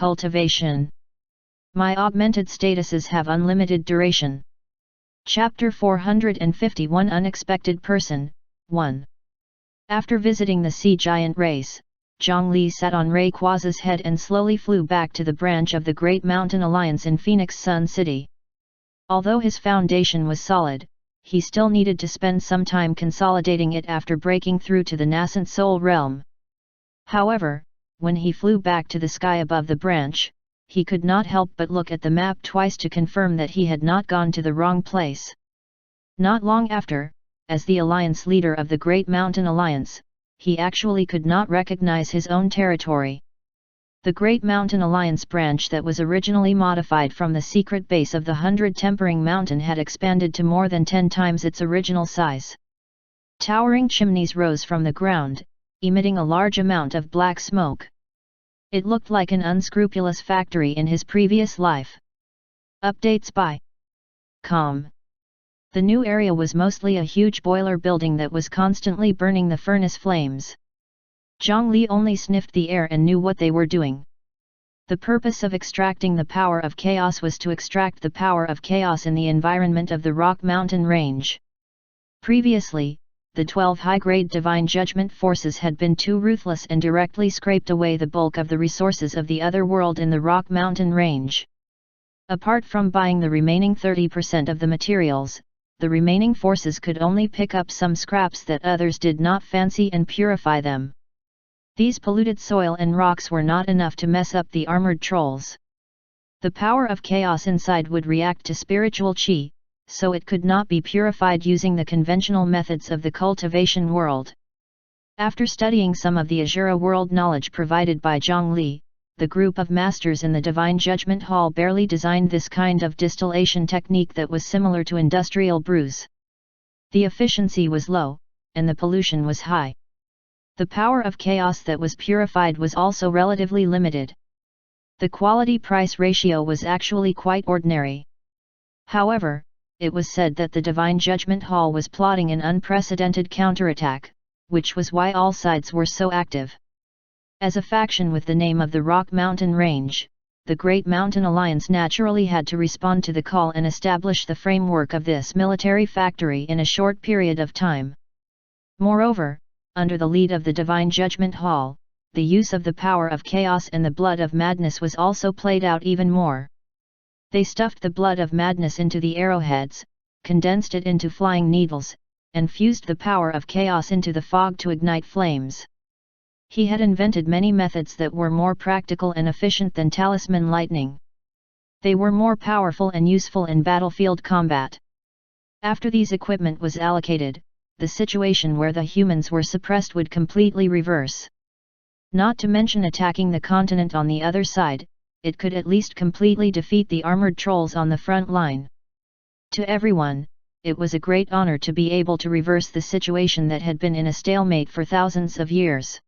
Cultivation. My augmented statuses have unlimited duration. Chapter 451 Unexpected Person, 1. After visiting the sea giant race, Zhongli sat on Rayquaza's head and slowly flew back to the branch of the Great Mountain Alliance in Phoenix Sun City. Although his foundation was solid, he still needed to spend some time consolidating it after breaking through to the nascent soul realm. However, when he flew back to the sky above the branch, he could not help but look at the map twice to confirm that he had not gone to the wrong place. Not long after, as the alliance leader of the Great Mountain Alliance, he actually could not recognize his own territory. The Great Mountain Alliance branch that was originally modified from the secret base of the 100 Tempering Mountain had expanded to more than 10 times its original size. Towering chimneys rose from the ground, emitting a large amount of black smoke. It looked like an unscrupulous factory in his previous life. Updates by Com. The new area was mostly a huge boiler building that was constantly burning the furnace flames. Zhongli only sniffed the air and knew what they were doing. The purpose of extracting the power of chaos was to extract the power of chaos in the environment of the Rock Mountain Range. Previously, the 12 high-grade divine judgment forces had been too ruthless and directly scraped away the bulk of the resources of the other world in the Rock Mountain Range. Apart from buying the remaining 30% of the materials, the remaining forces could only pick up some scraps that others did not fancy and purify them. These polluted soil and rocks were not enough to mess up the armored trolls. The power of chaos inside would react to spiritual qi, so it could not be purified using the conventional methods of the cultivation world. After studying some of the Azura world knowledge provided by Zhongli, the group of masters in the Divine Judgment Hall barely designed this kind of distillation technique that was similar to industrial brews. The efficiency was low, and the pollution was high. The power of chaos that was purified was also relatively limited. The quality-price ratio was actually quite ordinary. However, it was said that the Divine Judgment Hall was plotting an unprecedented counterattack, which was why all sides were so active. As a faction with the name of the Rock Mountain Range, the Great Mountain Alliance naturally had to respond to the call and establish the framework of this military factory in a short period of time. Moreover, under the lead of the Divine Judgment Hall, the use of the power of chaos and the blood of madness was also played out even more. They stuffed the blood of madness into the arrowheads, condensed it into flying needles, and fused the power of chaos into the fog to ignite flames. He had invented many methods that were more practical and efficient than talisman lightning. They were more powerful and useful in battlefield combat. After these equipment was allocated, the situation where the humans were suppressed would completely reverse. Not to mention attacking the continent on the other side, it could at least completely defeat the armored trolls on the front line. To everyone, it was a great honor to be able to reverse the situation that had been in a stalemate for thousands of years.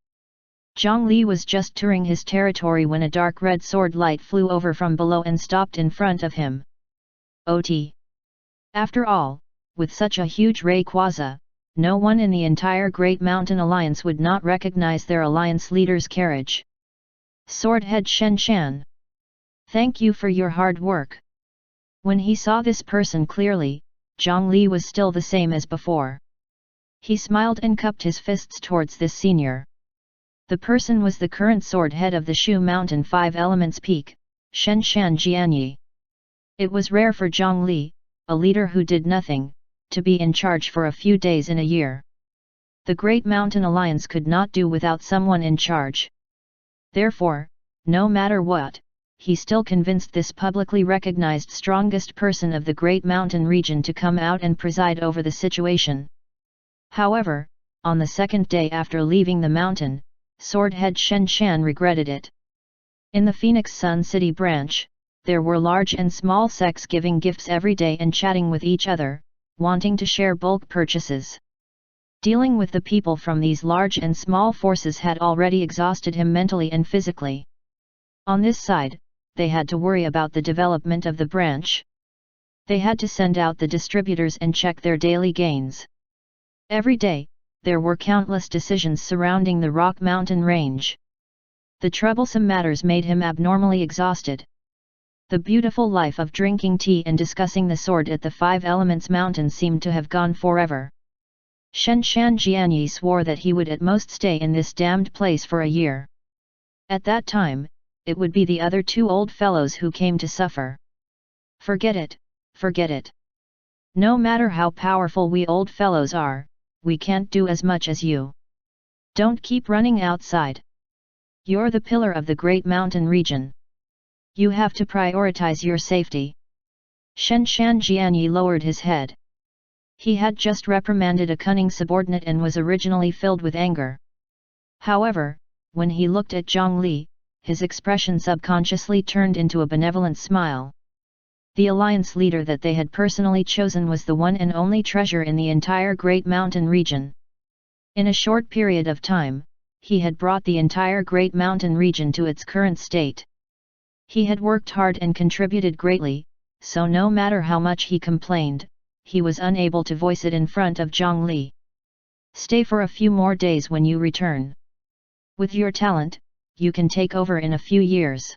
Zhongli was just touring his territory when a dark red sword light flew over from below and stopped in front of him. OT. After all, with such a huge Rayquaza, no one in the entire Great Mountain Alliance would not recognize their alliance leader's carriage. Swordhead Shen Shan. Thank you for your hard work. When he saw this person clearly, Zhongli was still the same as before. He smiled and cupped his fists towards this senior. The person was the current sword head of the Shu Mountain 5 Elements Peak, Shen Shan Jianyi. It was rare for Zhongli, a leader who did nothing, to be in charge for a few days in a year. The Great Mountain Alliance could not do without someone in charge. Therefore, no matter what, he still convinced this publicly recognized strongest person of the Great Mountain region to come out and preside over the situation. However, on the second day after leaving the mountain, Swordhead Shen Shan regretted it. In the Phoenix Sun City branch, there were large and small sects giving gifts every day and chatting with each other, wanting to share bulk purchases. Dealing with the people from these large and small forces had already exhausted him mentally and physically. On this side, they had to worry about the development of the branch. They had to send out the distributors and check their daily gains. Every day, there were countless decisions surrounding the Rock Mountain Range. The troublesome matters made him abnormally exhausted. The beautiful life of drinking tea and discussing the sword at the Five Elements Mountain seemed to have gone forever. Shenshan Jianyi swore that he would at most stay in this damned place for a year. At that time, it would be the other two old fellows who came to suffer. Forget it, forget it. No matter how powerful we old fellows are, we can't do as much as you. Don't keep running outside. You're the pillar of the great mountain region. You have to prioritize your safety. Shenshan Jianyi lowered his head. He had just reprimanded a cunning subordinate and was originally filled with anger. However, when he looked at Zhang Li, his expression subconsciously turned into a benevolent smile. The alliance leader that they had personally chosen was the one and only treasure in the entire Great Mountain region. In a short period of time, he had brought the entire Great Mountain region to its current state. He had worked hard and contributed greatly, so no matter how much he complained, he was unable to voice it in front of Zhang Li. Stay for a few more days when you return. With your talent, you can take over in a few years.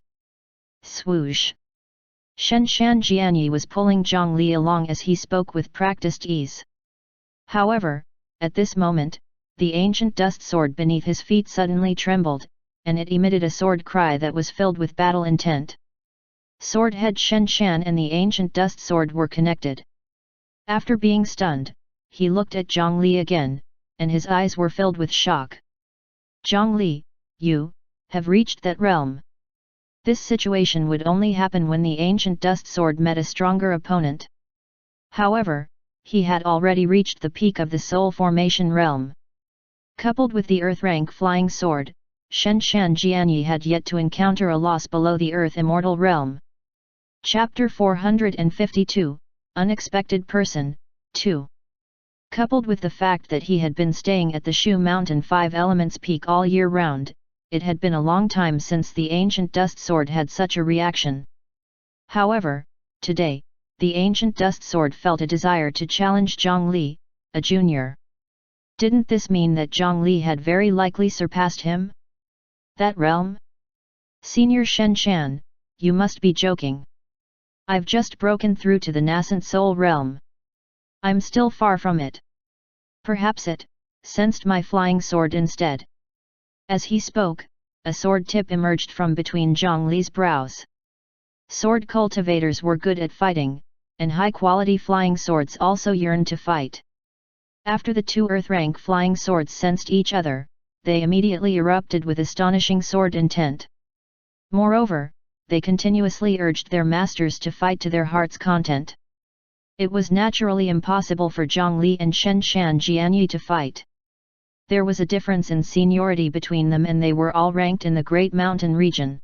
Swoosh! Shenshan Jianyi was pulling Zhang Li along as he spoke with practiced ease. However, at this moment, the ancient dust sword beneath his feet suddenly trembled, and it emitted a sword cry that was filled with battle intent. Sword head Shenshan and the ancient dust sword were connected. After being stunned, he looked at Zhang Li again, and his eyes were filled with shock. Zhang Li, you have reached that realm. This situation would only happen when the ancient dust sword met a stronger opponent. However, he had already reached the peak of the soul formation realm. Coupled with the earth rank flying sword, Shenshan Jianyi had yet to encounter a loss below the earth immortal realm. Chapter 452, Unexpected Person, 2. Coupled with the fact that he had been staying at the Shu Mountain Five Elements Peak all year round, it had been a long time since the ancient dust sword had such a reaction. However, today, the ancient dust sword felt a desire to challenge Zhang Li, a junior. Didn't this mean that Zhang Li had very likely surpassed him? That realm? Senior Shenshan, you must be joking. I've just broken through to the nascent soul realm. I'm still far from it. Perhaps it sensed my flying sword instead. As he spoke, a sword tip emerged from between Zhang Li's brows. Sword cultivators were good at fighting, and high-quality flying swords also yearned to fight. After the two earth-rank flying swords sensed each other, they immediately erupted with astonishing sword intent. Moreover, they continuously urged their masters to fight to their heart's content. It was naturally impossible for Zhang Li and Shenshan Jianyi to fight. There was a difference in seniority between them and they were all ranked in the Great Mountain region.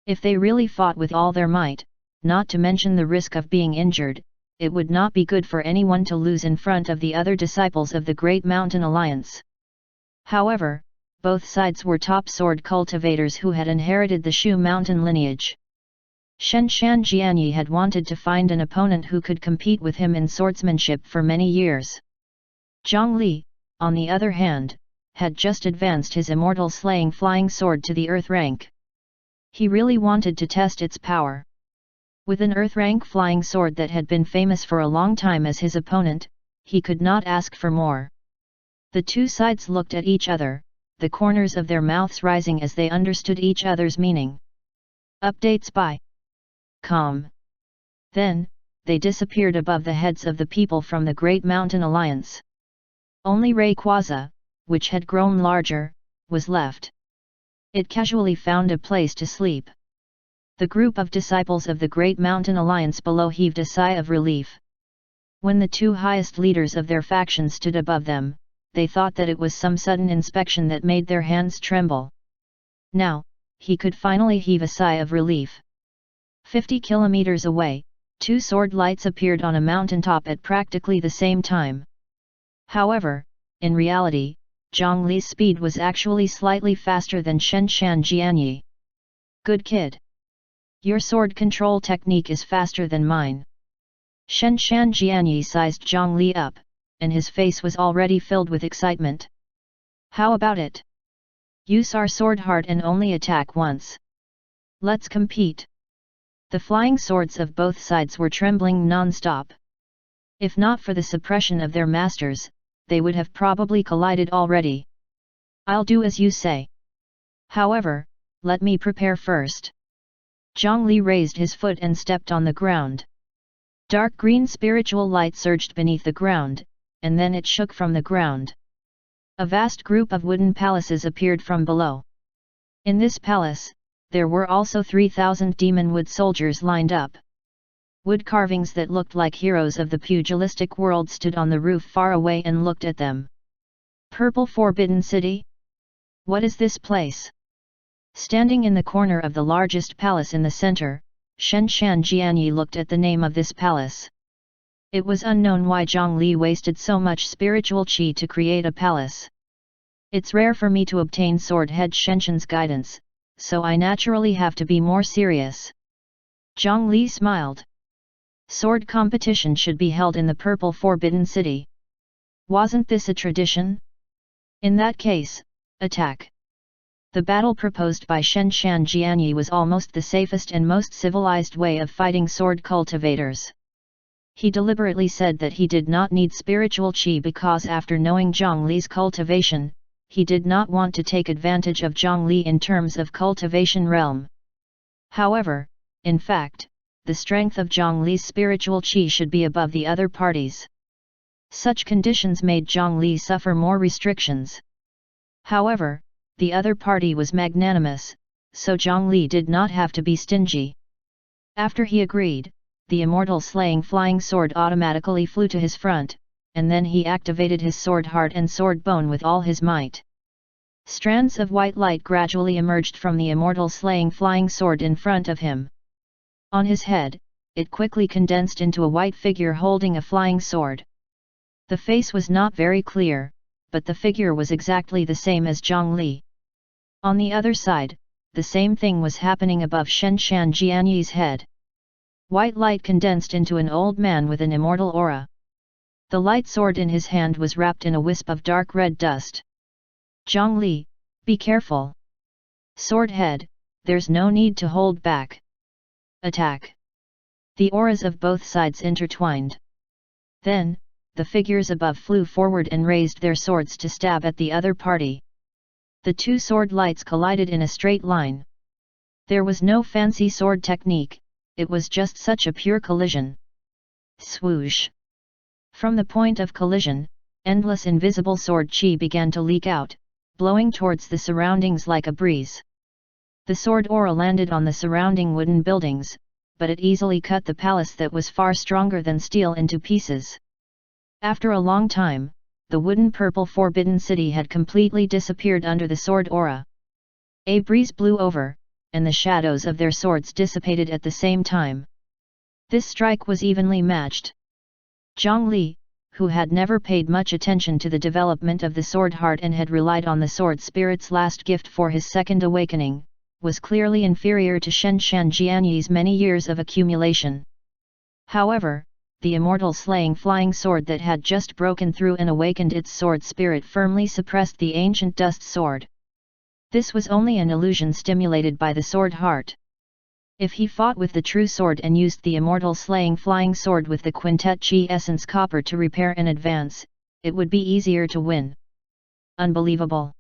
If they really fought with all their might, not to mention the risk of being injured, it would not be good for anyone to lose in front of the other disciples of the Great Mountain Alliance. However, both sides were top sword cultivators who had inherited the Shu Mountain lineage. Shenshan Jianyi had wanted to find an opponent who could compete with him in swordsmanship for many years. Zhang Li, on the other hand, had just advanced his immortal slaying flying sword to the earth rank. He really wanted to test its power. With an earth rank flying sword that had been famous for a long time as his opponent, he could not ask for more. The two sides looked at each other, the corners of their mouths rising as they understood each other's meaning. Updates by Com. Then, they disappeared above the heads of the people from the Great Mountain Alliance. Only Rayquaza, which had grown larger, was left. It casually found a place to sleep. The group of disciples of the Great Mountain Alliance below heaved a sigh of relief. When the two highest leaders of their faction stood above them, they thought that it was some sudden inspection that made their hands tremble. Now, he could finally heave a sigh of relief. 50 kilometers away, two sword lights appeared on a mountaintop at practically the same time. However, in reality, Zhang Li's speed was actually slightly faster than Shenshan Jianyi. Good kid. Your sword control technique is faster than mine. Shenshan Jianyi sized Zhang Li up, and his face was already filled with excitement. How about it? Use our sword hard and only attack once. Let's compete. The flying swords of both sides were trembling non-stop. If not for the suppression of their masters, they would have probably collided already. I'll do as you say. However, let me prepare first. Zhang Li raised his foot and stepped on the ground. Dark green spiritual light surged beneath the ground, and then it shook from the ground. A vast group of wooden palaces appeared from below. In this palace, there were also 3,000 demon wood soldiers lined up. Wood carvings that looked like heroes of the pugilistic world stood on the roof far away and looked at them. Purple Forbidden City? What is this place? Standing in the corner of the largest palace in the center, Shenshan Jianyi looked at the name of this palace. It was unknown why Zhang Li wasted so much spiritual qi to create a palace. It's rare for me to obtain Sword Head Shenshan's guidance, so I naturally have to be more serious. Zhang Li smiled. Sword competition should be held in the Purple Forbidden City. Wasn't this a tradition? In that case, attack. The battle proposed by Shenshan Jianyi was almost the safest and most civilized way of fighting sword cultivators. He deliberately said that he did not need spiritual qi because after knowing Zhang Li's cultivation, he did not want to take advantage of Zhang Li in terms of cultivation realm. However, in fact, the strength of Zhang Li's spiritual qi should be above the other parties. Such conditions made Zhang Li suffer more restrictions. However, the other party was magnanimous, so Zhang Li did not have to be stingy. After he agreed, the immortal slaying flying sword automatically flew to his front, and then he activated his sword heart and sword bone with all his might. Strands of white light gradually emerged from the immortal slaying flying sword in front of him. On his head, it quickly condensed into a white figure holding a flying sword. The face was not very clear, but the figure was exactly the same as Zhang Li. On the other side, the same thing was happening above Shenshan Jianyi's head. White light condensed into an old man with an immortal aura. The light sword in his hand was wrapped in a wisp of dark red dust. Zhang Li, be careful. Sword head, there's no need to hold back. Attack. The auras of both sides intertwined. Then, the figures above flew forward and raised their swords to stab at the other party. The two sword lights collided in a straight line. There was no fancy sword technique, it was just such a pure collision. Swoosh! From the point of collision, endless invisible sword chi began to leak out, blowing towards the surroundings like a breeze. The sword aura landed on the surrounding wooden buildings, but it easily cut the palace that was far stronger than steel into pieces. After a long time, the wooden purple forbidden city had completely disappeared under the sword aura. A breeze blew over, and the shadows of their swords dissipated at the same time. This strike was evenly matched. Zhang Li, who had never paid much attention to the development of the sword heart and had relied on the sword spirit's last gift for his second awakening, was clearly inferior to Shenshan Jianyi's many years of accumulation. However, the immortal slaying flying sword that had just broken through and awakened its sword spirit firmly suppressed the ancient dust sword. This was only an illusion stimulated by the sword heart. If he fought with the true sword and used the immortal slaying flying sword with the quintet chi essence copper to repair and advance, it would be easier to win. Unbelievable!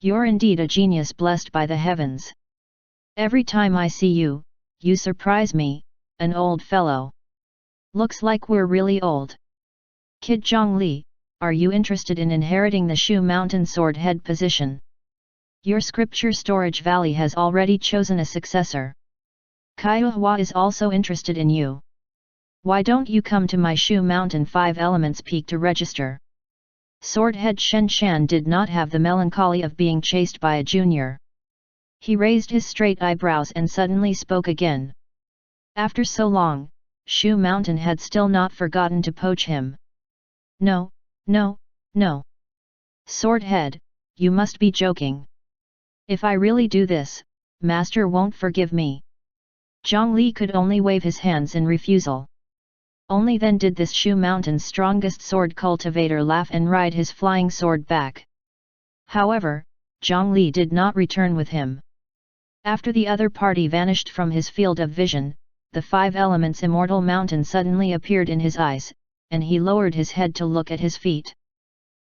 You're indeed a genius blessed by the heavens. Every time I see you, you surprise me, an old fellow. Looks like we're really old. Kid Zhang Li, are you interested in inheriting the Shu Mountain sword head position? Your scripture storage valley has already chosen a successor. Kaihua is also interested in you. Why don't you come to my Shu Mountain 5 Elements Peak to register? Swordhead Shenshan did not have the melancholy of being chased by a junior. He raised his straight eyebrows and suddenly spoke again. After so long, Shu Mountain had still not forgotten to poach him. No, no, no. Swordhead, you must be joking. If I really do this, Master won't forgive me. Zhang Li could only wave his hands in refusal. Only then did this Shu Mountain's strongest sword cultivator laugh and ride his flying sword back. However, Zhongli did not return with him. After the other party vanished from his field of vision, the 5 elements immortal mountain suddenly appeared in his eyes, and he lowered his head to look at his feet.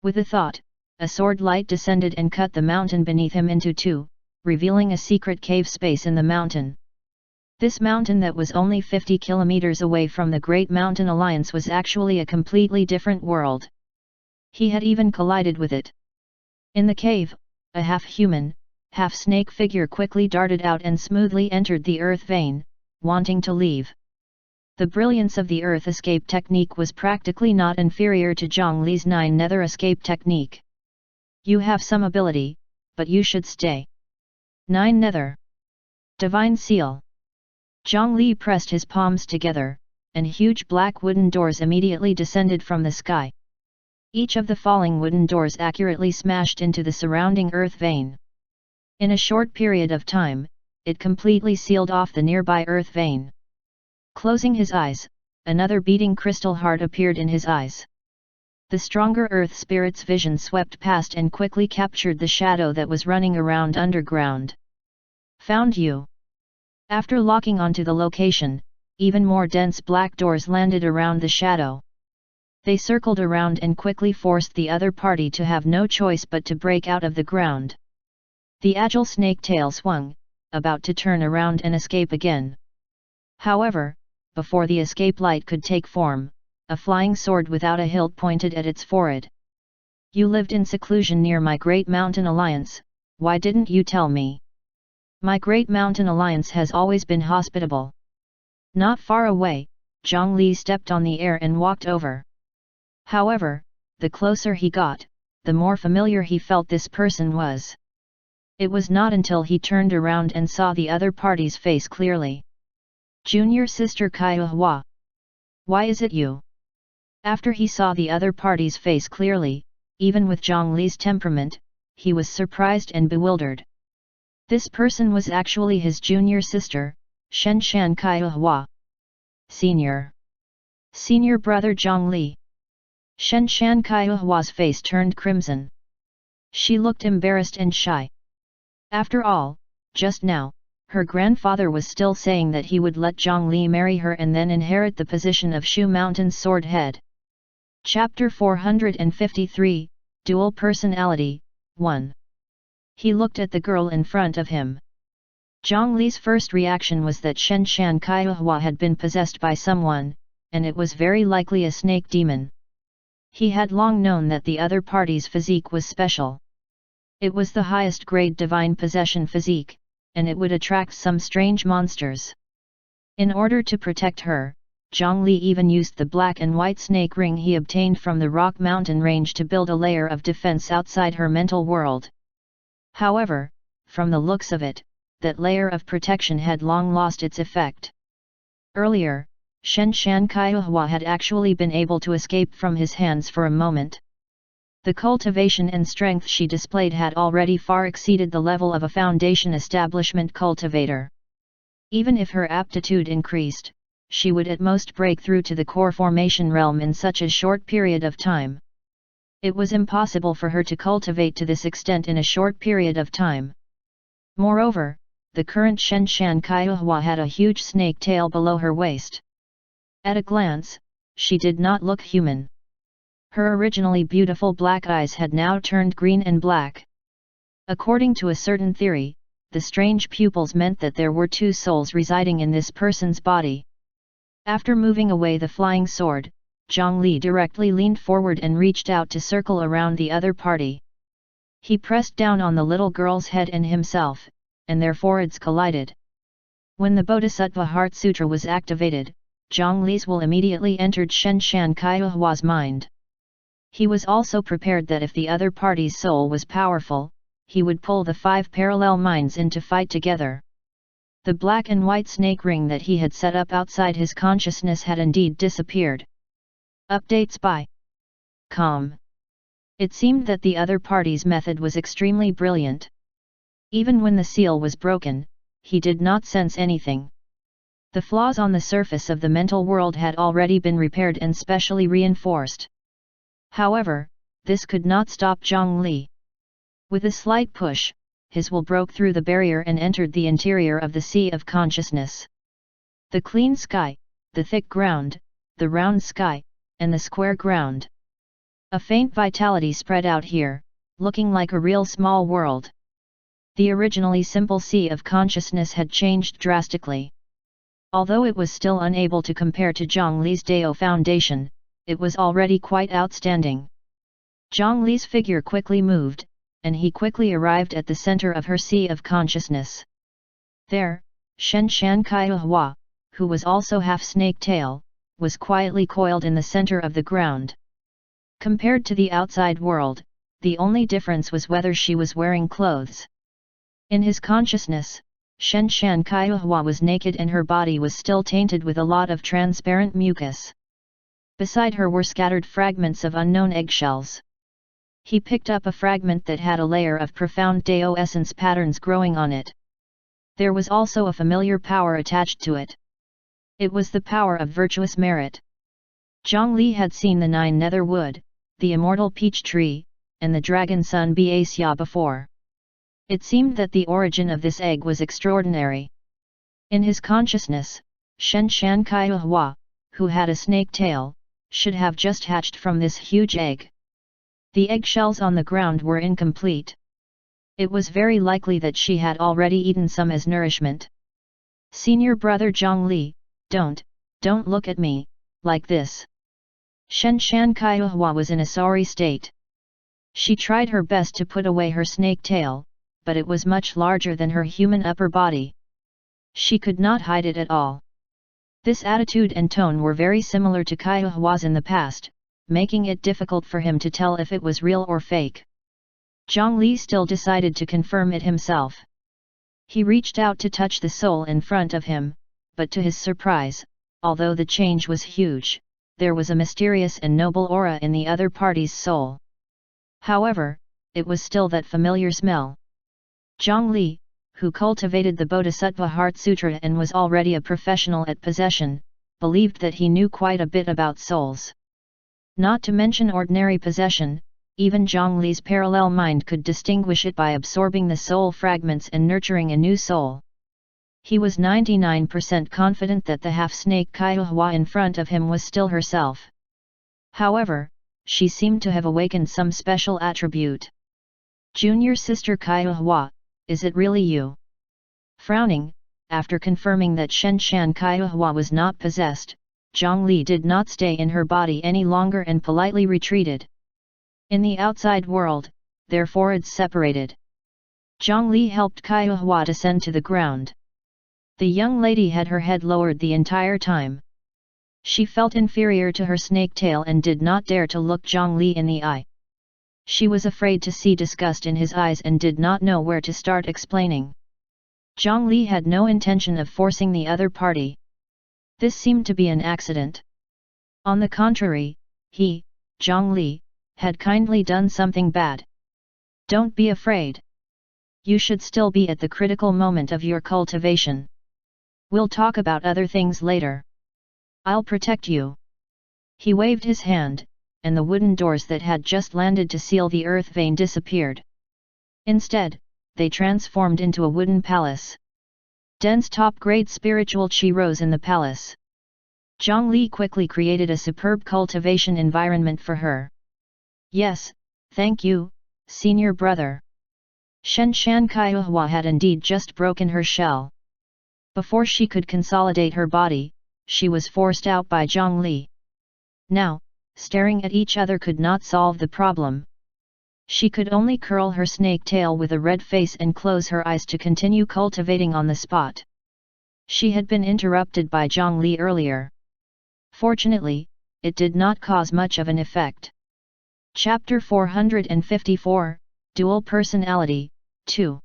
With a thought, a sword light descended and cut the mountain beneath him into 2, revealing a secret cave space in the mountain. This mountain that was only 50 kilometers away from the Great Mountain Alliance was actually a completely different world. He had even collided with it. In the cave, a half-human, half-snake figure quickly darted out and smoothly entered the earth vein, wanting to leave. The brilliance of the earth escape technique was practically not inferior to Zhongli's 9 nether escape technique. You have some ability, but you should stay. 9 nether. Divine seal. Zhongli pressed his palms together, and huge black wooden doors immediately descended from the sky. Each of the falling wooden doors accurately smashed into the surrounding earth vein. In a short period of time, it completely sealed off the nearby earth vein. Closing his eyes, another beating crystal heart appeared in his eyes. The stronger earth spirit's vision swept past and quickly captured the shadow that was running around underground. Found you. After locking onto the location, even more dense black doors landed around the shadow. They circled around and quickly forced the other party to have no choice but to break out of the ground. The agile snake tail swung, about to turn around and escape again. However, before the escape light could take form, a flying sword without a hilt pointed at its forehead. You lived in seclusion near my Great Mountain Alliance, why didn't you tell me? My Great Mountain Alliance has always been hospitable. Not far away, Zhongli stepped on the air and walked over. However, the closer he got, the more familiar he felt this person was. It was not until he turned around and saw the other party's face clearly. Junior sister Kaihua. Why is it you? After he saw the other party's face clearly, even with Zhongli's temperament, he was surprised and bewildered. This person was actually his junior sister, Shenshan Kaihua. Senior brother Zhongli. Shenshan Kaihua's face turned crimson. She looked embarrassed and shy. After all, just now, her grandfather was still saying that he would let Zhongli marry her and then inherit the position of Shu Mountain's sword head. Chapter 453, Dual Personality, 1. He looked at the girl in front of him. Zhongli's first reaction was that Shenshan Kaihua had been possessed by someone, and it was very likely a snake demon. He had long known that the other party's physique was special. It was the highest grade divine possession physique, and it would attract some strange monsters. In order to protect her, Zhongli even used the black and white snake ring he obtained from the Rock Mountain range to build a layer of defense outside her mental world. However, from the looks of it, that layer of protection had long lost its effect. Earlier, Shenshan Kaihua had actually been able to escape from his hands for a moment. The cultivation and strength she displayed had already far exceeded the level of a foundation establishment cultivator. Even if her aptitude increased, she would at most break through to the core formation realm in such a short period of time. It was impossible for her to cultivate to this extent in a short period of time. Moreover, the current Shenshan Kaihua had a huge snake tail below her waist. At a glance, she did not look human. Her originally beautiful black eyes had now turned green and black. According to a certain theory, the strange pupils meant that there were 2 souls residing in this person's body. After moving away the flying sword, Zhongli directly leaned forward and reached out to circle around the other party. He pressed down on the little girl's head and himself, and their foreheads collided. When the Bodhisattva Heart Sutra was activated, Zhongli's will immediately entered Shenshan Kaihua's mind. He was also prepared that if the other party's soul was powerful, he would pull the 5 parallel minds into fight together. The black and white snake ring that he had set up outside his consciousness had indeed disappeared. Updates by Com. It seemed that the other party's method was extremely brilliant. Even when the seal was broken, he did not sense anything. The flaws on the surface of the mental world had already been repaired and specially reinforced. However, this could not stop Zhongli. With a slight push, his will broke through the barrier and entered the interior of the sea of consciousness. The clean sky, the thick ground, the round sky, and the square ground. A faint vitality spread out here, looking like a real small world. The originally simple sea of consciousness had changed drastically. Although it was still unable to compare to Zhongli's Dao foundation, it was already quite outstanding. Zhongli's figure quickly moved, and he quickly arrived at the center of her sea of consciousness. There, Shen Shan Kaihua, who was also half snake tail, was quietly coiled in the center of the ground. Compared to the outside world, the only difference was whether she was wearing clothes. In his consciousness, Shen Shan Kaihua was naked and her body was still tainted with a lot of transparent mucus. Beside her were scattered fragments of unknown eggshells. He picked up a fragment that had a layer of profound Dao essence patterns growing on it. There was also a familiar power attached to it. It was the power of virtuous merit. Zhongli had seen the 9 nether wood, the immortal peach tree, and the dragon sun Basia before. It seemed that the origin of this egg was extraordinary. In his consciousness, Shen Shan Kaihua, who had a snake tail, should have just hatched from this huge egg. The eggshells on the ground were incomplete. It was very likely that she had already eaten some as nourishment. Senior brother Zhongli, don't look at me, like this. Shen Shan Kaihua was in a sorry state. She tried her best to put away her snake tail, but it was much larger than her human upper body. She could not hide it at all. This attitude and tone were very similar to Kaihua's in the past, making it difficult for him to tell if it was real or fake. Zhongli still decided to confirm it himself. He reached out to touch the soul in front of him, but to his surprise, although the change was huge, there was a mysterious and noble aura in the other party's soul. However, it was still that familiar smell. Zhongli, who cultivated the Bodhisattva Heart Sutra and was already a professional at possession, believed that he knew quite a bit about souls. Not to mention ordinary possession, even Zhongli's parallel mind could distinguish it by absorbing the soul fragments and nurturing a new soul. He was 99% confident that the half-snake Kaihua in front of him was still herself. However, she seemed to have awakened some special attribute. Junior sister Kaihua, is it really you? Frowning, after confirming that Shen Shan Kaihua was not possessed, Zhongli did not stay in her body any longer and politely retreated. In the outside world, their foreheads separated. Zhongli helped Kaihua descend to the ground. The young lady had her head lowered the entire time. She felt inferior to her snake tail and did not dare to look Zhongli in the eye. She was afraid to see disgust in his eyes and did not know where to start explaining. Zhongli had no intention of forcing the other party. This seemed to be an accident. On the contrary, he, Zhongli, had kindly done something bad. Don't be afraid. You should still be at the critical moment of your cultivation. We'll talk about other things later. I'll protect you. He waved his hand, and the wooden doors that had just landed to seal the earth vein disappeared. Instead, they transformed into a wooden palace. Dense top-grade spiritual qi rose in the palace. Zhongli quickly created a superb cultivation environment for her. Yes, thank you, senior brother. Shen Shan Kaihua had indeed just broken her shell. Before she could consolidate her body, she was forced out by Zhongli. Now, staring at each other could not solve the problem. She could only curl her snake tail with a red face and close her eyes to continue cultivating on the spot. She had been interrupted by Zhongli earlier. Fortunately, it did not cause much of an effect. Chapter 454, Dual Personality, 2.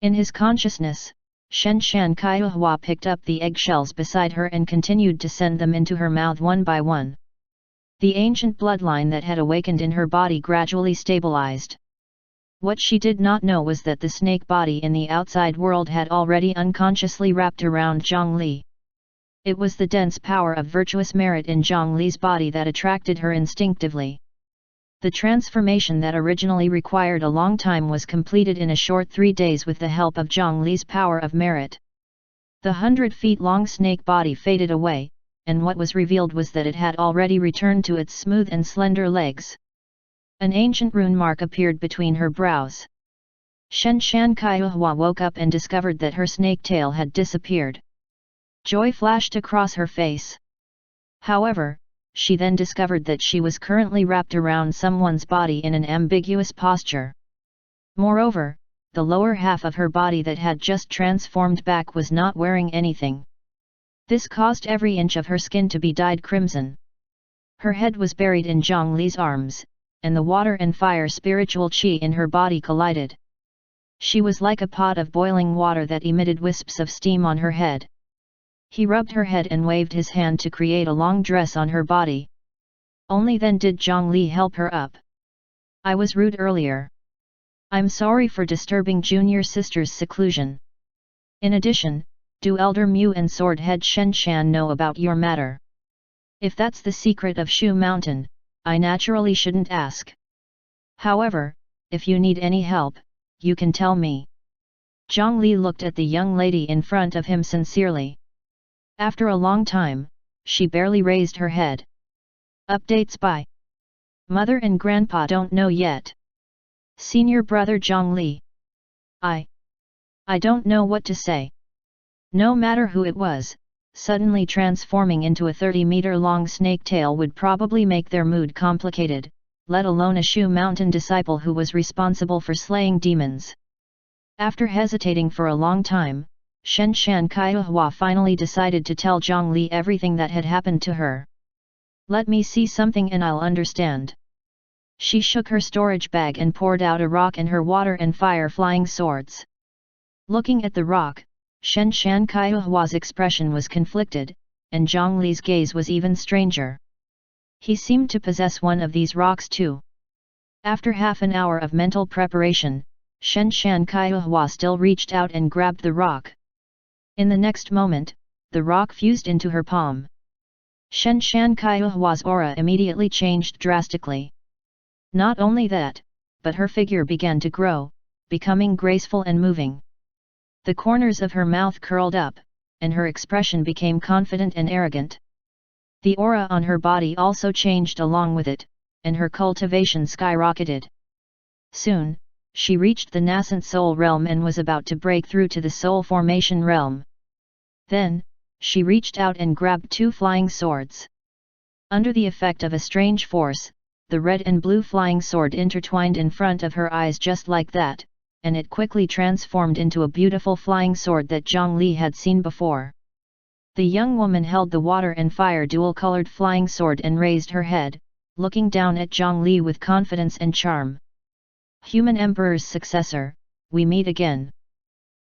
In his consciousness, Shen Shan Kaihua picked up the eggshells beside her and continued to send them into her mouth one by one. The ancient bloodline that had awakened in her body gradually stabilized. What she did not know was that the snake body in the outside world had already unconsciously wrapped around Zhongli. It was the dense power of virtuous merit in Zhongli's body that attracted her instinctively. The transformation that originally required a long time was completed in a short 3 days with the help of Zhang Li's power of merit. The 100 feet long snake body faded away, and what was revealed was that it had already returned to its smooth and slender legs. An ancient rune mark appeared between her brows. Shen Shan Kaihua woke up and discovered that her snake tail had disappeared. Joy flashed across her face. However, she then discovered that she was currently wrapped around someone's body in an ambiguous posture. Moreover, the lower half of her body that had just transformed back was not wearing anything. This caused every inch of her skin to be dyed crimson. Her head was buried in Zhang Li's arms, and the water and fire spiritual qi in her body collided. She was like a pot of boiling water that emitted wisps of steam on her head. He rubbed her head and waved his hand to create a long dress on her body. Only then did Zhang Li help her up. I was rude earlier. I'm sorry for disturbing junior sister's seclusion. In addition, do Elder Mu and Sword Head Shen Shan know about your matter? If that's the secret of Shu Mountain, I naturally shouldn't ask. However, if you need any help, you can tell me. Zhang Li looked at the young lady in front of him sincerely. After a long time, she barely raised her head. Updates by Mother and Grandpa don't know yet. Senior brother Zhang Li. I don't know what to say. No matter who it was, suddenly transforming into a 30-meter-long snake tail would probably make their mood complicated, let alone a Shu Mountain disciple who was responsible for slaying demons. After hesitating for a long time, Shen Shan Kaihua finally decided to tell Zhang Li everything that had happened to her. Let me see something and I'll understand. She shook her storage bag and poured out a rock and her water and fire flying swords. Looking at the rock, Shen Shan Kaihua's expression was conflicted, and Zhang Li's gaze was even stranger. He seemed to possess one of these rocks too. After half an hour of mental preparation, Shen Shan Kaihua still reached out and grabbed the rock. In the next moment, the rock fused into her palm. Shen Shan Kaihua's aura immediately changed drastically. Not only that, but her figure began to grow, becoming graceful and moving. The corners of her mouth curled up, and her expression became confident and arrogant. The aura on her body also changed along with it, and her cultivation skyrocketed. Soon, she reached the nascent soul realm and was about to break through to the soul formation realm. Then, she reached out and grabbed 2 flying swords. Under the effect of a strange force, the red and blue flying sword intertwined in front of her eyes just like that, and it quickly transformed into a beautiful flying sword that Zhang Li had seen before. The young woman held the water and fire dual-colored flying sword and raised her head, looking down at Zhang Li with confidence and charm. Human Emperor's successor, we meet again.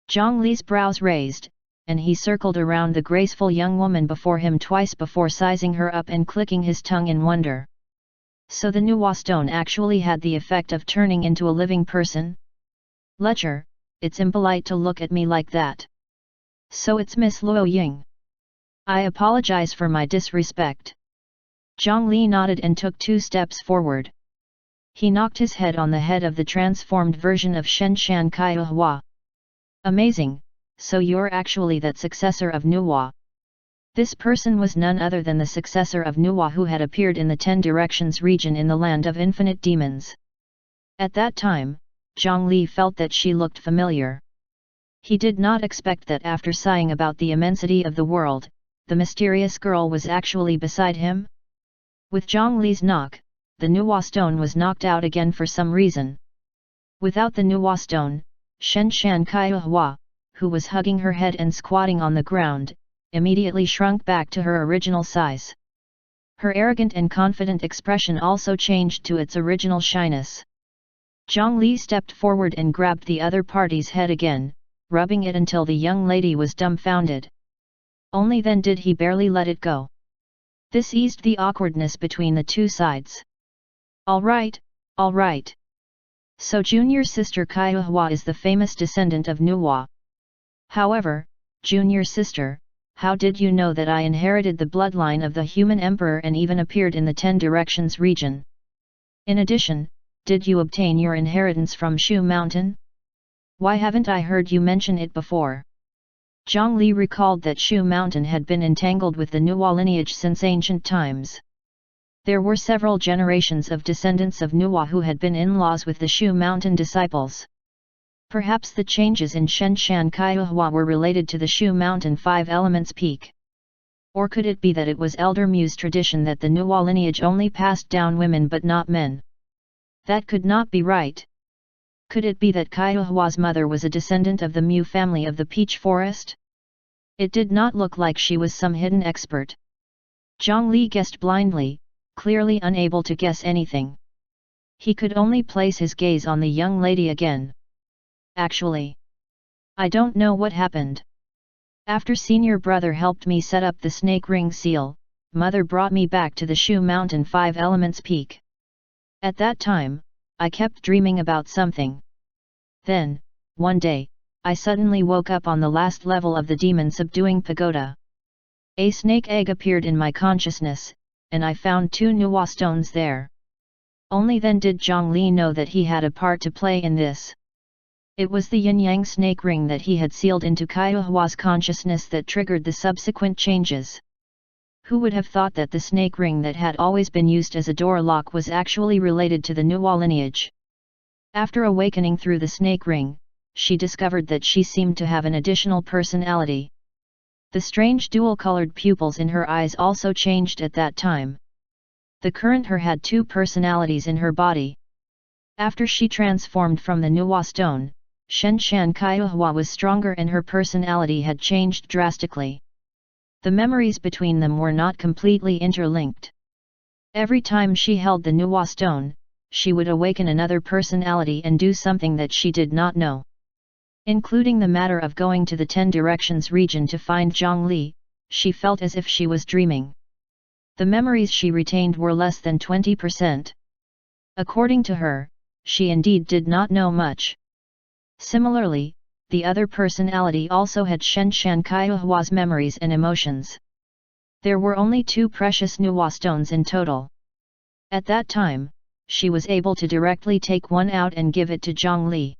Zhang Li's brows raised, and he circled around the graceful young woman before him twice before sizing her up and clicking his tongue in wonder. So the Nuwa stone actually had the effect of turning into a living person? Lecher, it's impolite to look at me like that. So it's Miss Luo Ying. I apologize for my disrespect. Zhang Li nodded and took 2 steps forward. He knocked his head on the head of the transformed version of Shen Shan Kaihua. Amazing, so you're actually that successor of Nuwa. This person was none other than the successor of Nuwa who had appeared in the 10 Directions region in the land of infinite demons. At that time, Zhang Li felt that she looked familiar. He did not expect that after sighing about the immensity of the world, the mysterious girl was actually beside him. With Zhang Li's knock, the Nuwa stone was knocked out again for some reason. Without the Nuwa stone, Shen Shan Kaihua, who was hugging her head and squatting on the ground, immediately shrunk back to her original size. Her arrogant and confident expression also changed to its original shyness. Zhang Li stepped forward and grabbed the other party's head again, rubbing it until the young lady was dumbfounded. Only then did he barely let it go. This eased the awkwardness between the 2 sides. All right. So junior sister Kaihua is the famous descendant of Nuwa. However, junior sister, how did you know that I inherited the bloodline of the human emperor and even appeared in the 10 Directions region? In addition, did you obtain your inheritance from Shu Mountain? Why haven't I heard you mention it before? Zhang Li recalled that Shu Mountain had been entangled with the Nuwa lineage since ancient times. There were several generations of descendants of Nuwa who had been in-laws with the Shu Mountain disciples. Perhaps the changes in Shenshan Kaihua were related to the Shu Mountain Five Elements Peak. Or could it be that it was Elder Mu's tradition that the Nuwa lineage only passed down women but not men? That could not be right. Could it be that Kaihua's mother was a descendant of the Mu family of the Peach Forest? It did not look like she was some hidden expert. Zhang Li guessed blindly, clearly unable to guess anything. He could only place his gaze on the young lady again. Actually, I don't know what happened. After senior brother helped me set up the snake ring seal, mother brought me back to the Shu Mountain Five Elements Peak. At that time, I kept dreaming about something. Then, one day, I suddenly woke up on the last level of the demon subduing pagoda. A snake egg appeared in my consciousness, and I found 2 Nuwa stones there. Only then did Zhang Li know that he had a part to play in this. It was the yin-yang snake ring that he had sealed into Kaihua's consciousness that triggered the subsequent changes. Who would have thought that the snake ring that had always been used as a door lock was actually related to the Nuwa lineage? After awakening through the snake ring, she discovered that she seemed to have an additional personality. The strange dual-colored pupils in her eyes also changed at that time. The current her had 2 personalities in her body. After she transformed from the Nuwa stone, Shenshan Kaihua was stronger and her personality had changed drastically. The memories between them were not completely interlinked. Every time she held the Nuwa stone, she would awaken another personality and do something that she did not know. Including the matter of going to the 10 Directions region to find Zhang Li, she felt as if she was dreaming. The memories she retained were less than 20%. According to her, she indeed did not know much. Similarly, the other personality also had Shenshan Kaihua's memories and emotions. There were only 2 precious Nuwa stones in total. At that time, she was able to directly take one out and give it to Zhang Li.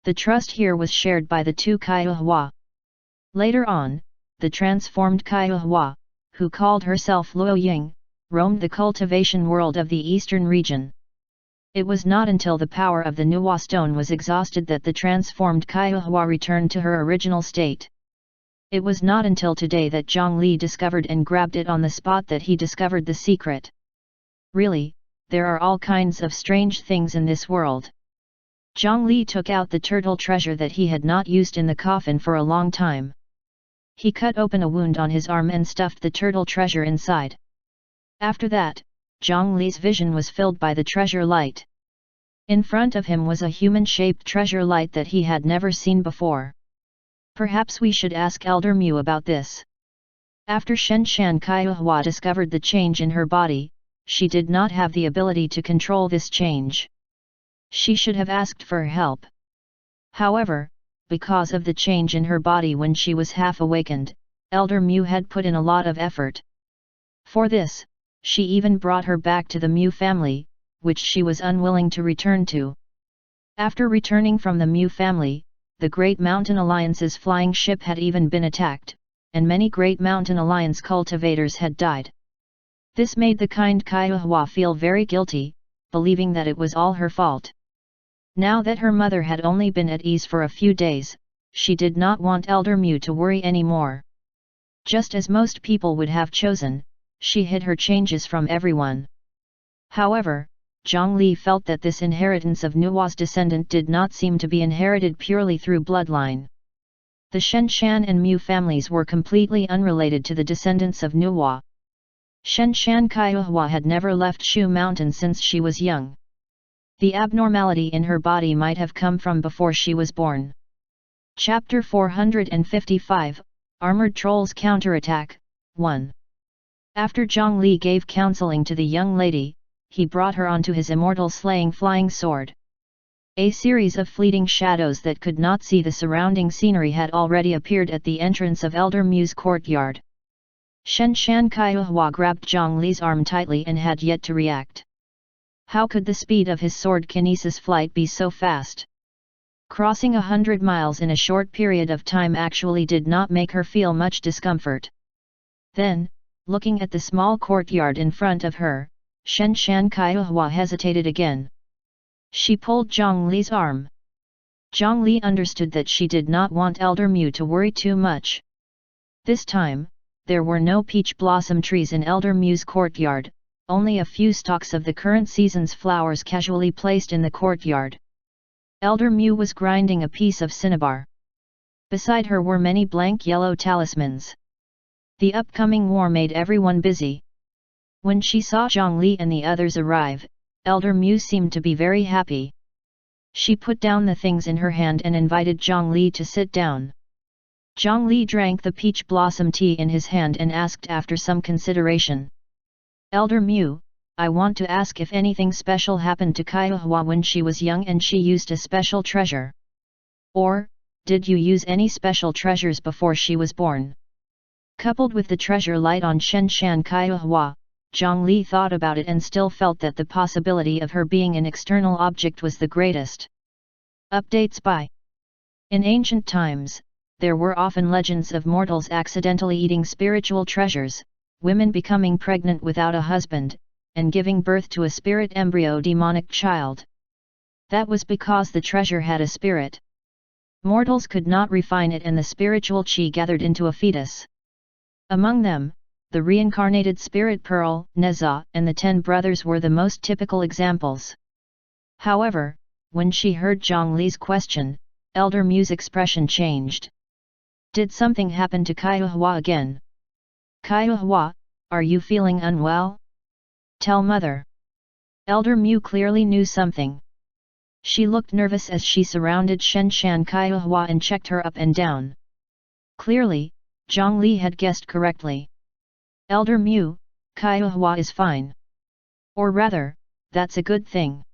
The trust here was shared by the 2 Kaihua. Later on, the transformed Kaihua, who called herself Luo Ying, roamed the cultivation world of the eastern region. It was not until the power of the Nuwa stone was exhausted that the transformed Kaihua returned to her original state. It was not until today that Zhang Li discovered and grabbed it on the spot that he discovered the secret. Really, there are all kinds of strange things in this world. Zhang Li took out the turtle treasure that he had not used in the coffin for a long time. He cut open a wound on his arm and stuffed the turtle treasure inside. After that, Zhang Li's vision was filled by the treasure light. In front of him was a human-shaped treasure light that he had never seen before. Perhaps we should ask Elder Mu about this. After Shenshan Kaihua discovered the change in her body, she did not have the ability to control this change. She should have asked for help. However, because of the change in her body when she was half awakened, Elder Mu had put in a lot of effort. For this, she even brought her back to the Mu family, which she was unwilling to return to. After returning from the Mu family, the Great Mountain Alliance's flying ship had even been attacked, and many Great Mountain Alliance cultivators had died. This made the kind Kaihua feel very guilty, believing that it was all her fault. Now that her mother had only been at ease for a few days, she did not want Elder Mu to worry anymore. Just as most people would have chosen, she hid her changes from everyone. However, Zhang Li felt that this inheritance of Nuwa's descendant did not seem to be inherited purely through bloodline. The Shenshan and Mu families were completely unrelated to the descendants of Nuwa. Shenshan Kaihua had never left Shu Mountain since she was young. The abnormality in her body might have come from before she was born. Chapter 455, Armored Trolls Counterattack, 1. After Zhang Li gave counseling to the young lady, he brought her onto his immortal slaying flying sword. A series of fleeting shadows that could not see the surrounding scenery had already appeared at the entrance of Elder Mu's courtyard. Shenshan Kaihua grabbed Zhang Li's arm tightly and had yet to react. How could the speed of his sword kinesis flight be so fast? Crossing 100 miles in a short period of time actually did not make her feel much discomfort. Then, looking at the small courtyard in front of her, Shen Shan Kaihua hesitated again. She pulled Zhang Li's arm. Zhang Li understood that she did not want Elder Mu to worry too much. This time, there were no peach blossom trees in Elder Mu's courtyard, only a few stalks of the current season's flowers casually placed in the courtyard. Elder Mu was grinding a piece of cinnabar. Beside her were many blank yellow talismans. The upcoming war made everyone busy. When she saw Zhang Li and the others arrive, Elder Mu seemed to be very happy. She put down the things in her hand and invited Zhang Li to sit down. Zhang Li drank the peach blossom tea in his hand and asked after some consideration. Elder Mu, I want to ask if anything special happened to Kaihua when she was young and she used a special treasure. Or, did you use any special treasures before she was born? Coupled with the treasure light on Shen Shan Kaihua, Zhang Li thought about it and still felt that the possibility of her being an external object was the greatest. Updates by. In ancient times, there were often legends of mortals accidentally eating spiritual treasures, women becoming pregnant without a husband, and giving birth to a spirit embryo demonic child. That was because the treasure had a spirit. Mortals could not refine it and the spiritual chi gathered into a fetus. Among them, the reincarnated spirit Pearl, Neza, and the 10 brothers were the most typical examples. However, when she heard Zhang Li's question, Elder Mu's expression changed. Did something happen to Kaihua again? Kaihua, are you feeling unwell? Tell mother. Elder Mu clearly knew something. She looked nervous as she surrounded Shen Shan Kaihua and checked her up and down. Clearly, Zhang Li had guessed correctly. Elder Mu, Kaihua is fine. Or rather, that's a good thing.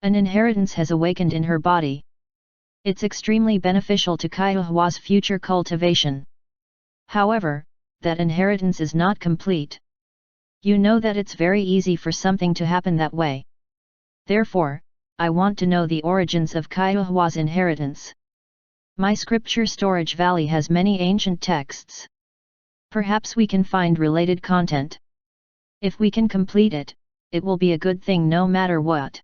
An inheritance has awakened in her body. It's extremely beneficial to Kaihua's future cultivation. However, that inheritance is not complete. You know that it's very easy for something to happen that way. Therefore, I want to know the origins of Kaihua's inheritance. My scripture storage valley has many ancient texts. Perhaps we can find related content. If we can complete it, it will be a good thing no matter what.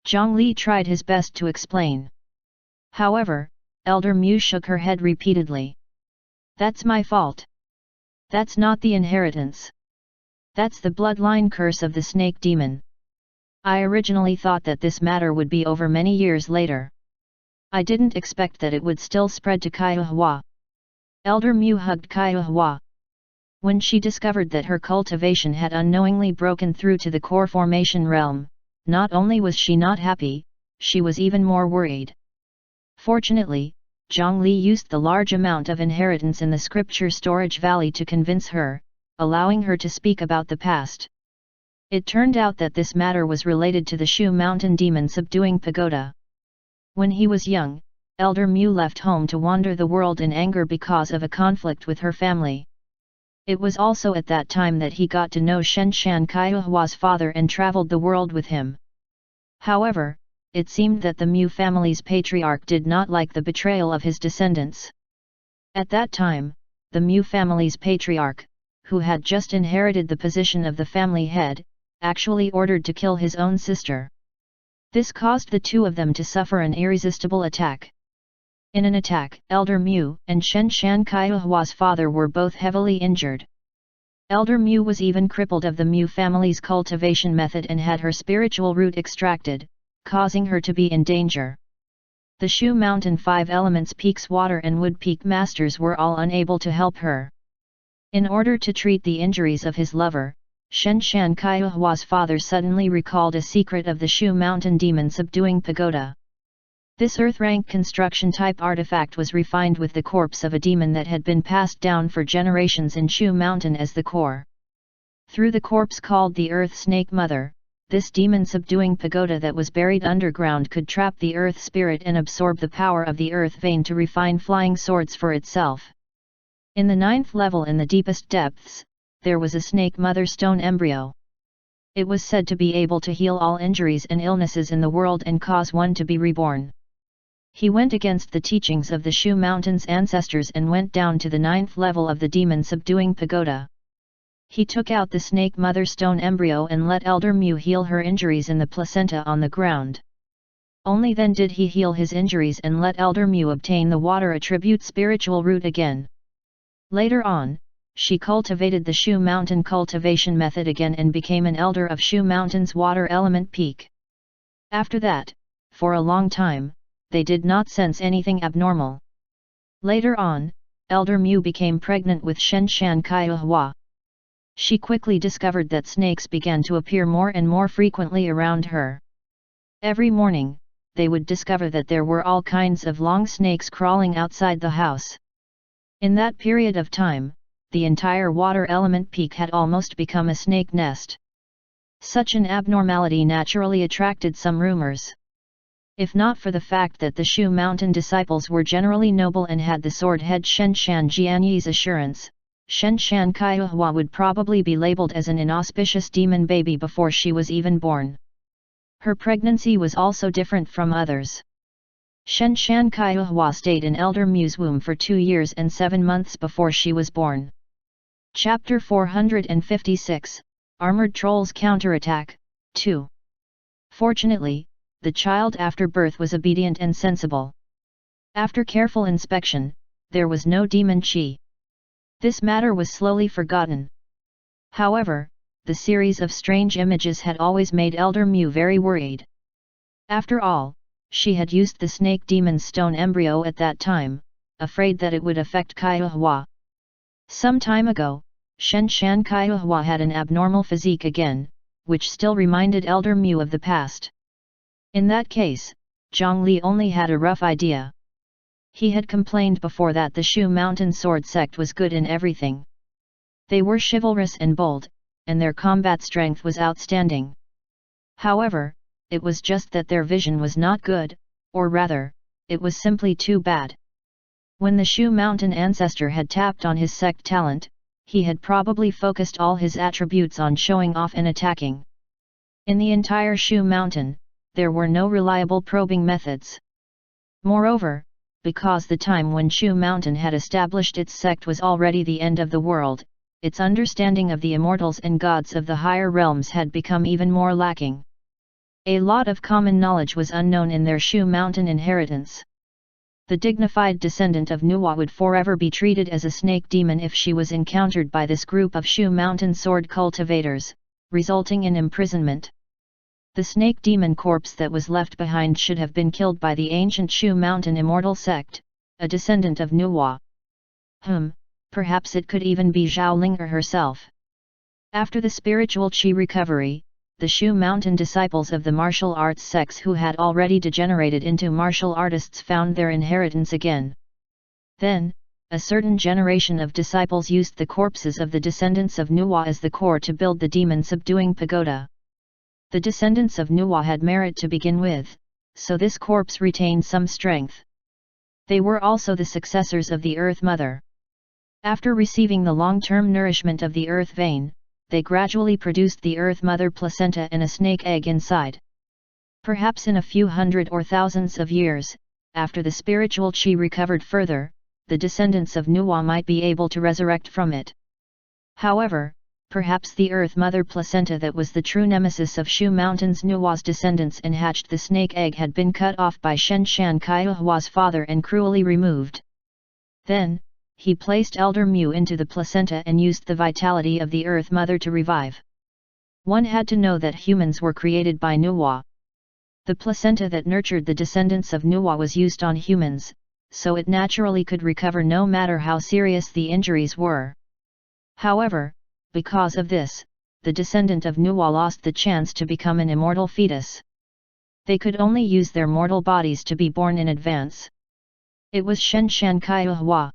Zhang Li tried his best to explain. However, Elder Mu shook her head repeatedly. That's my fault. That's not the inheritance. That's the bloodline curse of the snake demon. I originally thought that this matter would be over many years later. I didn't expect that it would still spread to Kaihua. Elder Mu hugged Kaihua. When she discovered that her cultivation had unknowingly broken through to the core formation realm, not only was she not happy, she was even more worried. Fortunately, Zhang Li used the large amount of inheritance in the scripture storage valley to convince her, allowing her to speak about the past. It turned out that this matter was related to the Shu Mountain demon subduing pagoda. When he was young, Elder Mu left home to wander the world in anger because of a conflict with her family. It was also at that time that he got to know Shen Shan Kaihua's father and traveled the world with him. However, it seemed that the Mu family's patriarch did not like the betrayal of his descendants. At that time, the Mu family's patriarch, who had just inherited the position of the family head, actually ordered to kill his own sister. This caused the two of them to suffer an irresistible attack. In an attack, Elder Mu and Shen Shan Kaihua's father were both heavily injured. Elder Mu was even crippled of the Mu family's cultivation method and had her spiritual root extracted, causing her to be in danger. The Shu Mountain 5 Elements Peaks Water and Wood Peak Masters were all unable to help her. In order to treat the injuries of his lover, Shen Shan Kaihua's father suddenly recalled a secret of the Shu Mountain demon subduing pagoda. This earth-rank construction type artifact was refined with the corpse of a demon that had been passed down for generations in Shu Mountain as the core. Through the corpse called the Earth Snake Mother, this demon subduing pagoda that was buried underground could trap the earth spirit and absorb the power of the earth vein to refine flying swords for itself. In the 9th level in the deepest depths, there was a snake mother stone embryo. It was said to be able to heal all injuries and illnesses in the world and cause one to be reborn. He went against the teachings of the Shu Mountain's ancestors and went down to the 9th level of the demon-subduing pagoda. He took out the snake mother stone embryo and let Elder Mu heal her injuries in the placenta on the ground. Only then did he heal his injuries and let Elder Mu obtain the water attribute spiritual root again. Later on, she cultivated the Shu Mountain cultivation method again and became an elder of Shu Mountain's water element peak. After that, for a long time, they did not sense anything abnormal. Later on, Elder Mu became pregnant with Shen Shan Kaihua. She quickly discovered that snakes began to appear more and more frequently around her. Every morning, they would discover that there were all kinds of long snakes crawling outside the house. In that period of time, the entire water element peak had almost become a snake nest. Such an abnormality naturally attracted some rumors. If not for the fact that the Shu Mountain disciples were generally noble and had the sword head Shen Shan Jianyi's assurance, Shen Shan Kaihua would probably be labeled as an inauspicious demon baby before she was even born. Her pregnancy was also different from others. Shen Shan Kaihua stayed in Elder Mu's womb for 2 years and 7 months before she was born. Chapter 456, Armored Trolls Counterattack, 2. Fortunately, the child after birth was obedient and sensible. After careful inspection, there was no demon chi. This matter was slowly forgotten. However, the series of strange images had always made Elder Mu very worried. After all, she had used the snake demon's stone embryo at that time, afraid that it would affect Kaihua. Some time ago, Shen Shan Kaihua had an abnormal physique again, which still reminded Elder Mu of the past. In that case, Zhang Li only had a rough idea. He had complained before that the Shu Mountain Sword sect was good in everything. They were chivalrous and bold, and their combat strength was outstanding. However, it was just that their vision was not good, or rather, it was simply too bad. When the Shu Mountain ancestor had tapped on his sect talent, he had probably focused all his attributes on showing off and attacking. In the entire Shu Mountain, there were no reliable probing methods. Moreover, because the time when Shu Mountain had established its sect was already the end of the world, its understanding of the immortals and gods of the higher realms had become even more lacking. A lot of common knowledge was unknown in their Shu Mountain inheritance. The dignified descendant of Nuwa would forever be treated as a snake demon if she was encountered by this group of Shu Mountain sword cultivators, resulting in imprisonment. The snake demon corpse that was left behind should have been killed by the ancient Shu Mountain immortal sect, a descendant of Nuwa. Perhaps it could even be Zhao Ling'er herself. After the spiritual qi recovery, the Shu Mountain disciples of the martial arts sects who had already degenerated into martial artists found their inheritance again. Then, a certain generation of disciples used the corpses of the descendants of Nuwa as the core to build the demon-subduing pagoda. The descendants of Nuwa had merit to begin with, so this corpse retained some strength. They were also the successors of the Earth Mother. After receiving the long-term nourishment of the Earth vein, they gradually produced the Earth Mother placenta and a snake egg inside. Perhaps in a few hundred or thousands of years, after the spiritual qi recovered further, the descendants of Nuwa might be able to resurrect from it. However, perhaps the Earth Mother placenta that was the true nemesis of Shu Mountain's Nuwa's descendants and hatched the snake egg had been cut off by Shen Shan Kaihua's father and cruelly removed. Then, he placed Elder Mu into the placenta and used the vitality of the Earth Mother to revive. One had to know that humans were created by Nuwa. The placenta that nurtured the descendants of Nuwa was used on humans, so it naturally could recover no matter how serious the injuries were. However, because of this, the descendant of Nuwa lost the chance to become an immortal fetus. They could only use their mortal bodies to be born in advance. It was Shen Shan Kaihua.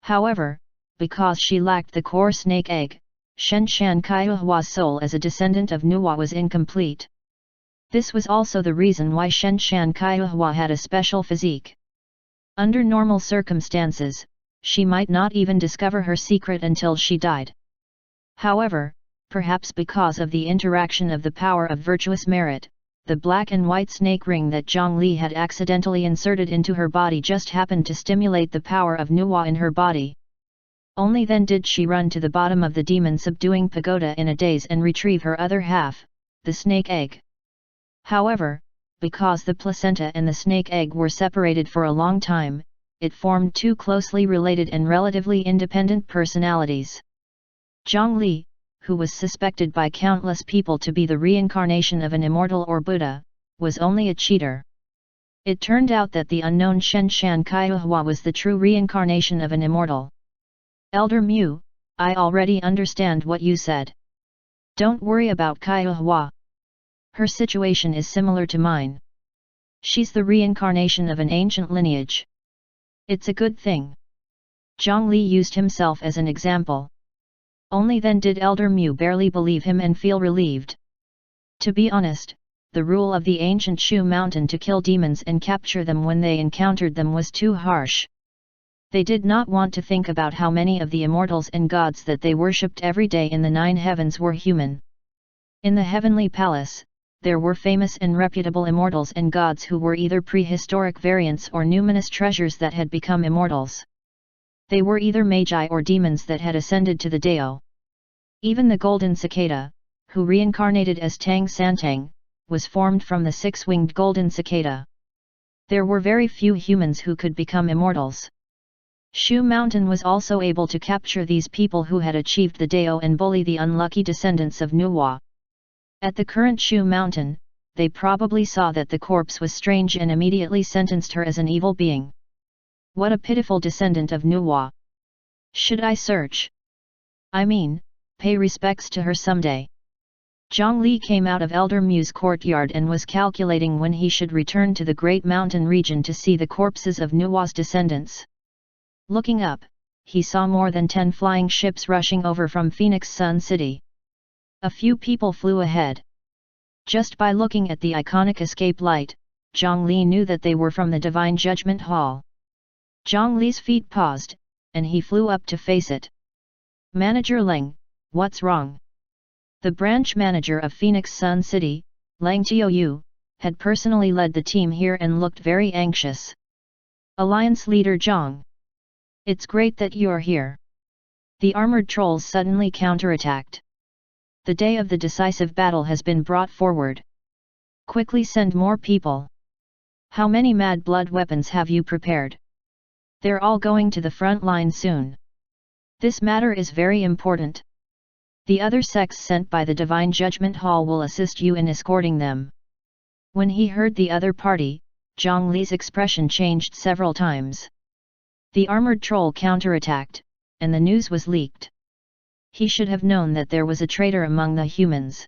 However, because she lacked the core snake egg, Shen Shan Kaihua's soul as a descendant of Nuwa was incomplete. This was also the reason why Shen Shan Kaihua had a special physique. Under normal circumstances, she might not even discover her secret until she died. However, perhaps because of the interaction of the power of virtuous merit. The black and white snake ring that Zhang Li had accidentally inserted into her body just happened to stimulate the power of Nuwa in her body. Only then did she run to the bottom of the demon subduing pagoda in a daze and retrieve her other half, the snake egg. However, because the placenta and the snake egg were separated for a long time, it formed two closely related and relatively independent personalities. Zhang Li, who was suspected by countless people to be the reincarnation of an immortal or Buddha, was only a cheater. It turned out that the unknown Shen Shan Kaihua was the true reincarnation of an immortal. Elder Mu, I already understand what you said. Don't worry about Kaihua. Her situation is similar to mine. She's the reincarnation of an ancient lineage. It's a good thing. Zhang Li used himself as an example. Only then did Elder Mu barely believe him and feel relieved. To be honest, the rule of the ancient Shu Mountain to kill demons and capture them when they encountered them was too harsh. They did not want to think about how many of the immortals and gods that they worshipped every day in the 9 heavens were human. In the heavenly palace, there were famous and reputable immortals and gods who were either prehistoric variants or numinous treasures that had become immortals. They were either magi or demons that had ascended to the Dao. Even the golden cicada, who reincarnated as Tang Santang, was formed from the 6-winged golden cicada. There were very few humans who could become immortals. Shu Mountain was also able to capture these people who had achieved the Dao and bully the unlucky descendants of Nuwa. At the current Shu Mountain, they probably saw that the corpse was strange and immediately sentenced her as an evil being. What a pitiful descendant of Nuwa! Should I search? I mean, pay respects to her someday. Zhang Li came out of Elder Mu's courtyard and was calculating when he should return to the Great Mountain region to see the corpses of Nuwa's descendants. Looking up, he saw more than 10 flying ships rushing over from Phoenix Sun City. A few people flew ahead. Just by looking at the iconic escape light, Zhang Li knew that they were from the Divine Judgment Hall. Zhang Li's feet paused, and he flew up to face it. Manager Leng, what's wrong? The branch manager of Phoenix Sun City, Lang Tiaoyu, had personally led the team here and looked very anxious. Alliance leader Zhang. It's great that you're here. The armored trolls suddenly counterattacked. The day of the decisive battle has been brought forward. Quickly send more people. How many mad blood weapons have you prepared? They're all going to the front line soon. This matter is very important. The other sects sent by the Divine Judgment Hall will assist you in escorting them. When he heard the other party, Zhang Li's expression changed several times. The armored troll counterattacked, and the news was leaked. He should have known that there was a traitor among the humans.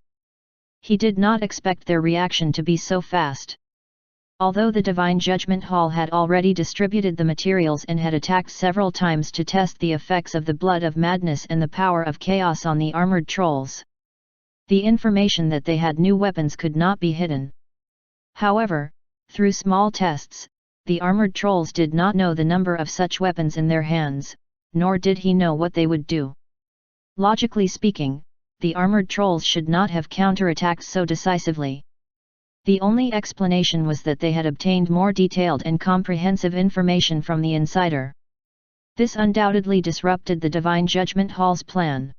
He did not expect their reaction to be so fast. Although the Divine Judgment Hall had already distributed the materials and had attacked several times to test the effects of the blood of madness and the power of chaos on the armored trolls, the information that they had new weapons could not be hidden. However, through small tests, the armored trolls did not know the number of such weapons in their hands, nor did he know what they would do. Logically speaking, the armored trolls should not have counterattacked so decisively. The only explanation was that they had obtained more detailed and comprehensive information from the insider. This undoubtedly disrupted the Divine Judgment Hall's plan.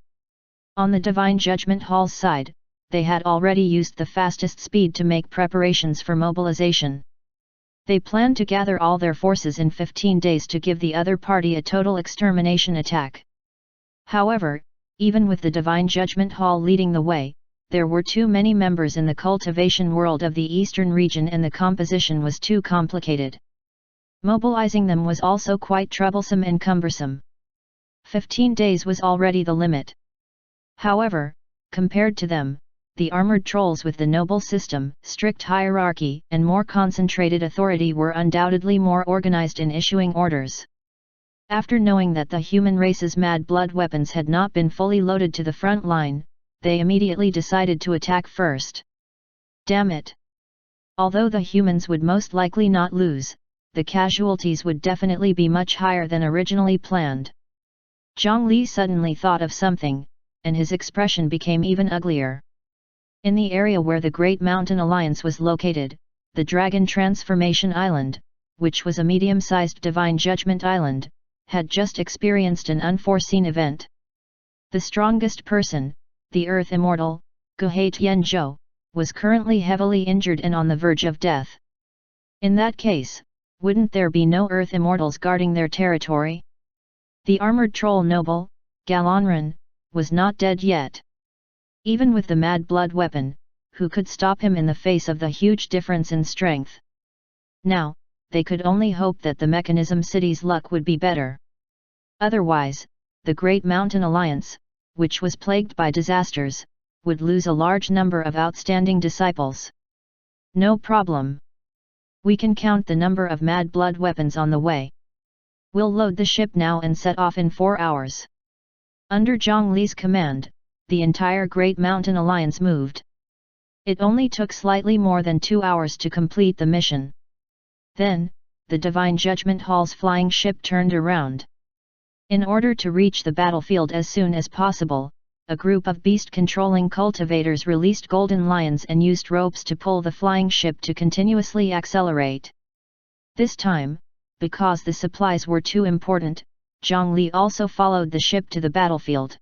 On the Divine Judgment Hall's side, they had already used the fastest speed to make preparations for mobilization. They planned to gather all their forces in 15 days to give the other party a total extermination attack. However, even with the Divine Judgment Hall leading the way, there were too many members in the cultivation world of the eastern region and the composition was too complicated. Mobilizing them was also quite troublesome and cumbersome. 15 days was already the limit. However, compared to them, the armored trolls with the noble system, strict hierarchy, and more concentrated authority were undoubtedly more organized in issuing orders. After knowing that the human race's mad blood weapons had not been fully loaded to the front line, they immediately decided to attack first. Damn it! Although the humans would most likely not lose, the casualties would definitely be much higher than originally planned. Zhang Li suddenly thought of something, and his expression became even uglier. In the area where the Great Mountain Alliance was located, the Dragon Transformation Island, which was a medium-sized Divine Judgment Island, had just experienced an unforeseen event. The strongest person, the Earth Immortal, Guhei Tianzhou, was currently heavily injured and on the verge of death. In that case, wouldn't there be no Earth Immortals guarding their territory? The armored troll noble, Galonran, was not dead yet. Even with the mad blood weapon, who could stop him in the face of the huge difference in strength? Now, they could only hope that the Mechanism City's luck would be better. Otherwise, the Great Mountain Alliance, which was plagued by disasters, would lose a large number of outstanding disciples. No problem. We can count the number of mad blood weapons on the way. We'll load the ship now and set off in 4 hours. Under Zhang Li's command, the entire Great Mountain Alliance moved. It only took slightly more than 2 hours to complete the mission. Then, the Divine Judgment Hall's flying ship turned around. In order to reach the battlefield as soon as possible, a group of beast-controlling cultivators released golden lions and used ropes to pull the flying ship to continuously accelerate. This time, because the supplies were too important, Zhang Li also followed the ship to the battlefield.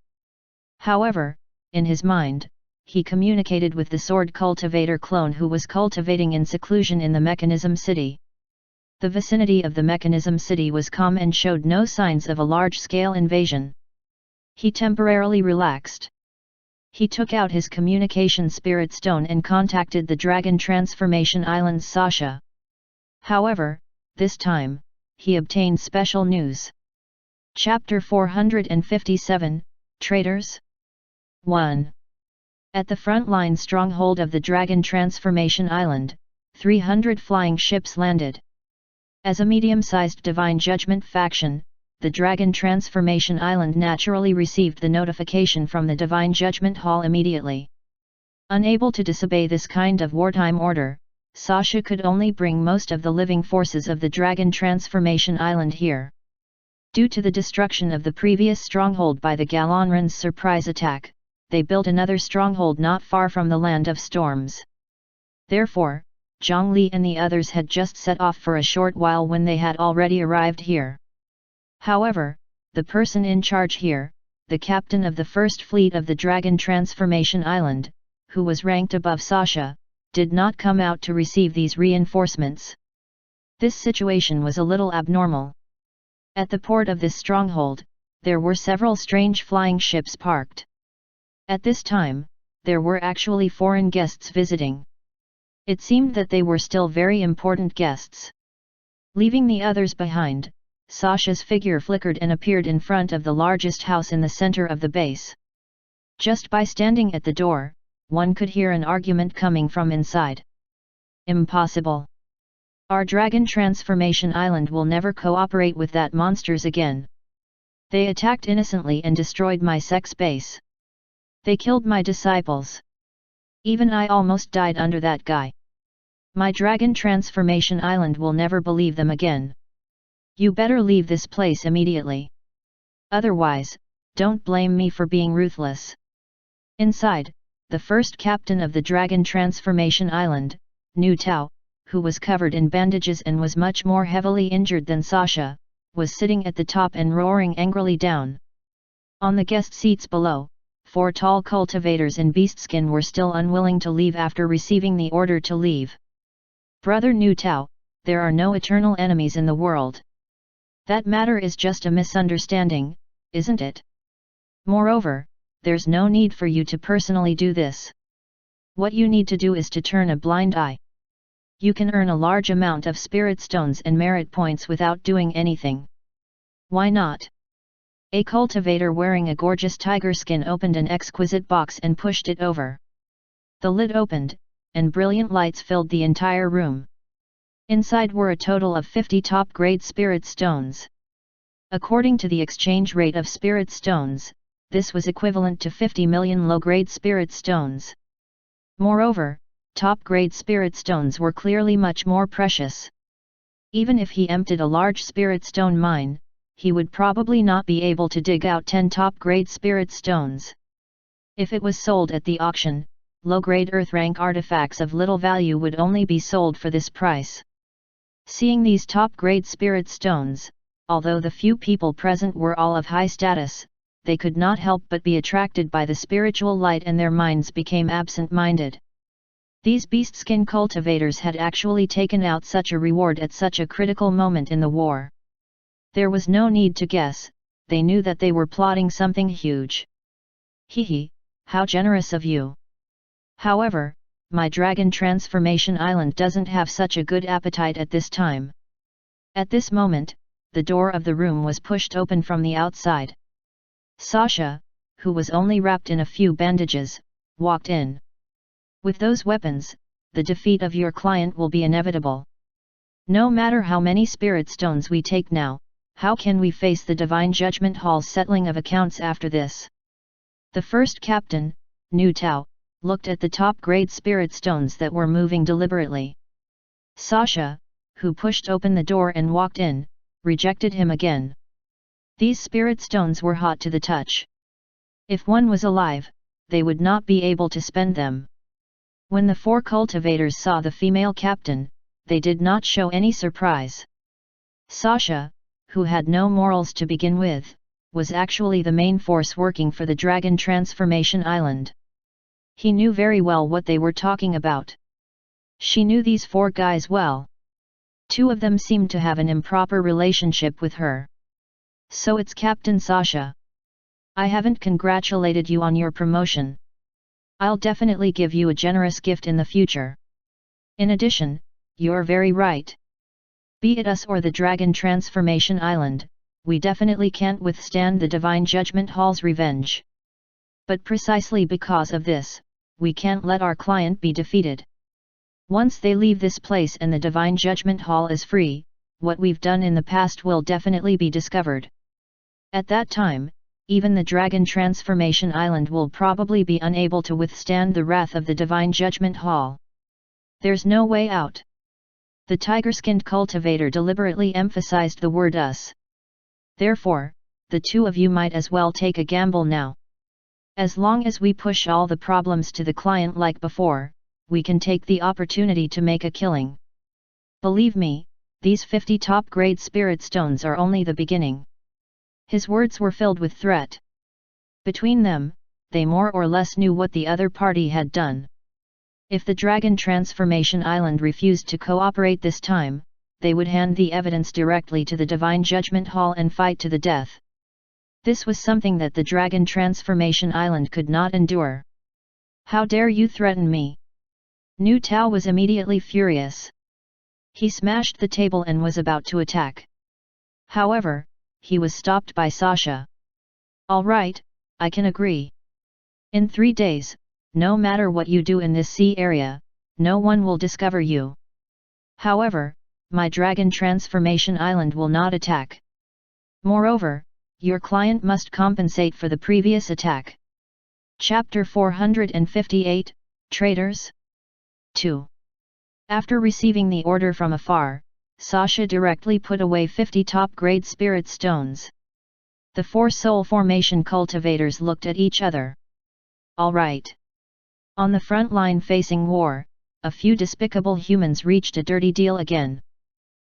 However, in his mind, he communicated with the sword cultivator clone who was cultivating in seclusion in the Mechanism City. The vicinity of the Mechanism City was calm and showed no signs of a large-scale invasion. He temporarily relaxed. He took out his communication spirit stone and contacted the Dragon Transformation Island's Sasha. However, this time, he obtained special news. Chapter 457, Traitors? 1. At the front-line stronghold of the Dragon Transformation Island, 300 flying ships landed. As a medium-sized Divine Judgment faction, the Dragon Transformation Island naturally received the notification from the Divine Judgment Hall immediately. Unable to disobey this kind of wartime order, Sasha could only bring most of the living forces of the Dragon Transformation Island here. Due to the destruction of the previous stronghold by the Galonran's surprise attack, they built another stronghold not far from the Land of Storms. Therefore, Zhang Li and the others had just set off for a short while when they had already arrived here. However, the person in charge here, the captain of the first fleet of the Dragon Transformation Island, who was ranked above Sasha, did not come out to receive these reinforcements. This situation was a little abnormal. At the port of this stronghold, there were several strange flying ships parked. At this time, there were actually foreign guests visiting. It seemed that they were still very important guests. Leaving the others behind, Sasha's figure flickered and appeared in front of the largest house in the center of the base. Just by standing at the door, one could hear an argument coming from inside. Impossible! Our Dragon Transformation Island will never cooperate with that monsters again. They attacked innocently and destroyed my sex base. They killed my disciples. Even I almost died under that guy. My Dragon Transformation Island will never believe them again. You better leave this place immediately. Otherwise, don't blame me for being ruthless. Inside, the first captain of the Dragon Transformation Island, Nu Tao, who was covered in bandages and was much more heavily injured than Sasha, was sitting at the top and roaring angrily down. On the guest seats below, 4 tall cultivators in beastskin were still unwilling to leave after receiving the order to leave. Brother Nu Tao, there are no eternal enemies in the world. That matter is just a misunderstanding, isn't it? Moreover, there's no need for you to personally do this. What you need to do is to turn a blind eye. You can earn a large amount of spirit stones and merit points without doing anything. Why not? A cultivator wearing a gorgeous tiger skin opened an exquisite box and pushed it over. The lid opened, and brilliant lights filled the entire room. Inside were a total of 50 top-grade spirit stones. According to the exchange rate of spirit stones, this was equivalent to 50 million low-grade spirit stones. Moreover, top-grade spirit stones were clearly much more precious. Even if he emptied a large spirit stone mine, he would probably not be able to dig out 10 top-grade spirit stones. If it was sold at the auction, low-grade earth-rank artifacts of little value would only be sold for this price. Seeing these top-grade spirit stones, although the few people present were all of high status, they could not help but be attracted by the spiritual light, and their minds became absent-minded. These beast-skin cultivators had actually taken out such a reward at such a critical moment in the war. There was no need to guess, they knew that they were plotting something huge. Hee, how generous of you! However, my dragon transformation island doesn't have such a good appetite at this time. At this moment, the door of the room was pushed open from the outside. Sasha, who was only wrapped in a few bandages, walked in. With those weapons, the defeat of your client will be inevitable. No matter how many spirit stones we take now, how can we face the Divine Judgment Hall's settling of accounts after this? The first captain, Nu Tao, looked at the top-grade spirit stones that were moving deliberately. Sasha, who pushed open the door and walked in, rejected him again. These spirit stones were hot to the touch. If one was alive, they would not be able to spend them. When the four cultivators saw the female captain, they did not show any surprise. Sasha, who had no morals to begin with, was actually the main force working for the Dragon Transformation Island. He knew very well what they were talking about. She knew these four guys well. Two of them seemed to have an improper relationship with her. So it's Captain Sasha. I haven't congratulated you on your promotion. I'll definitely give you a generous gift in the future. In addition, you're very right. Be it us or the Dragon Transformation Island, we definitely can't withstand the Divine Judgment Hall's revenge. But precisely because of this, we can't let our client be defeated. Once they leave this place and the Divine Judgment Hall is free, what we've done in the past will definitely be discovered. At that time, even the Dragon Transformation Island will probably be unable to withstand the wrath of the Divine Judgment Hall. There's no way out. The tiger-skinned cultivator deliberately emphasized the word us. Therefore, the two of you might as well take a gamble now. As long as we push all the problems to the client like before, we can take the opportunity to make a killing. Believe me, these 50 top-grade spirit stones are only the beginning. His words were filled with threat. Between them, they more or less knew what the other party had done. If the Dragon Transformation Island refused to cooperate this time, they would hand the evidence directly to the Divine Judgment Hall and fight to the death. This was something that the Dragon Transformation Island could not endure. How dare you threaten me? Nu Tao was immediately furious. He smashed the table and was about to attack. However, he was stopped by Sasha. All right, I can agree. In 3 days, no matter what you do in this sea area, no one will discover you. However, my Dragon Transformation Island will not attack. Moreover, your client must compensate for the previous attack. Chapter 458, Traitors? 2. After receiving the order from afar, Sasha directly put away 50 top-grade spirit stones. The 4 soul formation cultivators looked at each other. All right. On the front line facing war, a few despicable humans reached a dirty deal again.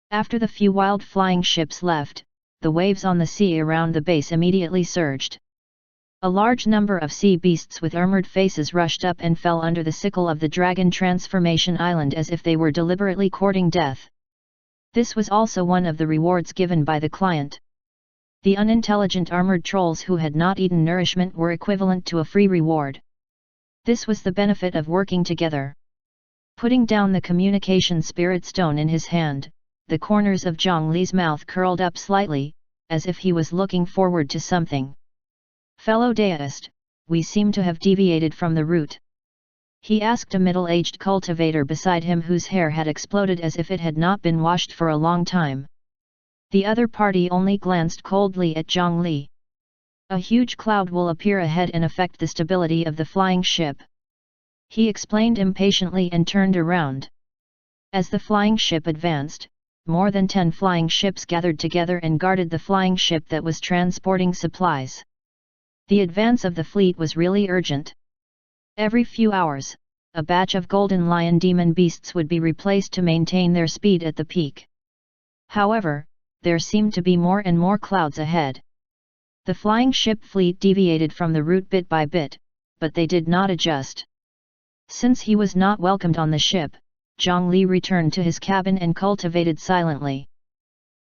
After the few wild flying ships left, the waves on the sea around the base immediately surged. A large number of sea beasts with armored faces rushed up and fell under the sickle of the Dragon Transformation Island as if they were deliberately courting death. This was also one of the rewards given by the client. The unintelligent armored trolls who had not eaten nourishment were equivalent to a free reward. This was the benefit of working together. Putting down the communication spirit stone in his hand, the corners of Zhang Li's mouth curled up slightly, as if he was looking forward to something. Fellow deist, we seem to have deviated from the route. He asked a middle-aged cultivator beside him whose hair had exploded as if it had not been washed for a long time. The other party only glanced coldly at Zhang Li. A huge cloud will appear ahead and affect the stability of the flying ship. He explained impatiently and turned around. As the flying ship advanced, more than 10 flying ships gathered together and guarded the flying ship that was transporting supplies. The advance of the fleet was really urgent. Every few hours, a batch of golden lion demon beasts would be replaced to maintain their speed at the peak. However, there seemed to be more and more clouds ahead. The flying ship fleet deviated from the route bit by bit, but they did not adjust. Since he was not welcomed on the ship, Zhongli returned to his cabin and cultivated silently.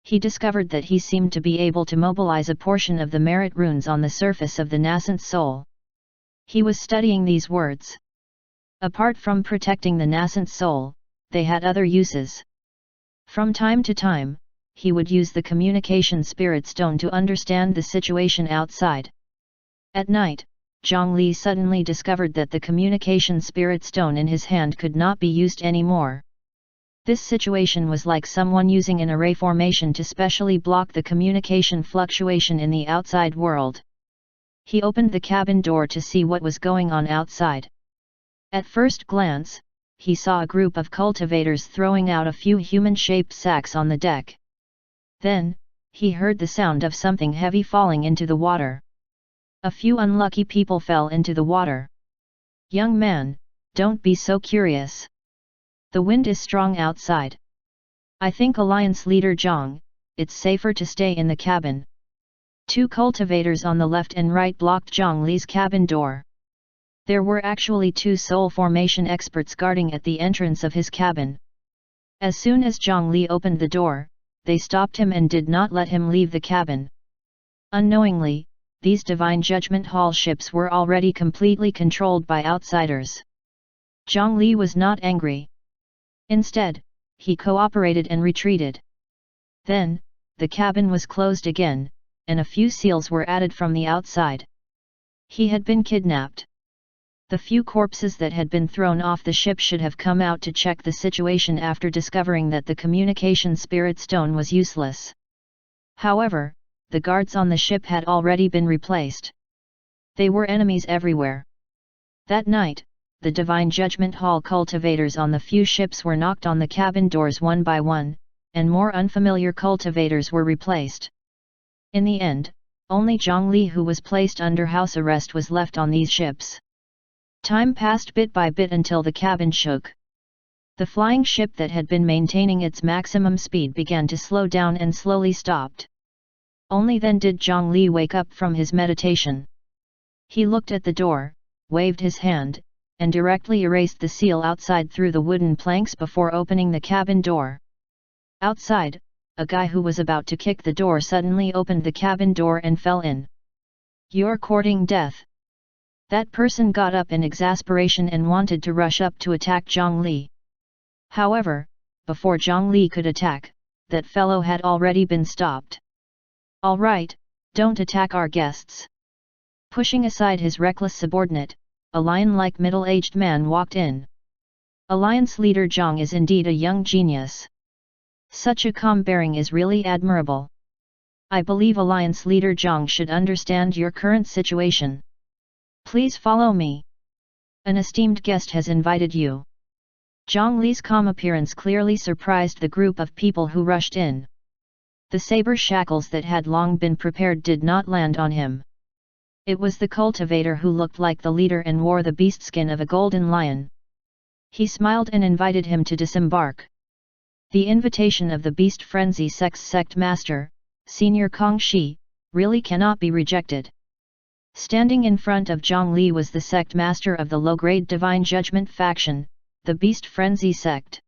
He discovered that he seemed to be able to mobilize a portion of the merit runes on the surface of the nascent soul. He was studying these words. Apart from protecting the nascent soul, they had other uses. From time to time, he would use the communication spirit stone to understand the situation outside. At night, Zhongli suddenly discovered that the communication spirit stone in his hand could not be used anymore. This situation was like someone using an array formation to specially block the communication fluctuation in the outside world. He opened the cabin door to see what was going on outside. At first glance, he saw a group of cultivators throwing out a few human-shaped sacks on the deck. Then, he heard the sound of something heavy falling into the water. A few unlucky people fell into the water. "Young man, don't be so curious. The wind is strong outside. I think Alliance leader Zhang, it's safer to stay in the cabin." Two cultivators on the left and right blocked Zhang Li's cabin door. There were actually two soul formation experts guarding at the entrance of his cabin. As soon as Zhang Li opened the door, they stopped him and did not let him leave the cabin. Unknowingly, these Divine Judgment Hall ships were already completely controlled by outsiders. Zhang Li was not angry. Instead, he cooperated and retreated. Then, the cabin was closed again, and a few seals were added from the outside. He had been kidnapped. The few corpses that had been thrown off the ship should have come out to check the situation after discovering that the communication spirit stone was useless. However, the guards on the ship had already been replaced. They were enemies everywhere. That night, the Divine Judgment Hall cultivators on the few ships were knocked on the cabin doors one by one, and more unfamiliar cultivators were replaced. In the end, only Zhang Li, who was placed under house arrest, was left on these ships. Time passed bit by bit until the cabin shook. The flying ship that had been maintaining its maximum speed began to slow down and slowly stopped. Only then did Zhang Li wake up from his meditation. He looked at the door, waved his hand, and directly erased the seal outside through the wooden planks before opening the cabin door. Outside, a guy who was about to kick the door suddenly opened the cabin door and fell in. "You're courting death." That person got up in exasperation and wanted to rush up to attack Zhang Li. However, before Zhang Li could attack, that fellow had already been stopped. "All right, don't attack our guests." Pushing aside his reckless subordinate, a lion-like middle-aged man walked in. Alliance leader Zhang is indeed a young genius. Such a calm bearing is really admirable. I believe Alliance leader Zhang should understand your current situation. Please follow me. An esteemed guest has invited you. Zhang Li's calm appearance clearly surprised the group of people who rushed in. The saber shackles that had long been prepared did not land on him. It was the cultivator who looked like the leader and wore the beast skin of a golden lion. He smiled and invited him to disembark. The invitation of the Beast Frenzy sect master, Senior Kong Shi, really cannot be rejected. Standing in front of Zhang Li was the sect master of the low-grade Divine Judgment faction, the Beast Frenzy sect.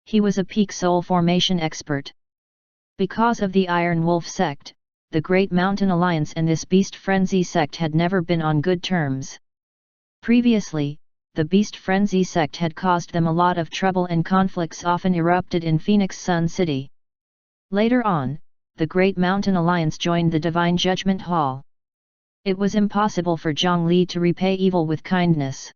He was a peak soul formation expert. Because of the Iron Wolf sect, the Great Mountain Alliance and this Beast Frenzy sect had never been on good terms. Previously, the Beast Frenzy sect had caused them a lot of trouble and conflicts often erupted in Phoenix Sun City. Later on, the Great Mountain Alliance joined the Divine Judgment Hall. It was impossible for Zhang Li to repay evil with kindness.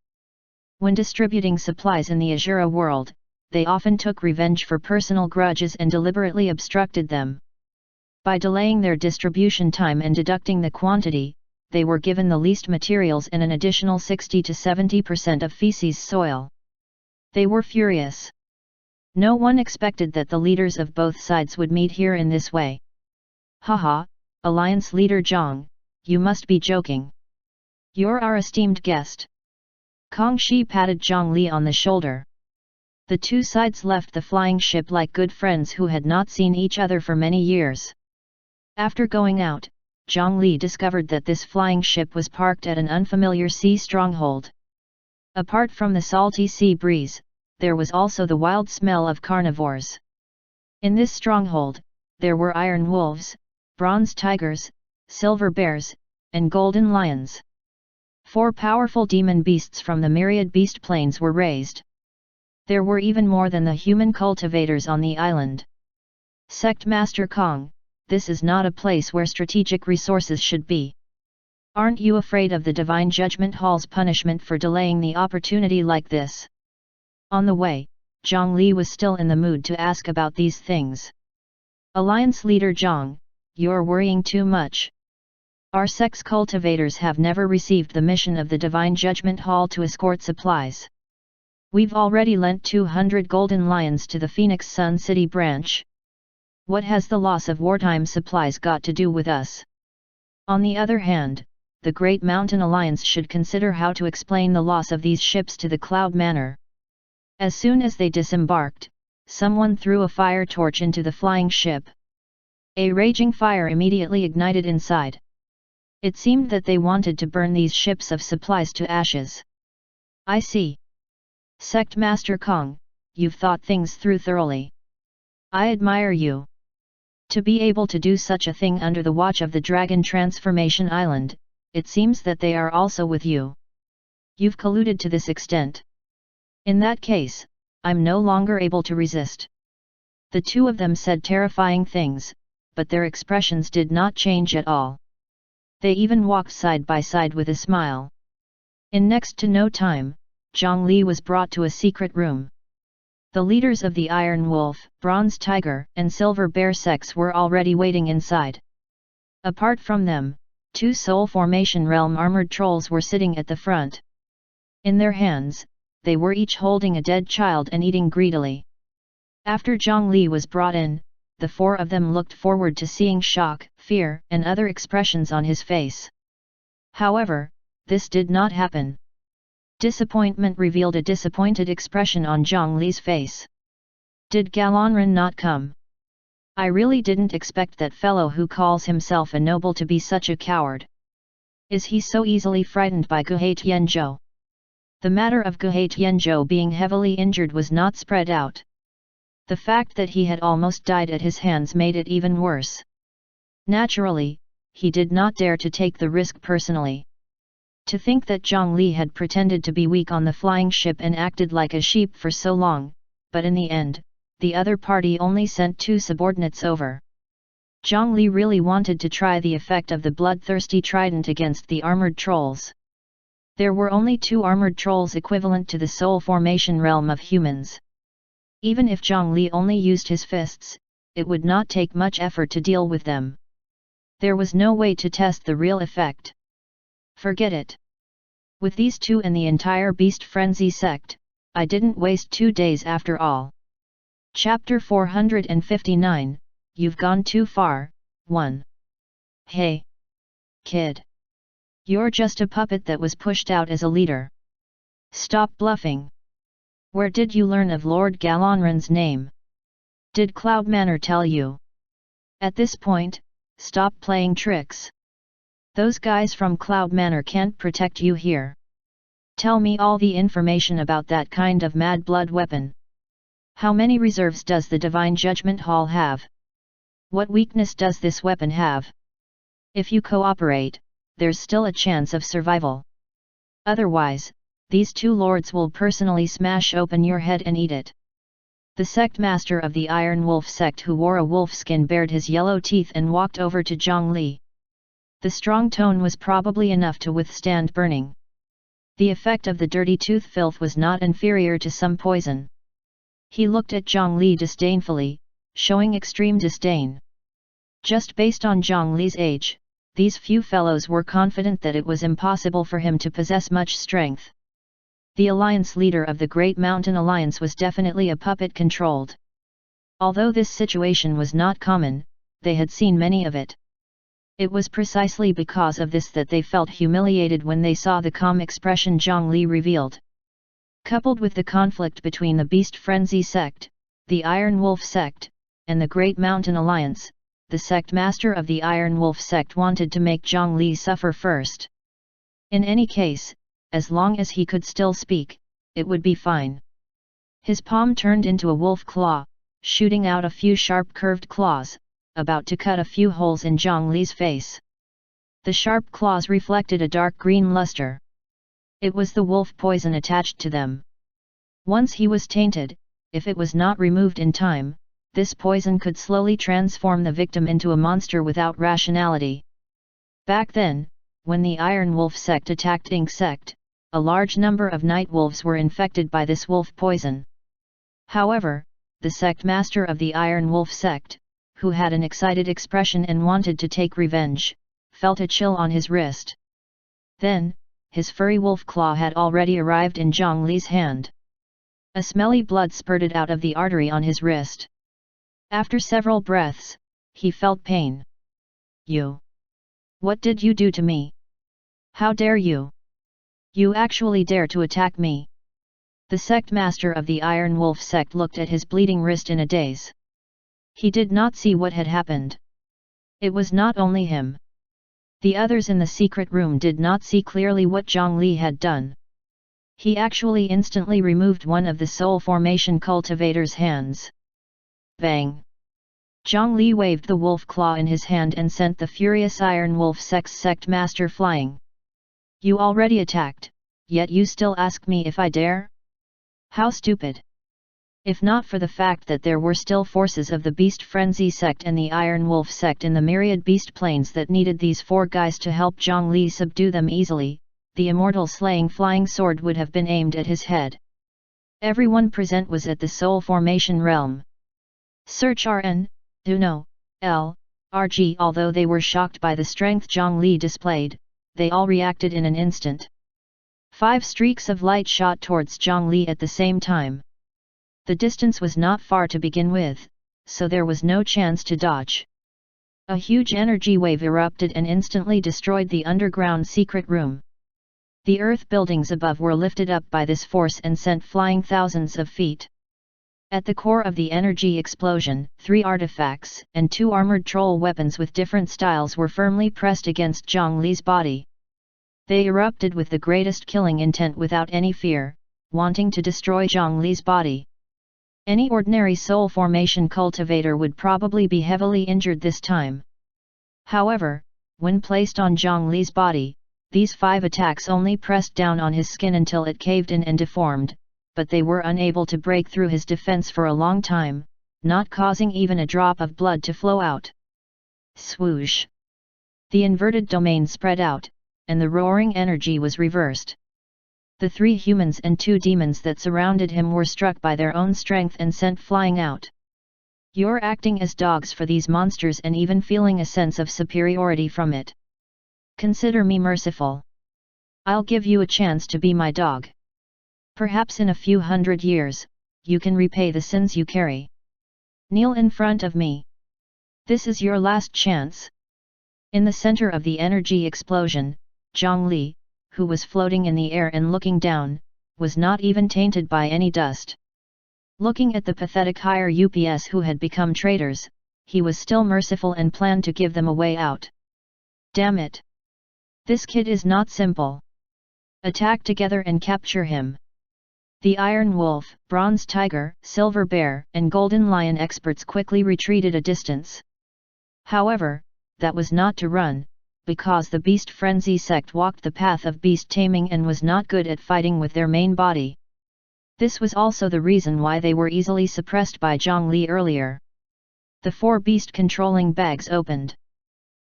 When distributing supplies in the Azura world, they often took revenge for personal grudges and deliberately obstructed them. By delaying their distribution time and deducting the quantity, they were given the least materials and an additional 60 to 70% of feces soil. They were furious. No one expected that the leaders of both sides would meet here in this way. Haha, Alliance leader Zhang, you must be joking. You're our esteemed guest. Kong Shi patted Zhang Li on the shoulder. The two sides left the flying ship like good friends who had not seen each other for many years. After going out, Zhang Li discovered that this flying ship was parked at an unfamiliar sea stronghold. Apart from the salty sea breeze, there was also the wild smell of carnivores. In this stronghold, there were iron wolves, bronze tigers, silver bears, and golden lions. 4 powerful demon beasts from the myriad beast plains were raised. There were even more than the human cultivators on the island. Sect Master Kong, this is not a place where strategic resources should be. Aren't you afraid of the Divine Judgment Hall's punishment for delaying the opportunity like this? On the way, Zhang Li was still in the mood to ask about these things. Alliance leader Zhang, you're worrying too much. Our sect's cultivators have never received the mission of the Divine Judgment Hall to escort supplies. We've already lent 200 golden lions to the Phoenix Sun City branch. What has the loss of wartime supplies got to do with us? On the other hand, the Great Mountain Alliance should consider how to explain the loss of these ships to the Cloud Manor. As soon as they disembarked, someone threw a fire torch into the flying ship. A raging fire immediately ignited inside. It seemed that they wanted to burn these ships of supplies to ashes. I see. Sect Master Kong, you've thought things through thoroughly. I admire you. To be able to do such a thing under the watch of the Dragon Transformation Island, it seems that they are also with you. You've colluded to this extent. In that case, I'm no longer able to resist. The two of them said terrifying things, but their expressions did not change at all. They even walked side by side with a smile. In next to no time, Zhang Li was brought to a secret room. The leaders of the Iron Wolf, Bronze Tiger, and Silver Bear sects were already waiting inside. Apart from them, 2 Soul Formation Realm armored trolls were sitting at the front. In their hands, they were each holding a dead child and eating greedily. After Zhang Li was brought in, the 4 of them looked forward to seeing shock, fear, and other expressions on his face. However, this did not happen. Disappointment revealed a disappointed expression on Zhang Li's face. Did Galonran not come? I really didn't expect that fellow who calls himself a noble to be such a coward. Is he so easily frightened by Guhe Tianzhou? The matter of Guhe Tianzhou being heavily injured was not spread out. The fact that he had almost died at his hands made it even worse. Naturally, he did not dare to take the risk personally. To think that Zhang Li had pretended to be weak on the flying ship and acted like a sheep for so long, but in the end, the other party only sent 2 subordinates over. Zhang Li really wanted to try the effect of the bloodthirsty trident against the armored trolls. There were only 2 armored trolls equivalent to the soul formation realm of humans. Even if Zhang Li only used his fists, it would not take much effort to deal with them. There was no way to test the real effect. Forget it. With these 2 and the entire Beast Frenzy sect, I didn't waste 2 days after all. Chapter 459, You've gone too far. 1. Hey! Kid! You're just a puppet that was pushed out as a leader. Stop bluffing. Where did you learn of Lord Galonran's name? Did Cloud Manor tell you? At this point, stop playing tricks. Those guys from Cloud Manor can't protect you here. Tell me all the information about that kind of mad blood weapon. How many reserves does the Divine Judgment Hall have? What weakness does this weapon have? If you cooperate, there's still a chance of survival. Otherwise, these 2 lords will personally smash open your head and eat it. The sect master of the Iron Wolf sect who wore a wolf skin bared his yellow teeth and walked over to Zhang Li. The strong tone was probably enough to withstand burning. The effect of the dirty tooth filth was not inferior to some poison. He looked at Zhang Li disdainfully, showing extreme disdain. Just based on Zhang Li's age, these few fellows were confident that it was impossible for him to possess much strength. The alliance leader of the Great Mountain Alliance was definitely a puppet controlled. Although this situation was not common, they had seen many of it. It was precisely because of this that they felt humiliated when they saw the calm expression Zhongli revealed. Coupled with the conflict between the Beast Frenzy sect, the Iron Wolf sect, and the Great Mountain Alliance, the sect master of the Iron Wolf sect wanted to make Zhongli suffer first. In any case, as long as he could still speak, it would be fine. His palm turned into a wolf claw, shooting out a few sharp curved claws, about to cut a few holes in Zhongli's face. The sharp claws reflected a dark green luster. It was the wolf poison attached to them. Once he was tainted, if it was not removed in time, this poison could slowly transform the victim into a monster without rationality. Back then, when the Iron Wolf sect attacked Ink sect, a large number of night wolves were infected by this wolf poison. However, the sect master of the Iron Wolf sect, who had an excited expression and wanted to take revenge, felt a chill on his wrist. Then, his furry wolf claw had already arrived in Zhongli's hand. A smelly blood spurted out of the artery on his wrist. After several breaths, he felt pain. "You! What did you do to me? How dare you? You actually dare to attack me?" The sect master of the Iron Wolf sect looked at his bleeding wrist in a daze. He did not see what had happened. It was not only him. The others in the secret room did not see clearly what Zhongli had done. He actually instantly removed one of the soul formation cultivator's hands. Bang! Zhongli waved the wolf claw in his hand and sent the furious Iron Wolf sect master flying. "You already attacked, yet you still ask me if I dare? How stupid! If not for the fact that there were still forces of the Beast Frenzy sect and the Iron Wolf sect in the myriad beast plains that needed these four guys to help Zhongli subdue them easily, the immortal slaying flying sword would have been aimed at his head." Everyone present was at the soul formation realm. Search RN, Uno, L, RG. Although they were shocked by the strength Zhongli displayed, they all reacted in an instant. 5 streaks of light shot towards Zhongli at the same time. The distance was not far to begin with, so there was no chance to dodge. A huge energy wave erupted and instantly destroyed the underground secret room. The earth buildings above were lifted up by this force and sent flying thousands of feet. At the core of the energy explosion, 3 artifacts and 2 armored troll weapons with different styles were firmly pressed against Zhongli's body. They erupted with the greatest killing intent without any fear, wanting to destroy Zhongli's body. Any ordinary soul formation cultivator would probably be heavily injured this time. However, when placed on Zhongli's body, these 5 attacks only pressed down on his skin until it caved in and deformed, but they were unable to break through his defense for a long time, not causing even a drop of blood to flow out. Swoosh! The inverted domain spread out, and the roaring energy was reversed. The 3 humans and 2 demons that surrounded him were struck by their own strength and sent flying out. "You're acting as dogs for these monsters and even feeling a sense of superiority from it. Consider me merciful. I'll give you a chance to be my dog. Perhaps in a few hundred years, you can repay the sins you carry. Kneel in front of me. This is your last chance." In the center of the energy explosion, Zhongli, who was floating in the air and looking down, was not even tainted by any dust. Looking at the pathetic higher UPS who had become traitors, he was still merciful and planned to give them a way out. "Damn it! This kid is not simple. Attack together and capture him." The Iron Wolf, Bronze Tiger, Silver Bear, and Golden Lion experts quickly retreated a distance. However, that was not to run, because the Beast Frenzy sect walked the path of beast taming and was not good at fighting with their main body. This was also the reason why they were easily suppressed by Zhongli earlier. The 4 beast-controlling bags opened.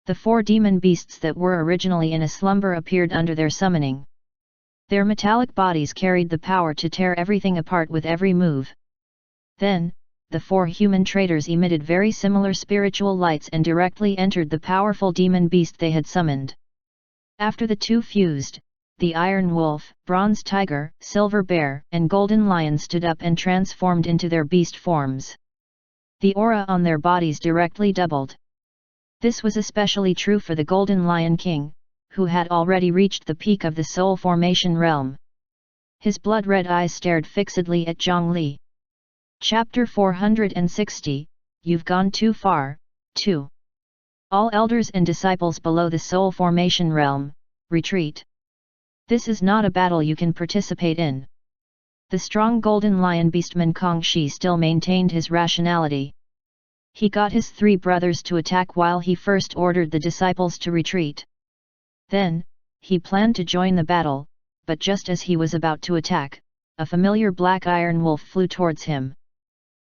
The 4 demon beasts that were originally in a slumber appeared under their summoning. Their metallic bodies carried the power to tear everything apart with every move. Then, the 4 human traitors emitted very similar spiritual lights and directly entered the powerful demon beast they had summoned. After the 2 fused, the Iron Wolf, Bronze Tiger, Silver Bear, and Golden Lion stood up and transformed into their beast forms. The aura on their bodies directly doubled. This was especially true for the Golden Lion King, who had already reached the peak of the soul formation realm. His blood-red eyes stared fixedly at Zhongli. Chapter 460, You've Gone Too Far, 2. All elders and disciples below the soul formation realm, retreat. This is not a battle you can participate in. The strong golden lion beastman Kongshi still maintained his rationality. He got his 3 brothers to attack while he first ordered the disciples to retreat. Then, he planned to join the battle, but just as he was about to attack, a familiar black iron wolf flew towards him.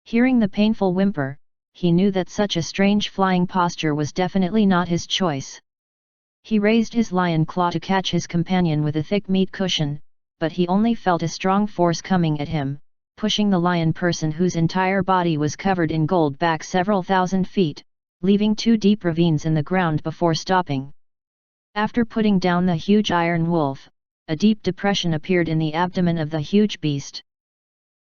Hearing the painful whimper, he knew that such a strange flying posture was definitely not his choice. He raised his lion claw to catch his companion with a thick meat cushion, but he only felt a strong force coming at him, pushing the lion person whose entire body was covered in gold back several thousand feet, leaving 2 deep ravines in the ground before stopping. After putting down the huge iron wolf, a deep depression appeared in the abdomen of the huge beast.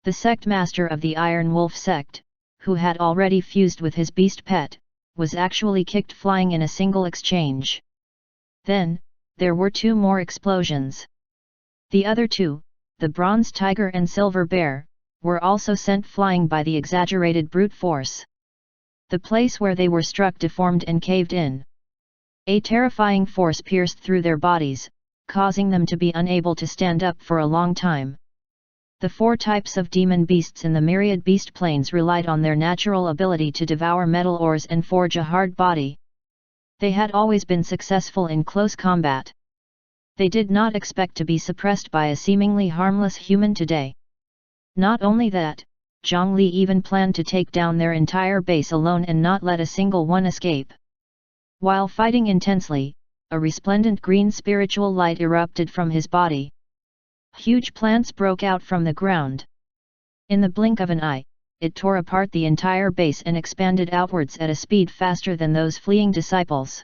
The sect master of the Iron Wolf sect, who had already fused with his beast pet, was actually kicked flying in a single exchange. Then, there were 2 more explosions. The other 2, the Bronze Tiger and Silver Bear, were also sent flying by the exaggerated brute force. The place where they were struck deformed and caved in. A terrifying force pierced through their bodies, causing them to be unable to stand up for a long time. The 4 types of demon beasts in the myriad beast planes relied on their natural ability to devour metal ores and forge a hard body. They had always been successful in close combat. They did not expect to be suppressed by a seemingly harmless human today. Not only that, Zhongli even planned to take down their entire base alone and not let a single one escape. While fighting intensely, a resplendent green spiritual light erupted from his body. Huge plants broke out from the ground. In the blink of an eye, it tore apart the entire base and expanded outwards at a speed faster than those fleeing disciples.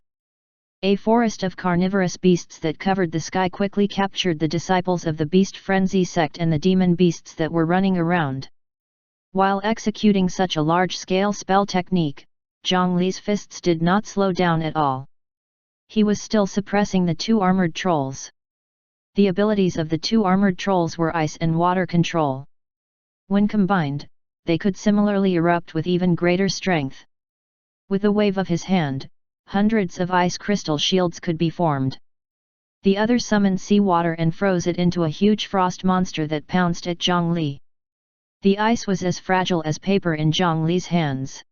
A forest of carnivorous beasts that covered the sky quickly captured the disciples of the Beast Frenzy sect and the demon beasts that were running around. While executing such a large-scale spell technique, Zhongli's fists did not slow down at all. He was still suppressing the 2 armored trolls. The abilities of the 2 armored trolls were ice and water control. When combined, they could similarly erupt with even greater strength. With a wave of his hand, hundreds of ice crystal shields could be formed. The other summoned seawater and froze it into a huge frost monster that pounced at Zhongli. The ice was as fragile as paper in Zhongli's hands.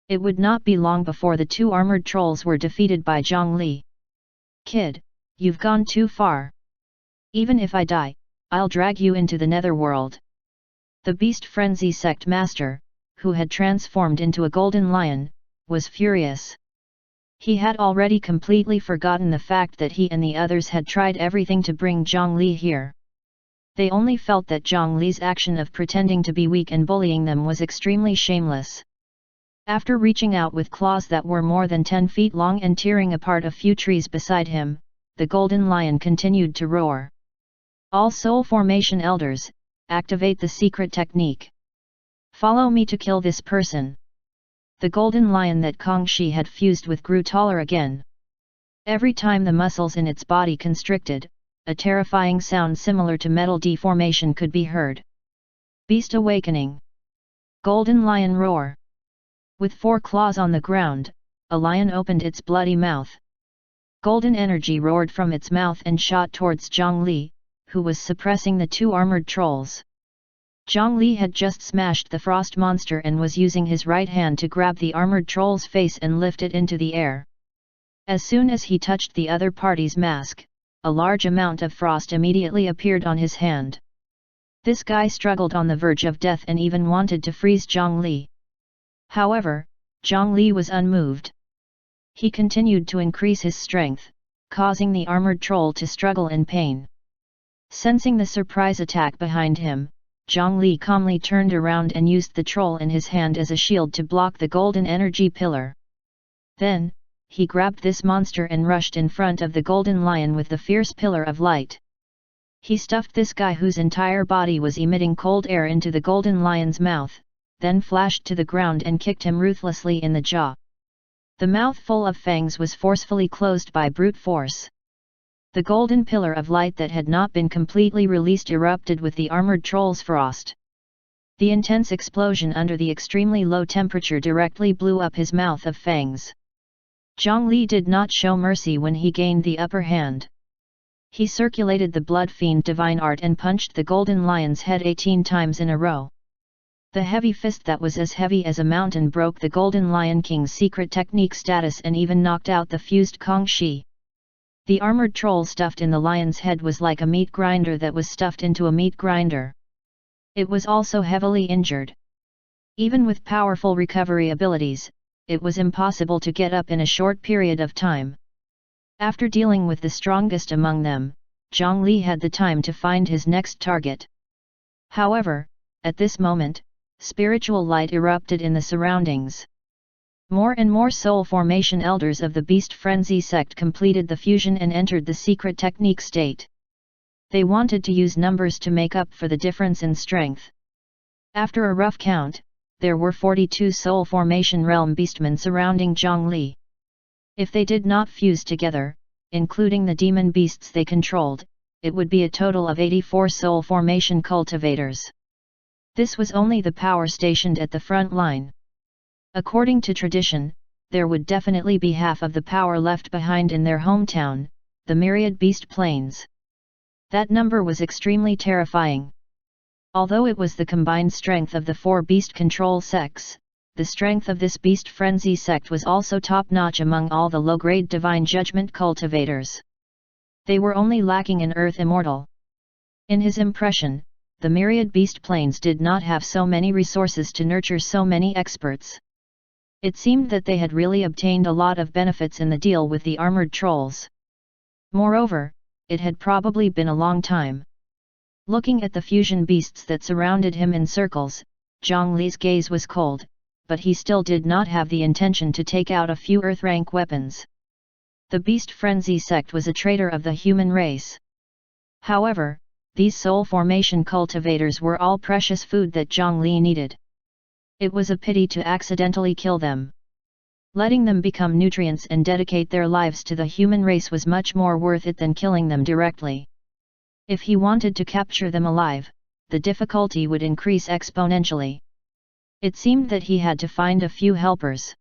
It would not be long before the 2 armored trolls were defeated by Zhongli. Kid, you've gone too far. Even if I die, I'll drag you into the netherworld. The Beast Frenzy sect master, who had transformed into a golden lion, was furious. He had already completely forgotten the fact that he and the others had tried everything to bring Zhongli here. They only felt that Zhongli's action of pretending to be weak and bullying them was extremely shameless. After reaching out with claws that were more than 10 feet long and tearing apart a few trees beside him, the golden lion continued to roar. All soul formation elders, activate the secret technique. Follow me to kill this person. The golden lion that Kongshi had fused with grew taller again. Every time the muscles in its body constricted, a terrifying sound similar to metal deformation could be heard. Beast awakening. Golden lion roar. With 4 claws on the ground, a lion opened its bloody mouth. Golden energy roared from its mouth and shot towards Zhongli, who was suppressing the 2 armored trolls. Zhongli had just smashed the frost monster and was using his right hand to grab the armored troll's face and lift it into the air. As soon as he touched the other party's mask, a large amount of frost immediately appeared on his hand. This guy struggled on the verge of death and even wanted to freeze Zhongli. However, Zhongli was unmoved. He continued to increase his strength, causing the armored troll to struggle in pain. Sensing the surprise attack behind him, Zhongli calmly turned around and used the troll in his hand as a shield to block the golden energy pillar. Then, he grabbed this monster and rushed in front of the golden lion with the fierce pillar of light. He stuffed this guy whose entire body was emitting cold air into the golden lion's mouth, then flashed to the ground and kicked him ruthlessly in the jaw. The mouth full of fangs was forcefully closed by brute force. The golden pillar of light that had not been completely released erupted with the armored troll's frost. The intense explosion under the extremely low temperature directly blew up his mouth of fangs. Zhang Li did not show mercy when he gained the upper hand. He circulated the blood fiend divine art and punched the golden lion's head 18 times in a row. The heavy fist that was as heavy as a mountain broke the golden lion king's secret technique status and even knocked out the fused Kong Shi. The armored troll stuffed in the lion's head was like a meat grinder that was stuffed into a meat grinder. It was also heavily injured. Even with powerful recovery abilities, it was impossible to get up in a short period of time. After dealing with the strongest among them, Zhang Li had the time to find his next target. However, at this moment, spiritual light erupted in the surroundings. More and more soul formation elders of the Beast Frenzy sect completed the fusion and entered the secret technique state. They wanted to use numbers to make up for the difference in strength. After a rough count, there were 42 soul formation realm beastmen surrounding Zhang Li. If they did not fuse together, including the demon beasts they controlled, it would be a total of 84 soul formation cultivators. This was only the power stationed at the front line. According to tradition, there would definitely be half of the power left behind in their hometown, the myriad beast plains. That number was extremely terrifying. Although it was the combined strength of the 4 beast control sects, the strength of this beast frenzy sect was also top-notch among all the low-grade divine judgment cultivators. They were only lacking in earth immortal. In his impression, the myriad beast plains did not have so many resources to nurture so many experts. It seemed that they had really obtained a lot of benefits in the deal with the armored trolls. Moreover, it had probably been a long time. Looking at the fusion beasts that surrounded him in circles, Zhang Li's gaze was cold, but he still did not have the intention to take out a few earth-rank weapons. The Beast Frenzy sect was a traitor of the human race. However, these soul formation cultivators were all precious food that Zhang Li needed. It was a pity to accidentally kill them. Letting them become nutrients and dedicate their lives to the human race was much more worth it than killing them directly. If he wanted to capture them alive, the difficulty would increase exponentially. It seemed that he had to find a few helpers.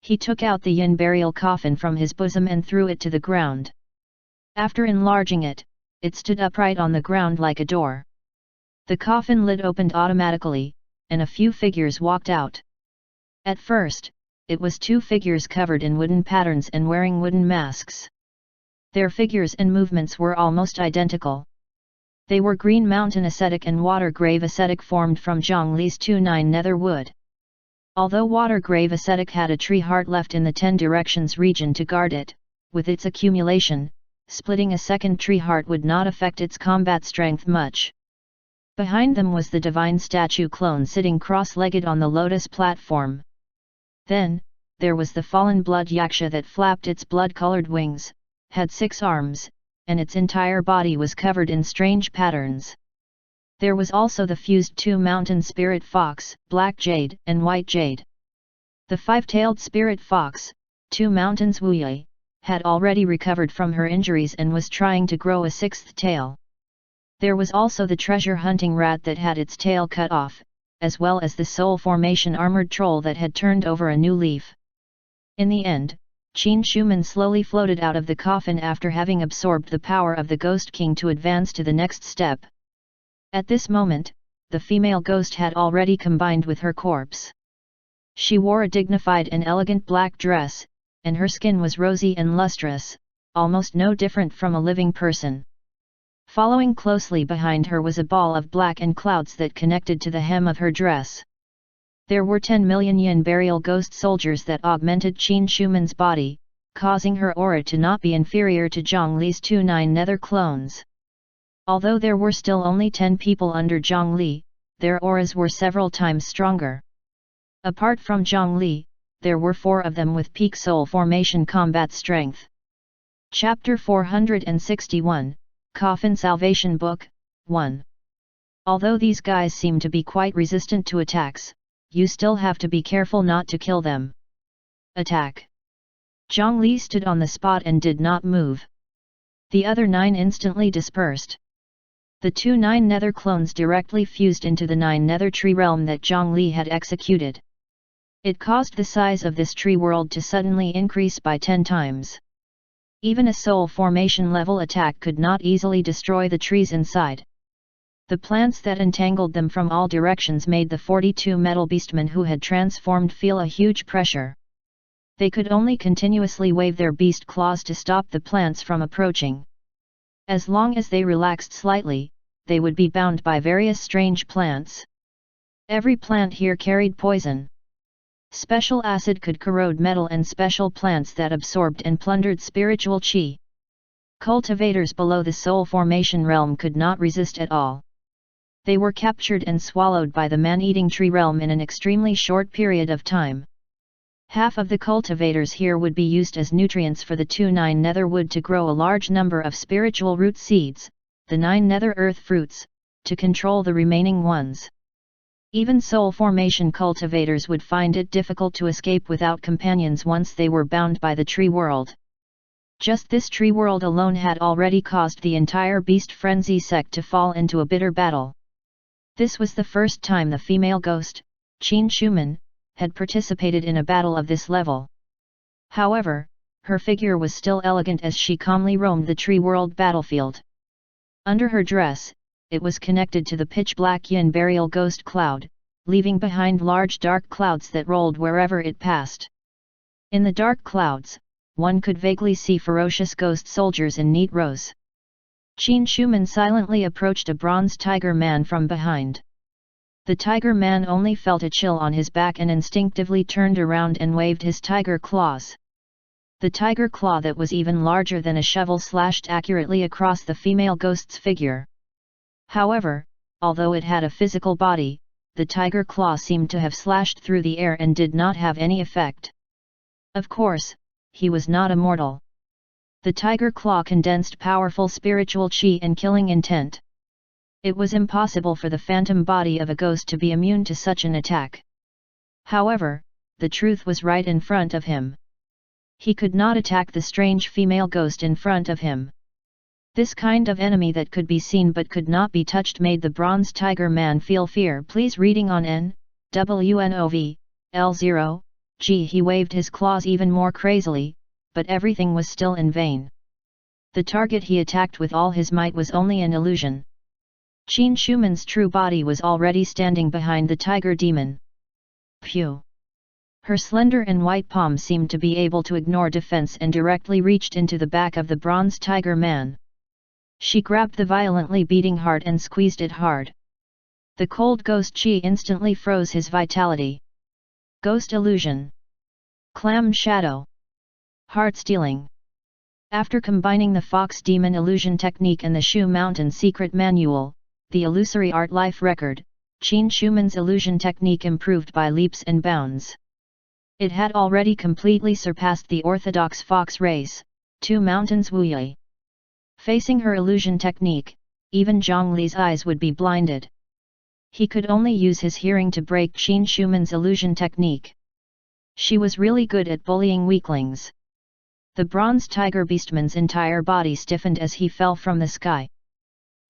He took out the yin burial coffin from his bosom and threw it to the ground. After enlarging it, it stood upright on the ground like a door. The coffin lid opened automatically, and a few figures walked out. At first, it was 2 figures covered in wooden patterns and wearing wooden masks. Their figures and movements were almost identical. They were Green Mountain Ascetic and Water Grave Ascetic formed from Zhang Li's 2-9 nether wood. Although Water Grave Ascetic had a tree heart left in the 10 directions region to guard it, with its accumulation, splitting a second tree heart would not affect its combat strength much. Behind them was the divine statue clone sitting cross-legged on the lotus platform. Then, there was the fallen blood yaksha that flapped its blood-colored wings, had 6 arms, and its entire body was covered in strange patterns. There was also the fused 2 mountain spirit fox, black jade and white jade. The 5-tailed spirit fox, 2 mountains Wuyi, had already recovered from her injuries and was trying to grow a 6th tail. There was also the treasure hunting rat that had its tail cut off, as well as the soul formation armored troll that had turned over a new leaf. In the end, Qin Shuman slowly floated out of the coffin after having absorbed the power of the Ghost King to advance to the next step. At this moment, the female ghost had already combined with her corpse. She wore a dignified and elegant black dress, and her skin was rosy and lustrous, almost no different from a living person. Following closely behind her was a ball of black and clouds that connected to the hem of her dress. There were 10 million yin burial ghost soldiers that augmented Qin Shuman's body, causing her aura to not be inferior to Zhang Li's 2-9 nether clones. Although there were still only 10 people under Zhang Li, their auras were several times stronger. Apart from Zhang Li, there were 4 of them with peak soul formation combat strength. Chapter 461, Coffin Salvation Book, 1. Although these guys seem to be quite resistant to attacks, you still have to be careful not to kill them. Attack! Zhang Li stood on the spot and did not move. The other 9 instantly dispersed. The 2 9 nether clones directly fused into the 9 nether tree realm that Zhang Li had executed. It caused the size of this tree world to suddenly increase by 10 times. Even a soul formation level attack could not easily destroy the trees inside. The plants that entangled them from all directions made the 42 metal beastmen who had transformed feel a huge pressure. They could only continuously wave their beast claws to stop the plants from approaching. As long as they relaxed slightly, they would be bound by various strange plants. Every plant here carried poison. Special acid could corrode metal and special plants that absorbed and plundered spiritual chi. Cultivators below the soul formation realm could not resist at all. They were captured and swallowed by the man-eating tree realm in an extremely short period of time. Half of the cultivators here would be used as nutrients for the 2 9 nether wood to grow a large number of spiritual root seeds, the 9 nether earth fruits, to control the remaining ones. Even soul formation cultivators would find it difficult to escape without companions once they were bound by the tree world. Just this tree world alone had already caused the entire beast frenzy sect to fall into a bitter battle. This was the first time the female ghost, Qin Shuman, had participated in a battle of this level. However, her figure was still elegant as she calmly roamed the tree world battlefield. Under her dress, it was connected to the pitch-black yin burial ghost cloud, leaving behind large dark clouds that rolled wherever it passed. In the dark clouds, one could vaguely see ferocious ghost soldiers in neat rows. Qin Shuman silently approached a bronze tiger man from behind. The tiger man only felt a chill on his back and instinctively turned around and waved his tiger claws. The tiger claw that was even larger than a shovel slashed accurately across the female ghost's figure. However, although it had a physical body, the tiger claw seemed to have slashed through the air and did not have any effect. Of course, he was not immortal. The tiger claw condensed powerful spiritual chi and killing intent. It was impossible for the phantom body of a ghost to be immune to such an attack. However, the truth was right in front of him. He could not attack the strange female ghost in front of him. This kind of enemy that could be seen but could not be touched made the bronze tiger man feel fear. Please reading on NWNOV, L0, G. He waved his claws even more crazily, but everything was still in vain. The target he attacked with all his might was only an illusion. Qin Shuman's true body was already standing behind the tiger demon. Phew! Her slender and white palm seemed to be able to ignore defense and directly reached into the back of the bronze tiger man. She grabbed the violently beating heart and squeezed it hard. The cold ghost chi instantly froze his vitality. Ghost illusion. Clam shadow. Heart stealing. After combining the fox demon illusion technique and the Shu Mountain secret manual, the illusory art life record, Qin Shuman's illusion technique improved by leaps and bounds. It had already completely surpassed the orthodox fox race, 2 mountains Wuyi. Facing her illusion technique, even Zhang Li's eyes would be blinded. He could only use his hearing to break Qin Shuman's illusion technique. She was really good at bullying weaklings. The bronze tiger beastman's entire body stiffened as he fell from the sky.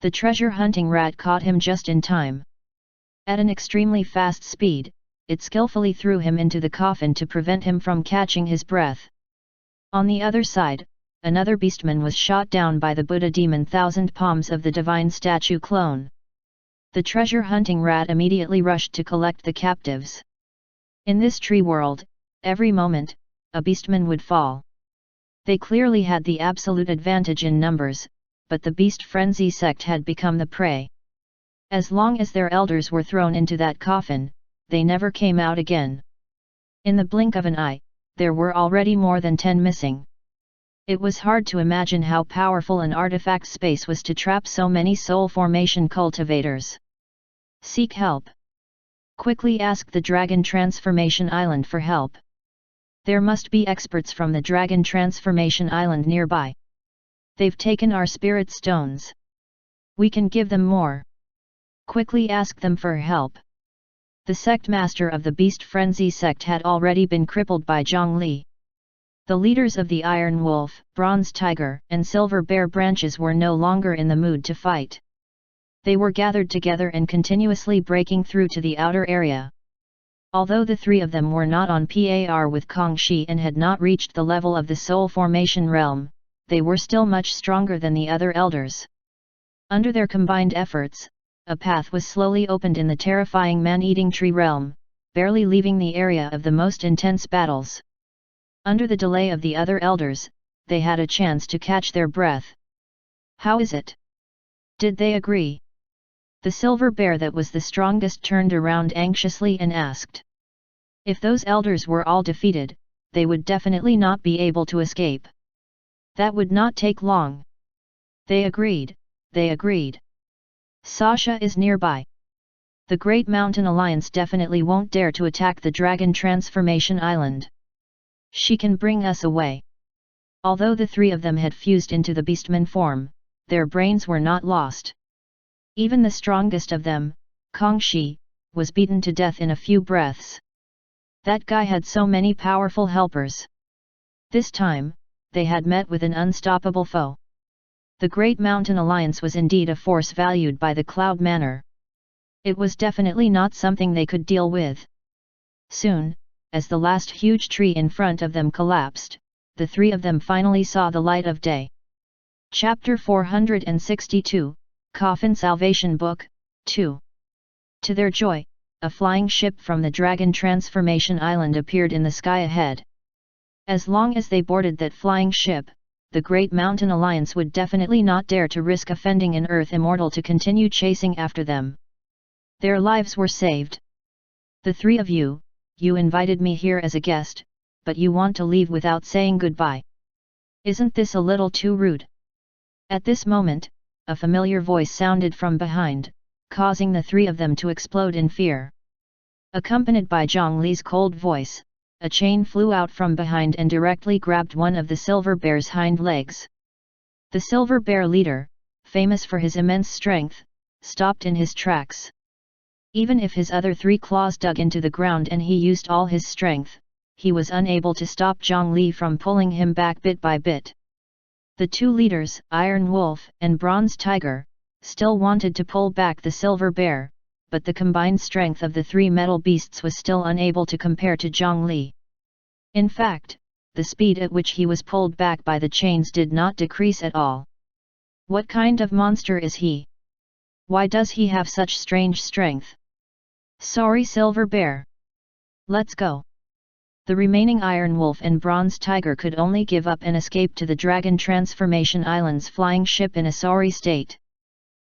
The treasure hunting rat caught him just in time. At an extremely fast speed, it skillfully threw him into the coffin to prevent him from catching his breath. On the other side, another beastman was shot down by the Buddha demon Thousand Palms of the divine statue clone. The treasure hunting rat immediately rushed to collect the captives. In this tree world, every moment, a beastman would fall. They clearly had the absolute advantage in numbers, but the beast frenzy sect had become the prey. As long as their elders were thrown into that coffin, they never came out again. In the blink of an eye, there were already more than 10 missing. It was hard to imagine how powerful an artifact space was to trap so many soul formation cultivators. Seek help. Quickly ask the Dragon Transformation Island for help. There must be experts from the Dragon Transformation Island nearby. They've taken our spirit stones. We can give them more. Quickly ask them for help. The sect master of the Beast Frenzy sect had already been crippled by Zhongli. The leaders of the Iron Wolf, Bronze Tiger, and Silver Bear branches were no longer in the mood to fight. They were gathered together and continuously breaking through to the outer area. Although the three of them were not on par with Kangxi and had not reached the level of the Soul Formation realm, they were still much stronger than the other elders. Under their combined efforts, a path was slowly opened in the terrifying man-eating tree realm, barely leaving the area of the most intense battles. Under the delay of the other elders, they had a chance to catch their breath. How is it? Did they agree? The silver bear that was the strongest turned around anxiously and asked. If those elders were all defeated, they would definitely not be able to escape. That would not take long. They agreed, they agreed. Sasha is nearby. The Great Mountain Alliance definitely won't dare to attack the Dragon Transformation Island. She can bring us away. Although the three of them had fused into the beastman form, their brains were not lost. Even the strongest of them, Kangxi, was beaten to death in a few breaths. That guy had so many powerful helpers. This time, they had met with an unstoppable foe. The Great Mountain Alliance was indeed a force valued by the Cloud Manor. It was definitely not something they could deal with. Soon, as the last huge tree in front of them collapsed, the three of them finally saw the light of day. Chapter 462, Coffin Salvation Book, 2. To their joy, a flying ship from the Dragon Transformation Island appeared in the sky ahead. As long as they boarded that flying ship, the Great Mountain Alliance would definitely not dare to risk offending an Earth Immortal to continue chasing after them. Their lives were saved. The three of you invited me here as a guest, but you want to leave without saying goodbye. Isn't this a little too rude? At this moment, a familiar voice sounded from behind, causing the three of them to explode in fear. Accompanied by Zhongli's cold voice, a chain flew out from behind and directly grabbed one of the silver bear's hind legs. The silver bear leader, famous for his immense strength, stopped in his tracks. Even if his other three claws dug into the ground and he used all his strength, he was unable to stop Zhongli from pulling him back bit by bit. The two leaders, Iron Wolf and Bronze Tiger, still wanted to pull back the silver bear, but the combined strength of the three metal beasts was still unable to compare to Zhongli. In fact, the speed at which he was pulled back by the chains did not decrease at all. What kind of monster is he? Why does he have such strange strength? Sorry, Silver Bear. Let's go. The remaining Iron Wolf and Bronze Tiger could only give up and escape to the Dragon Transformation Island's flying ship in a sorry state.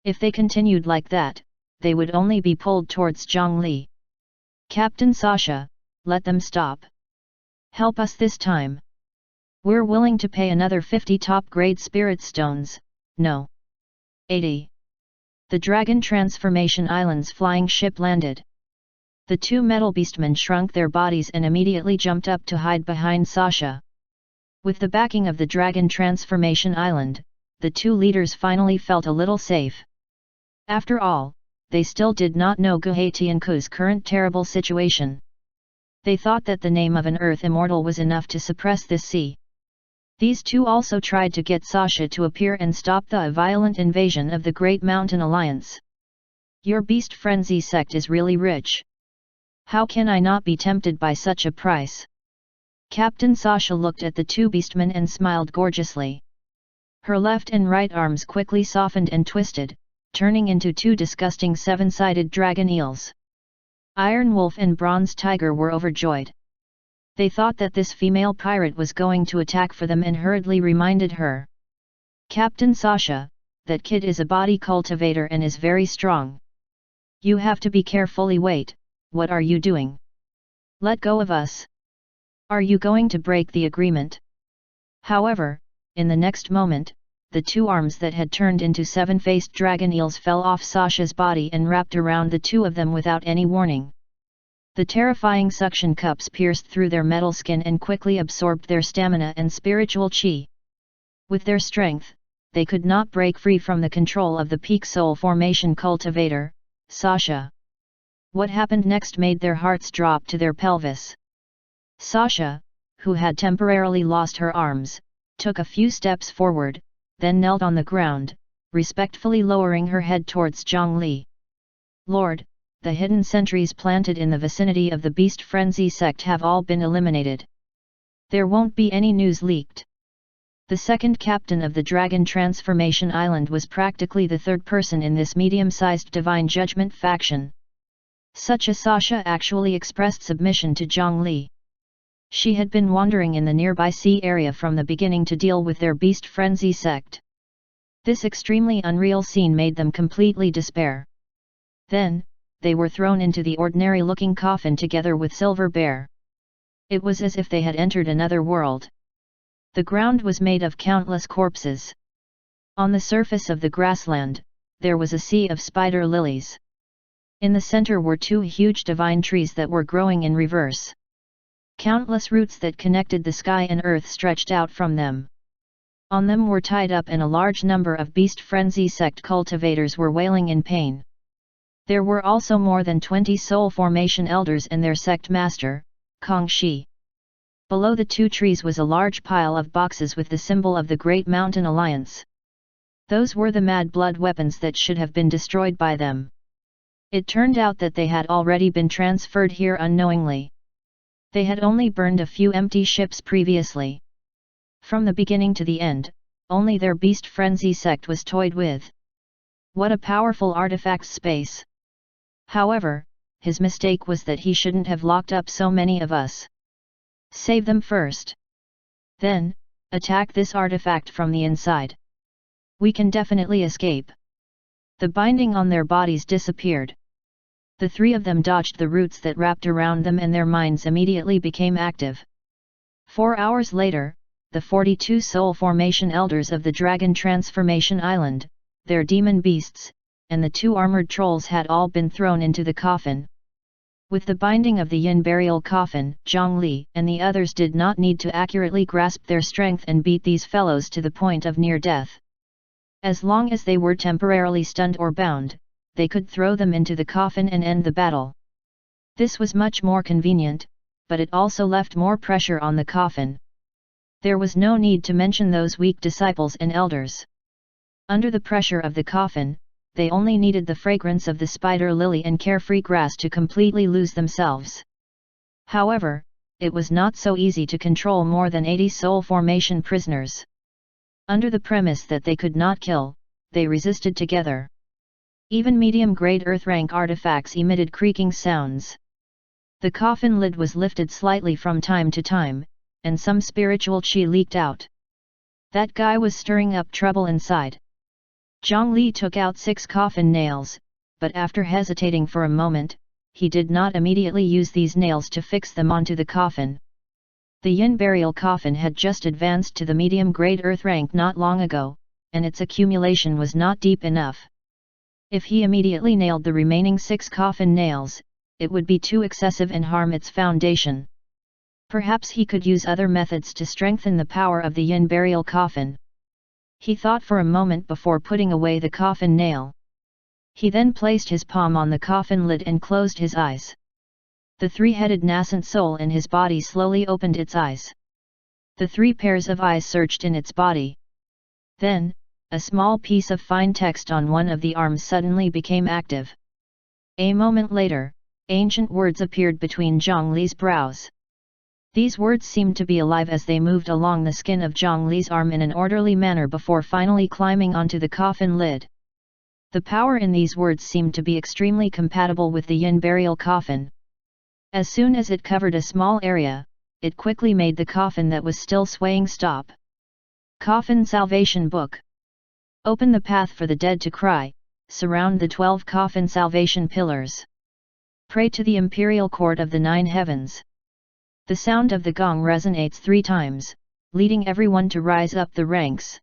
If they continued like that, they would only be pulled towards Zhongli. Captain Sasha, let them stop. Help us this time. We're willing to pay another 50 top-grade spirit stones, no. 80. The Dragon Transformation Island's flying ship landed. The two metal beastmen shrunk their bodies and immediately jumped up to hide behind Sasha. With the backing of the Dragon Transformation Island, the two leaders finally felt a little safe. After all, they still did not know Guhe Tianku's current terrible situation. They thought that the name of an Earth Immortal was enough to suppress this sea. These two also tried to get Sasha to appear and stop the violent invasion of the Great Mountain Alliance. Your Beast Frenzy sect is really rich. How can I not be tempted by such a price? Captain Sasha looked at the two beastmen and smiled gorgeously. Her left and right arms quickly softened and twisted, turning into two disgusting seven-sided dragon eels. Iron Wolf and Bronze Tiger were overjoyed. They thought that this female pirate was going to attack for them and hurriedly reminded her. Captain Sasha, that kid is a body cultivator and is very strong. You have to be carefully. Wait, what are you doing? Let go of us. Are you going to break the agreement? However, in the next moment, the two arms that had turned into seven-faced dragon eels fell off Sasha's body and wrapped around the two of them without any warning. The terrifying suction cups pierced through their metal skin and quickly absorbed their stamina and spiritual chi. With their strength, they could not break free from the control of the peak soul formation cultivator, Sasha. What happened next made their hearts drop to their pelvis. Sasha, who had temporarily lost her arms, took a few steps forward, then knelt on the ground, respectfully lowering her head towards Zhongli. Lord, the hidden sentries planted in the vicinity of the Beast Frenzy sect have all been eliminated. There won't be any news leaked. The second captain of the Dragon Transformation Island was practically the third person in this medium-sized Divine Judgment faction. Such a Sasha actually expressed submission to Zhongli. She had been wandering in the nearby sea area from the beginning to deal with their Beast Frenzy sect. This extremely unreal scene made them completely despair. Then, they were thrown into the ordinary-looking coffin together with Silver Bear. It was as if they had entered another world. The ground was made of countless corpses. On the surface of the grassland, there was a sea of spider lilies. In the center were two huge divine trees that were growing in reverse. Countless roots that connected the sky and earth stretched out from them. On them were tied up, and a large number of Beast Frenzy sect cultivators were wailing in pain. There were also more than 20 soul formation elders and their sect master, Kong Shi. Below the two trees was a large pile of boxes with the symbol of the Great Mountain Alliance. Those were the mad blood weapons that should have been destroyed by them. It turned out that they had already been transferred here unknowingly. They had only burned a few empty ships previously. From the beginning to the end, only their Beast Frenzy sect was toyed with. What a powerful artifact space! However, his mistake was that he shouldn't have locked up so many of us. Save them first. Then, attack this artifact from the inside. We can definitely escape. The binding on their bodies disappeared. The three of them dodged the roots that wrapped around them, and their minds immediately became active. 4 hours later, the 42 soul formation elders of the Dragon Transformation Island, their demon beasts, and the 2 armored trolls had all been thrown into the coffin. With the binding of the Yin burial coffin, Zhongli and the others did not need to accurately grasp their strength and beat these fellows to the point of near death. As long as they were temporarily stunned or bound, they could throw them into the coffin and end the battle. This was much more convenient, but it also left more pressure on the coffin. There was no need to mention those weak disciples and elders. Under the pressure of the coffin, they only needed the fragrance of the spider lily and carefree grass to completely lose themselves. However, it was not so easy to control more than 80 soul formation prisoners. Under the premise that they could not kill, they resisted together. Even medium-grade earth-rank artifacts emitted creaking sounds. The coffin lid was lifted slightly from time to time, and some spiritual qi leaked out. That guy was stirring up trouble inside. Zhongli took out 6 coffin nails, but after hesitating for a moment, he did not immediately use these nails to fix them onto the coffin. The Yin burial coffin had just advanced to the medium-grade earth rank not long ago, and its accumulation was not deep enough. If he immediately nailed the remaining 6 coffin nails, it would be too excessive and harm its foundation. Perhaps he could use other methods to strengthen the power of the Yin burial coffin. He thought for a moment before putting away the coffin nail. He then placed his palm on the coffin lid and closed his eyes. The 3-headed nascent soul in his body slowly opened its eyes. The 3 pairs of eyes searched in its body. Then, a small piece of fine text on one of the arms suddenly became active. A moment later, ancient words appeared between Zhongli's brows. These words seemed to be alive as they moved along the skin of Zhongli's arm in an orderly manner before finally climbing onto the coffin lid. The power in these words seemed to be extremely compatible with the Yin burial coffin. As soon as it covered a small area, it quickly made the coffin that was still swaying stop. Coffin Salvation Book. Open the path for the dead to cry, surround the 12 coffin salvation pillars. Pray to the imperial court of the 9 heavens. The sound of the gong resonates 3 times, leading everyone to rise up the ranks.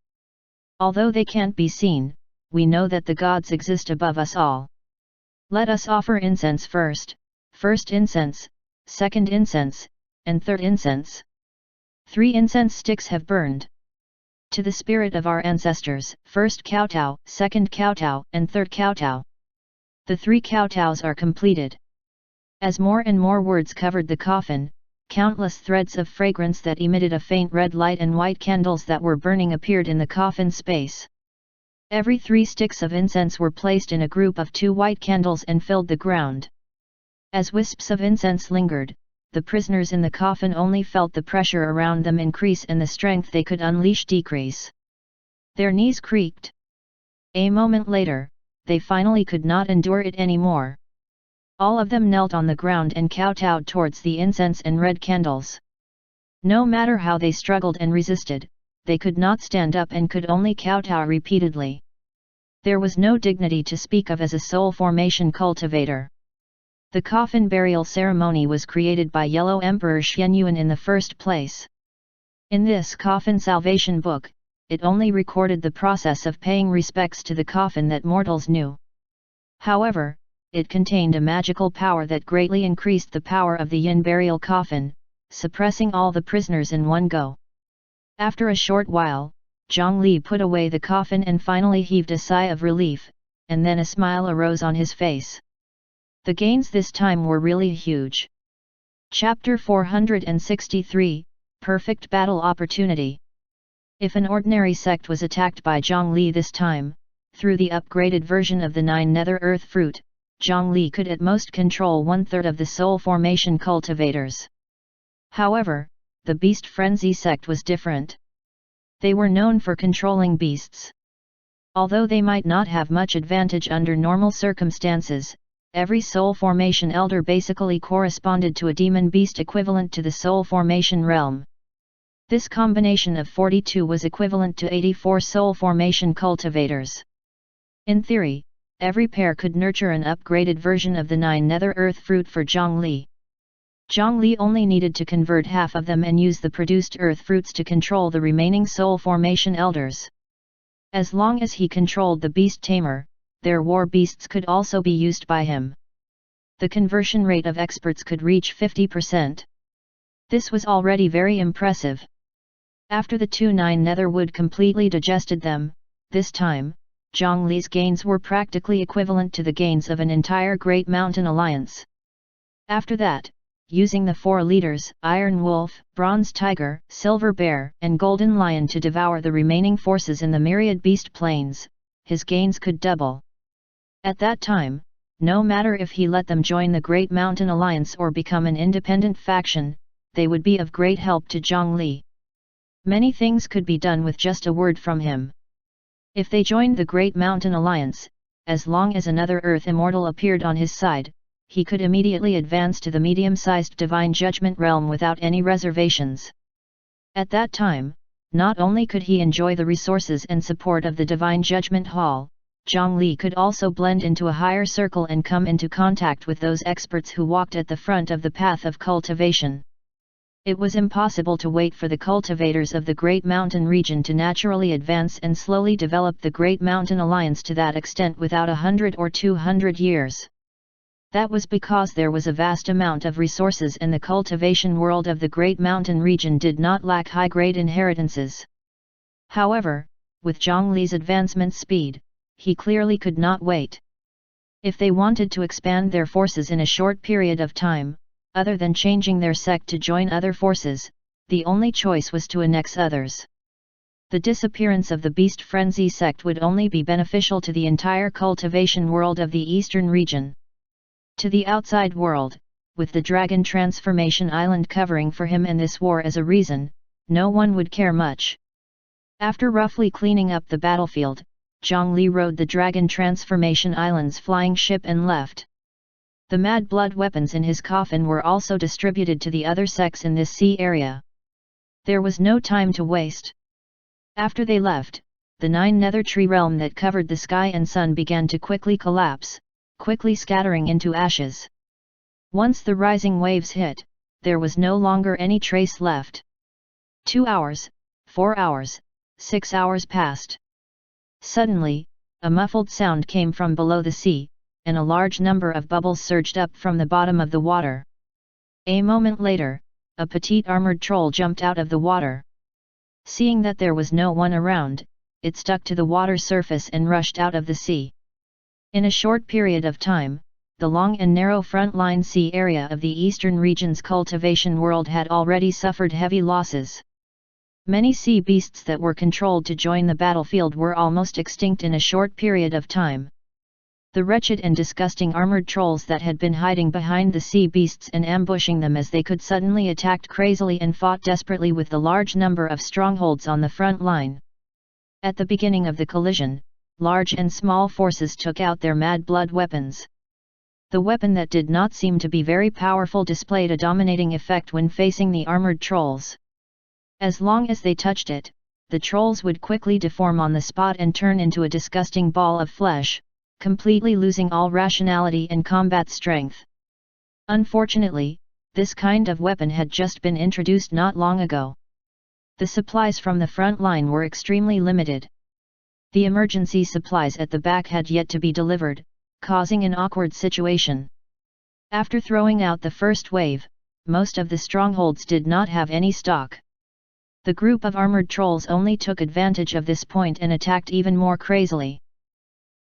Although they can't be seen, we know that the gods exist above us all. Let us offer incense first incense, second incense, and third incense. 3 incense sticks have burned. To the spirit of our ancestors, first kowtow, second kowtow, and third kowtow. The 3 kowtows are completed. As more and more words covered the coffin, countless threads of fragrance that emitted a faint red light and white candles that were burning appeared in the coffin space. Every 3 sticks of incense were placed in a group of 2 white candles and filled the ground. As wisps of incense lingered, the prisoners in the coffin only felt the pressure around them increase and the strength they could unleash decrease. Their knees creaked. A moment later, they finally could not endure it anymore. All of them knelt on the ground and kowtowed towards the incense and red candles. No matter how they struggled and resisted, they could not stand up and could only kowtow repeatedly. There was no dignity to speak of as a soul formation cultivator. The coffin burial ceremony was created by Yellow Emperor Xianyuan in the first place. In this coffin salvation book, it only recorded the process of paying respects to the coffin that mortals knew. However, it contained a magical power that greatly increased the power of the yin burial coffin, suppressing all the prisoners in one go. After a short while, Zhongli put away the coffin and finally heaved a sigh of relief, and then a smile arose on his face. The gains this time were really huge. Chapter 463, Perfect Battle Opportunity. If an ordinary sect was attacked by Zhongli this time, through the upgraded version of the 9 Nether Earth Fruit, Zhongli could at most control 1/3 of the soul formation cultivators. However, the Beast Frenzy sect was different. They were known for controlling beasts. Although they might not have much advantage under normal circumstances, every soul formation elder basically corresponded to a demon beast equivalent to the soul formation realm. This combination of 42 was equivalent to 84 soul formation cultivators. In theory, every pair could nurture an upgraded version of the 9 Nether Earth Fruit for Zhongli. Zhongli only needed to convert half of them and use the produced Earth Fruits to control the remaining soul formation elders. As long as he controlled the Beast Tamer, their war beasts could also be used by him. The conversion rate of experts could reach 50%. This was already very impressive. After the 2 9 Netherwood completely digested them, this time, Zhongli's gains were practically equivalent to the gains of an entire Great Mountain Alliance. After that, using the 4 leaders, Iron Wolf, Bronze Tiger, Silver Bear, and Golden Lion to devour the remaining forces in the myriad beast plains, his gains could double. At that time, no matter if he let them join the Great Mountain Alliance or become an independent faction, they would be of great help to Zhongli. Many things could be done with just a word from him. If they joined the Great Mountain Alliance, as long as another Earth Immortal appeared on his side, he could immediately advance to the medium-sized Divine Judgment Realm without any reservations. At that time, not only could he enjoy the resources and support of the Divine Judgment Hall, Zhongli could also blend into a higher circle and come into contact with those experts who walked at the front of the path of cultivation. It was impossible to wait for the cultivators of the Great Mountain region to naturally advance and slowly develop the Great Mountain Alliance to that extent without 100 or 200 years. That was because there was a vast amount of resources and the cultivation world of the Great Mountain region did not lack high-grade inheritances. However, with Zhongli's advancement speed, he clearly could not wait. If they wanted to expand their forces in a short period of time, other than changing their sect to join other forces, the only choice was to annex others. The disappearance of the Beast Frenzy sect would only be beneficial to the entire cultivation world of the eastern region. To the outside world, with the Dragon Transformation Island covering for him and this war as a reason, no one would care much. After roughly cleaning up the battlefield, Zhongli rode the Dragon Transformation Island's flying ship and left. The Mad Blood weapons in his coffin were also distributed to the other sects in this sea area. There was no time to waste. After they left, the 9 Nether Tree realm that covered the sky and sun began to quickly collapse, quickly scattering into ashes. Once the rising waves hit, there was no longer any trace left. 2 hours, 4 hours, 6 hours passed. Suddenly, a muffled sound came from below the sea, and a large number of bubbles surged up from the bottom of the water. A moment later, a petite armored troll jumped out of the water. Seeing that there was no one around, it stuck to the water surface and rushed out of the sea. In a short period of time, the long and narrow front-line sea area of the eastern region's cultivation world had already suffered heavy losses. Many sea beasts that were controlled to join the battlefield were almost extinct in a short period of time. The wretched and disgusting armored trolls that had been hiding behind the sea beasts and ambushing them as they could suddenly attacked crazily and fought desperately with the large number of strongholds on the front line. At the beginning of the collision, large and small forces took out their mad blood weapons. The weapon that did not seem to be very powerful displayed a dominating effect when facing the armored trolls. As long as they touched it, the trolls would quickly deform on the spot and turn into a disgusting ball of flesh, completely losing all rationality and combat strength. Unfortunately, this kind of weapon had just been introduced not long ago. The supplies from the front line were extremely limited. The emergency supplies at the back had yet to be delivered, causing an awkward situation. After throwing out the first wave, most of the strongholds did not have any stock. The group of armored trolls only took advantage of this point and attacked even more crazily.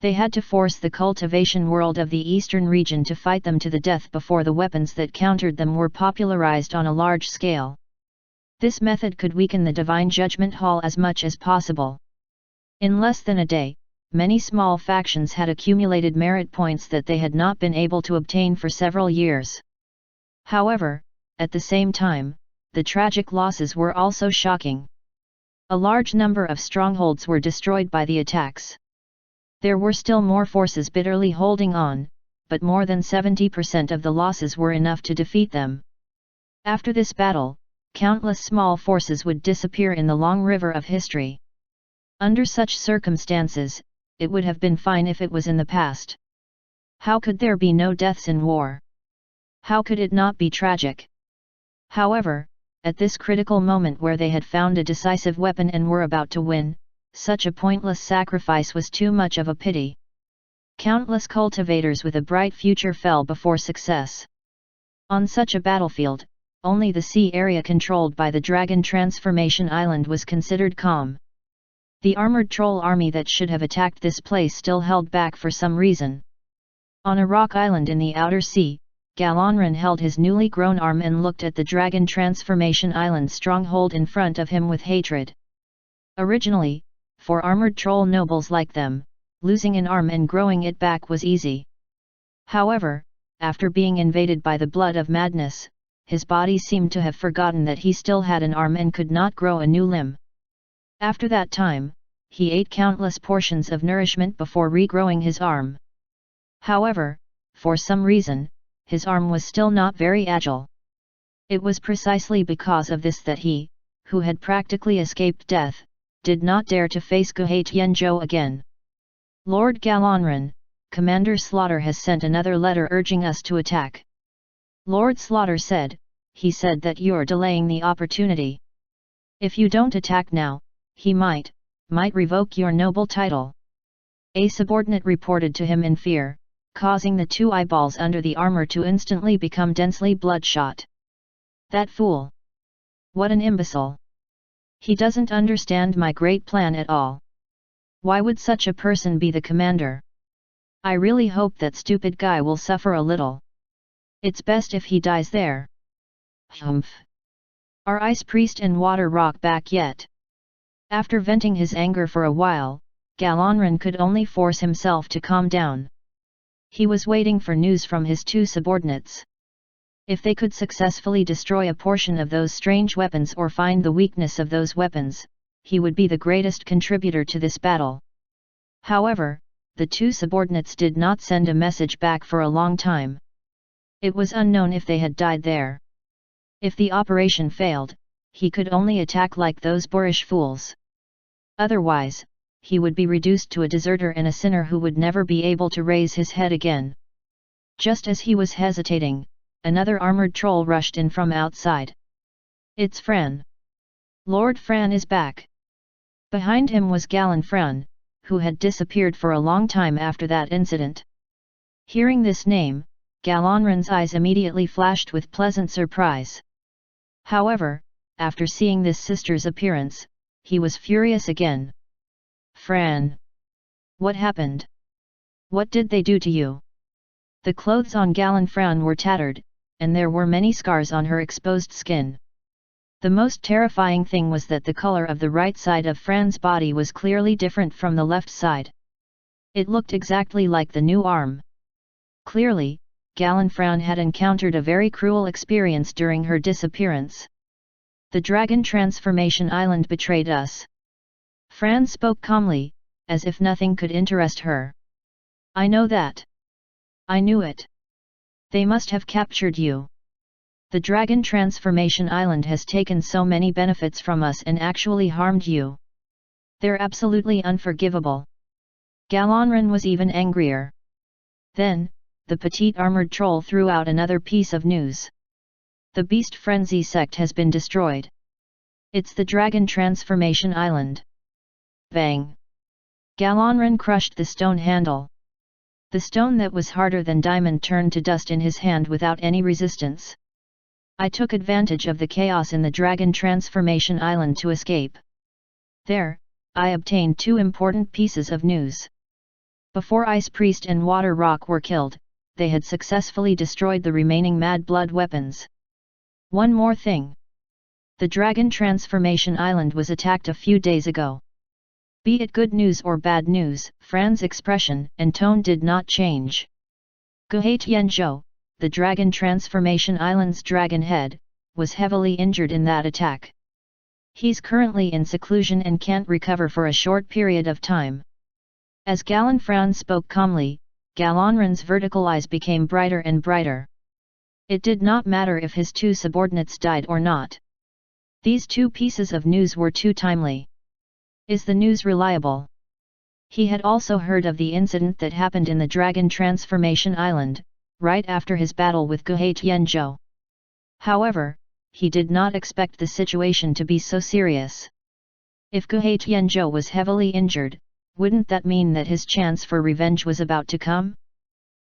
They had to force the cultivation world of the eastern region to fight them to the death before the weapons that countered them were popularized on a large scale. This method could weaken the Divine Judgment Hall as much as possible. In less than a day, many small factions had accumulated merit points that they had not been able to obtain for several years. However, at the same time, the tragic losses were also shocking. A large number of strongholds were destroyed by the attacks. There were still more forces bitterly holding on, but more than 70% of the losses were enough to defeat them. After this battle, countless small forces would disappear in the long river of history. Under such circumstances, it would have been fine if it was in the past. How could there be no deaths in war? How could it not be tragic? However, at this critical moment where they had found a decisive weapon and were about to win, such a pointless sacrifice was too much of a pity. Countless cultivators with a bright future fell before success. On such a battlefield, only the sea area controlled by the Dragon Transformation Island was considered calm. The armored troll army that should have attacked this place still held back for some reason. On a rock island in the outer sea, Galonran held his newly grown arm and looked at the Dragon Transformation Island stronghold in front of him with hatred. Originally, for armored troll nobles like them, losing an arm and growing it back was easy. However, after being invaded by the blood of madness, his body seemed to have forgotten that he still had an arm and could not grow a new limb. After that time, he ate countless portions of nourishment before regrowing his arm. However, for some reason, his arm was still not very agile. It was precisely because of this that he, who had practically escaped death, did not dare to face Guhe Tianzhou again. Lord Galonran, Commander Slaughter has sent another letter urging us to attack. Lord Slaughter said, he said that you're delaying the opportunity. If you don't attack now, he might revoke your noble title. A subordinate reported to him in fear, causing the two eyeballs under the armor to instantly become densely bloodshot. That fool! What an imbecile! He doesn't understand my great plan at all. Why would such a person be the commander? I really hope that stupid guy will suffer a little. It's best if he dies there. Humph! Are Ice Priest and Water Rock back yet? After venting his anger for a while, Galonran could only force himself to calm down. He was waiting for news from his two subordinates. If they could successfully destroy a portion of those strange weapons or find the weakness of those weapons, he would be the greatest contributor to this battle. However, the two subordinates did not send a message back for a long time. It was unknown if they had died there. If the operation failed, he could only attack like those boorish fools. Otherwise, he would be reduced to a deserter and a sinner who would never be able to raise his head again. Just as he was hesitating, another armored troll rushed in from outside. It's Fran. Lord Fran is back. Behind him was Galan Fran, who had disappeared for a long time after that incident. Hearing this name, Galonran's eyes immediately flashed with pleasant surprise. However, after seeing this sister's appearance, he was furious again. Fran! What happened? What did they do to you? The clothes on Galanfran were tattered, and there were many scars on her exposed skin. The most terrifying thing was that the color of the right side of Fran's body was clearly different from the left side. It looked exactly like the new arm. Clearly, Galanfran had encountered a very cruel experience during her disappearance. The Dragon Transformation Island betrayed us. Fran spoke calmly, as if nothing could interest her. I know that. I knew it. They must have captured you. The Dragon Transformation Island has taken so many benefits from us and actually harmed you. They're absolutely unforgivable. Galanran was even angrier. Then, the petite armored troll threw out another piece of news. The Beast Frenzy sect has been destroyed. It's the Dragon Transformation Island. Bang! Galanran crushed the stone handle. The stone that was harder than diamond turned to dust in his hand without any resistance. I took advantage of the chaos in the Dragon Transformation Island to escape. There, I obtained two important pieces of news. Before Ice Priest and Water Rock were killed, they had successfully destroyed the remaining Mad Blood weapons. One more thing. The Dragon Transformation Island was attacked a few days ago. Be it good news or bad news, Fran's expression and tone did not change. Guhe Tianzhou, the Dragon Transformation Island's dragon head, was heavily injured in that attack. He's currently in seclusion and can't recover for a short period of time. As Galanfran spoke calmly, Galanran's vertical eyes became brighter and brighter. It did not matter if his two subordinates died or not. These two pieces of news were too timely. Is the news reliable? He had also heard of the incident that happened in the Dragon Transformation Island, right after his battle with Guhe Tianzhou. However, he did not expect the situation to be so serious. If Guhe Tianzhou was heavily injured, wouldn't that mean that his chance for revenge was about to come?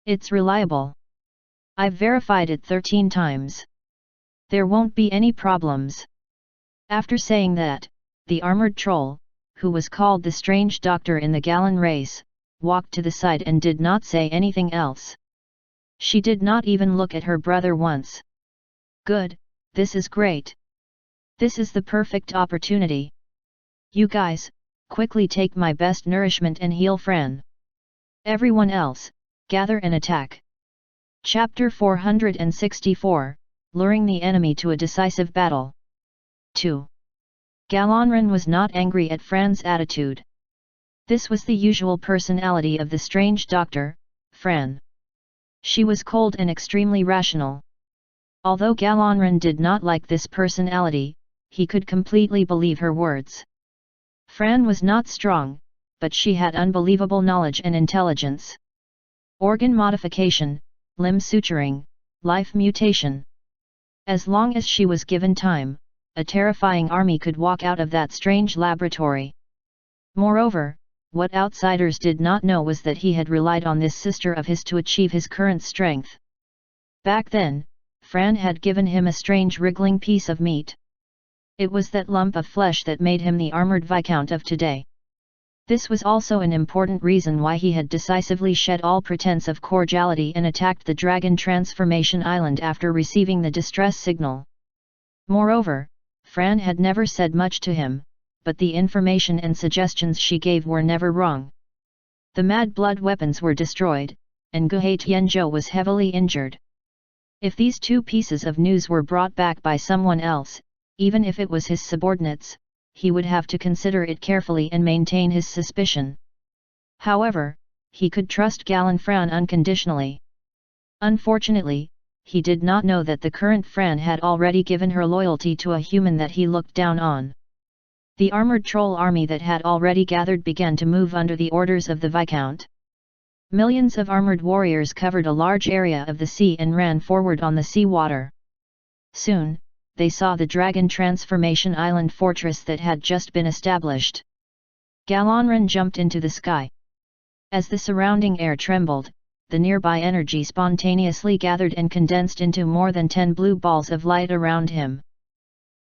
It's reliable. I've verified it 13 times. There won't be any problems. After saying that, the armored troll, who was called the Strange Doctor in the Galan race, walked to the side and did not say anything else. She did not even look at her brother once. Good, this is great. This is the perfect opportunity. You guys, quickly take my best nourishment and heal Fran. Everyone else, gather and attack. Chapter 464, Luring the Enemy to a Decisive Battle. 2. Galanran was not angry at Fran's attitude. This was the usual personality of the Strange Doctor, Fran. She was cold and extremely rational. Although Galanran did not like this personality, he could completely believe her words. Fran was not strong, but she had unbelievable knowledge and intelligence. Organ modification, limb suturing, life mutation. As long as she was given time, a terrifying army could walk out of that strange laboratory. Moreover, what outsiders did not know was that he had relied on this sister of his to achieve his current strength. Back then, Fran had given him a strange wriggling piece of meat. It was that lump of flesh that made him the armored Viscount of today. This was also an important reason why he had decisively shed all pretense of cordiality and attacked the Dragon Transformation Island after receiving the distress signal. Moreover, Fran had never said much to him, but the information and suggestions she gave were never wrong. The Mad Blood weapons were destroyed, and Guhe Tianzhou was heavily injured. If these two pieces of news were brought back by someone else, even if it was his subordinates, he would have to consider it carefully and maintain his suspicion. However, he could trust Galanfran unconditionally. Unfortunately, he did not know that the current Fran had already given her loyalty to a human that he looked down on. The armored troll army that had already gathered began to move under the orders of the Viscount. Millions of armored warriors covered a large area of the sea and ran forward on the sea water. Soon, they saw the Dragon Transformation Island fortress that had just been established. Galanran jumped into the sky. As the surrounding air trembled, the nearby energy spontaneously gathered and condensed into more than 10 blue balls of light around him.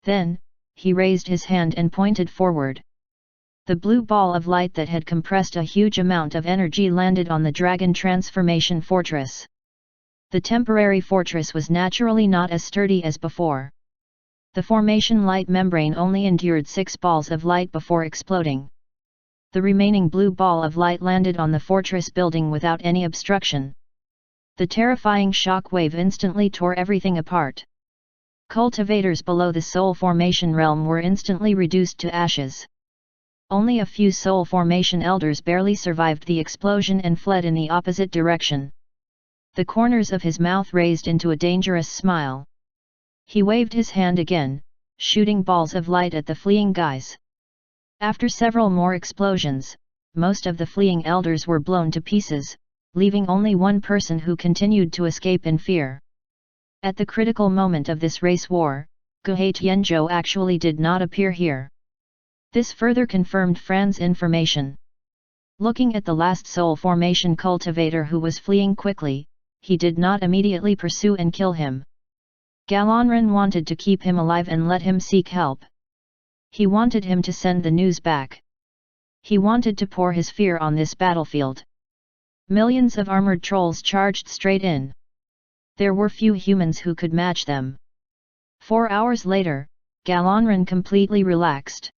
Then, he raised his hand and pointed forward. The blue ball of light that had compressed a huge amount of energy landed on the Dragon Transformation Fortress. The temporary fortress was naturally not as sturdy as before. The formation light membrane only endured 6 balls of light before exploding. The remaining blue ball of light landed on the fortress building without any obstruction. The terrifying shock wave instantly tore everything apart. Cultivators below the soul formation realm were instantly reduced to ashes. Only a few soul formation elders barely survived the explosion and fled in the opposite direction. The corners of his mouth raised into a dangerous smile. He waved his hand again, shooting balls of light at the fleeing guys. After several more explosions, most of the fleeing elders were blown to pieces, leaving only one person who continued to escape in fear. At the critical moment of this race war, Guhe Tianzhou actually did not appear here. This further confirmed Fran's information. Looking at the last soul formation cultivator who was fleeing quickly, he did not immediately pursue and kill him. Galonren wanted to keep him alive and let him seek help. He wanted him to send the news back. He wanted to pour his fear on this battlefield. Millions of armored trolls charged straight in. There were few humans who could match them. 4 hours later, Galonren completely relaxed.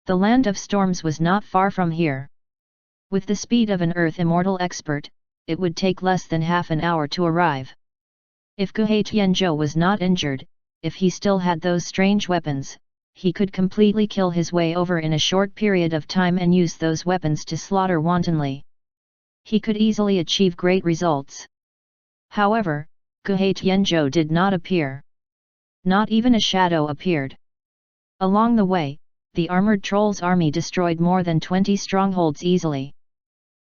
The land of storms was not far from here. With the speed of an Earth Immortal expert, it would take less than half an hour to arrive. If Guhe Tianzhou was not injured, if he still had those strange weapons, he could completely kill his way over in a short period of time and use those weapons to slaughter wantonly. He could easily achieve great results. However, Guhe Tianzhou did not appear. Not even a shadow appeared. Along the way, the armored trolls' army destroyed more than 20 strongholds easily.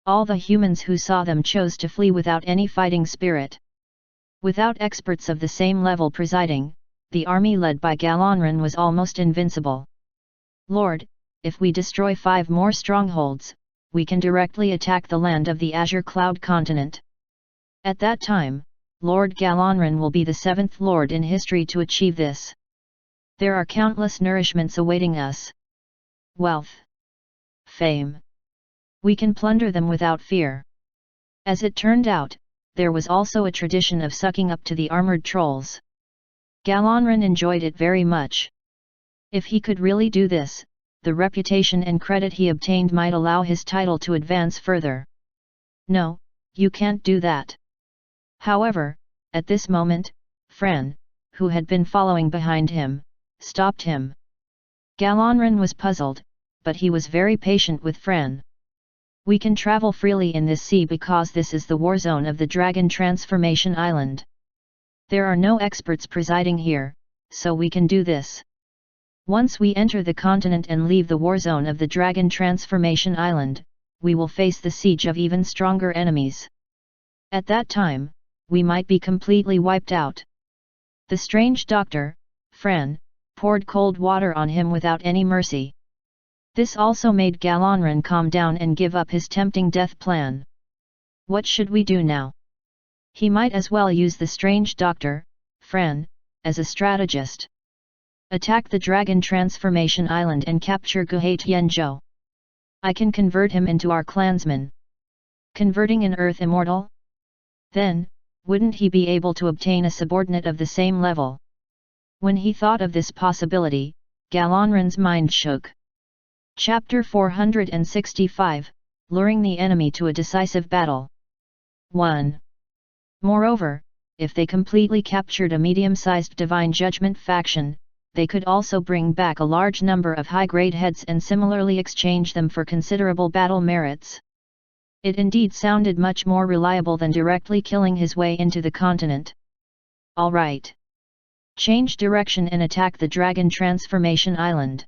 All the humans who saw them chose to flee without any fighting spirit. Without experts of the same level presiding, the army led by Galonren was almost invincible. Lord, if we destroy 5 more strongholds, we can directly attack the land of the Azure Cloud continent. At that time, Lord Galonren will be the 7th Lord in history to achieve this. There are countless nourishments awaiting us. Wealth. Fame. We can plunder them without fear. As it turned out, there was also a tradition of sucking up to the armored trolls. Galonren enjoyed it very much. If he could really do this, the reputation and credit he obtained might allow his title to advance further. No, you can't do that. However, at this moment, Fran, who had been following behind him, stopped him. Galonren was puzzled, but he was very patient with Fran. We can travel freely in this sea because this is the war zone of the Dragon Transformation Island. There are no experts presiding here, so we can do this. Once we enter the continent and leave the war zone of the Dragon Transformation Island, we will face the siege of even stronger enemies. At that time, we might be completely wiped out. The strange doctor, Fran, poured cold water on him without any mercy. This also made Galonren calm down and give up his tempting death plan. What should we do now? He might as well use the strange doctor, Fran, as a strategist. Attack the Dragon Transformation Island and capture Guhe Tianzhou. I can convert him into our clansman. Converting an Earth Immortal? Then, wouldn't he be able to obtain a subordinate of the same level? When he thought of this possibility, Galonren's mind shook. Chapter 465, Luring the Enemy to a Decisive Battle. 1. Moreover, if they completely captured a medium-sized Divine Judgment faction, they could also bring back a large number of high-grade heads and similarly exchange them for considerable battle merits. It indeed sounded much more reliable than directly killing his way into the continent. All right. Change direction and attack the Dragon Transformation Island.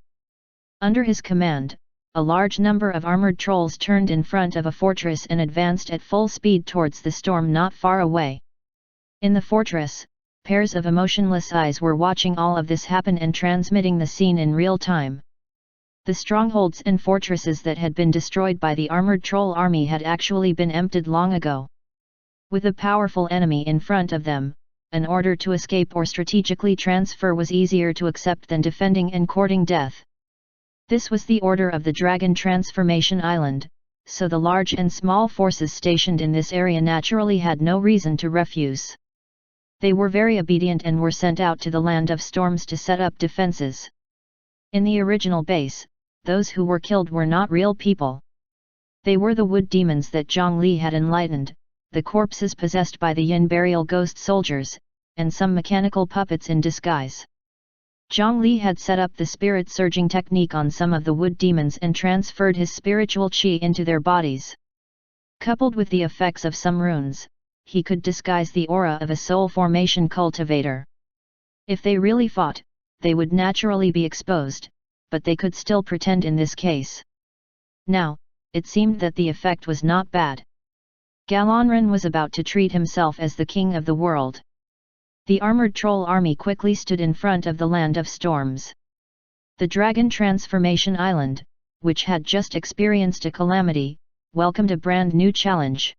Under his command, a large number of armored trolls turned in front of a fortress and advanced at full speed towards the storm not far away. In the fortress, pairs of emotionless eyes were watching all of this happen and transmitting the scene in real time. The strongholds and fortresses that had been destroyed by the armored troll army had actually been emptied long ago. With a powerful enemy in front of them, an order to escape or strategically transfer was easier to accept than defending and courting death. This was the order of the Dragon Transformation Island, so the large and small forces stationed in this area naturally had no reason to refuse. They were very obedient and were sent out to the land of storms to set up defenses. In the original base, those who were killed were not real people. They were the wood demons that Zhang Li had enlightened, the corpses possessed by the Yin burial ghost soldiers, and some mechanical puppets in disguise. Zhang Li had set up the spirit surging technique on some of the wood demons and transferred his spiritual qi into their bodies. Coupled with the effects of some runes, he could disguise the aura of a soul formation cultivator. If they really fought, they would naturally be exposed, but they could still pretend in this case. Now, it seemed that the effect was not bad. Galonren was about to treat himself as the king of the world. The armored troll army quickly stood in front of the land of storms. The Dragon Transformation Island, which had just experienced a calamity, welcomed a brand new challenge.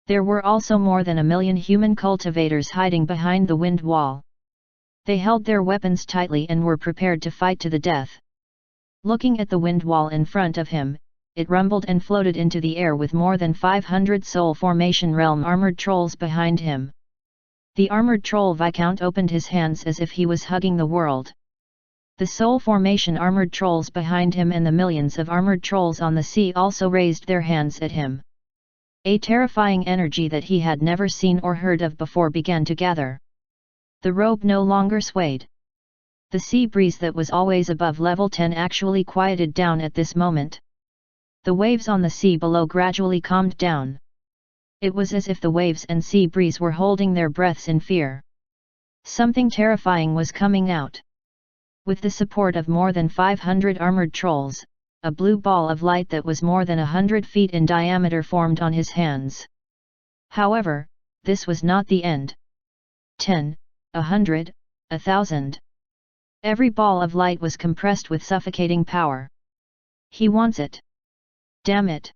There were also more than 1 million human cultivators hiding behind the wind wall. They held their weapons tightly and were prepared to fight to the death. Looking at the wind wall in front of him, it rumbled and floated into the air with more than 500 soul formation realm armored trolls behind him. The armored troll Viscount opened his hands as if he was hugging the world. The soul formation armored trolls behind him and the millions of armored trolls on the sea also raised their hands at him. A terrifying energy that he had never seen or heard of before began to gather. The robe no longer swayed. The sea breeze that was always above level 10 actually quieted down at this moment. The waves on the sea below gradually calmed down. It was as if the waves and sea breeze were holding their breaths in fear. Something terrifying was coming out. With the support of more than 500 armored trolls, a blue ball of light that was more than 100 feet in diameter formed on his hands. However, this was not the end. 10, 100, 1,000. Every ball of light was compressed with suffocating power. He wants it. Damn it!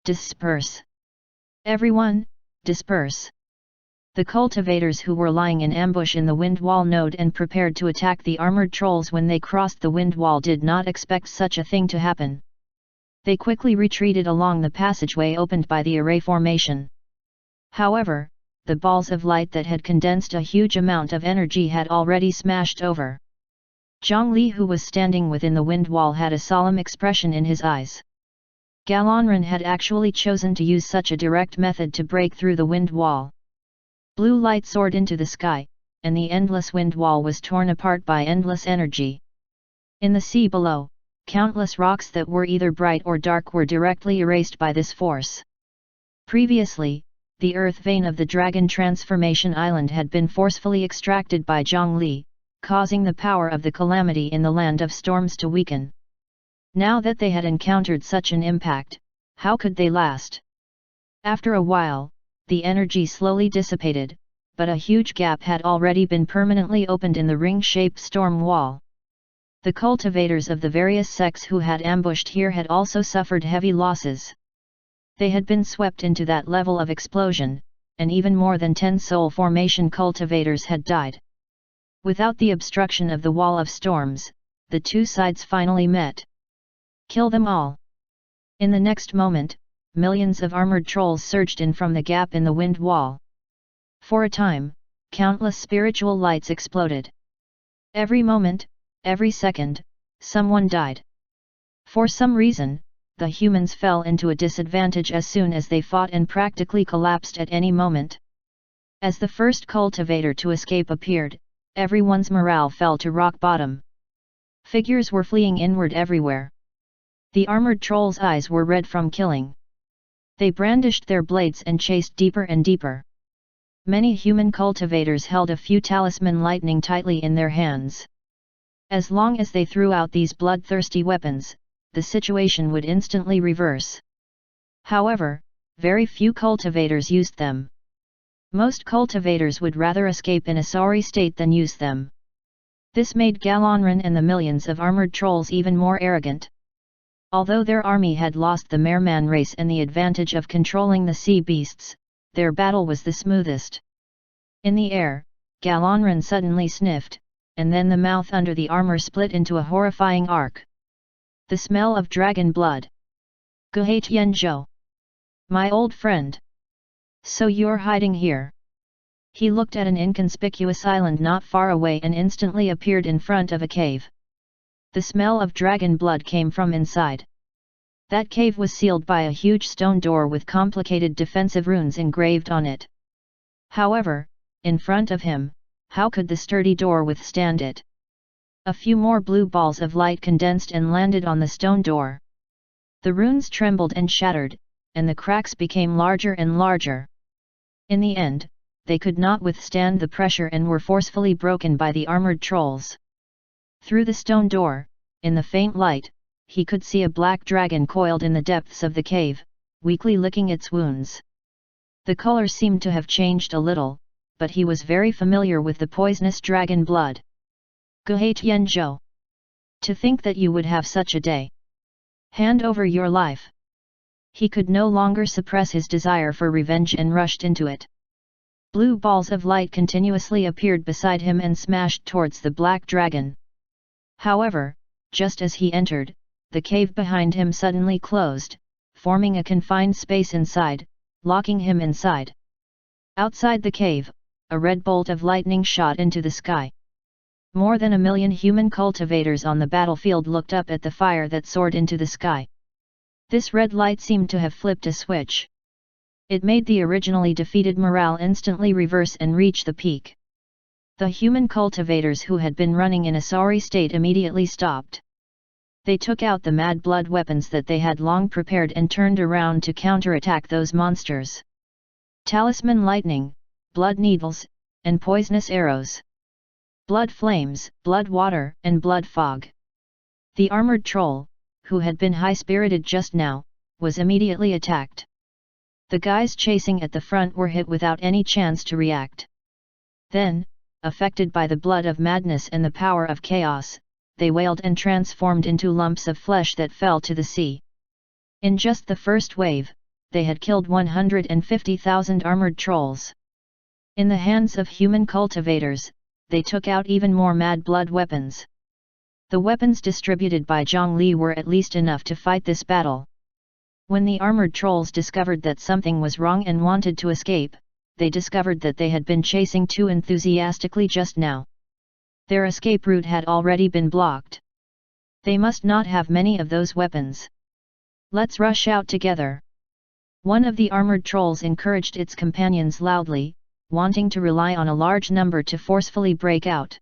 Disperse! Everyone, disperse! The cultivators who were lying in ambush in the wind wall node and prepared to attack the armored trolls when they crossed the wind wall did not expect such a thing to happen. They quickly retreated along the passageway opened by the array formation. However, the balls of light that had condensed a huge amount of energy had already smashed over. Zhang Li, who was standing within the wind wall, had a solemn expression in his eyes. Galonren had actually chosen to use such a direct method to break through the wind wall. Blue light soared into the sky, and the endless wind wall was torn apart by endless energy. In the sea below, countless rocks that were either bright or dark were directly erased by this force. Previously, the earth vein of the Dragon Transformation Island had been forcefully extracted by Zhang Li, causing the power of the calamity in the land of storms to weaken. Now that they had encountered such an impact, how could they last? After a while, the energy slowly dissipated, but a huge gap had already been permanently opened in the ring-shaped storm wall. The cultivators of the various sects who had ambushed here had also suffered heavy losses. They had been swept into that level of explosion, and even more than 10 soul formation cultivators had died. Without the obstruction of the wall of storms, the two sides finally met. Kill them all! In the next moment, millions of armored trolls surged in from the gap in the wind wall. For a time, countless spiritual lights exploded. Every moment, every second, someone died. For some reason, the humans fell into a disadvantage as soon as they fought and practically collapsed at any moment. As the first cultivator to escape appeared, everyone's morale fell to rock bottom. Figures were fleeing inward everywhere. The armored trolls' eyes were red from killing. They brandished their blades and chased deeper and deeper. Many human cultivators held a few talisman lightning tightly in their hands. As long as they threw out these bloodthirsty weapons, the situation would instantly reverse. However, very few cultivators used them. Most cultivators would rather escape in a sorry state than use them. This made Galonren and the millions of armored trolls even more arrogant. Although their army had lost the merman race and the advantage of controlling the sea beasts, their battle was the smoothest. In the air, Galonren suddenly sniffed, and then the mouth under the armor split into a horrifying arc. The smell of dragon blood. Guhatianzhou. My old friend. So you're hiding here. He looked at an inconspicuous island not far away and instantly appeared in front of a cave. The smell of dragon blood came from inside. That cave was sealed by a huge stone door with complicated defensive runes engraved on it. However, in front of him, how could the sturdy door withstand it? A few more blue balls of light condensed and landed on the stone door. The runes trembled and shattered, and the cracks became larger and larger. In the end, they could not withstand the pressure and were forcefully broken by the armored trolls. Through the stone door, in the faint light, he could see a black dragon coiled in the depths of the cave, weakly licking its wounds. The color seemed to have changed a little, but he was very familiar with the poisonous dragon blood. Guhatianzhou. To think that you would have such a day. Hand over your life. He could no longer suppress his desire for revenge and rushed into it. Blue balls of light continuously appeared beside him and smashed towards the black dragon. However, just as he entered, the cave behind him suddenly closed, forming a confined space inside, locking him inside. Outside the cave, a red bolt of lightning shot into the sky. More than 1 million human cultivators on the battlefield looked up at the fire that soared into the sky. This red light seemed to have flipped a switch. It made the originally defeated morale instantly reverse and reach the peak. The human cultivators who had been running in a sorry state immediately stopped. They took out the mad blood weapons that they had long prepared and turned around to counterattack those monsters. Talisman lightning, blood needles, and poisonous arrows. Blood flames, blood water, and blood fog. The armored troll, who had been high-spirited just now, was immediately attacked. The guys chasing at the front were hit without any chance to react. Then, affected by the blood of madness and the power of chaos, they wailed and transformed into lumps of flesh that fell to the sea. In just the first wave, they had killed 150,000 armored trolls. In the hands of human cultivators, they took out even more mad blood weapons. The weapons distributed by Zhang Li were at least enough to fight this battle. When the armored trolls discovered that something was wrong and wanted to escape, they discovered that they had been chasing too enthusiastically just now. Their escape route had already been blocked. They must not have many of those weapons. Let's rush out together. One of the armored trolls encouraged its companions loudly, wanting to rely on a large number to forcefully break out.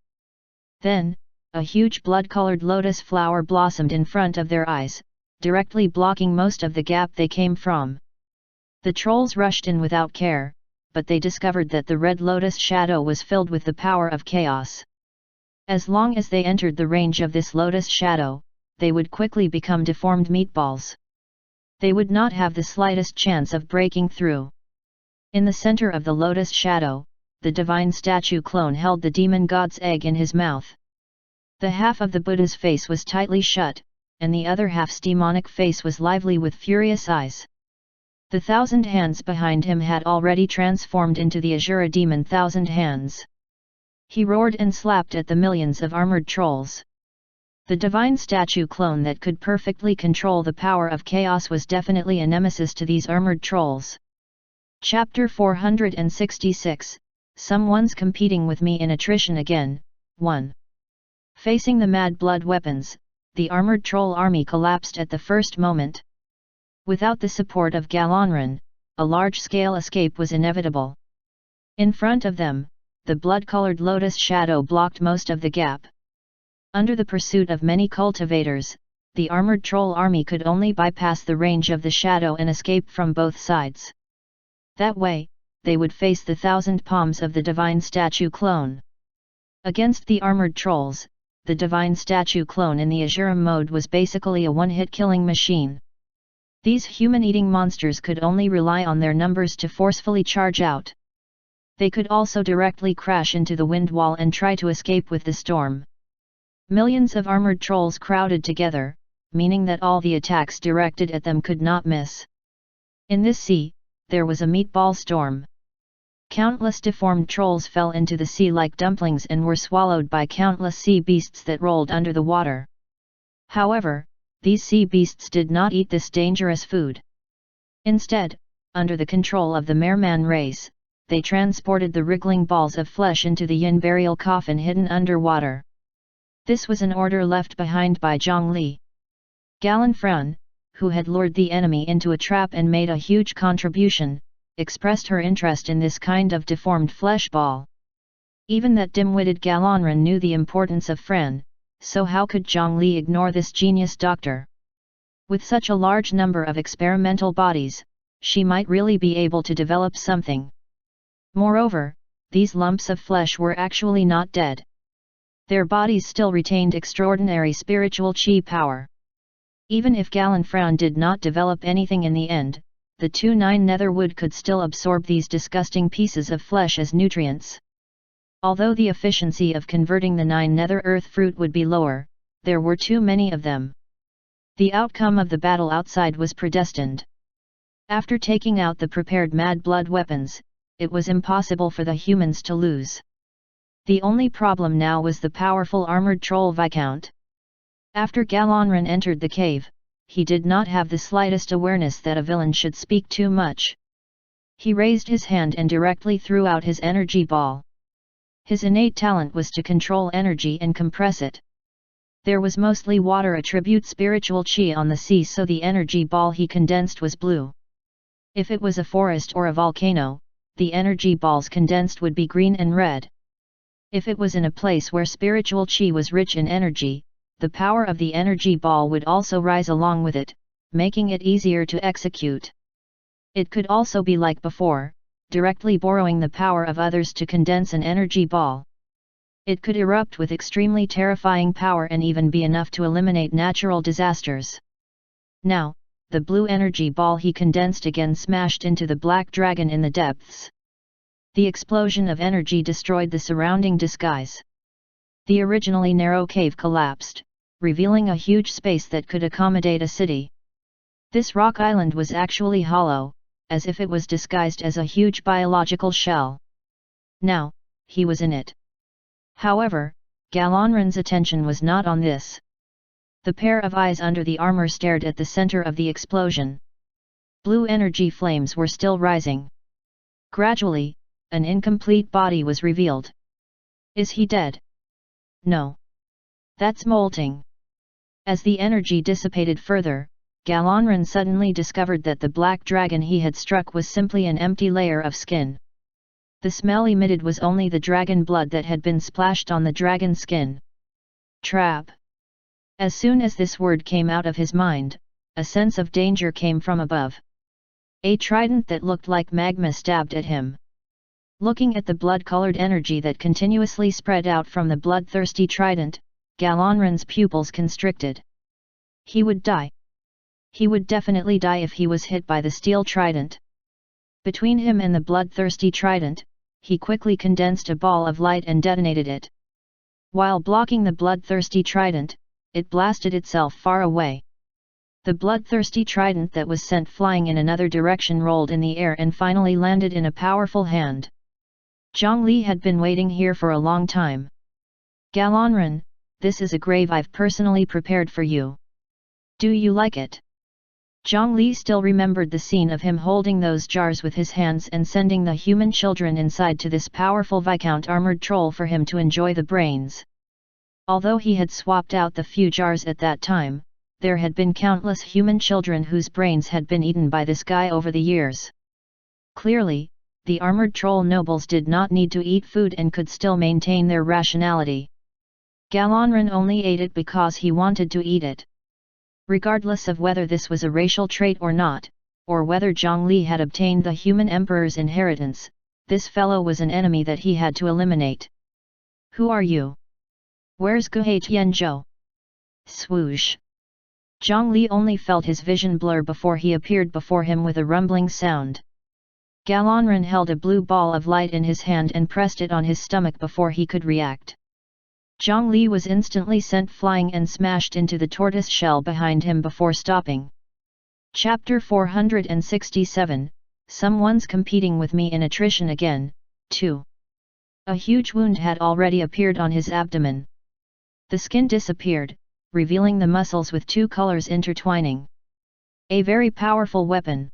Then, a huge blood-colored lotus flower blossomed in front of their eyes, directly blocking most of the gap they came from. The trolls rushed in without care, but they discovered that the red lotus shadow was filled with the power of chaos. As long as they entered the range of this lotus shadow, they would quickly become deformed meatballs. They would not have the slightest chance of breaking through. In the center of the lotus shadow, the divine statue clone held the demon god's egg in his mouth. The half of the Buddha's face was tightly shut, and the other half's demonic face was lively with furious eyes. The 1,000 hands behind him had already transformed into the Azura demon 1,000 hands. He roared and slapped at the millions of armored trolls. The divine statue clone that could perfectly control the power of chaos was definitely a nemesis to these armored trolls. Chapter 466, Someone's competing with me in attrition again, 1. Facing the mad blood weapons, the armored troll army collapsed at the first moment. Without the support of Galonran, a large-scale escape was inevitable. In front of them, the blood-colored lotus shadow blocked most of the gap. Under the pursuit of many cultivators, the armored troll army could only bypass the range of the shadow and escape from both sides. That way, they would face the 1,000 palms of the divine statue clone. Against the armored trolls, the divine statue clone in the Azura mode was basically a one-hit killing machine. These human-eating monsters could only rely on their numbers to forcefully charge out. They could also directly crash into the wind wall and try to escape with the storm. Millions of armored trolls crowded together, meaning that all the attacks directed at them could not miss. In this sea, there was a meatball storm. Countless deformed trolls fell into the sea like dumplings and were swallowed by countless sea beasts that rolled under the water. However, these sea beasts did not eat this dangerous food. Instead, under the control of the merman race, they transported the wriggling balls of flesh into the yin burial coffin hidden underwater. This was an order left behind by Zhongli. Galanfran, who had lured the enemy into a trap and made a huge contribution, expressed her interest in this kind of deformed flesh ball. Even that dim-witted Galanran knew the importance of Fran, so how could Zhongli ignore this genius doctor? With such a large number of experimental bodies, she might really be able to develop something. Moreover, these lumps of flesh were actually not dead. Their bodies still retained extraordinary spiritual chi power. Even if Galanfran did not develop anything in the end, the 2-9 netherwood could still absorb these disgusting pieces of flesh as nutrients. Although the efficiency of converting the 9 nether earth fruit would be lower, there were too many of them. The outcome of the battle outside was predestined. After taking out the prepared mad blood weapons, it was impossible for the humans to lose. The only problem now was the powerful armored troll Viscount. After Galanran entered the cave, he did not have the slightest awareness that a villain should speak too much. He raised his hand and directly threw out his energy ball. His innate talent was to control energy and compress it. There was mostly water attribute spiritual chi on the sea, so the energy ball he condensed was blue. If it was a forest or a volcano, the energy balls condensed would be green and red. If it was in a place where spiritual chi was rich in energy, the power of the energy ball would also rise along with it, making it easier to execute. It could also be like before, directly borrowing the power of others to condense an energy ball. It could erupt with extremely terrifying power and even be enough to eliminate natural disasters. Now, the blue energy ball he condensed again smashed into the black dragon in the depths. The explosion of energy destroyed the surrounding disguise. The originally narrow cave collapsed, revealing a huge space that could accommodate a city. This rock island was actually hollow, as if it was disguised as a huge biological shell. Now, he was in it. However, Galanran's attention was not on this. The pair of eyes under the armor stared at the center of the explosion. Blue energy flames were still rising. Gradually, an incomplete body was revealed. Is he dead? No. That's molting. As the energy dissipated further, Galanran suddenly discovered that the black dragon he had struck was simply an empty layer of skin. The smell emitted was only the dragon blood that had been splashed on the dragon skin. Trap. As soon as this word came out of his mind, a sense of danger came from above. A trident that looked like magma stabbed at him. Looking at the blood-colored energy that continuously spread out from the bloodthirsty trident, Galanran's pupils constricted. He would die. He would definitely die if he was hit by the steel trident. Between him and the bloodthirsty trident, he quickly condensed a ball of light and detonated it. While blocking the bloodthirsty trident, it blasted itself far away. The bloodthirsty trident that was sent flying in another direction rolled in the air and finally landed in a powerful hand. Zhongli had been waiting here for a long time. Galanran, this is a grave I've personally prepared for you. Do you like it? Zhongli still remembered the scene of him holding those jars with his hands and sending the human children inside to this powerful Viscount armored troll for him to enjoy the brains. Although he had swapped out the few jars at that time, there had been countless human children whose brains had been eaten by this guy over the years. Clearly, the armored troll nobles did not need to eat food and could still maintain their rationality. Galanran only ate it because he wanted to eat it. Regardless of whether this was a racial trait or not, or whether Zhongli had obtained the human emperor's inheritance, this fellow was an enemy that he had to eliminate. Who are you? Where's Guhe Tianzhou? Swoosh! Zhongli only felt his vision blur before he appeared before him with a rumbling sound. Galanran held a blue ball of light in his hand and pressed it on his stomach before he could react. Zhongli was instantly sent flying and smashed into the tortoise shell behind him before stopping. Chapter 467, Someone's competing with me in attrition again, 2. A huge wound had already appeared on his abdomen. The skin disappeared, revealing the muscles with two colors intertwining. A very powerful weapon.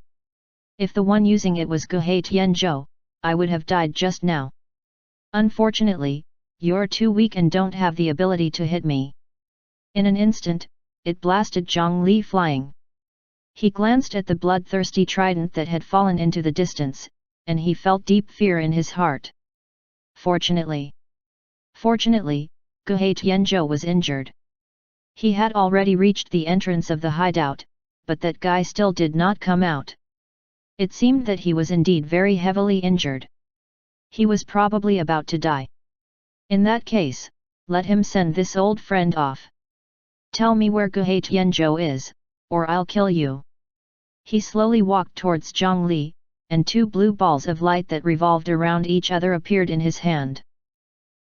If the one using it was Guhe Tianzhou, I would have died just now. Unfortunately, you're too weak and don't have the ability to hit me. In an instant, it blasted Zhang Li flying. He glanced at the bloodthirsty trident that had fallen into the distance, and he felt deep fear in his heart. Fortunately, Guhe Tianzhou was injured. He had already reached the entrance of the hideout, but that guy still did not come out. It seemed that he was indeed very heavily injured. He was probably about to die. In that case, let him send this old friend off. Tell me where Guhe Tianzhou is, or I'll kill you. He slowly walked towards Zhang Li, and two blue balls of light that revolved around each other appeared in his hand.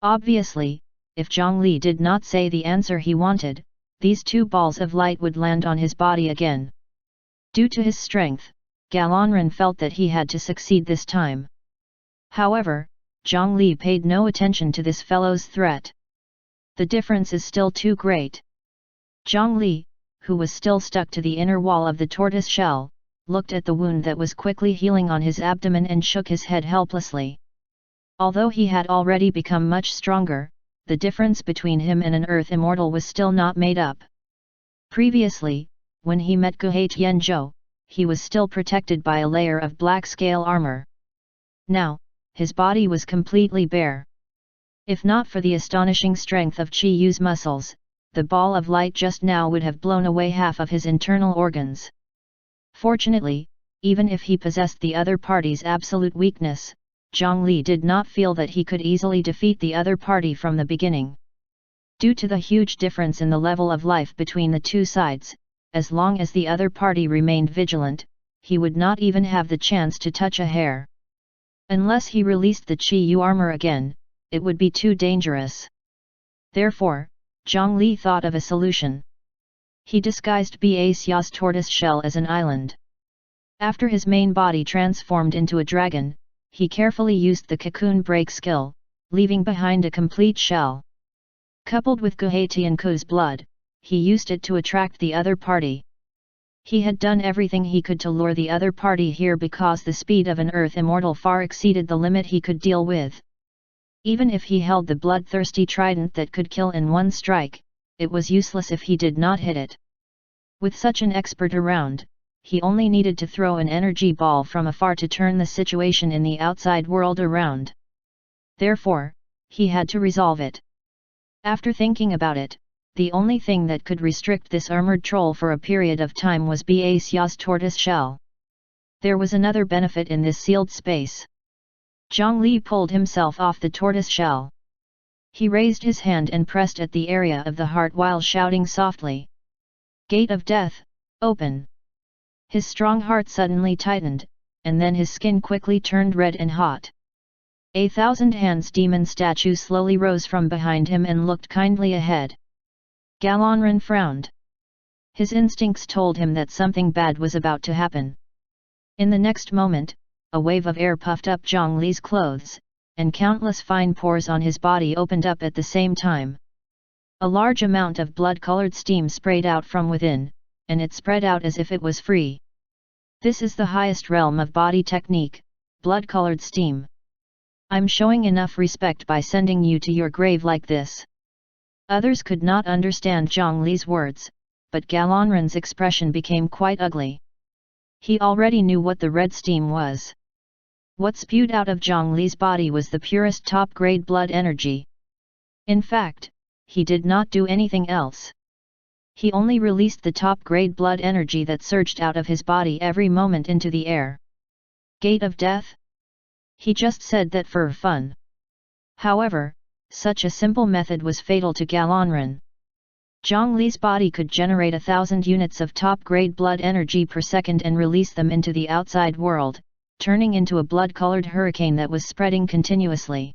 Obviously, if Zhang Li did not say the answer he wanted, these two balls of light would land on his body again. Due to his strength, Galonren felt that he had to succeed this time. However, Zhang Li paid no attention to this fellow's threat. The difference is still too great. Zhang Li, who was still stuck to the inner wall of the tortoise shell, looked at the wound that was quickly healing on his abdomen and shook his head helplessly. Although he had already become much stronger, the difference between him and an earth immortal was still not made up. Previously, when he met Guhe Tianzhou, he was still protected by a layer of black scale armor. Now, his body was completely bare. If not for the astonishing strength of Qi Yu's muscles, the ball of light just now would have blown away half of his internal organs. Fortunately, even if he possessed the other party's absolute weakness, Zhang Li did not feel that he could easily defeat the other party from the beginning. Due to the huge difference in the level of life between the two sides, as long as the other party remained vigilant, he would not even have the chance to touch a hair. Unless he released the Qi Yu armor again, it would be too dangerous. Therefore, Zhang Li thought of a solution. He disguised Ba Xia's tortoise shell as an island. After his main body transformed into a dragon, he carefully used the cocoon break skill, leaving behind a complete shell. Coupled with Guhe Tianzhou's blood, he used it to attract the other party. He had done everything he could to lure the other party here because the speed of an earth immortal far exceeded the limit he could deal with. Even if he held the bloodthirsty trident that could kill in one strike, it was useless if he did not hit it. With such an expert around, he only needed to throw an energy ball from afar to turn the situation in the outside world around. Therefore, he had to resolve it. After thinking about it, the only thing that could restrict this armored troll for a period of time was Ba Xia's tortoise shell. There was another benefit in this sealed space. Zhang Li pulled himself off the tortoise shell. He raised his hand and pressed at the area of the heart while shouting softly, "Gate of Death, open!" His strong heart suddenly tightened, and then his skin quickly turned red and hot. A thousand hands demon statue slowly rose from behind him and looked kindly ahead. Galonren frowned. His instincts told him that something bad was about to happen. In the next moment, a wave of air puffed up Zhang Li's clothes, and countless fine pores on his body opened up at the same time. A large amount of blood-colored steam sprayed out from within, and it spread out as if it was free. This is the highest realm of body technique, blood-colored steam. I'm showing enough respect by sending you to your grave like this. Others could not understand Zhang Li's words, but Galonren's expression became quite ugly. He already knew what the red steam was. What spewed out of Zhang Li's body was the purest top-grade blood energy. In fact, he did not do anything else. He only released the top-grade blood energy that surged out of his body every moment into the air. Gate of Death? He just said that for fun. However, such a simple method was fatal to Galonren. Zhang Li's body could generate 1,000 units of top-grade blood energy per second and release them into the outside world, turning into a blood-colored hurricane that was spreading continuously.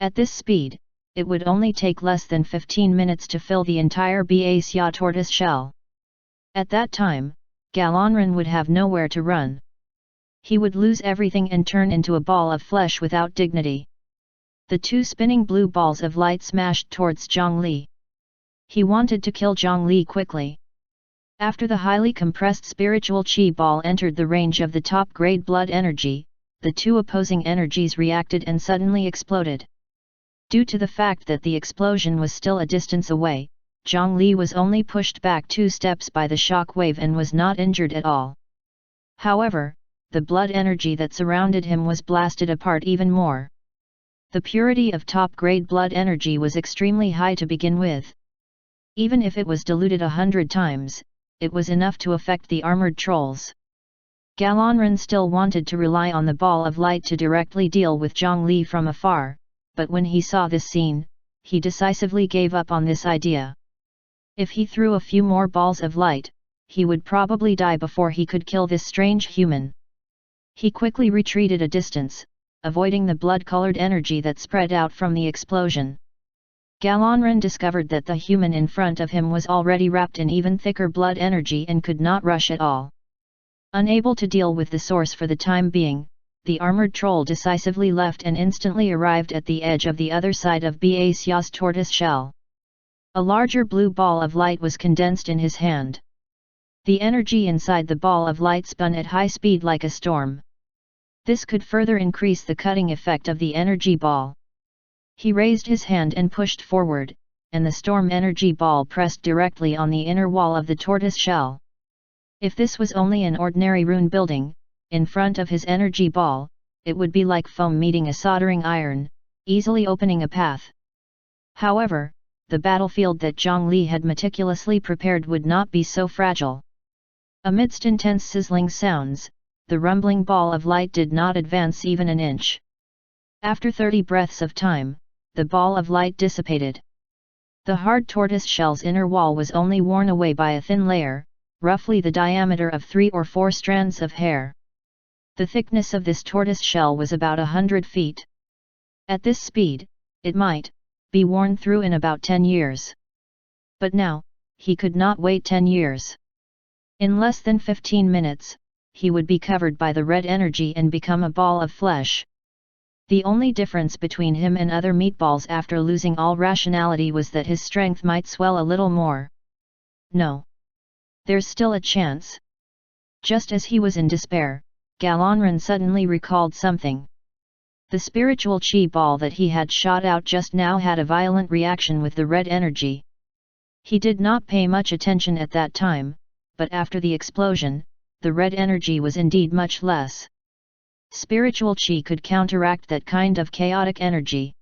At this speed, it would only take less than 15 minutes to fill the entire Ba Xia tortoise shell. At that time, Galonren would have nowhere to run. He would lose everything and turn into a ball of flesh without dignity. The two spinning blue balls of light smashed towards Zhang Li. He wanted to kill Zhongli quickly. After the highly compressed spiritual chi ball entered the range of the top-grade blood energy, the two opposing energies reacted and suddenly exploded. Due to the fact that the explosion was still a distance away, Zhongli was only pushed back 2 steps by the shock wave and was not injured at all. However, the blood energy that surrounded him was blasted apart even more. The purity of top-grade blood energy was extremely high to begin with. Even if it was diluted 100 times, it was enough to affect the armored trolls. Galonran still wanted to rely on the ball of light to directly deal with Zhongli from afar, but when he saw this scene, he decisively gave up on this idea. If he threw a few more balls of light, he would probably die before he could kill this strange human. He quickly retreated a distance, avoiding the blood-colored energy that spread out from the explosion. Galonran discovered that the human in front of him was already wrapped in even thicker blood energy and could not rush at all. Unable to deal with the source for the time being, the armored troll decisively left and instantly arrived at the edge of the other side of Ba Xia's tortoise shell. A larger blue ball of light was condensed in his hand. The energy inside the ball of light spun at high speed like a storm. This could further increase the cutting effect of the energy ball. He raised his hand and pushed forward, and the storm energy ball pressed directly on the inner wall of the tortoise shell. If this was only an ordinary rune building, in front of his energy ball, it would be like foam meeting a soldering iron, easily opening a path. However, the battlefield that Zhongli had meticulously prepared would not be so fragile. Amidst intense sizzling sounds, the rumbling ball of light did not advance even an inch. After 30 breaths of time, the ball of light dissipated. The hard tortoise shell's inner wall was only worn away by a thin layer, roughly the diameter of 3 or 4 strands of hair. The thickness of this tortoise shell was about 100 feet. At this speed, it might be worn through in about 10 years. But now, he could not wait 10 years. In less than 15 minutes, he would be covered by the red energy and become a ball of flesh. The only difference between him and other meatballs after losing all rationality was that his strength might swell a little more. No. There's still a chance. Just as he was in despair, Galonran suddenly recalled something. The spiritual chi ball that he had shot out just now had a violent reaction with the red energy. He did not pay much attention at that time, but after the explosion, the red energy was indeed much less. Spiritual chi could counteract that kind of chaotic energy.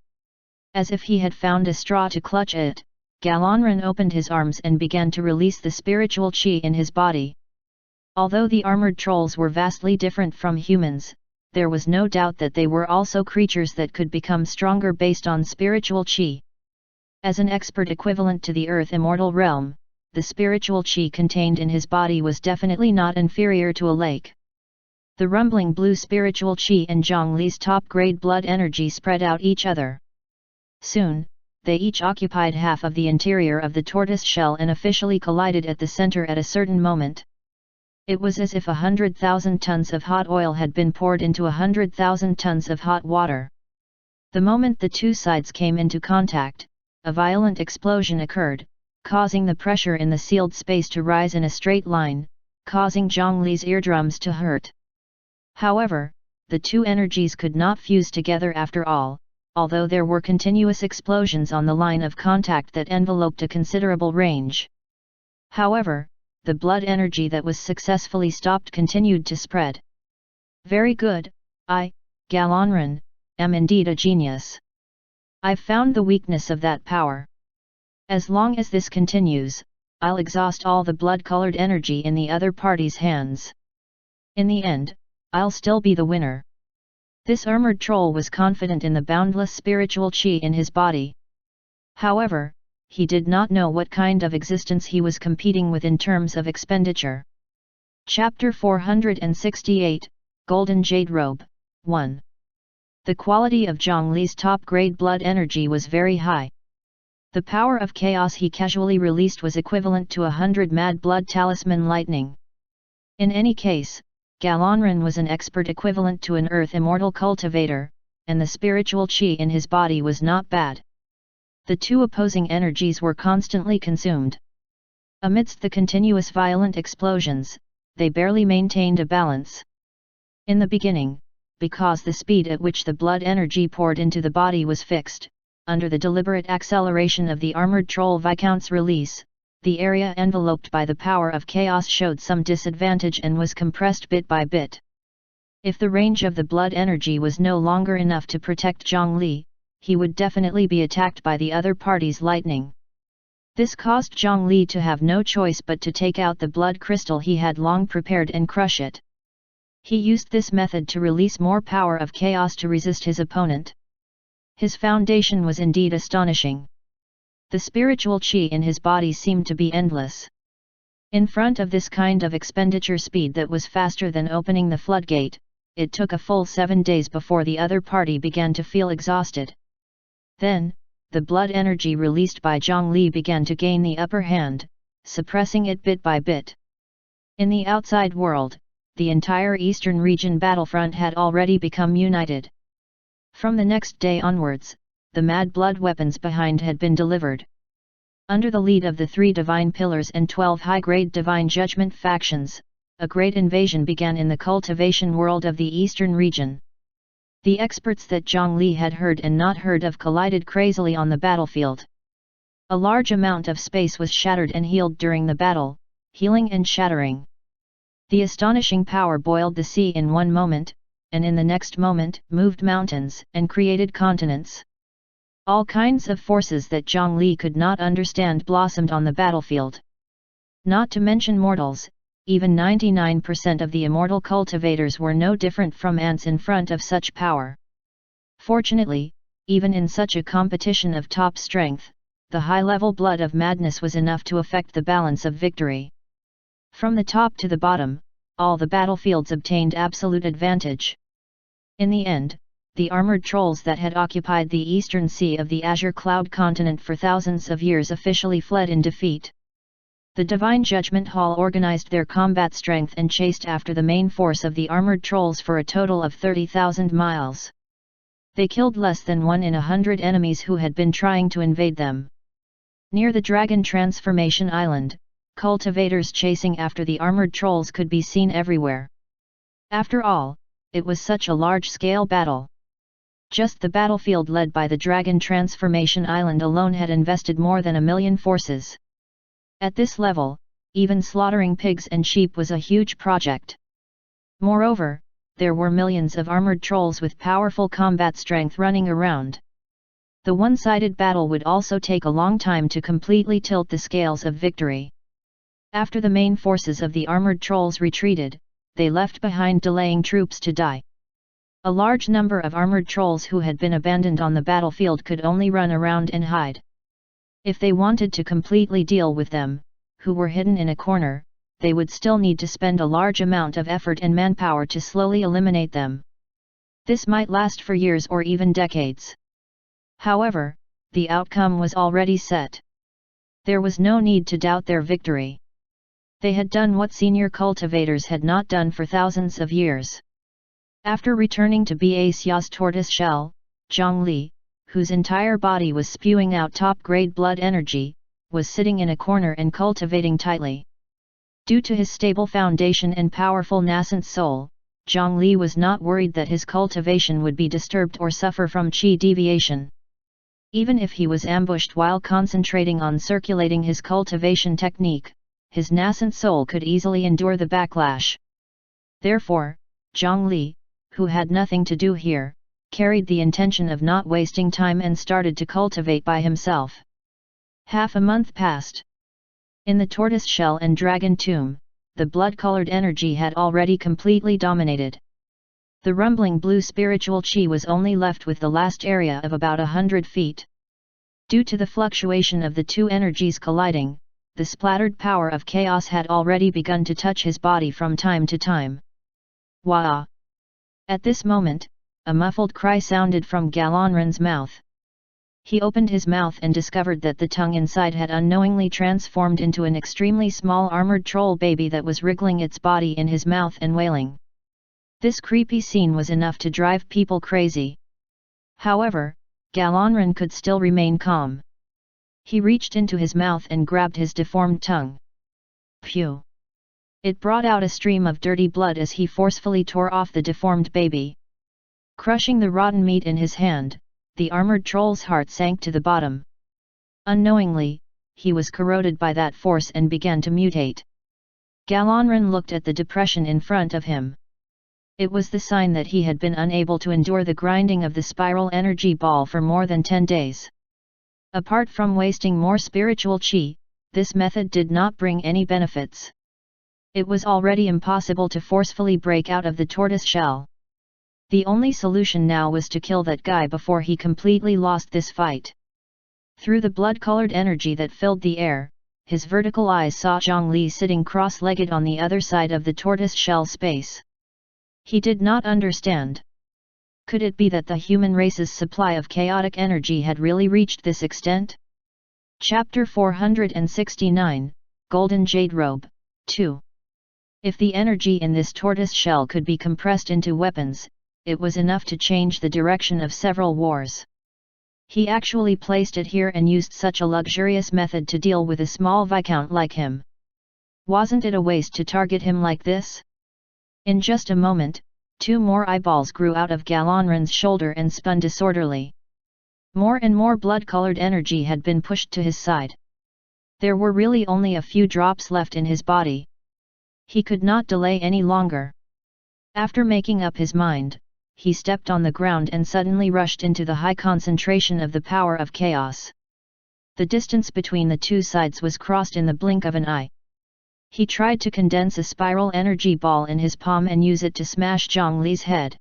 As if he had found a straw to clutch at, Galonran opened his arms and began to release the spiritual chi in his body. Although the armored trolls were vastly different from humans, there was no doubt that they were also creatures that could become stronger based on spiritual chi. As an expert equivalent to the Earth Immortal realm, the spiritual chi contained in his body was definitely not inferior to a lake. The rumbling blue spiritual chi and Zhongli's top-grade blood energy spread out each other. Soon, they each occupied half of the interior of the tortoise shell and officially collided at the center at a certain moment. It was as if 100,000 tons of hot oil had been poured into 100,000 tons of hot water. The moment the two sides came into contact, a violent explosion occurred, causing the pressure in the sealed space to rise in a straight line, causing Zhongli's eardrums to hurt. However, the two energies could not fuse together after all, although there were continuous explosions on the line of contact that enveloped a considerable range. However, the blood energy that was successfully stopped continued to spread. Very good, I, Galonran, am indeed a genius. I've found the weakness of that power. As long as this continues, I'll exhaust all the blood-colored energy in the other party's hands. In the end, I'll still be the winner. This armored troll was confident in the boundless spiritual chi in his body. However, he did not know what kind of existence he was competing with in terms of expenditure. Chapter 468, Golden Jade Robe, 1. The quality of Zhongli's top-grade blood energy was very high. The power of chaos he casually released was equivalent to 100 mad blood talisman lightning. In any case, Galonran was an expert equivalent to an earth immortal cultivator, and the spiritual chi in his body was not bad. The two opposing energies were constantly consumed. Amidst the continuous violent explosions, they barely maintained a balance. In the beginning, because the speed at which the blood energy poured into the body was fixed, under the deliberate acceleration of the armored troll Viscount's release, the area enveloped by the power of chaos showed some disadvantage and was compressed bit by bit. If the range of the blood energy was no longer enough to protect Zhongli, he would definitely be attacked by the other party's lightning. This caused Zhongli to have no choice but to take out the blood crystal he had long prepared and crush it. He used this method to release more power of chaos to resist his opponent. His foundation was indeed astonishing. The spiritual qi in his body seemed to be endless. In front of this kind of expenditure speed that was faster than opening the floodgate, it took a full 7 days before the other party began to feel exhausted. Then, the blood energy released by Zhongli began to gain the upper hand, suppressing it bit by bit. In the outside world, the entire eastern region battlefront had already become united. From the next day onwards, the mad blood weapons behind had been delivered. Under the lead of the 3 divine pillars and 12 high-grade divine judgment factions, a great invasion began in the cultivation world of the eastern region. The experts that Zhongli had heard and not heard of collided crazily on the battlefield. A large amount of space was shattered and healed during the battle, healing and shattering. The astonishing power boiled the sea in one moment, and in the next moment moved mountains and created continents. All kinds of forces that Zhongli could not understand blossomed on the battlefield. Not to mention mortals, even 99% of the immortal cultivators were no different from ants in front of such power. Fortunately, even in such a competition of top strength, the high-level blood of madness was enough to affect the balance of victory. From the top to the bottom, all the battlefields obtained absolute advantage. In the end, the armored trolls that had occupied the eastern sea of the Azure Cloud continent for thousands of years officially fled in defeat. The Divine Judgment Hall organized their combat strength and chased after the main force of the armored trolls for a total of 30,000 miles. They killed less than 1 in 100 enemies who had been trying to invade them. Near the Dragon Transformation Island, cultivators chasing after the armored trolls could be seen everywhere. After all, it was such a large-scale battle. Just the battlefield led by the Dragon Transformation Island alone had invested more than 1 million forces. At this level, even slaughtering pigs and sheep was a huge project. Moreover, there were millions of armored trolls with powerful combat strength running around. The one-sided battle would also take a long time to completely tilt the scales of victory. After the main forces of the armored trolls retreated, they left behind delaying troops to die. A large number of armored trolls who had been abandoned on the battlefield could only run around and hide. If they wanted to completely deal with them, who were hidden in a corner, they would still need to spend a large amount of effort and manpower to slowly eliminate them. This might last for years or even decades. However, the outcome was already set. There was no need to doubt their victory. They had done what senior cultivators had not done for thousands of years. After returning to Basia's tortoise shell, Zhongli, whose entire body was spewing out top-grade blood energy, was sitting in a corner and cultivating tightly. Due to his stable foundation and powerful nascent soul, Zhongli was not worried that his cultivation would be disturbed or suffer from qi deviation. Even if he was ambushed while concentrating on circulating his cultivation technique, his nascent soul could easily endure the backlash. Therefore, Zhongli, who had nothing to do here, carried the intention of not wasting time and started to cultivate by himself. Half a month passed. In the tortoise shell and dragon tomb, the blood-colored energy had already completely dominated. The rumbling blue spiritual qi was only left with the last area of about 100 feet. Due to the fluctuation of the two energies colliding, the splattered power of chaos had already begun to touch his body from time to time. Wah! At this moment, a muffled cry sounded from Galonran's mouth. He opened his mouth and discovered that the tongue inside had unknowingly transformed into an extremely small armored troll baby that was wriggling its body in his mouth and wailing. This creepy scene was enough to drive people crazy. However, Galonran could still remain calm. He reached into his mouth and grabbed his deformed tongue. Phew! It brought out a stream of dirty blood as he forcefully tore off the deformed baby. Crushing the rotten meat in his hand, the armored troll's heart sank to the bottom. Unknowingly, he was corroded by that force and began to mutate. Galonran looked at the depression in front of him. It was the sign that he had been unable to endure the grinding of the spiral energy ball for more than 10 days. Apart from wasting more spiritual chi, this method did not bring any benefits. It was already impossible to forcefully break out of the tortoise shell. The only solution now was to kill that guy before he completely lost this fight. Through the blood-colored energy that filled the air, his vertical eyes saw Zhongli sitting cross-legged on the other side of the tortoise shell space. He did not understand. Could it be that the human race's supply of chaotic energy had really reached this extent? Chapter 469, Golden Jade Robe, 2. If the energy in this tortoise shell could be compressed into weapons, it was enough to change the direction of several wars. He actually placed it here and used such a luxurious method to deal with a small viscount like him. Wasn't it a waste to target him like this? In just a moment, 2 more eyeballs grew out of Galonran's shoulder and spun disorderly. More and more blood-colored energy had been pushed to his side. There were really only a few drops left in his body. He could not delay any longer. After making up his mind, he stepped on the ground and suddenly rushed into the high concentration of the power of chaos. The distance between the two sides was crossed in the blink of an eye. He tried to condense a spiral energy ball in his palm and use it to smash Zhongli's head.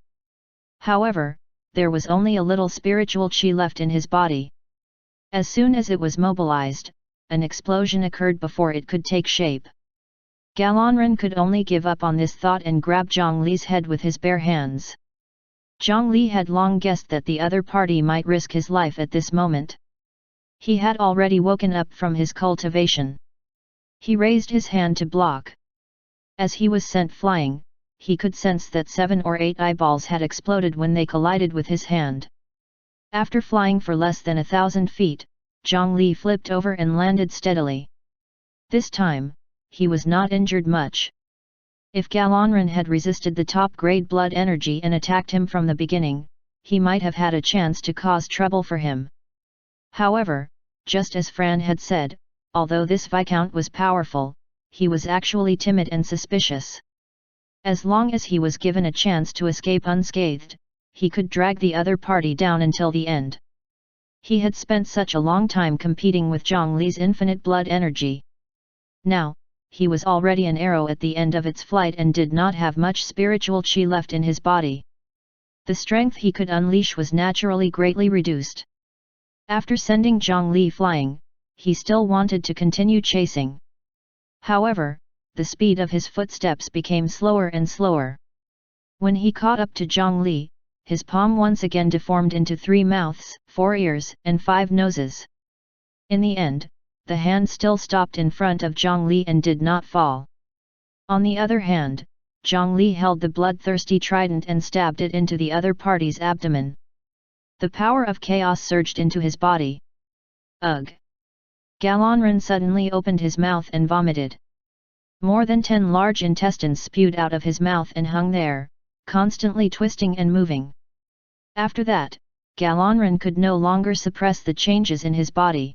However, there was only a little spiritual chi left in his body. As soon as it was mobilized, an explosion occurred before it could take shape. Galonran could only give up on this thought and grab Zhongli's head with his bare hands. Zhongli had long guessed that the other party might risk his life at this moment. He had already woken up from his cultivation. He raised his hand to block. As he was sent flying, he could sense that 7 or 8 eyeballs had exploded when they collided with his hand. After flying for less than 1,000 feet, Zhongli flipped over and landed steadily. This time, he was not injured much. If Galonran had resisted the top-grade blood energy and attacked him from the beginning, he might have had a chance to cause trouble for him. However, just as Fran had said, although this Viscount was powerful, he was actually timid and suspicious. As long as he was given a chance to escape unscathed, he could drag the other party down until the end. He had spent such a long time competing with Zhongli's infinite blood energy. Now, he was already an arrow at the end of its flight and did not have much spiritual chi left in his body. The strength he could unleash was naturally greatly reduced. After sending Zhongli flying, he still wanted to continue chasing. However, the speed of his footsteps became slower and slower. When he caught up to Zhongli, his palm once again deformed into 3 mouths, 4 ears, and 5 noses. In the end, the hand still stopped in front of Zhongli and did not fall. On the other hand, Zhongli held the bloodthirsty trident and stabbed it into the other party's abdomen. The power of chaos surged into his body. Ugh! Galonran suddenly opened his mouth and vomited. More than 10 large intestines spewed out of his mouth and hung there, constantly twisting and moving. After that, Galonran could no longer suppress the changes in his body.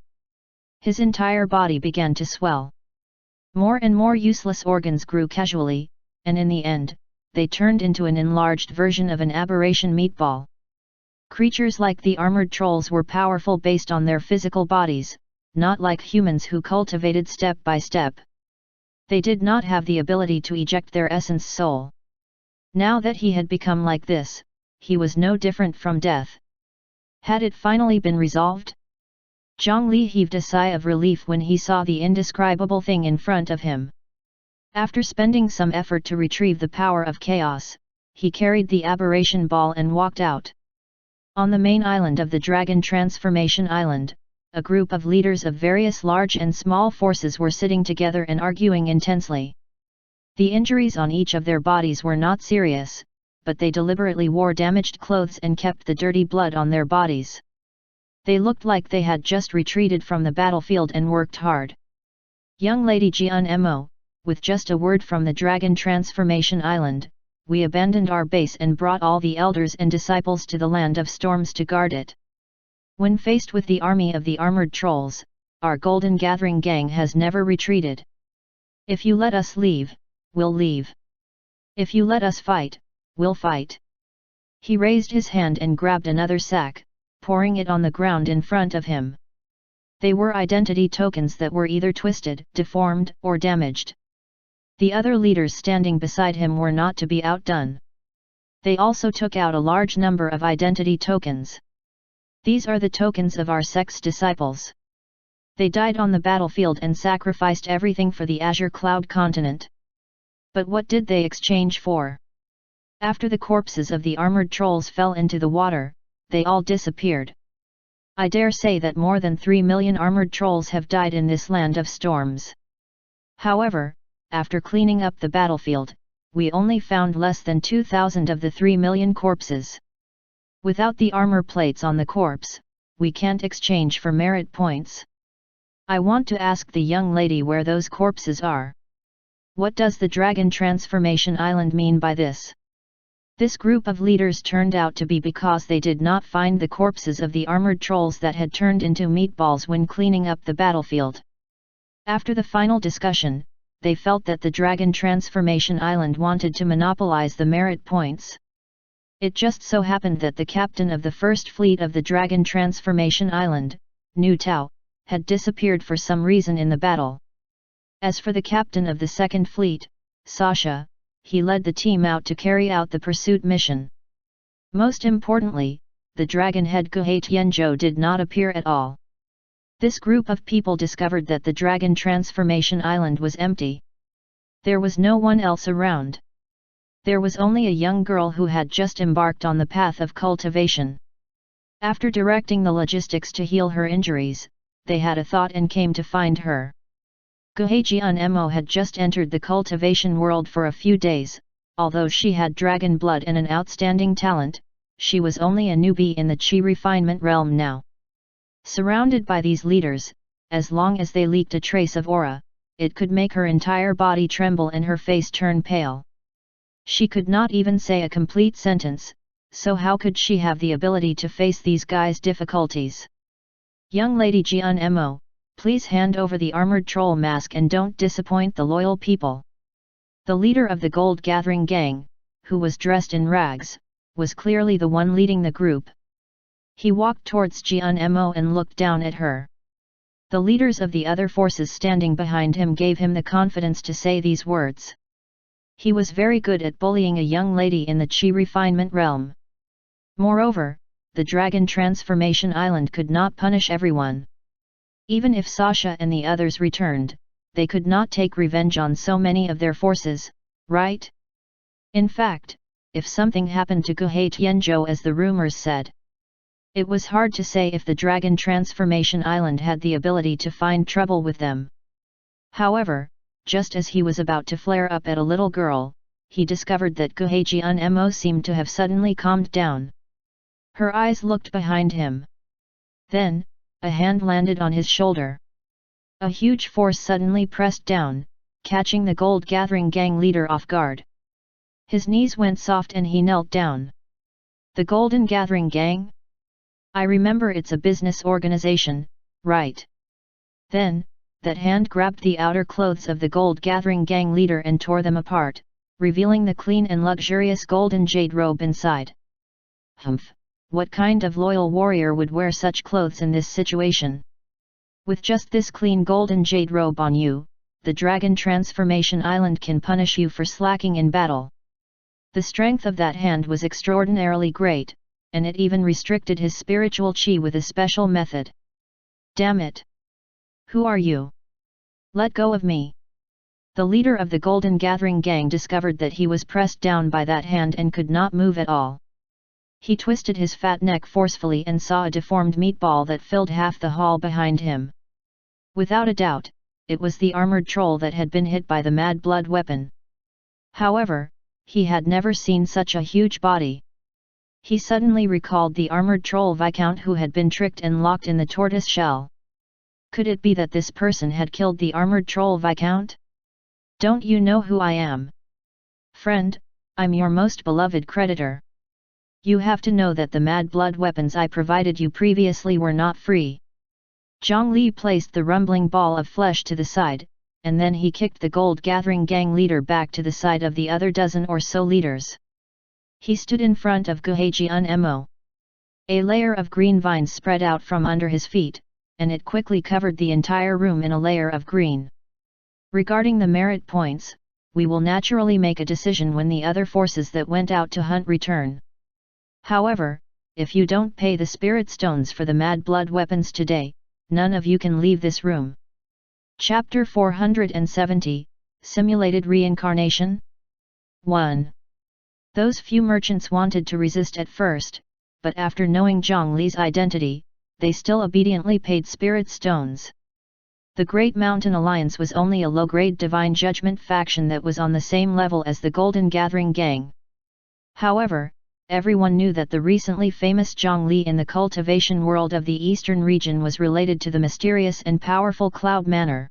His entire body began to swell. More and more useless organs grew casually, and in the end, they turned into an enlarged version of an aberration meatball. Creatures like the armored trolls were powerful based on their physical bodies, not like humans who cultivated step by step. They did not have the ability to eject their essence soul. Now that he had become like this, he was no different from death. Had it finally been resolved? Zhongli heaved a sigh of relief when he saw the indescribable thing in front of him. After spending some effort to retrieve the power of chaos, he carried the aberration ball and walked out. On the main island of the Dragon Transformation Island, a group of leaders of various large and small forces were sitting together and arguing intensely. The injuries on each of their bodies were not serious, but they deliberately wore damaged clothes and kept the dirty blood on their bodies. They looked like they had just retreated from the battlefield and worked hard. Young Lady Jian-mo, with just a word from the Dragon Transformation Island, we abandoned our base and brought all the elders and disciples to the Land of Storms to guard it. When faced with the army of the armored trolls, our Golden Gathering gang has never retreated. If you let us leave, we'll leave. If you let us fight, we'll fight. He raised his hand and grabbed another sack, pouring it on the ground in front of him. They were identity tokens that were either twisted, deformed, or damaged. The other leaders standing beside him were not to be outdone. They also took out a large number of identity tokens. These are the tokens of our sect's disciples. They died on the battlefield and sacrificed everything for the Azure Cloud continent. But what did they exchange for? After the corpses of the armored trolls fell into the water, they all disappeared. I dare say that more than 3 million armored trolls have died in this Land of Storms. However, after cleaning up the battlefield, we only found less than 2,000 of the 3 million corpses. Without the armor plates on the corpse, we can't exchange for merit points. I want to ask the young lady where those corpses are. What does the Dragon Transformation Island mean by this? This group of leaders turned out to be because they did not find the corpses of the armored trolls that had turned into meatballs when cleaning up the battlefield. After the final discussion, they felt that the Dragon Transformation Island wanted to monopolize the merit points. It just so happened that the captain of the first fleet of the Dragon Transformation Island, Nu Tao, had disappeared for some reason in the battle. As for the captain of the second fleet, Sasha, he led the team out to carry out the pursuit mission. Most importantly, the dragon head Guhe Tianzhou did not appear at all. This group of people discovered that the Dragon Transformation Island was empty. There was no one else around. There was only a young girl who had just embarked on the path of cultivation. After directing the logistics to heal her injuries, they had a thought and came to find her. Guhe Jian-mo had just entered the cultivation world for a few days. Although she had dragon blood and an outstanding talent, she was only a newbie in the Qi refinement realm now. Surrounded by these leaders, as long as they leaked a trace of aura, it could make her entire body tremble and her face turn pale. She could not even say a complete sentence, so how could she have the ability to face these guys' difficulties? Young Lady Jian-mo, please hand over the armored troll mask and don't disappoint the loyal people. The leader of the gold gathering gang, who was dressed in rags, was clearly the one leading the group. He walked towards Jian-mo and looked down at her. The leaders of the other forces standing behind him gave him the confidence to say these words. He was very good at bullying a young lady in the Qi refinement realm. Moreover, the Dragon Transformation Island could not punish everyone. Even if Sasha and the others returned, they could not take revenge on so many of their forces, right? In fact, if something happened to Guhe Tianzhou as the rumors said, it was hard to say if the Dragon Transformation Island had the ability to find trouble with them. However, just as he was about to flare up at a little girl, he discovered that Guhe Jian-mo seemed to have suddenly calmed down. Her eyes looked behind him. Then, a hand landed on his shoulder. A huge force suddenly pressed down, catching the gold gathering gang leader off guard. His knees went soft and he knelt down. The Golden Gathering Gang? I remember it's a business organization, right? Then, that hand grabbed the outer clothes of the Gold Gathering Gang leader and tore them apart, revealing the clean and luxurious golden jade robe inside. Humph! What kind of loyal warrior would wear such clothes in this situation? With just this clean golden jade robe on you, the Dragon Transformation Island can punish you for slacking in battle. The strength of that hand was extraordinarily great, and it even restricted his spiritual chi with a special method. Damn it! Who are you? Let go of me! The leader of the Golden Gathering Gang discovered that he was pressed down by that hand and could not move at all. He twisted his fat neck forcefully and saw a deformed meatball that filled half the hall behind him. Without a doubt, it was the armored troll that had been hit by the mad blood weapon. However, he had never seen such a huge body. He suddenly recalled the armored troll Viscount who had been tricked and locked in the tortoise shell. Could it be that this person had killed the armored troll Viscount? Don't you know who I am? Friend, I'm your most beloved creditor. You have to know that the mad blood weapons I provided you previously were not free. Zhang Li placed the rumbling ball of flesh to the side, and then he kicked the gold-gathering gang leader back to the side of the other dozen or so leaders. He stood in front of Guhejian Mo. A layer of green vines spread out from under his feet, and it quickly covered the entire room in a layer of green. Regarding the merit points, we will naturally make a decision when the other forces that went out to hunt return. However, if you don't pay the spirit stones for the mad blood weapons today, none of you can leave this room. Chapter 470, Simulated Reincarnation? 1. Those few merchants wanted to resist at first, but after knowing Zhang Li's identity, they still obediently paid spirit stones. The Great Mountain Alliance was only a low-grade Divine Judgment faction that was on the same level as the Golden Gathering Gang. However, everyone knew that the recently famous Zhang Li in the cultivation world of the eastern region was related to the mysterious and powerful Cloud Manor.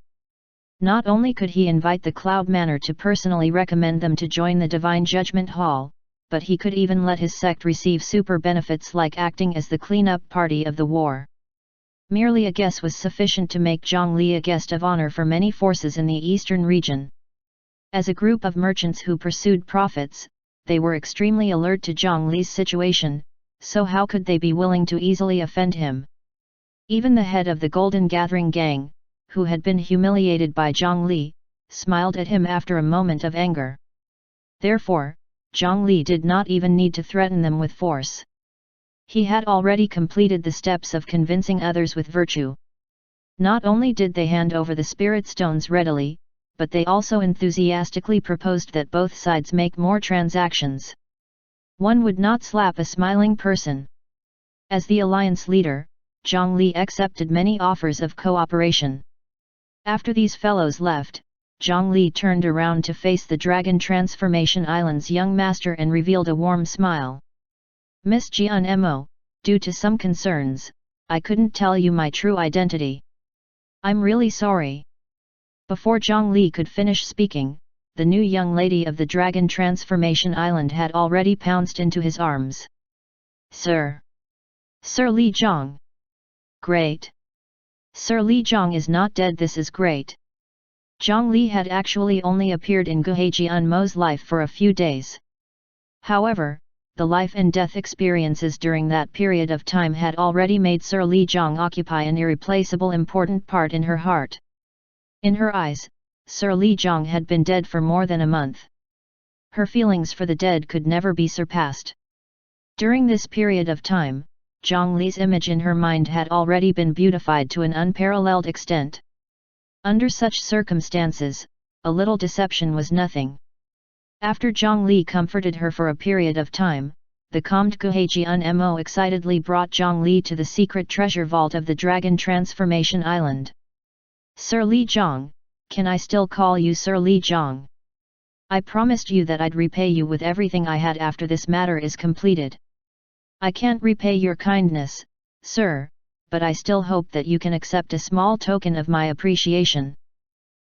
Not only could he invite the Cloud Manor to personally recommend them to join the Divine Judgment Hall, but he could even let his sect receive super benefits like acting as the cleanup party of the war. Merely a guess was sufficient to make Zhang Li a guest of honor for many forces in the eastern region. As a group of merchants who pursued profits, they were extremely alert to Zhang Li's situation, so how could they be willing to easily offend him? Even the head of the Golden Gathering Gang, who had been humiliated by Zhang Li, smiled at him after a moment of anger. Therefore, Zhang Li did not even need to threaten them with force. He had already completed the steps of convincing others with virtue. Not only did they hand over the spirit stones readily, but they also enthusiastically proposed that both sides make more transactions. One would not slap a smiling person. As the alliance leader, Zhang Li accepted many offers of cooperation. After these fellows left, Zhang Li turned around to face the Dragon Transformation Island's young master and revealed a warm smile. Miss Jian Mo, due to some concerns, I couldn't tell you my true identity. I'm really sorry. Before Zhang Li could finish speaking, the new young lady of the Dragon Transformation Island had already pounced into his arms. Sir! Sir Li Zhang! Great! Sir Li Zhang is not dead, this is great. Zhang Li had actually only appeared in Guhejian Mo's life for a few days. However, the life and death experiences during that period of time had already made Sir Li Zhang occupy an irreplaceable important part in her heart. In her eyes, Sir Li Zhang had been dead for more than a month. Her feelings for the dead could never be surpassed. During this period of time, Zhang Li's image in her mind had already been beautified to an unparalleled extent. Under such circumstances, a little deception was nothing. After Zhang Li comforted her for a period of time, the calmed Guhejian Mo excitedly brought Zhang Li to the secret treasure vault of the Dragon Transformation Island. Sir Li Zhang, can I still call you Sir Li Zhang? I promised you that I'd repay you with everything I had after this matter is completed. I can't repay your kindness, sir, but I still hope that you can accept a small token of my appreciation.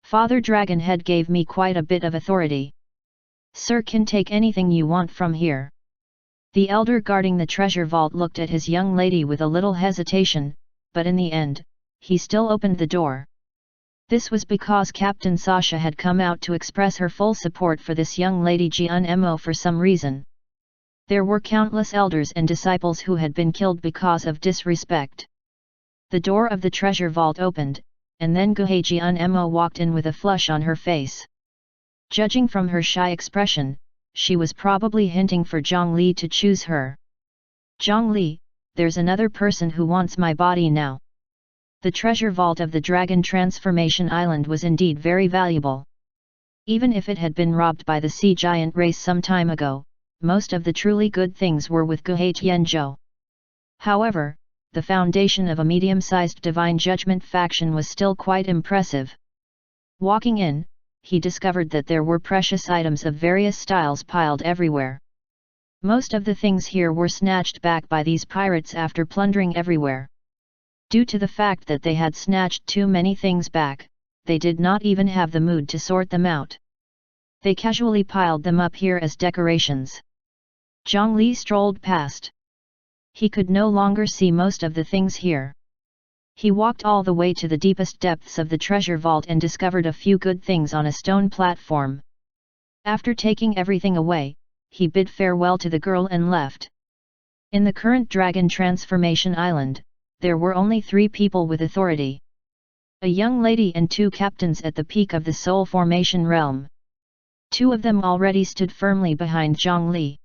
Father Dragonhead gave me quite a bit of authority. Sir can take anything you want from here. The elder guarding the treasure vault looked at his young lady with a little hesitation, but in the end, he still opened the door. This was because Captain Sasha had come out to express her full support for this young lady Jian Mo for some reason. There were countless elders and disciples who had been killed because of disrespect. The door of the treasure vault opened, and then Guhejian Mo walked in with a flush on her face. Judging from her shy expression, she was probably hinting for Zhang Li to choose her. Zhang Li, there's another person who wants my body now. The treasure vault of the Dragon Transformation Island was indeed very valuable. Even if it had been robbed by the sea giant race some time ago, most of the truly good things were with Guhe Tianzhou. However, the foundation of a medium-sized Divine Judgment faction was still quite impressive. Walking in, he discovered that there were precious items of various styles piled everywhere. Most of the things here were snatched back by these pirates after plundering everywhere. Due to the fact that they had snatched too many things back, they did not even have the mood to sort them out. They casually piled them up here as decorations. Zhang Li strolled past. He could no longer see most of the things here. He walked all the way to the deepest depths of the treasure vault and discovered a few good things on a stone platform. After taking everything away, he bid farewell to the girl and left. In the current Dragon Transformation Island, there were only 3 people with authority. A young lady and 2 captains at the peak of the Soul Formation realm. 2 of them already stood firmly behind Zhang Li.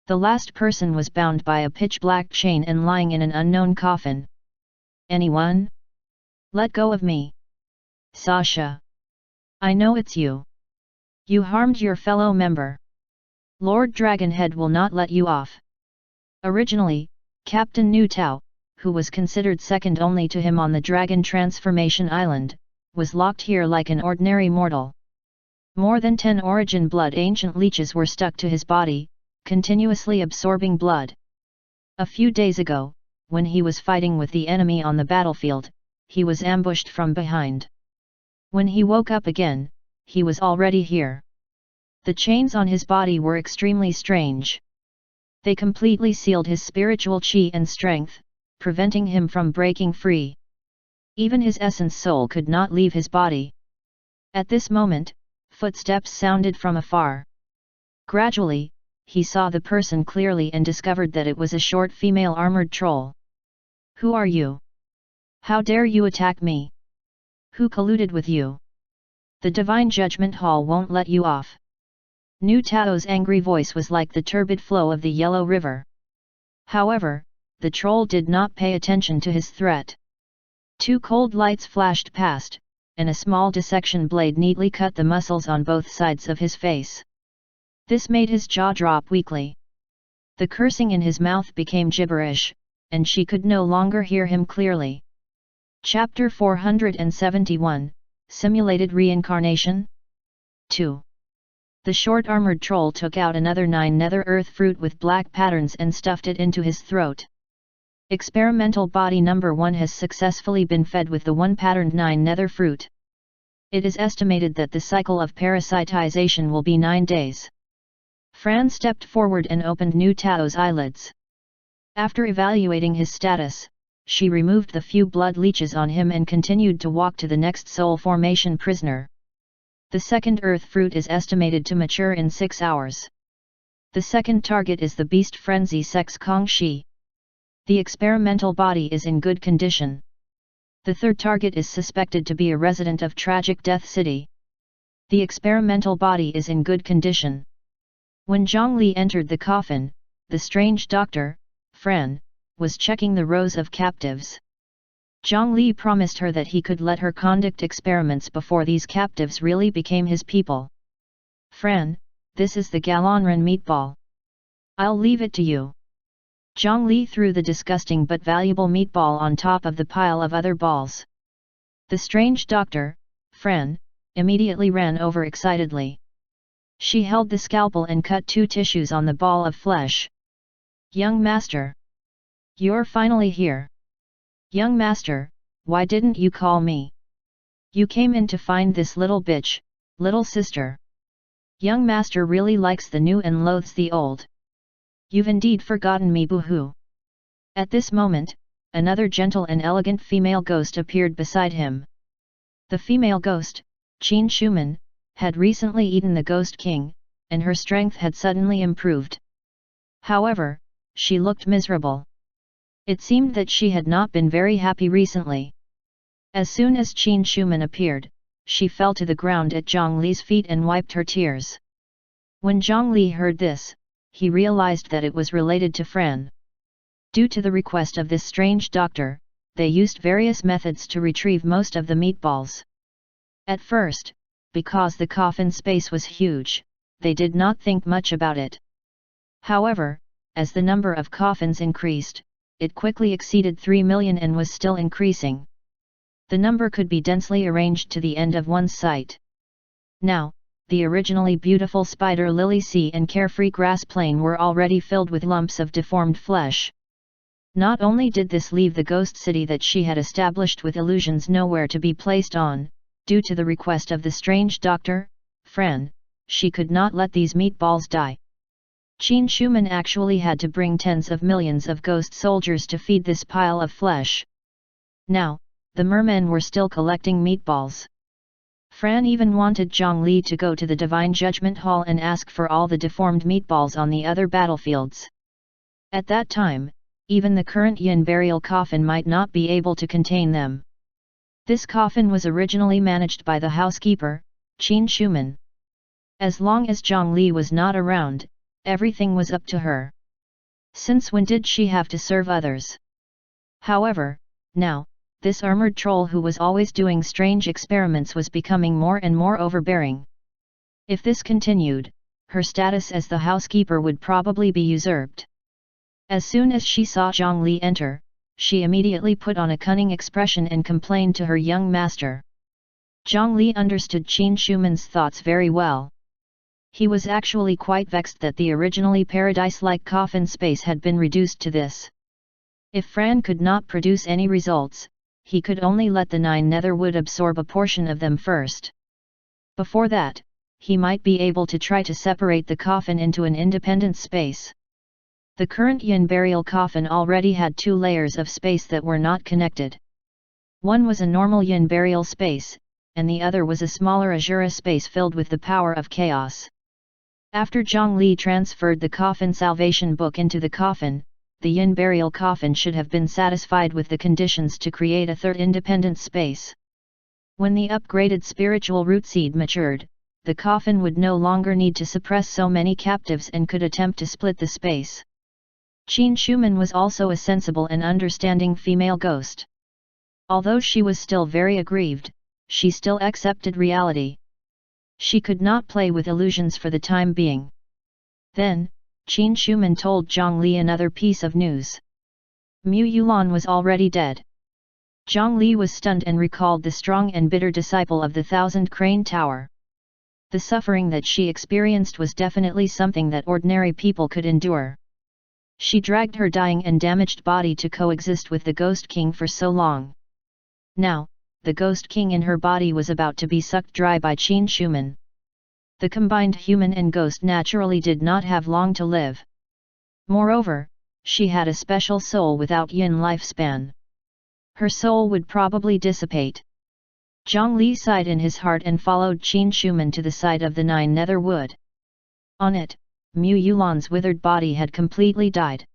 The last person was bound by a pitch-black chain and lying in an unknown coffin. Anyone? Let go of me. Sasha. I know it's you. You harmed your fellow member. Lord Dragonhead will not let you off. Originally, Captain Nu Tao, who was considered second only to him on the Dragon Transformation Island, was locked here like an ordinary mortal. More than 10 origin blood ancient leeches were stuck to his body, continuously absorbing blood. A few days ago, when he was fighting with the enemy on the battlefield, he was ambushed from behind. When he woke up again, he was already here. The chains on his body were extremely strange. They completely sealed his spiritual chi and strength, preventing him from breaking free. Even his essence soul could not leave his body. At this moment, footsteps sounded from afar. Gradually, he saw the person clearly and discovered that it was a short female armored troll. Who are you? How dare you attack me? Who colluded with you? The Divine Judgment Hall won't let you off. Nu Tao's angry voice was like the turbid flow of the Yellow River. However, the troll did not pay attention to his threat. 2 cold lights flashed past, and a small dissection blade neatly cut the muscles on both sides of his face. This made his jaw drop weakly. The cursing in his mouth became gibberish, and she could no longer hear him clearly. Chapter 471, Simulated Reincarnation? 2. The short armored troll took out another 9 nether earth fruit with black patterns and stuffed it into his throat. Experimental body number 1 has successfully been fed with the 1 patterned 9 nether fruit. It is estimated that the cycle of parasitization will be 9 days. Fran stepped forward and opened Nu Tao's eyelids. After evaluating his status, she removed the few blood leeches on him and continued to walk to the next soul formation prisoner. The second earth fruit is estimated to mature in 6 hours. The second target is the Beast Frenzy Sex Kong Shi. The experimental body is in good condition. The third target is suspected to be a resident of Tragic Death City. The experimental body is in good condition. When Zhang Li entered the coffin, the strange doctor, Fran, was checking the rows of captives. Zhang Li promised her that he could let her conduct experiments before these captives really became his people. Fran, this is the Galonran meatball. I'll leave it to you. Zhang Li threw the disgusting but valuable meatball on top of the pile of other balls. The strange doctor, Fran, immediately ran over excitedly. She held the scalpel and cut 2 tissues on the ball of flesh. Young master. You're finally here. Young master, why didn't you call me? You came in to find this little bitch, little sister. Young master really likes the new and loathes the old. You've indeed forgotten me, boo-hoo. At this moment, another gentle and elegant female ghost appeared beside him. The female ghost, Qin Shuman, had recently eaten the Ghost King, and her strength had suddenly improved. However, she looked miserable. It seemed that she had not been very happy recently. As soon as Qin Shuman appeared, she fell to the ground at Zhang Li's feet and wiped her tears. When Zhang Li heard this, he realized that it was related to Fran. Due to the request of this strange doctor, they used various methods to retrieve most of the meatballs. At first, because the coffin space was huge, they did not think much about it. However, as the number of coffins increased, it quickly exceeded 3 million and was still increasing. The number could be densely arranged to the end of one's sight. Now, the originally beautiful spider lily sea and carefree grass plain were already filled with lumps of deformed flesh. Not only did this leave the ghost city that she had established with illusions nowhere to be placed on, due to the request of the strange doctor, Fran, she could not let these meatballs die. Qin Shuman actually had to bring tens of millions of ghost soldiers to feed this pile of flesh. Now, the mermen were still collecting meatballs. Fran even wanted Zhang Li to go to the Divine Judgment Hall and ask for all the deformed meatballs on the other battlefields. At that time, even the current yin burial coffin might not be able to contain them. This coffin was originally managed by the housekeeper, Qin Shuman. As long as Zhang Li was not around, everything was up to her. Since when did she have to serve others? However, now, this armored troll who was always doing strange experiments was becoming more and more overbearing. If this continued, her status as the housekeeper would probably be usurped. As soon as she saw Zhang Li enter, she immediately put on a cunning expression and complained to her young master. Zhang Li understood Qin Shuman's thoughts very well. He was actually quite vexed that the originally paradise-like coffin space had been reduced to this. If Fran could not produce any results, he could only let the 9 nether wood absorb a portion of them first. Before that, he might be able to try to separate the coffin into an independent space. The current yin burial coffin already had 2 layers of space that were not connected. One was a normal yin burial space, and the other was a smaller azura space filled with the power of chaos. After Zhang Li transferred the coffin salvation book into the coffin, the yin burial coffin should have been satisfied with the conditions to create a third independent space. When the upgraded spiritual root seed matured, the coffin would no longer need to suppress so many captives and could attempt to split the space. Qin Shuman was also a sensible and understanding female ghost. Although she was still very aggrieved, she still accepted reality. She could not play with illusions for the time being. Then, Qin Shuman told Zhang Li another piece of news. Mu Yulan was already dead. Zhang Li was stunned and recalled the strong and bitter disciple of the Thousand Crane Tower. The suffering that she experienced was definitely something that ordinary people could endure. She dragged her dying and damaged body to coexist with the Ghost King for so long. Now, the Ghost King in her body was about to be sucked dry by Qin Shuman. The combined human and ghost naturally did not have long to live. Moreover, she had a special soul without yin lifespan. Her soul would probably dissipate. Zhang Li sighed in his heart and followed Qin Shuman to the side of the 9 nether wood. On it, Mu Yulan's withered body had completely died.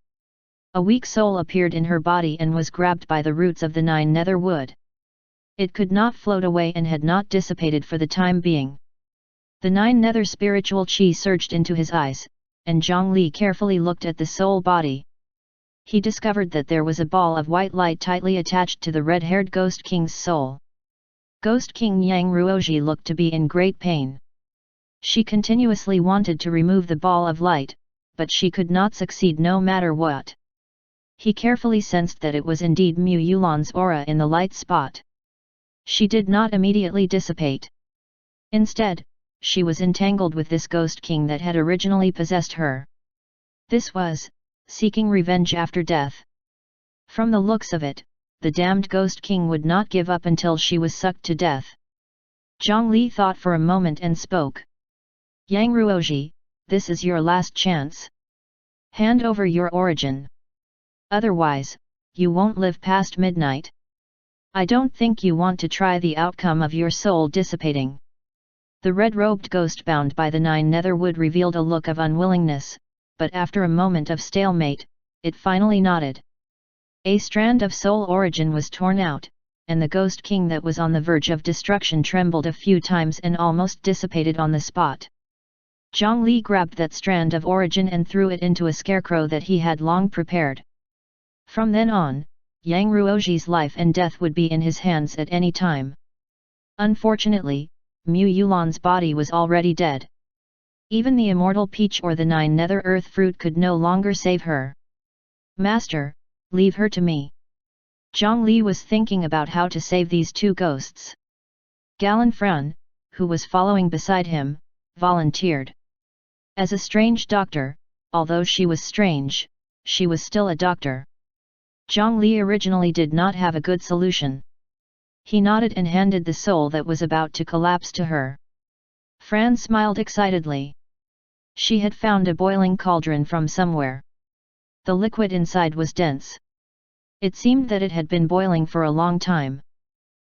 A weak soul appeared in her body and was grabbed by the roots of the 9 nether wood. It could not float away and had not dissipated for the time being. The 9 nether spiritual chi surged into his eyes, and Zhang Li carefully looked at the soul body. He discovered that there was a ball of white light tightly attached to the red-haired Ghost King's soul. Ghost King Yang Ruoji looked to be in great pain. She continuously wanted to remove the ball of light, but she could not succeed no matter what. He carefully sensed that it was indeed Mu Yulan's aura in the light spot. She did not immediately dissipate. Instead, she was entangled with this Ghost King that had originally possessed her. This was, seeking revenge after death. From the looks of it, the damned Ghost King would not give up until she was sucked to death. Zhang Li thought for a moment and spoke. Yang Ruoji, this is your last chance. Hand over your origin. Otherwise, you won't live past midnight. I don't think you want to try the outcome of your soul dissipating. The red-robed ghost bound by the 9 nether wood revealed a look of unwillingness, but after a moment of stalemate, it finally nodded. A strand of soul origin was torn out, and the Ghost King that was on the verge of destruction trembled a few times and almost dissipated on the spot. Zhang Li grabbed that strand of origin and threw it into a scarecrow that he had long prepared. From then on, Yang Ruoji's life and death would be in his hands at any time. Unfortunately, Mu Yulan's body was already dead. Even the immortal peach or the 9 nether earth fruit could no longer save her. Master, leave her to me. Zhang Li was thinking about how to save these 2 ghosts. Galan Fran, who was following beside him, volunteered. As a strange doctor, although she was strange, she was still a doctor. Zhang Li originally did not have a good solution. He nodded and handed the soul that was about to collapse to her. Fran smiled excitedly. She had found a boiling cauldron from somewhere. The liquid inside was dense. It seemed that it had been boiling for a long time.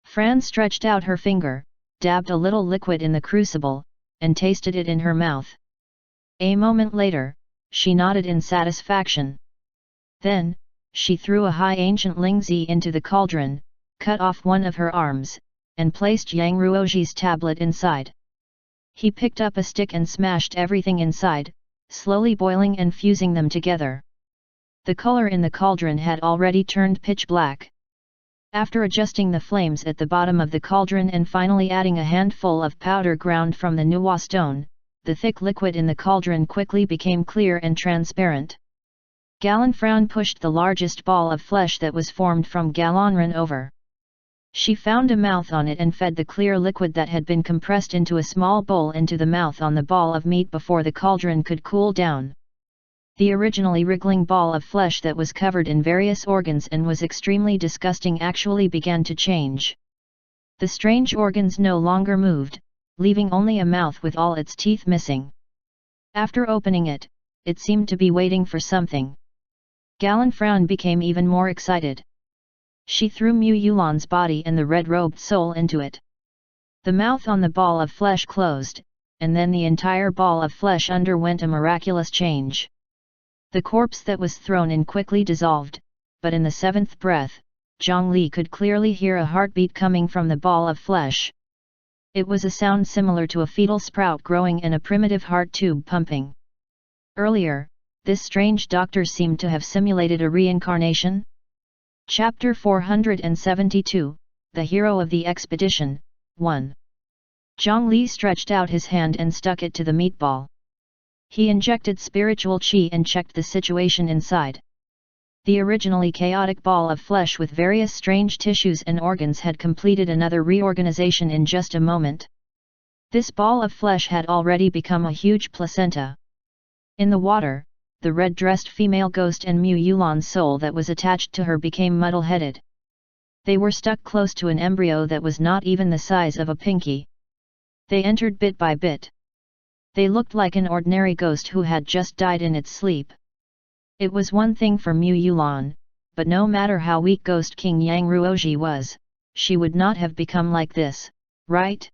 Fran stretched out her finger, dabbed a little liquid in the crucible, and tasted it in her mouth. A moment later, she nodded in satisfaction. Then, she threw a high ancient lingzi into the cauldron, cut off one of her arms, and placed Yang Ruoji's tablet inside. He picked up a stick and smashed everything inside, slowly boiling and fusing them together. The color in the cauldron had already turned pitch black. After adjusting the flames at the bottom of the cauldron and finally adding a handful of powder ground from the Nuwa stone, the thick liquid in the cauldron quickly became clear and transparent. Galanfran pushed the largest ball of flesh that was formed from Galanran over. She found a mouth on it and fed the clear liquid that had been compressed into a small bowl into the mouth on the ball of meat before the cauldron could cool down. The originally wriggling ball of flesh that was covered in various organs and was extremely disgusting actually began to change. The strange organs no longer moved, leaving only a mouth with all its teeth missing. After opening it, it seemed to be waiting for something. Galanfran became even more excited. She threw Mu Yulan's body and the red-robed soul into it. The mouth on the ball of flesh closed, and then the entire ball of flesh underwent a miraculous change. The corpse that was thrown in quickly dissolved, but in the seventh breath, Zhang Li could clearly hear a heartbeat coming from the ball of flesh. It was a sound similar to a fetal sprout growing and a primitive heart tube pumping. Earlier, this strange doctor seemed to have simulated a reincarnation. Chapter 472, The Hero of the Expedition, 1. Zhang Li stretched out his hand and stuck it to the meatball. He injected spiritual qi and checked the situation inside. The originally chaotic ball of flesh with various strange tissues and organs had completed another reorganization in just a moment. This ball of flesh had already become a huge placenta. In the water, the red-dressed female ghost and Mu Yulan's soul that was attached to her became muddle-headed. They were stuck close to an embryo that was not even the size of a pinky. They entered bit by bit. They looked like an ordinary ghost who had just died in its sleep. It was one thing for Mu Yulan, but no matter how weak Ghost King Yang Ruoji was, she would not have become like this, right?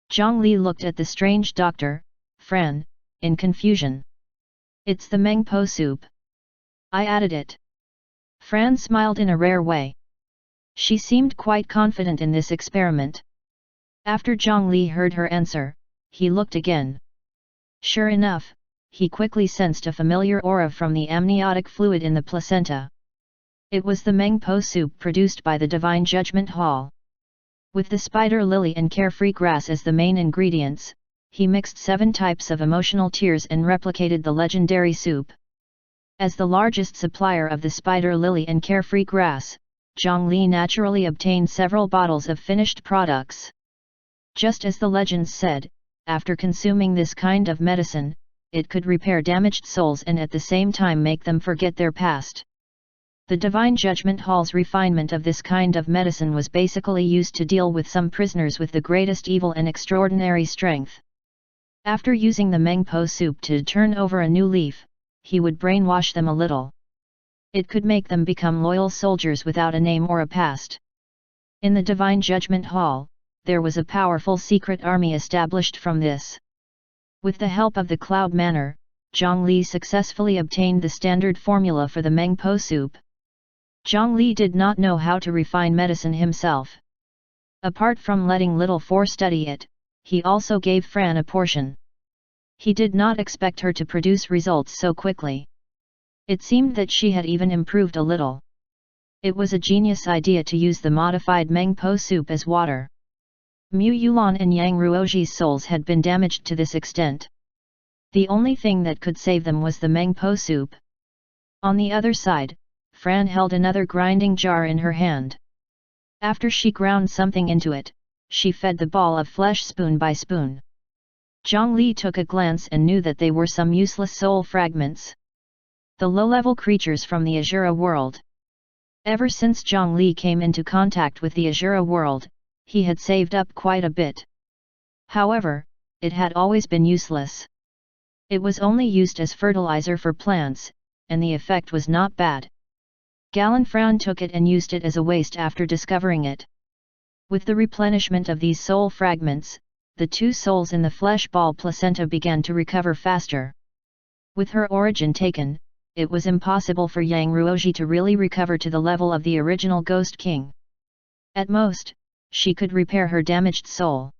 Zhang Li looked at the strange doctor, Fran, in confusion. It's the Mengpo soup. I added it. Fran smiled in a rare way. She seemed quite confident in this experiment. After Zhang Li heard her answer, he looked again. Sure enough, he quickly sensed a familiar aura from the amniotic fluid in the placenta. It was the Mengpo soup produced by the Divine Judgment Hall. With the spider lily and carefree grass as the main ingredients, he mixed 7 types of emotional tears and replicated the legendary soup. As the largest supplier of the spider lily and carefree grass, Zhang Li naturally obtained several bottles of finished products. Just as the legends said, after consuming this kind of medicine, it could repair damaged souls and at the same time make them forget their past. The Divine Judgment Hall's refinement of this kind of medicine was basically used to deal with some prisoners with the greatest evil and extraordinary strength. After using the Mengpo soup to turn over a new leaf, he would brainwash them a little. It could make them become loyal soldiers without a name or a past. In the Divine Judgment Hall, there was a powerful secret army established from this. With the help of the Cloud Manor, Zhang Li successfully obtained the standard formula for the Mengpo soup. Zhang Li did not know how to refine medicine himself. Apart from letting Little Four study it, he also gave Fran a portion. He did not expect her to produce results so quickly. It seemed that she had even improved a little. It was a genius idea to use the modified Mengpo soup as water. Mu Yulan and Yang Ruoji's souls had been damaged to this extent. The only thing that could save them was the Mengpo soup. On the other side, Fran held another grinding jar in her hand. After she ground something into it, she fed the ball of flesh spoon by spoon. Zhang Li took a glance and knew that they were some useless soul fragments. The low-level creatures from the Azura world. Ever since Zhang Li came into contact with the Azura world, he had saved up quite a bit. However, it had always been useless. It was only used as fertilizer for plants, and the effect was not bad. Galanfran took it and used it as a waste after discovering it. With the replenishment of these soul fragments, the two souls in the flesh ball placenta began to recover faster. With her origin taken, it was impossible for Yang Ruoji to really recover to the level of the original Ghost King. At most, she could repair her damaged soul.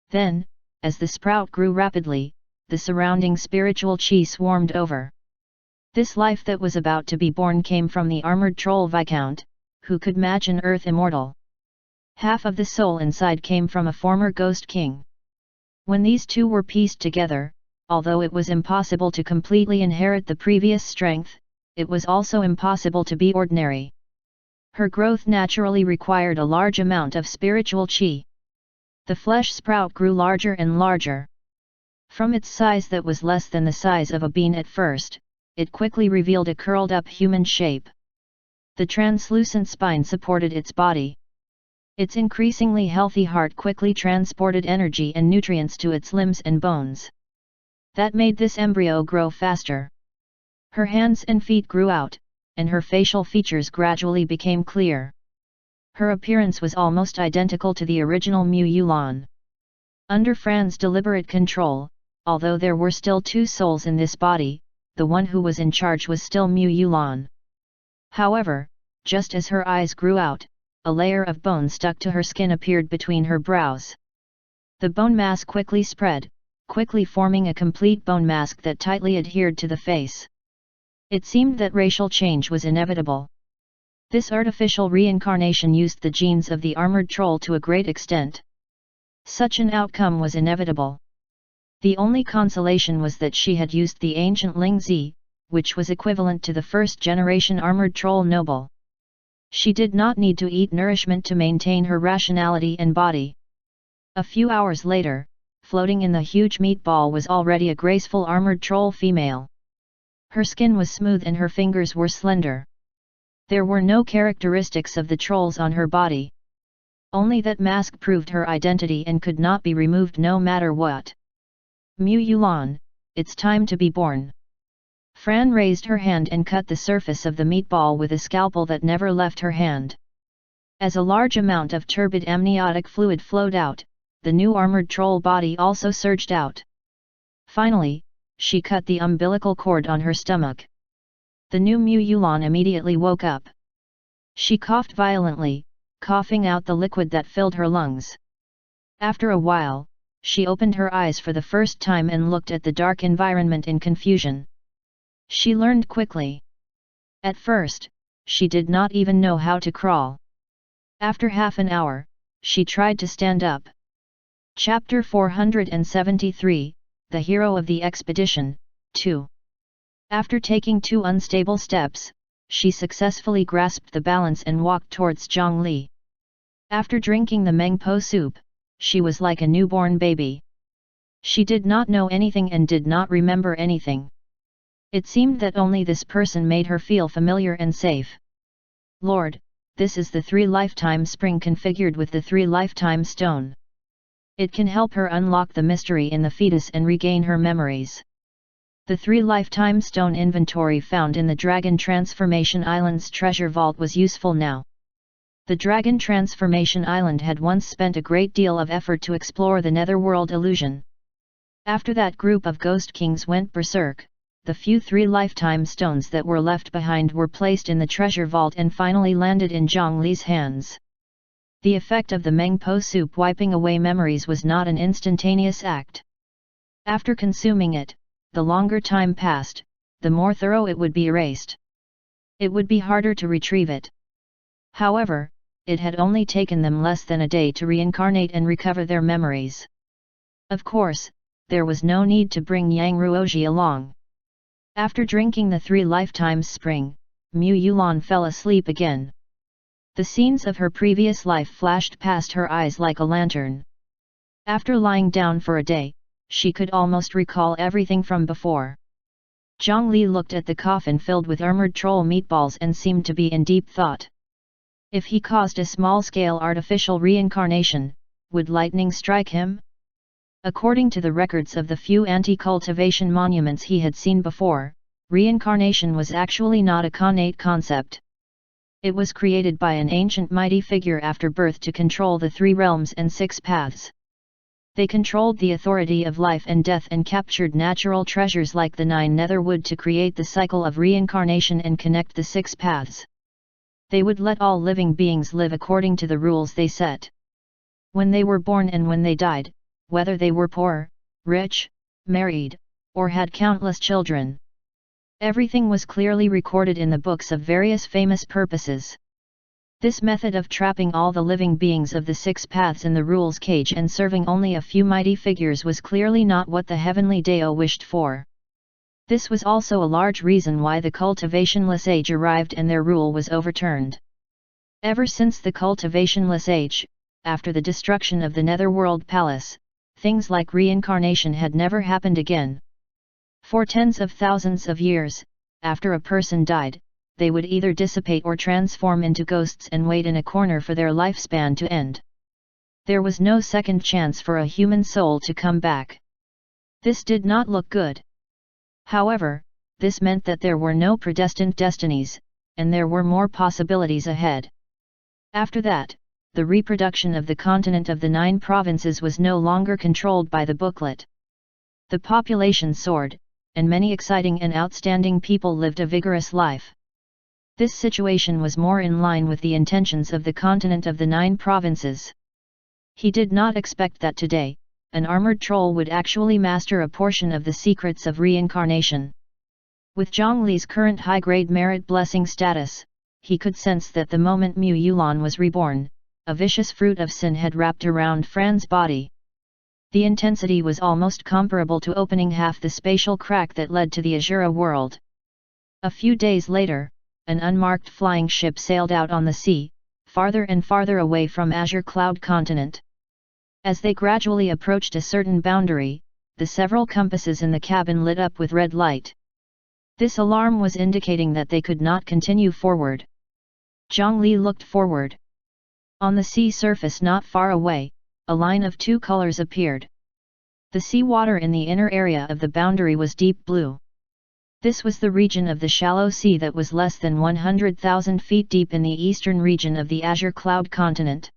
Then, as the sprout grew rapidly, the surrounding spiritual chi swarmed over. This life that was about to be born came from the armored troll Viscount, who could match an earth immortal. Half of the soul inside came from a former Ghost King. When these two were pieced together, although it was impossible to completely inherit the previous strength, it was also impossible to be ordinary. Her growth naturally required a large amount of spiritual chi. The flesh sprout grew larger and larger. From its size that was less than the size of a bean at first, it quickly revealed a curled-up human shape. The translucent spine supported its body. Its increasingly healthy heart quickly transported energy and nutrients to its limbs and bones. That made this embryo grow faster. Her hands and feet grew out, and her facial features gradually became clear. Her appearance was almost identical to the original Mu Yulan. Under Fran's deliberate control, although there were still two souls in this body, the one who was in charge was still Mu Yulan. However, just as her eyes grew out, a layer of bone stuck to her skin appeared between her brows. The bone mass quickly spread, quickly forming a complete bone mask that tightly adhered to the face. It seemed that racial change was inevitable. This artificial reincarnation used the genes of the armored troll to a great extent. Such an outcome was inevitable. The only consolation was that she had used the ancient Lingzi, which was equivalent to the first-generation armored troll noble. She did not need to eat nourishment to maintain her rationality and body. A few hours later, floating in the huge meatball was already a graceful armored troll female. Her skin was smooth and her fingers were slender. There were no characteristics of the trolls on her body. Only that mask proved her identity and could not be removed no matter what. Mu Yulan, it's time to be born. Fran raised her hand and cut the surface of the meatball with a scalpel that never left her hand. As a large amount of turbid amniotic fluid flowed out, the new armored troll body also surged out. Finally, she cut the umbilical cord on her stomach. The new Mu Yulan immediately woke up. She coughed violently, coughing out the liquid that filled her lungs. After a while, she opened her eyes for the first time and looked at the dark environment in confusion. She learned quickly. At first, she did not even know how to crawl. After half an hour, she tried to stand up. Chapter 473, The Hero of the Expedition, 2. After taking 2 unstable steps, she successfully grasped the balance and walked towards Zhang Li. After drinking the mengpo soup, she was like a newborn baby. She did not know anything and did not remember anything. It seemed that only this person made her feel familiar and safe. Lord, this is the 3 lifetime spring configured with the 3 lifetime stone. It can help her unlock the mystery in the fetus and regain her memories. The 3 lifetime stone inventory found in the Dragon Transformation Island's treasure vault was useful now. The Dragon Transformation Island had once spent a great deal of effort to explore the netherworld illusion. After that group of ghost kings went berserk, the few 3 lifetime stones that were left behind were placed in the treasure vault and finally landed in Zhang Li's hands. The effect of the mengpo soup wiping away memories was not an instantaneous act. After consuming it, the longer time passed, the more thorough it would be erased. It would be harder to retrieve it. However, it had only taken them less than a day to reincarnate and recover their memories. Of course, there was no need to bring Yang Ruoji along. After drinking the 3 lifetimes spring, Mu Yulan fell asleep again. The scenes of her previous life flashed past her eyes like a lantern. After lying down for a day, she could almost recall everything from before. Zhang Li looked at the coffin filled with armored troll meatballs and seemed to be in deep thought. If he caused a small-scale artificial reincarnation, would lightning strike him? According to the records of the few anti-cultivation monuments he had seen before, reincarnation was actually not a connate concept. It was created by an ancient mighty figure after birth to control the 3 realms and 6 paths. They controlled the authority of life and death and captured natural treasures like the 9 netherwood to create the cycle of reincarnation and connect the 6 paths. They would let all living beings live according to the rules they set. When they were born and when they died, whether they were poor, rich, married, or had countless children. Everything was clearly recorded in the books of various famous purposes. This method of trapping all the living beings of the 6 paths in the rules cage and serving only a few mighty figures was clearly not what the heavenly Dao wished for. This was also a large reason why the cultivationless age arrived and their rule was overturned. Ever since the cultivationless age, after the destruction of the Netherworld Palace, things like reincarnation had never happened again. For tens of thousands of years, after a person died, they would either dissipate or transform into ghosts and wait in a corner for their lifespan to end. There was no second chance for a human soul to come back. This did not look good. However, this meant that there were no predestined destinies, and there were more possibilities ahead. After that, the reproduction of the continent of the 9 provinces was no longer controlled by the booklet. The population soared, and many exciting and outstanding people lived a vigorous life. This situation was more in line with the intentions of the continent of the 9 provinces. He did not expect that today, an armored troll would actually master a portion of the secrets of reincarnation. With Zhang Li's current high-grade merit blessing status, he could sense that the moment Mu Yulan was reborn, a vicious fruit of sin had wrapped around Fran's body. The intensity was almost comparable to opening half the spatial crack that led to the Azura world. A few days later, an unmarked flying ship sailed out on the sea, farther and farther away from Azure Cloud Continent. As they gradually approached a certain boundary, the several compasses in the cabin lit up with red light. This alarm was indicating that they could not continue forward. Zhang Li looked forward. On the sea surface not far away, a line of 2 colors appeared. The seawater in the inner area of the boundary was deep blue. This was the region of the shallow sea that was less than 100,000 feet deep in the eastern region of the Azure Cloud Continent.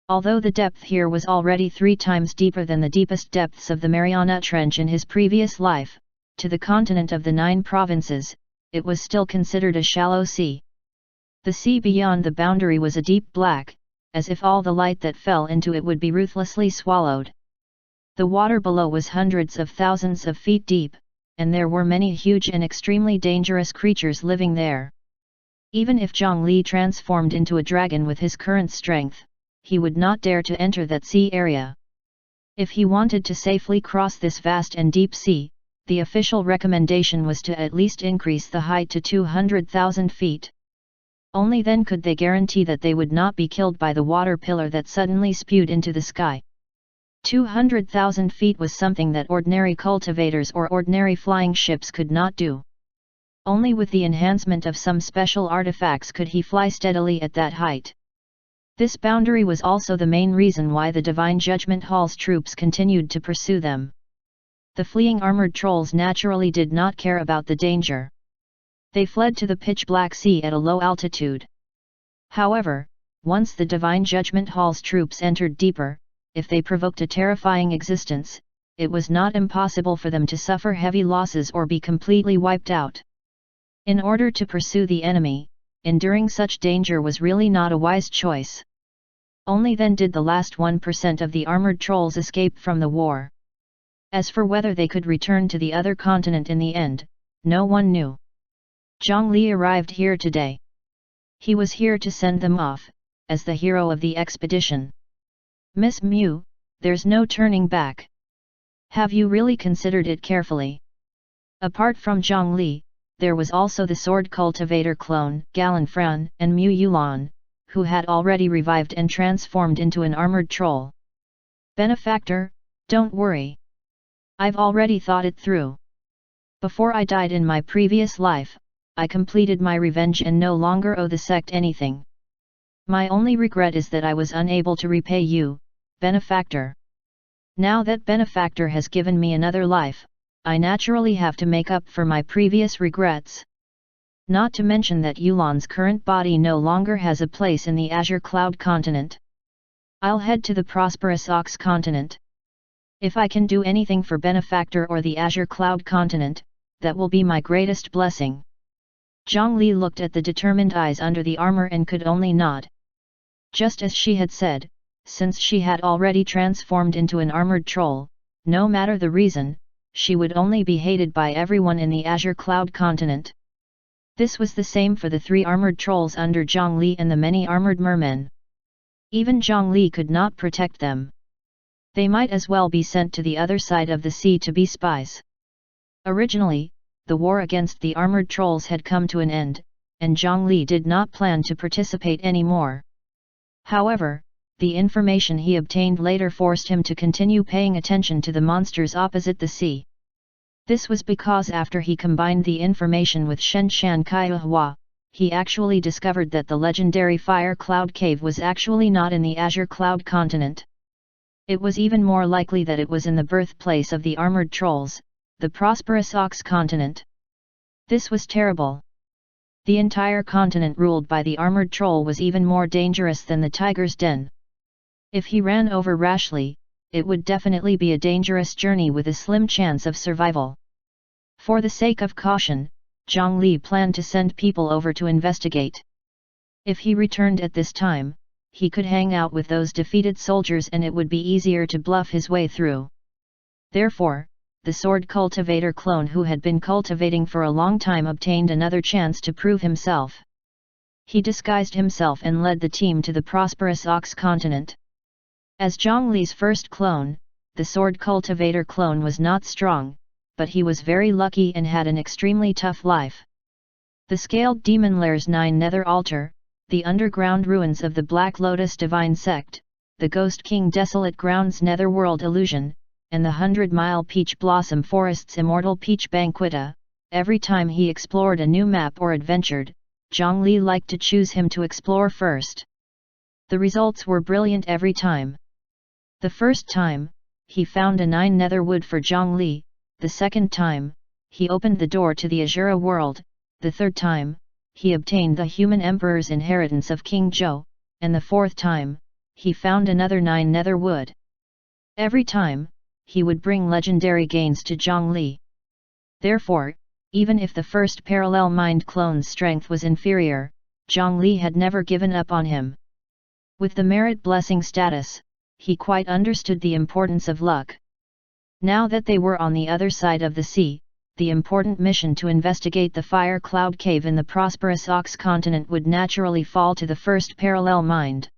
Although the depth here was already 3 times deeper than the deepest depths of the Mariana Trench in his previous life, to the continent of the 9 provinces, it was still considered a shallow sea. The sea beyond the boundary was a deep black, as if all the light that fell into it would be ruthlessly swallowed. The water below was hundreds of thousands of feet deep, and there were many huge and extremely dangerous creatures living there. Even if Zhang Li transformed into a dragon with his current strength, he would not dare to enter that sea area. If he wanted to safely cross this vast and deep sea, the official recommendation was to at least increase the height to 200,000 feet. Only then could they guarantee that they would not be killed by the water pillar that suddenly spewed into the sky. 200,000 feet was something that ordinary cultivators or ordinary flying ships could not do. Only with the enhancement of some special artifacts could he fly steadily at that height. This boundary was also the main reason why the Divine Judgment Hall's troops continued to pursue them. The fleeing armored trolls naturally did not care about the danger. They fled to the pitch-black sea at a low altitude. However, once the Divine Judgment Hall's troops entered deeper, if they provoked a terrifying existence, it was not impossible for them to suffer heavy losses or be completely wiped out. In order to pursue the enemy, enduring such danger was really not a wise choice. Only then did the last 1% of the armored trolls escape from the war. As for whether they could return to the other continent in the end, no one knew. Zhang Li arrived here today. He was here to send them off, as the hero of the expedition. Miss Mu, there's no turning back. Have you really considered it carefully? Apart from Zhang Li, there was also the sword cultivator clone, Galanfran, and Mu Yulan, who had already revived and transformed into an armored troll. Benefactor, don't worry. I've already thought it through. Before I died in my previous life, I completed my revenge and no longer owe the sect anything. My only regret is that I was unable to repay you, benefactor. Now that benefactor has given me another life, I naturally have to make up for my previous regrets. Not to mention that Yulan's current body no longer has a place in the Azure Cloud continent. I'll head to the prosperous Ox continent. If I can do anything for benefactor or the Azure Cloud continent, that will be my greatest blessing. Zhongli looked at the determined eyes under the armor and could only nod. Just as she had said, since she had already transformed into an armored troll, no matter the reason, she would only be hated by everyone in the Azure Cloud continent. This was the same for the 3 armored trolls under Zhongli and the many armored mermen. Even Zhongli could not protect them. They might as well be sent to the other side of the sea to be spies. Originally, the war against the armored trolls had come to an end, and Zhongli did not plan to participate anymore. However, the information he obtained later forced him to continue paying attention to the monsters opposite the sea. This was because after he combined the information with Shenshan Kaihua, he actually discovered that the legendary Fire Cloud Cave was actually not in the Azure Cloud continent. It was even more likely that it was in the birthplace of the armored trolls, the prosperous Ox continent. This was terrible. The entire continent ruled by the armored troll was even more dangerous than the tiger's den. If he ran over rashly, it would definitely be a dangerous journey with a slim chance of survival. For the sake of caution, Zhongli planned to send people over to investigate. If he returned at this time, he could hang out with those defeated soldiers and it would be easier to bluff his way through. Therefore, the sword cultivator clone who had been cultivating for a long time obtained another chance to prove himself. He disguised himself and led the team to the prosperous Ox continent. As Zhongli's first clone, the sword cultivator clone was not strong, but he was very lucky and had an extremely tough life. The Scaled Demon Lair's 9 Nether Altar, the underground ruins of the Black Lotus Divine Sect, the Ghost King Desolate Grounds Netherworld Illusion, and the 100-mile Peach Blossom Forest's Immortal Peach Banqueta, every time he explored a new map or adventured, Zhongli liked to choose him to explore first. The results were brilliant every time. The first time, he found a 9 nether wood for Zhongli, the second time, he opened the door to the Azura world, the third time, he obtained the human emperor's inheritance of King Zhou, and the fourth time, he found another 9 nether wood. Every time, he would bring legendary gains to Zhongli. Therefore, even if the first parallel mind clone's strength was inferior, Zhongli had never given up on him. With the merit blessing status, he quite understood the importance of luck. Now that they were on the other side of the sea, the important mission to investigate the Fire Cloud Cave in the prosperous Ox continent would naturally fall to the first parallel mind.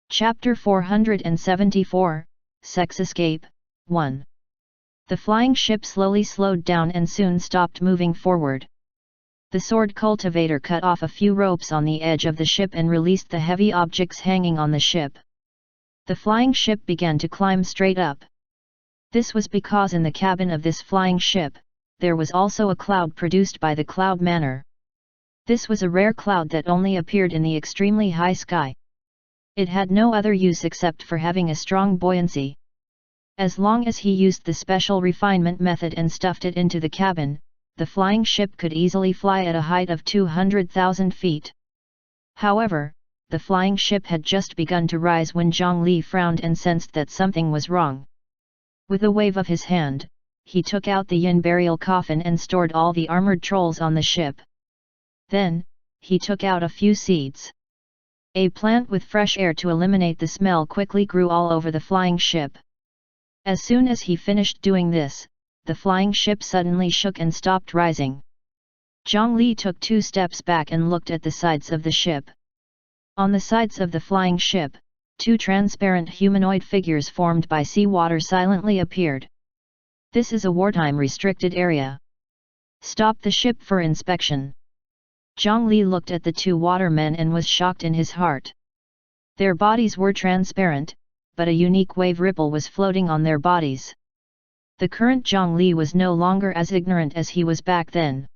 Chapter 474, Sex Escape, 1. The flying ship slowly slowed down and soon stopped moving forward. The sword cultivator cut off a few ropes on the edge of the ship and released the heavy objects hanging on the ship. The flying ship began to climb straight up. This was because in the cabin of this flying ship, there was also a cloud produced by the Cloud Manor. This was a rare cloud that only appeared in the extremely high sky. It had no other use except for having a strong buoyancy. As long as he used the special refinement method and stuffed it into the cabin, the flying ship could easily fly at a height of 200,000 feet. However, the flying ship had just begun to rise when Zhongli frowned and sensed that something was wrong. With a wave of his hand, he took out the yin burial coffin and stored all the armored trolls on the ship. Then, he took out a few seeds. A plant with fresh air to eliminate the smell quickly grew all over the flying ship. As soon as he finished doing this, the flying ship suddenly shook and stopped rising. Zhongli took 2 steps back and looked at the sides of the ship. On the sides of the flying ship, 2 transparent humanoid figures formed by seawater silently appeared. This is a wartime restricted area. Stop the ship for inspection. Zhongli looked at the 2 watermen and was shocked in his heart. Their bodies were transparent, but a unique wave ripple was floating on their bodies. The current Zhongli was no longer as ignorant as he was back then.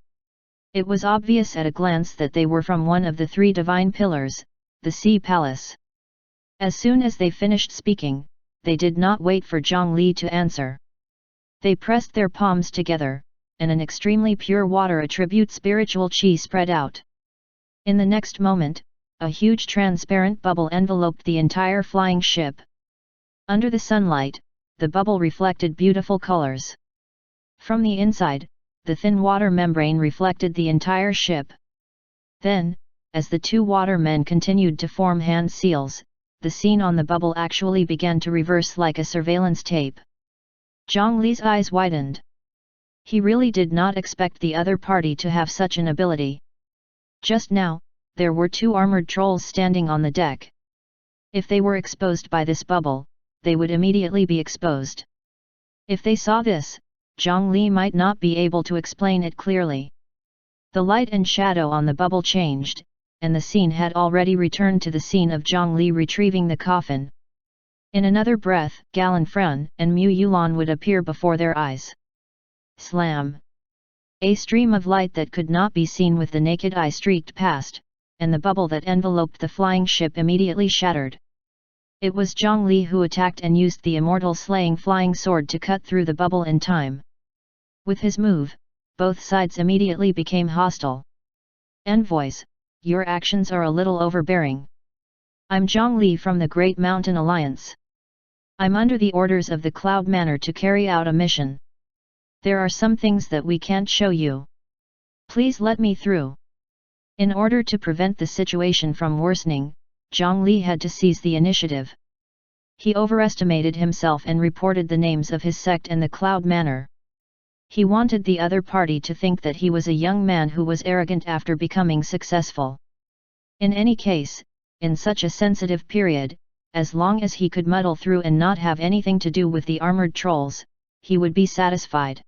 It was obvious at a glance that they were from one of the three divine pillars, the Sea Palace. As soon as they finished speaking, they did not wait for Zhongli to answer. They pressed their palms together, and an extremely pure water attribute spiritual qi spread out. In the next moment, a huge transparent bubble enveloped the entire flying ship. Under the sunlight, the bubble reflected beautiful colors. From the inside, the thin water membrane reflected the entire ship. Then, as the two watermen continued to form hand seals, the scene on the bubble actually began to reverse like a surveillance tape. Zhongli's eyes widened. He really did not expect the other party to have such an ability. Just now, there were two armored trolls standing on the deck. If they were exposed by this bubble, they would immediately be exposed. If they saw this, Zhongli might not be able to explain it clearly. The light and shadow on the bubble changed, and the scene had already returned to the scene of Zhongli retrieving the coffin. In another breath, Galanfrun and Mu Yulan would appear before their eyes. Slam! A stream of light that could not be seen with the naked eye streaked past, and the bubble that enveloped the flying ship immediately shattered. It was Zhongli who attacked and used the immortal slaying flying sword to cut through the bubble in time. With his move, both sides immediately became hostile. Envoys, your actions are a little overbearing. I'm Zhongli from the Great Mountain Alliance. I'm under the orders of the Cloud Manor to carry out a mission. There are some things that we can't show you. Please let me through. In order to prevent the situation from worsening, Zhongli had to seize the initiative. He overestimated himself and reported the names of his sect and the Cloud Manor. He wanted the other party to think that he was a young man who was arrogant after becoming successful. In any case, in such a sensitive period, as long as he could muddle through and not have anything to do with the armored trolls, he would be satisfied.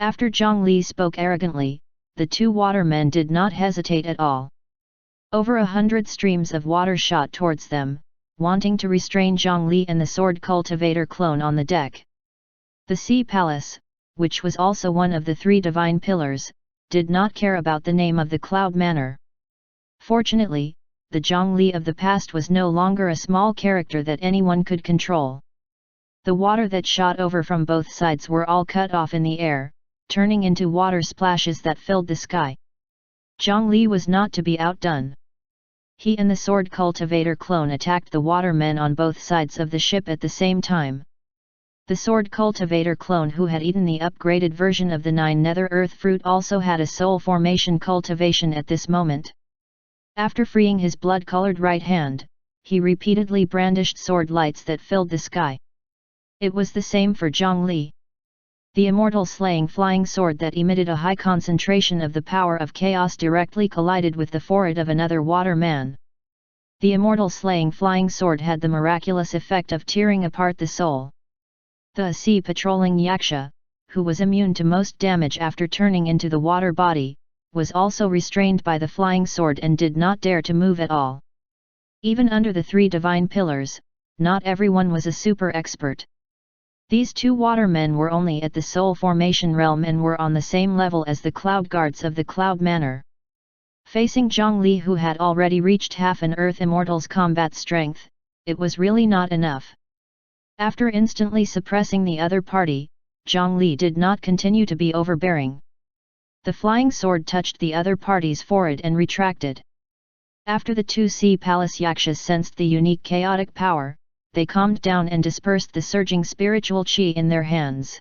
After Zhongli spoke arrogantly, the two watermen did not hesitate at all. Over 100 streams of water shot towards them, wanting to restrain Zhongli and the sword cultivator clone on the deck. The Sea Palace, which was also one of the three divine pillars, did not care about the name of the Cloud Manor. Fortunately, the Zhongli of the past was no longer a small character that anyone could control. The water that shot over from both sides were all cut off in the air, turning into water splashes that filled the sky. Zhongli was not to be outdone. He and the sword cultivator clone attacked the watermen on both sides of the ship at the same time. The sword cultivator clone who had eaten the upgraded version of the 9 nether earth fruit also had a soul formation cultivation at this moment. After freeing his blood-colored right hand, he repeatedly brandished sword lights that filled the sky. It was the same for Zhongli. The immortal slaying flying sword that emitted a high concentration of the power of chaos directly collided with the forehead of another waterman. The immortal slaying flying sword had the miraculous effect of tearing apart the soul. The sea patrolling Yaksha, who was immune to most damage after turning into the water body, was also restrained by the flying sword and did not dare to move at all. Even under the three divine pillars, not everyone was a super expert. These two watermen were only at the soul formation realm and were on the same level as the cloud guards of the Cloud Manor. Facing Zhongli, who had already reached half an Earth Immortal's combat strength, it was really not enough. After instantly suppressing the other party, Zhongli did not continue to be overbearing. The flying sword touched the other party's forehead and retracted. After the two Sea Palace Yakshas sensed the unique chaotic power, they calmed down and dispersed the surging spiritual qi in their hands.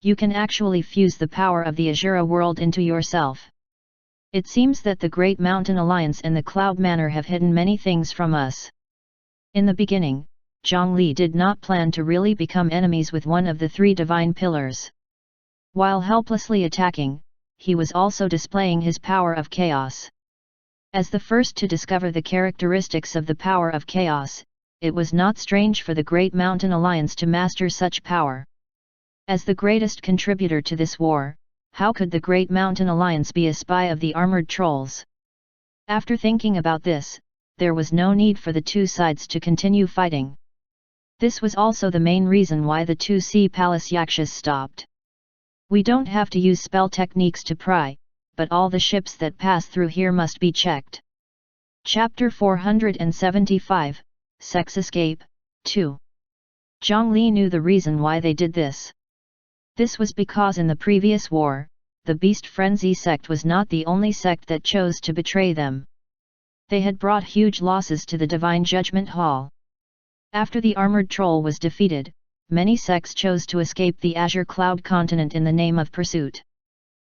You can actually fuse the power of the Azura world into yourself. It seems that the Great Mountain Alliance and the Cloud Manor have hidden many things from us. In the beginning, Zhongli did not plan to really become enemies with one of the three divine pillars. While helplessly attacking, he was also displaying his power of chaos. As the first to discover the characteristics of the power of chaos, it was not strange for the Great Mountain Alliance to master such power. As the greatest contributor to this war, how could the Great Mountain Alliance be a spy of the armored trolls? After thinking about this, there was no need for the two sides to continue fighting. This was also the main reason why the two sea palace yakshas stopped. We don't have to use spell techniques to pry, but all the ships that pass through here must be checked. Chapter 475, Sex Escape, 2. Zhang Li knew the reason why they did this. This was because in the previous war, the Beast Frenzy sect was not the only sect that chose to betray them. They had brought huge losses to the Divine Judgment Hall. After the armored troll was defeated, many sects chose to escape the Azure Cloud continent in the name of pursuit.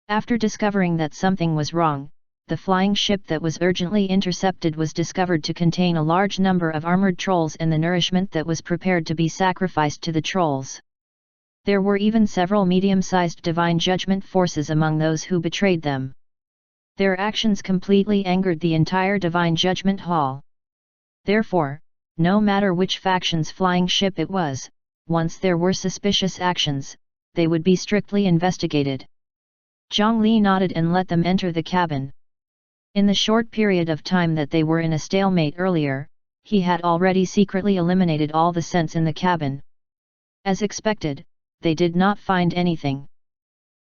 After discovering that something was wrong, the flying ship that was urgently intercepted was discovered to contain a large number of armored trolls and the nourishment that was prepared to be sacrificed to the trolls. There were even several medium-sized divine judgment forces among those who betrayed them. Their actions completely angered the entire Divine Judgment Hall. Therefore, no matter which faction's flying ship it was, once there were suspicious actions, they would be strictly investigated. Zhang Li nodded and let them enter the cabin. In the short period of time that they were in a stalemate earlier, he had already secretly eliminated all the scents in the cabin. As expected, they did not find anything.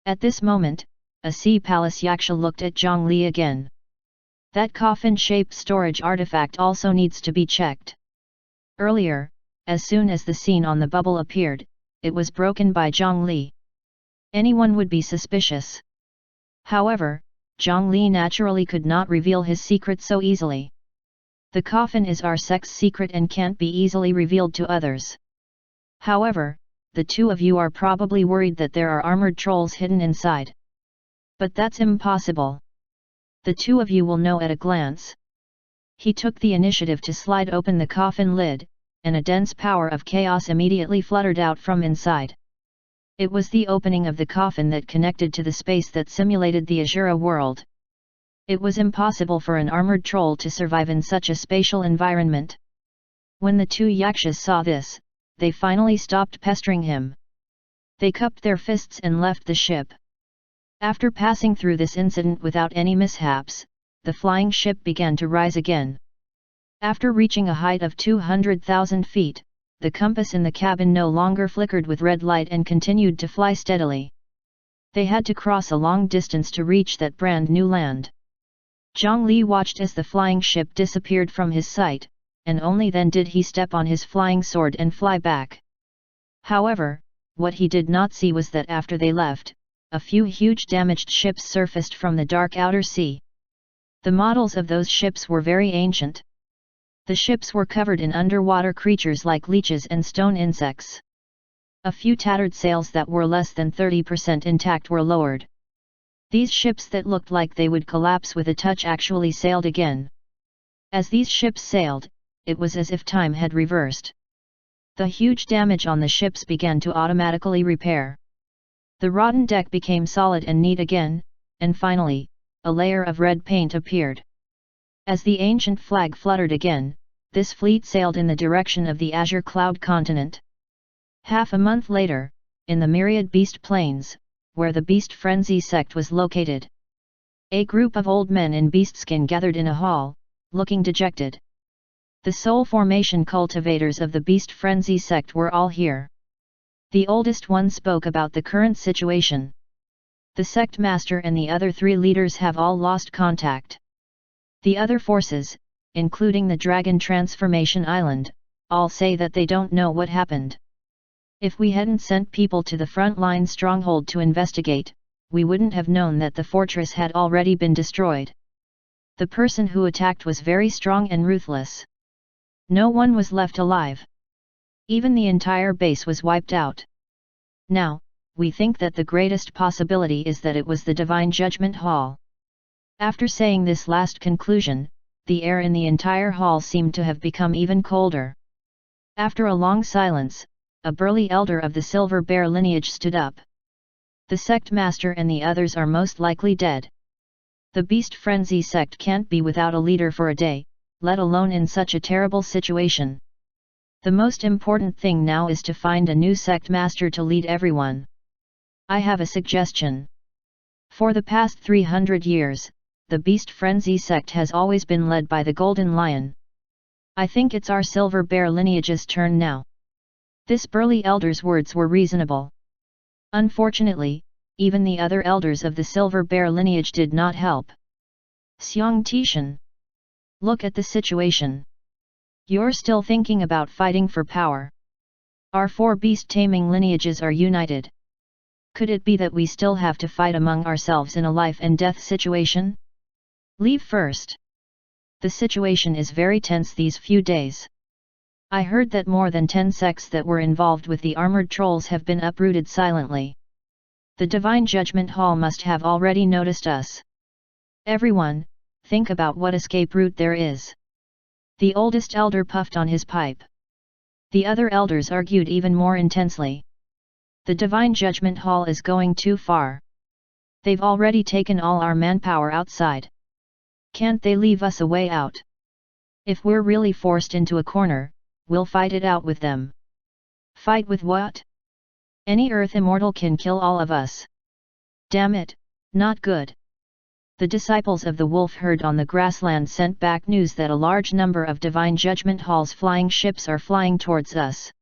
At this moment, a sea palace yaksha looked at Zhang Li again. That coffin-shaped storage artifact also needs to be checked. Earlier, as soon as the scene on the bubble appeared, it was broken by Zhang Li. Anyone would be suspicious. However, Zhang Li naturally could not reveal his secret so easily. The coffin is our sect's secret and can't be easily revealed to others. However, the two of you are probably worried that there are armored trolls hidden inside. But that's impossible. The two of you will know at a glance. He took the initiative to slide open the coffin lid, and a dense power of chaos immediately fluttered out from inside. It was the opening of the coffin that connected to the space that simulated the Azura world. It was impossible for an armored troll to survive in such a spatial environment. When the two yakshas saw this, they finally stopped pestering him. They cupped their fists and left the ship. After passing through this incident without any mishaps, the flying ship began to rise again. After reaching a height of 200,000 feet, the compass in the cabin no longer flickered with red light and continued to fly steadily. They had to cross a long distance to reach that brand new land. Zhang Li watched as the flying ship disappeared from his sight, and only then did he step on his flying sword and fly back. However, what he did not see was that after they left, a few huge damaged ships surfaced from the dark outer sea. The models of those ships were very ancient. The ships were covered in underwater creatures like leeches and stone insects. A few tattered sails that were less than 30% intact were lowered. These ships that looked like they would collapse with a touch actually sailed again. As these ships sailed, it was as if time had reversed. The huge damage on the ships began to automatically repair. The rotten deck became solid and neat again, and finally, a layer of red paint appeared. As the ancient flag fluttered again, this fleet sailed in the direction of the Azure Cloud continent. Half a month later, in the myriad beast plains, where the Beast Frenzy sect was located, a group of old men in beast skin gathered in a hall, looking dejected. The soul formation cultivators of the Beast Frenzy sect were all here. The oldest one spoke about the current situation. The sect master and the other three leaders have all lost contact. The other forces, including the Dragon Transformation Island, all say that they don't know what happened. If we hadn't sent people to the front-line stronghold to investigate, we wouldn't have known that the fortress had already been destroyed. The person who attacked was very strong and ruthless. No one was left alive. Even the entire base was wiped out. Now, we think that the greatest possibility is that it was the Divine Judgment Hall. After saying this last conclusion, the air in the entire hall seemed to have become even colder. After a long silence, a burly elder of the Silver Bear lineage stood up. The sect master and the others are most likely dead. The Beast Frenzy sect can't be without a leader for a day, let alone in such a terrible situation. The most important thing now is to find a new sect master to lead everyone. I have a suggestion. For the past 300 years, the Beast Frenzy sect has always been led by the Golden Lion. I think it's our Silver Bear lineage's turn now. This burly elder's words were reasonable. Unfortunately, even the other elders of the Silver Bear lineage did not help. Xiang Tishan. Look at the situation. You're still thinking about fighting for power. Our 4 beast-taming lineages are united. Could it be that we still have to fight among ourselves in a life-and-death situation? Leave first. The situation is very tense these few days. I heard that more than 10 sects that were involved with the armored trolls have been uprooted silently. The Divine Judgment Hall must have already noticed us. Everyone, think about what escape route there is. The oldest elder puffed on his pipe. The other elders argued even more intensely. The Divine Judgment Hall is going too far. They've already taken all our manpower outside. Can't they leave us a way out? If we're really forced into a corner, we'll fight it out with them. Fight with what? Any Earth immortal can kill all of us. Damn it, not good. The disciples of the wolf herd on the grassland sent back news that a large number of Divine Judgment Hall's flying ships are flying towards us.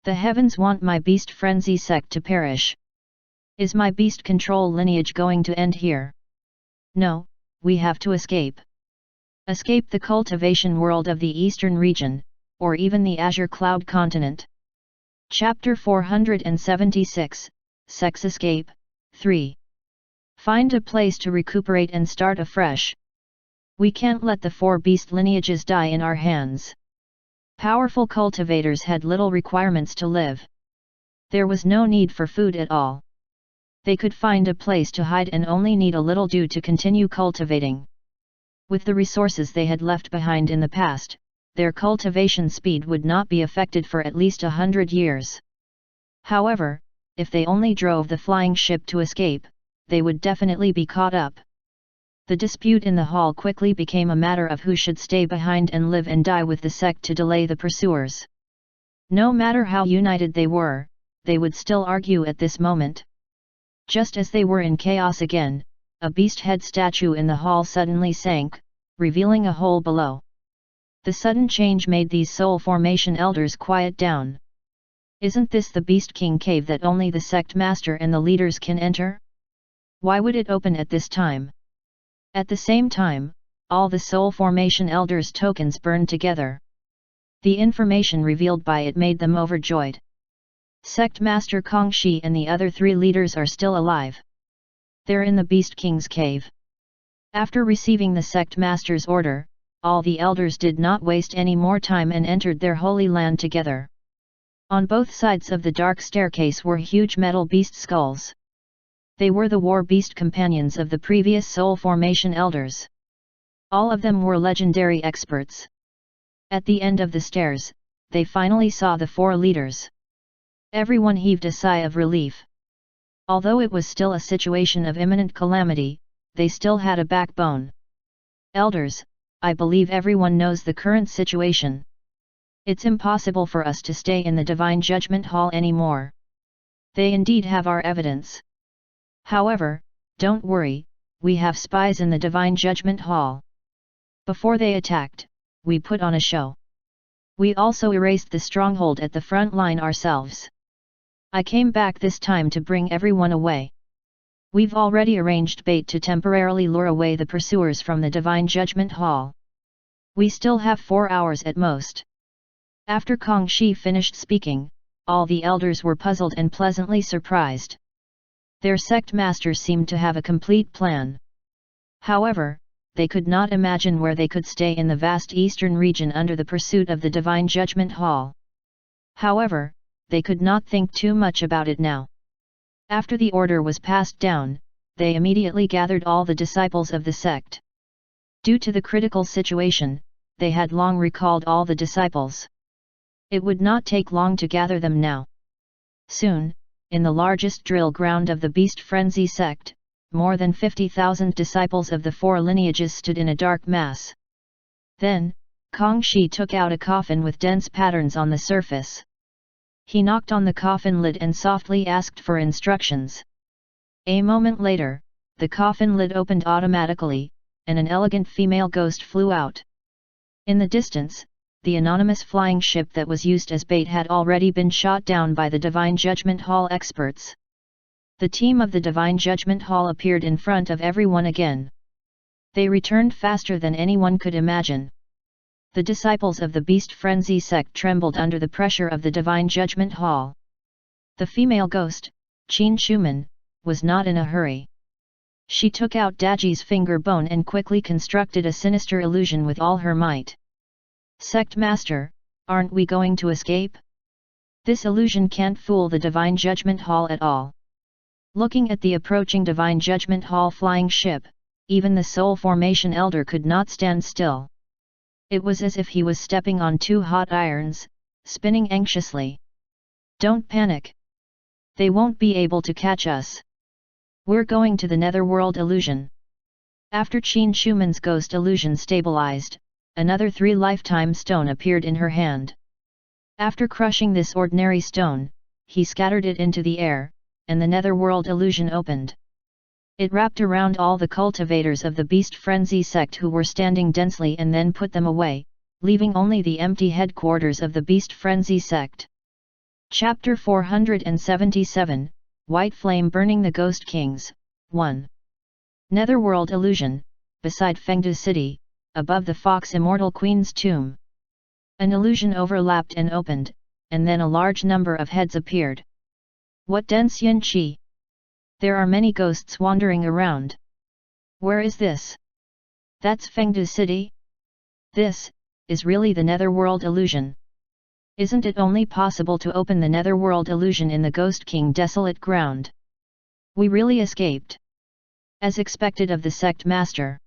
The heavens want my beast frenzy sect to perish. Is my beast control lineage going to end here? No, we have to escape. Escape the cultivation world of the eastern region, or even the Azure Cloud continent. Chapter 476, Sex Escape, 3. Find a place to recuperate and start afresh. We can't let the 4 beast lineages die in our hands. Powerful cultivators had little requirements to live. There was no need for food at all. They could find a place to hide and only need a little dew to continue cultivating. With the resources they had left behind in the past, their cultivation speed would not be affected for at least 100 years. However, if they only drove the flying ship to escape, they would definitely be caught up. The dispute in the hall quickly became a matter of who should stay behind and live and die with the sect to delay the pursuers. No matter how united they were, they would still argue at this moment. Just as they were in chaos again, a beast head statue in the hall suddenly sank, revealing a hole below. The sudden change made these soul formation elders quiet down. Isn't this the Beast King cave that only the sect master and the leaders can enter? Why would it open at this time? At the same time, all the soul formation elders' tokens burned together. The information revealed by it made them overjoyed. Sect Master Kongshi and the other 3 leaders are still alive. They're in the Beast King's cave. After receiving the Sect Master's order, all the elders did not waste any more time and entered their holy land together. On both sides of the dark staircase were huge metal beast skulls. They were the war beast companions of the previous soul formation elders. All of them were legendary experts. At the end of the stairs, they finally saw the 4 leaders. Everyone heaved a sigh of relief. Although it was still a situation of imminent calamity, they still had a backbone. Elders, I believe everyone knows the current situation. It's impossible for us to stay in the Divine Judgment Hall anymore. They indeed have our evidence. However, don't worry, we have spies in the Divine Judgment Hall. Before they attacked, we put on a show. We also erased the stronghold at the front line ourselves. I came back this time to bring everyone away. We've already arranged bait to temporarily lure away the pursuers from the Divine Judgment Hall. We still have 4 hours at most. After Kongshi finished speaking, all the elders were puzzled and pleasantly surprised. Their sect masters seemed to have a complete plan. However, they could not imagine where they could stay in the vast eastern region under the pursuit of the Divine Judgment Hall. However, they could not think too much about it now. After the order was passed down, they immediately gathered all the disciples of the sect. Due to the critical situation, they had long recalled all the disciples. It would not take long to gather them now. Soon, in the largest drill ground of the Beast Frenzy sect, more than 50,000 disciples of the 4 lineages stood in a dark mass. Then, Kongshi took out a coffin with dense patterns on the surface. He knocked on the coffin lid and softly asked for instructions. A moment later, the coffin lid opened automatically, and an elegant female ghost flew out. In the distance, the anonymous flying ship that was used as bait had already been shot down by the Divine Judgment Hall experts. The team of the Divine Judgment Hall appeared in front of everyone again. They returned faster than anyone could imagine. The disciples of the Beast Frenzy sect trembled under the pressure of the Divine Judgment Hall. The female ghost, Qin Shuman, was not in a hurry. She took out Daji's finger bone and quickly constructed a sinister illusion with all her might. Sect Master, aren't we going to escape? This illusion can't fool the Divine Judgment Hall at all. Looking at the approaching Divine Judgment Hall flying ship, even the Soul Formation Elder could not stand still. It was as if he was stepping on two hot irons, spinning anxiously. Don't panic. They won't be able to catch us. We're going to the Netherworld illusion. After Qin Shuman's ghost illusion stabilized, another 3 lifetime stone appeared in her hand. After crushing this ordinary stone, he scattered it into the air, and the Netherworld illusion opened. It wrapped around all the cultivators of the Beast Frenzy sect who were standing densely and then put them away, leaving only the empty headquarters of the Beast Frenzy sect. Chapter 477, White Flame Burning the Ghost Kings, 1. Netherworld Illusion, beside Fengdu City, above the Fox Immortal Queen's tomb. An illusion overlapped and opened, and then a large number of heads appeared. What dense yin qi! There are many ghosts wandering around. Where is this? That's Fengdu City? This is really the Netherworld illusion. Isn't it only possible to open the Netherworld illusion in the Ghost King desolate ground? We really escaped. As expected of the sect master.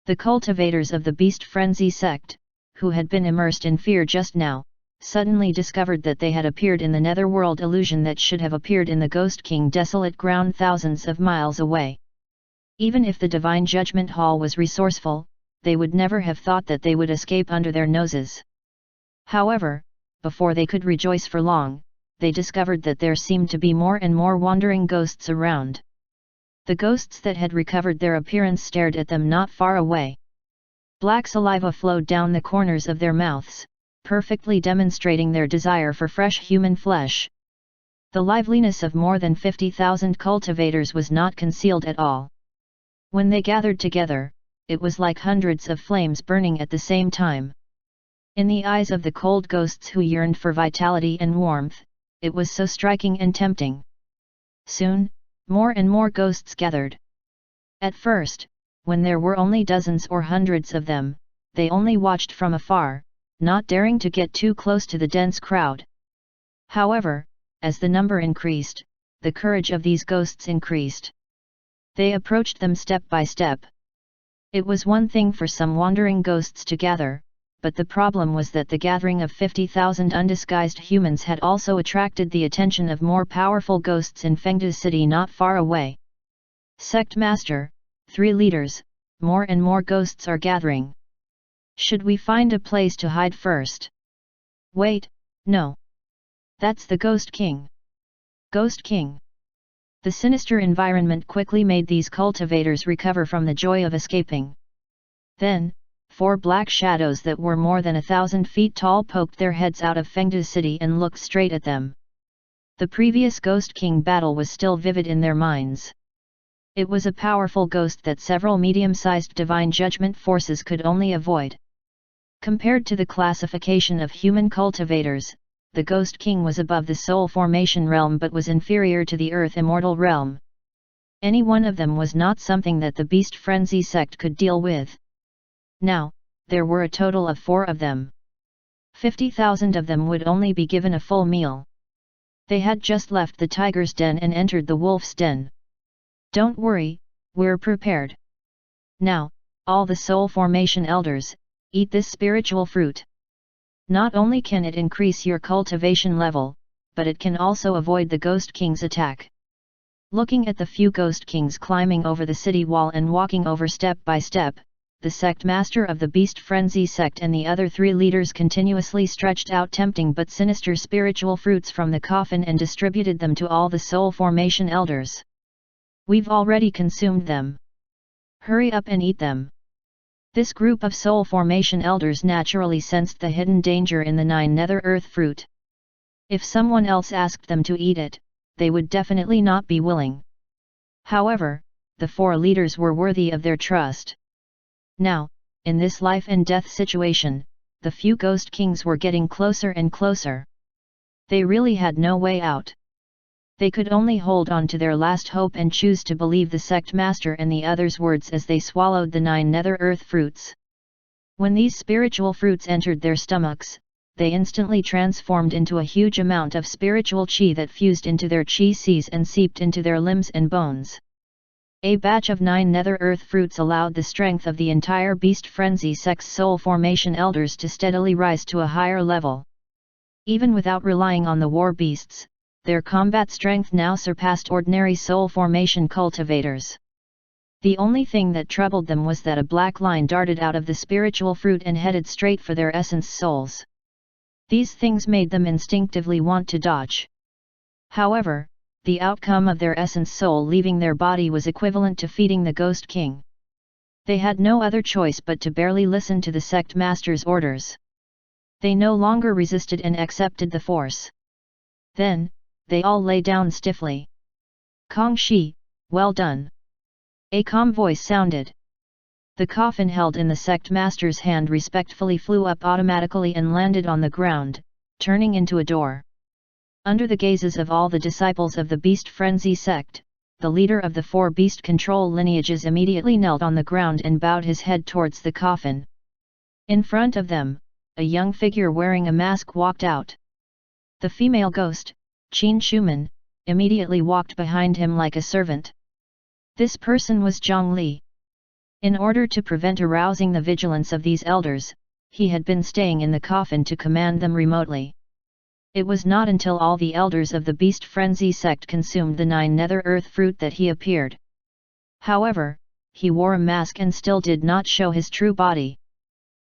The cultivators of the Beast Frenzy sect, who had been immersed in fear just now, suddenly discovered that they had appeared in the Netherworld illusion that should have appeared in the Ghost King desolate ground thousands of miles away. Even if the Divine Judgment Hall was resourceful, they would never have thought that they would escape under their noses. However, before they could rejoice for long, they discovered that there seemed to be more and more wandering ghosts around. The ghosts that had recovered their appearance stared at them not far away. Black saliva flowed down the corners of their mouths, perfectly demonstrating their desire for fresh human flesh. The liveliness of more than 50,000 cultivators was not concealed at all. When they gathered together, it was like hundreds of flames burning at the same time. In the eyes of the cold ghosts who yearned for vitality and warmth, it was so striking and tempting. Soon, more and more ghosts gathered. At first, when there were only dozens or hundreds of them, they only watched from afar, not daring to get too close to the dense crowd. However, as the number increased, the courage of these ghosts increased. They approached them step by step. It was one thing for some wandering ghosts to gather, but the problem was that the gathering of 50,000 undisguised humans had also attracted the attention of more powerful ghosts in Fengdu City not far away. Sect Master, 3 leaders, more and more ghosts are gathering. Should we find a place to hide first? Wait, no. That's the Ghost King. Ghost King. The sinister environment quickly made these cultivators recover from the joy of escaping. Then, 4 black shadows that were more than 1,000 feet tall poked their heads out of Fengdu City and looked straight at them. The previous Ghost King battle was still vivid in their minds. It was a powerful ghost that several medium-sized divine judgment forces could only avoid. Compared to the classification of human cultivators, the Ghost King was above the soul formation realm but was inferior to the earth immortal realm. Any one of them was not something that the Beast Frenzy sect could deal with. Now, there were a total of 4 of them. 50,000 of them would only be given a full meal. They had just left the tiger's den and entered the wolf's den. Don't worry, we're prepared. Now, all the soul formation elders, eat this spiritual fruit. Not only can it increase your cultivation level, but it can also avoid the Ghost King's attack. Looking at the few Ghost Kings climbing over the city wall and walking over step by step, the sect master of the Beast Frenzy sect and the other 3 leaders continuously stretched out tempting but sinister spiritual fruits from the coffin and distributed them to all the soul formation elders. We've already consumed them. Hurry up and eat them. This group of soul formation elders naturally sensed the hidden danger in the 9 nether earth fruit. If someone else asked them to eat it, they would definitely not be willing. However, the 4 leaders were worthy of their trust. Now, in this life and death situation, the few ghost kings were getting closer and closer. They really had no way out. They could only hold on to their last hope and choose to believe the sect master and the others' words as they swallowed the 9 nether earth fruits. When these spiritual fruits entered their stomachs, they instantly transformed into a huge amount of spiritual chi that fused into their chi seas and seeped into their limbs and bones. A batch of 9 nether earth fruits allowed the strength of the entire beast frenzy sect's soul formation elders to steadily rise to a higher level. Even without relying on the war beasts, their combat strength now surpassed ordinary soul formation cultivators. The only thing that troubled them was that a black line darted out of the spiritual fruit and headed straight for their essence souls. These things made them instinctively want to dodge. However, the outcome of their essence soul leaving their body was equivalent to feeding the Ghost King. They had no other choice but to barely listen to the sect master's orders. They no longer resisted and accepted the force. Then, they all lay down stiffly. Kong Shi, well done. A calm voice sounded. The coffin held in the sect master's hand respectfully flew up automatically and landed on the ground, turning into a door. Under the gazes of all the disciples of the Beast Frenzy sect, the leader of the 4 beast control lineages immediately knelt on the ground and bowed his head towards the coffin. In front of them, a young figure wearing a mask walked out. The female ghost, Qin Shuman, immediately walked behind him like a servant. This person was Zhang Li. In order to prevent arousing the vigilance of these elders, he had been staying in the coffin to command them remotely. It was not until all the elders of the Beast Frenzy sect consumed the 9 nether earth fruit that he appeared. However, he wore a mask and still did not show his true body.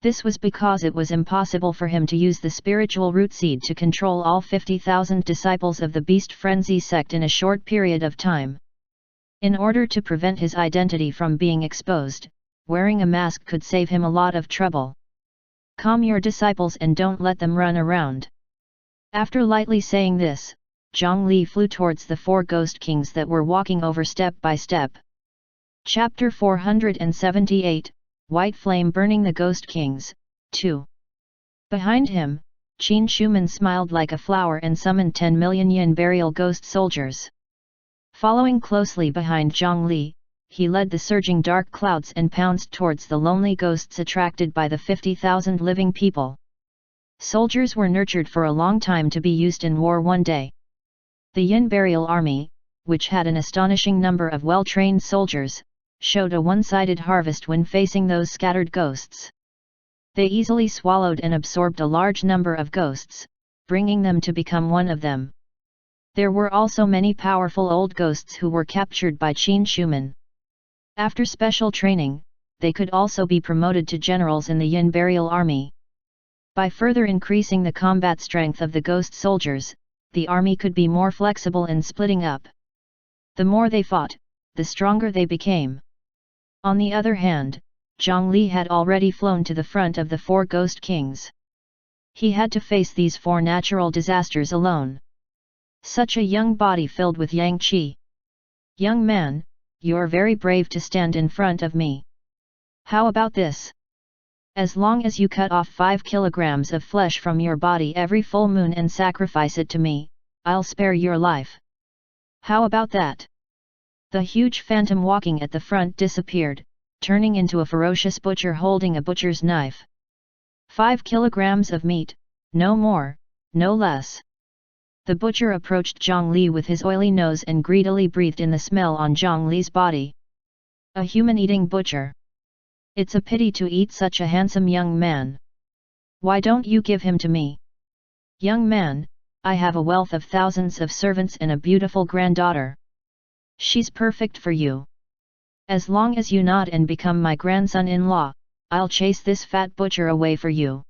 This was because it was impossible for him to use the spiritual root seed to control all 50,000 disciples of the Beast Frenzy sect in a short period of time. In order to prevent his identity from being exposed, wearing a mask could save him a lot of trouble. Calm your disciples and don't let them run around. After lightly saying this, Zhang Li flew towards the 4 ghost kings that were walking over step by step. Chapter 478, White Flame Burning the Ghost Kings, 2. Behind him, Qin Shuman smiled like a flower and summoned 10 million yin burial ghost soldiers. Following closely behind Zhang Li, he led the surging dark clouds and pounced towards the lonely ghosts attracted by the 50,000 living people. Soldiers were nurtured for a long time to be used in war one day. The Yin burial army, which had an astonishing number of well-trained soldiers, showed a one-sided harvest when facing those scattered ghosts. They easily swallowed and absorbed a large number of ghosts, bringing them to become one of them. There were also many powerful old ghosts who were captured by Qin Shuman. After special training, they could also be promoted to generals in the Yin burial army. By further increasing the combat strength of the ghost soldiers, the army could be more flexible in splitting up. The more they fought, the stronger they became. On the other hand, Zhang Li had already flown to the front of the 4 ghost kings. He had to face these 4 natural disasters alone. Such a young body filled with yang qi. Young man, you're very brave to stand in front of me. How about this? As long as you cut off 5 kilograms of flesh from your body every full moon and sacrifice it to me, I'll spare your life. How about that? The huge phantom walking at the front disappeared, turning into a ferocious butcher holding a butcher's knife. 5 kilograms of meat, no more, no less. The butcher approached Zhang Li with his oily nose and greedily breathed in the smell on Zhang Li's body. A human-eating butcher. It's a pity to eat such a handsome young man. Why don't you give him to me? Young man, I have a wealth of thousands of servants and a beautiful granddaughter. She's perfect for you. As long as you nod and become my grandson-in-law, I'll chase this fat butcher away for you.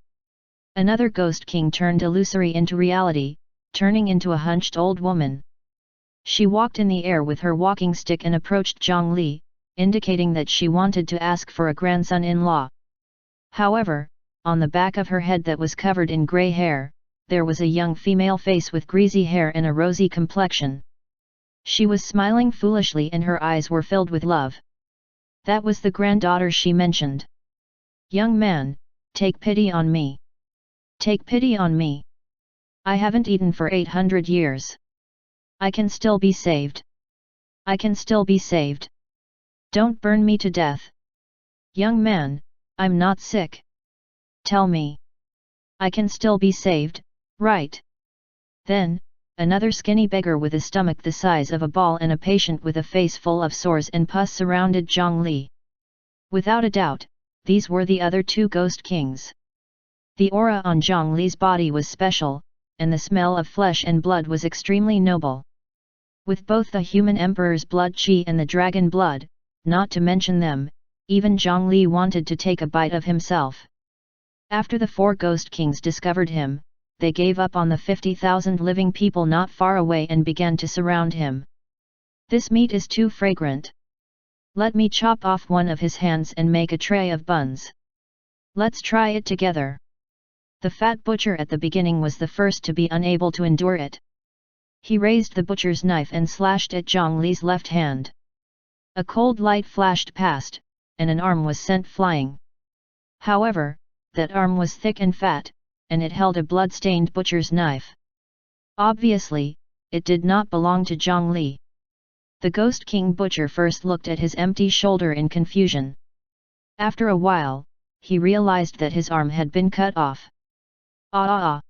Another ghost king turned illusory into reality, turning into a hunched old woman. She walked in the air with her walking stick and approached Zhang Li, indicating that she wanted to ask for a grandson-in-law. However, on the back of her head that was covered in grey hair, there was a young female face with greasy hair and a rosy complexion. She was smiling foolishly and her eyes were filled with love. That was the granddaughter she mentioned. "Young man, take pity on me. Take pity on me. I haven't eaten for 800 years. I can still be saved. I can still be saved. Don't burn me to death. Young man, I'm not sick. Tell me. I can still be saved, right?" Then, another skinny beggar with a stomach the size of a ball and a patient with a face full of sores and pus surrounded Zhang Li. Without a doubt, these were the other two ghost kings. The aura on Zhang Li's body was special, and the smell of flesh and blood was extremely noble. With both the human emperor's blood qi and the dragon blood, not to mention them, even Zhang Li wanted to take a bite of himself. After the four ghost kings discovered him, they gave up on the 50,000 living people not far away and began to surround him. "This meat is too fragrant. Let me chop off one of his hands and make a tray of buns. Let's try it together." The fat butcher at the beginning was the first to be unable to endure it. He raised the butcher's knife and slashed at Zhang Li's left hand. A cold light flashed past, and an arm was sent flying. However, that arm was thick and fat, and it held a blood-stained butcher's knife. Obviously, it did not belong to Zhang Li. The Ghost King Butcher first looked at his empty shoulder in confusion. After a while, he realized that his arm had been cut off. Ah!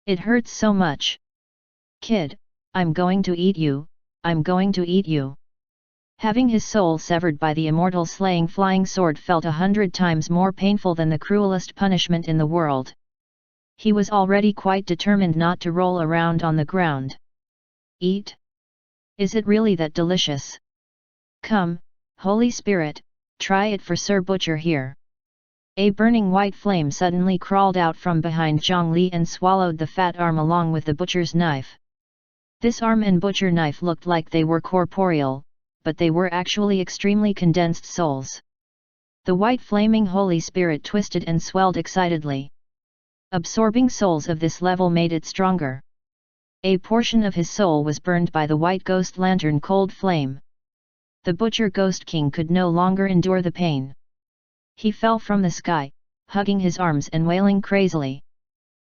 It hurts so much. Kid, I'm going to eat you, I'm going to eat you." Having his soul severed by the immortal slaying flying sword felt 100 times more painful than the cruelest punishment in the world. He was already quite determined not to roll around on the ground. "Eat? Is it really that delicious? Come, Holy Spirit, try it for Sir Butcher here." A burning white flame suddenly crawled out from behind Zhang Li and swallowed the fat arm along with the butcher's knife. This arm and butcher knife looked like they were corporeal, but they were actually extremely condensed souls. The white flaming Holy Spirit twisted and swelled excitedly. Absorbing souls of this level made it stronger. A portion of his soul was burned by the white ghost lantern cold flame. The butcher ghost king could no longer endure the pain. He fell from the sky, hugging his arms and wailing crazily.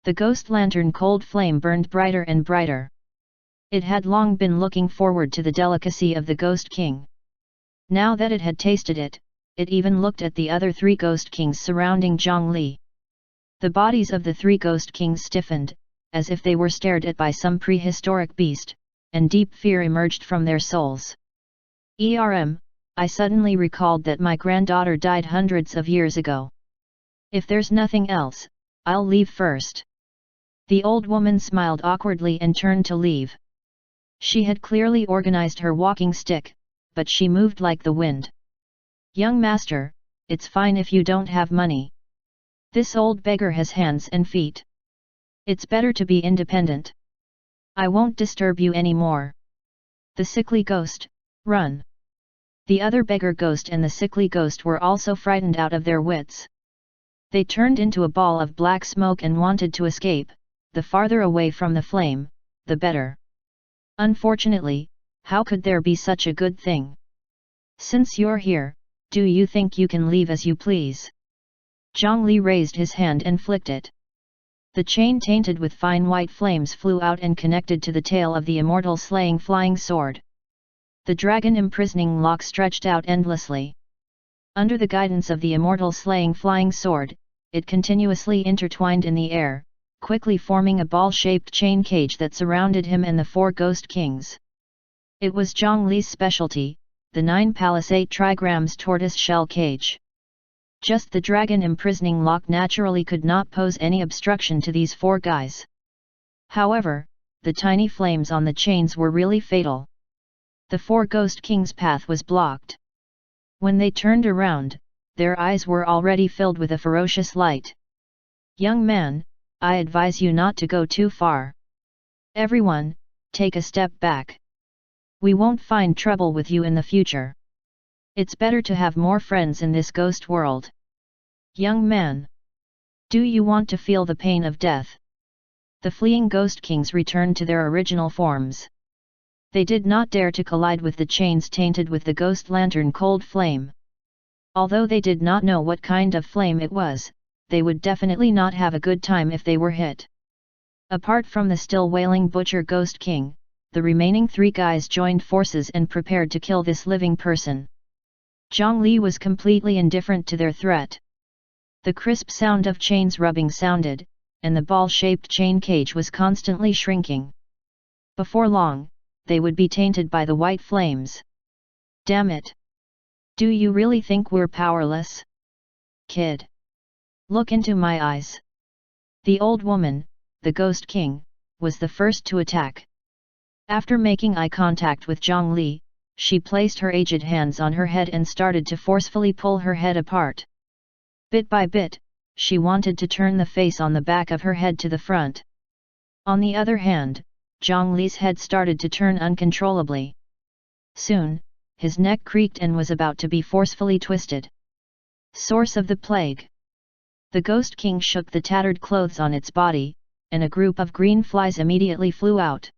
The ghost lantern cold flame burned brighter and brighter. It had long been looking forward to the delicacy of the Ghost King. Now that it had tasted it, it even looked at the other three Ghost Kings surrounding Zhang Li. The bodies of the three Ghost Kings stiffened, as if they were stared at by some prehistoric beast, and deep fear emerged from their souls. I suddenly recalled that my granddaughter died hundreds of years ago. If there's nothing else, I'll leave first." The old woman smiled awkwardly and turned to leave. She had clearly organized her walking stick, but she moved like the wind. "Young master, it's fine if you don't have money. This old beggar has hands and feet. It's better to be independent. I won't disturb you anymore." The sickly ghost, "Run!" The other beggar ghost and the sickly ghost were also frightened out of their wits. They turned into a ball of black smoke and wanted to escape, the farther away from the flame, the better. Unfortunately, how could there be such a good thing? "Since you're here, do you think you can leave as you please?" Zhang Li raised his hand and flicked it. The chain tainted with fine white flames flew out and connected to the tail of the immortal slaying flying sword. The dragon imprisoning lock stretched out endlessly. Under the guidance of the immortal slaying flying sword, it continuously intertwined in the air, quickly forming a ball-shaped chain cage that surrounded him and the four ghost kings. It was Zhang Li's specialty, the 9 palisade trigrams tortoise shell cage. Just the dragon imprisoning lock naturally could not pose any obstruction to these four guys. However, the tiny flames on the chains were really fatal. The four ghost kings' path was blocked. When they turned around, their eyes were already filled with a ferocious light. "Young man, I advise you not to go too far. Everyone, take a step back. We won't find trouble with you in the future. It's better to have more friends in this ghost world." Young man! Do you want to feel the pain of death? The fleeing Ghost Kings returned to their original forms. They did not dare to collide with the chains tainted with the ghost lantern cold flame. Although they did not know what kind of flame it was, they would definitely not have a good time if they were hit. Apart from the still wailing Butcher Ghost King, the remaining 3 guys joined forces and prepared to kill this living person. Zhongli was completely indifferent to their threat. The crisp sound of chains rubbing sounded, and the ball-shaped chain cage was constantly shrinking. Before long, they would be tainted by the white flames. Damn it! Do you really think we're powerless? Kid! Look into my eyes. The old woman, the Ghost King, was the first to attack. After making eye contact with Zhongli, she placed her aged hands on her head and started to forcefully pull her head apart. Bit by bit, she wanted to turn the face on the back of her head to the front. On the other hand, Zhongli's head started to turn uncontrollably. Soon, his neck creaked and was about to be forcefully twisted. Source of the plague. The Ghost King shook the tattered clothes on its body, and a group of green flies immediately flew out.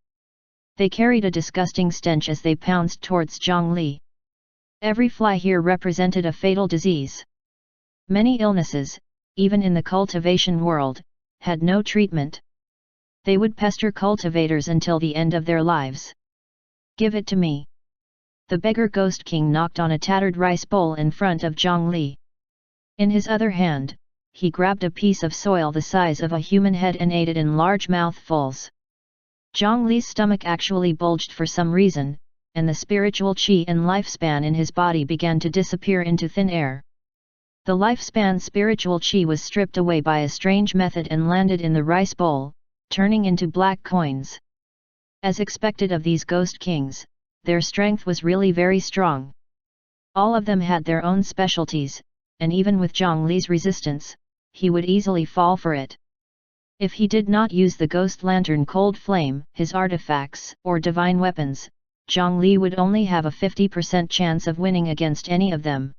They carried a disgusting stench as they pounced towards Zhongli. Every fly here represented a fatal disease. Many illnesses, even in the cultivation world, had no treatment. They would pester cultivators until the end of their lives. Give it to me. The beggar Ghost King knocked on a tattered rice bowl in front of Zhongli. In his other hand, he grabbed a piece of soil the size of a human head and ate it in large mouthfuls. Zhongli's stomach actually bulged for some reason, and the spiritual qi and lifespan in his body began to disappear into thin air. The lifespan spiritual qi was stripped away by a strange method and landed in the rice bowl, turning into black coins. As expected of these Ghost Kings, their strength was really very strong. All of them had their own specialties, and even with Zhongli's resistance, he would easily fall for it. If he did not use the Ghost Lantern Cold Flame, his artifacts, or divine weapons, Zhongli would only have a 50% chance of winning against any of them.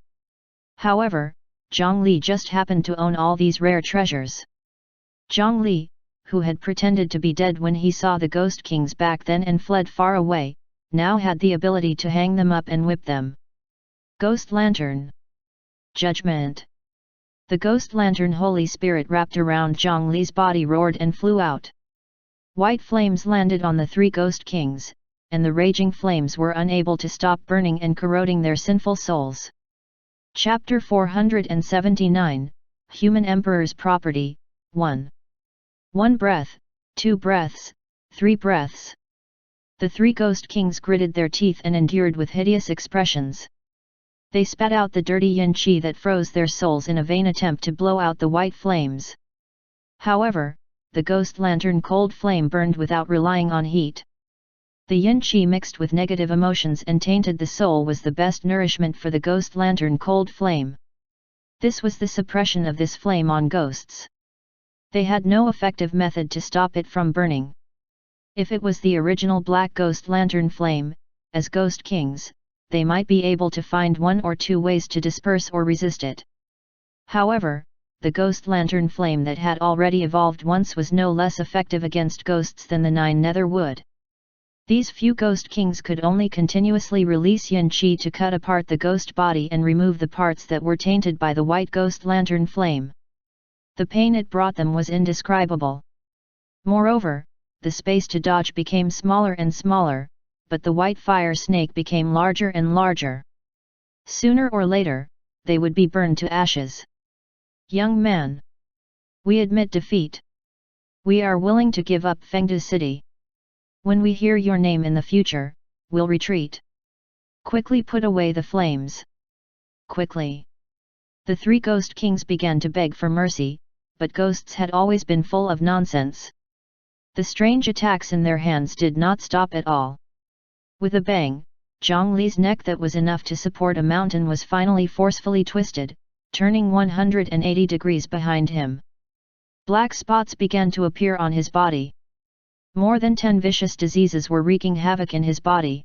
However, Zhongli just happened to own all these rare treasures. Zhongli, who had pretended to be dead when he saw the Ghost Kings back then and fled far away, now had the ability to hang them up and whip them. Ghost Lantern. Judgment. The Ghost Lantern Holy Spirit wrapped around Zhongli's body roared and flew out. White flames landed on the 3 Ghost Kings, and the raging flames were unable to stop burning and corroding their sinful souls. Chapter 479, Human Emperor's Property, 1. 1 breath, 2 breaths, 3 breaths. The 3 Ghost Kings gritted their teeth and endured with hideous expressions. They spat out the dirty yin qi that froze their souls in a vain attempt to blow out the white flames. However, the Ghost Lantern Cold Flame burned without relying on heat. The yin qi mixed with negative emotions and tainted the soul was the best nourishment for the Ghost Lantern Cold Flame. This was the suppression of this flame on ghosts. They had no effective method to stop it from burning. If it was the original Black Ghost Lantern Flame, as Ghost Kings, they might be able to find 1 or 2 ways to disperse or resist it. However, the Ghost Lantern Flame that had already evolved once was no less effective against ghosts than the 9 nether wood. These few Ghost Kings could only continuously release yin qi to cut apart the ghost body and remove the parts that were tainted by the white Ghost Lantern Flame. The pain it brought them was indescribable. Moreover, the space to dodge became smaller and smaller, but the white fire snake became larger and larger. Sooner or later, they would be burned to ashes. Young man. We admit defeat. We are willing to give up Fengdu City. When we hear your name in the future, we'll retreat. Quickly put away the flames. Quickly. The 3 Ghost Kings began to beg for mercy, but ghosts had always been full of nonsense. The strange attacks in their hands did not stop at all. With a bang, Zhongli's neck that was enough to support a mountain was finally forcefully twisted, turning 180 degrees behind him. Black spots began to appear on his body. More than 10 vicious diseases were wreaking havoc in his body.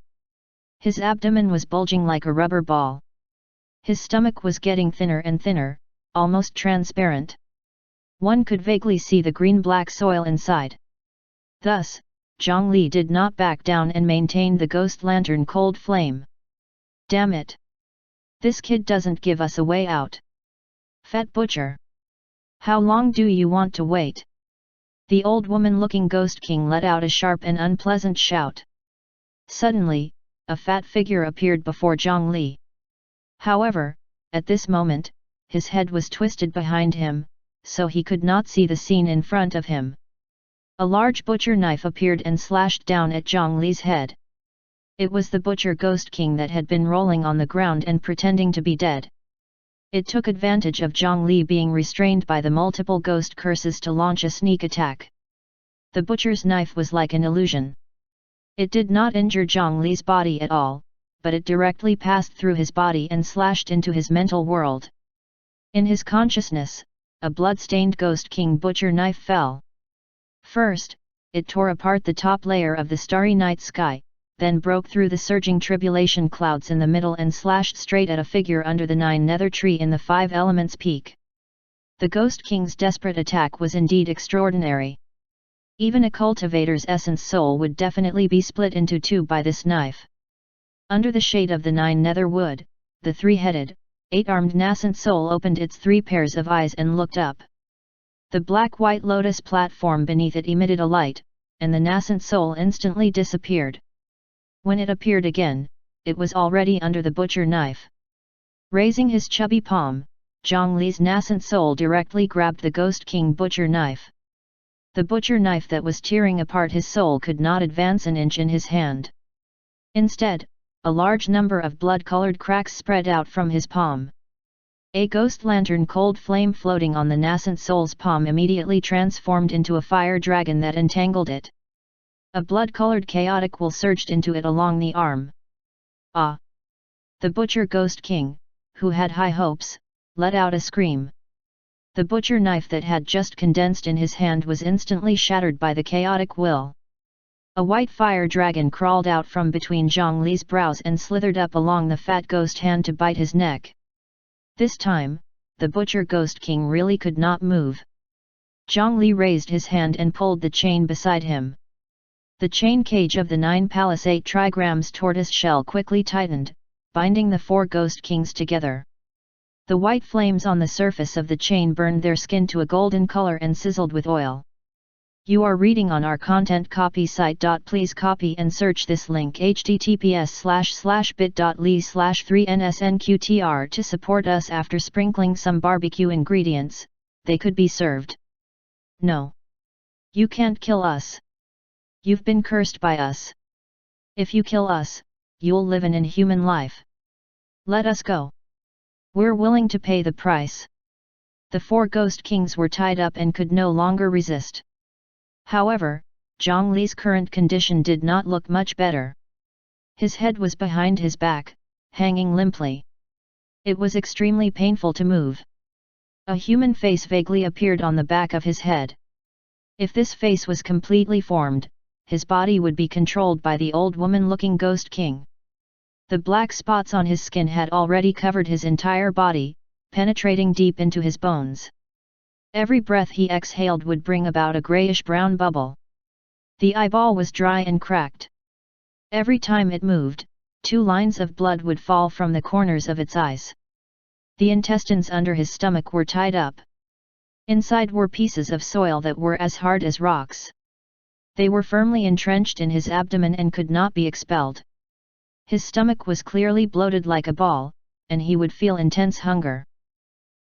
His abdomen was bulging like a rubber ball. His stomach was getting thinner and thinner, almost transparent. One could vaguely see the green-black soil inside. Thus, Zhongli did not back down and maintained the ghost lantern cold flame. Damn it! This kid doesn't give us a way out. Fat butcher! How long do you want to wait? The old woman-looking ghost king let out a sharp and unpleasant shout. Suddenly, a fat figure appeared before Zhongli. However, at this moment, his head was twisted behind him, so he could not see the scene in front of him. A large butcher knife appeared and slashed down at Zhongli's head. It was the butcher ghost king that had been rolling on the ground and pretending to be dead. It took advantage of Zhongli being restrained by the multiple ghost curses to launch a sneak attack. The butcher's knife was like an illusion. It did not injure Zhongli's body at all, but it directly passed through his body and slashed into his mental world. In his consciousness, a blood-stained ghost king butcher knife fell. First, it tore apart the top layer of the starry night sky, then broke through the surging tribulation clouds in the middle and slashed straight at a figure under the 9 nether tree in the 5 elements peak. The ghost king's desperate attack was indeed extraordinary. Even a cultivator's essence soul would definitely be split into 2 by this knife. Under the shade of the 9 nether wood, the 3-headed, 8-armed nascent soul opened its 3 pairs of eyes and looked up. The black-white lotus platform beneath it emitted a light, and the nascent soul instantly disappeared. When it appeared again, it was already under the butcher knife. Raising his chubby palm, Zhongli's nascent soul directly grabbed the ghost king butcher knife. The butcher knife that was tearing apart his soul could not advance an inch in his hand. Instead, a large number of blood-colored cracks spread out from his palm. A ghost lantern cold flame floating on the nascent soul's palm immediately transformed into a fire dragon that entangled it. A blood-colored chaotic will surged into it along the arm. Ah! The butcher ghost king, who had high hopes, let out a scream. The butcher knife that had just condensed in his hand was instantly shattered by the chaotic will. A white fire dragon crawled out from between Zhongli's brows and slithered up along the fat ghost hand to bite his neck. This time, the butcher ghost king really could not move. Zhongli raised his hand and pulled the chain beside him. The chain cage of the 9 palisade trigrams tortoise shell quickly tightened, binding the 4 ghost kings together. The white flames on the surface of the chain burned their skin to a golden color and sizzled with oil. You are reading on our content copy site. Please copy and search this link https://bit.ly/3nsnqtr to support us. After sprinkling some barbecue ingredients, they could be served. No. You can't kill us. You've been cursed by us. If you kill us, you'll live an inhuman life. Let us go. We're willing to pay the price. The 4 ghost kings were tied up and could no longer resist. However, Zhongli's current condition did not look much better. His head was behind his back, hanging limply. It was extremely painful to move. A human face vaguely appeared on the back of his head. If this face was completely formed, his body would be controlled by the old woman-looking ghost king. The black spots on his skin had already covered his entire body, penetrating deep into his bones. Every breath he exhaled would bring about a grayish-brown bubble. The eyeball was dry and cracked. Every time it moved, 2 lines of blood would fall from the corners of its eyes. The intestines under his stomach were tied up. Inside were pieces of soil that were as hard as rocks. They were firmly entrenched in his abdomen and could not be expelled. His stomach was clearly bloated like a ball, and he would feel intense hunger.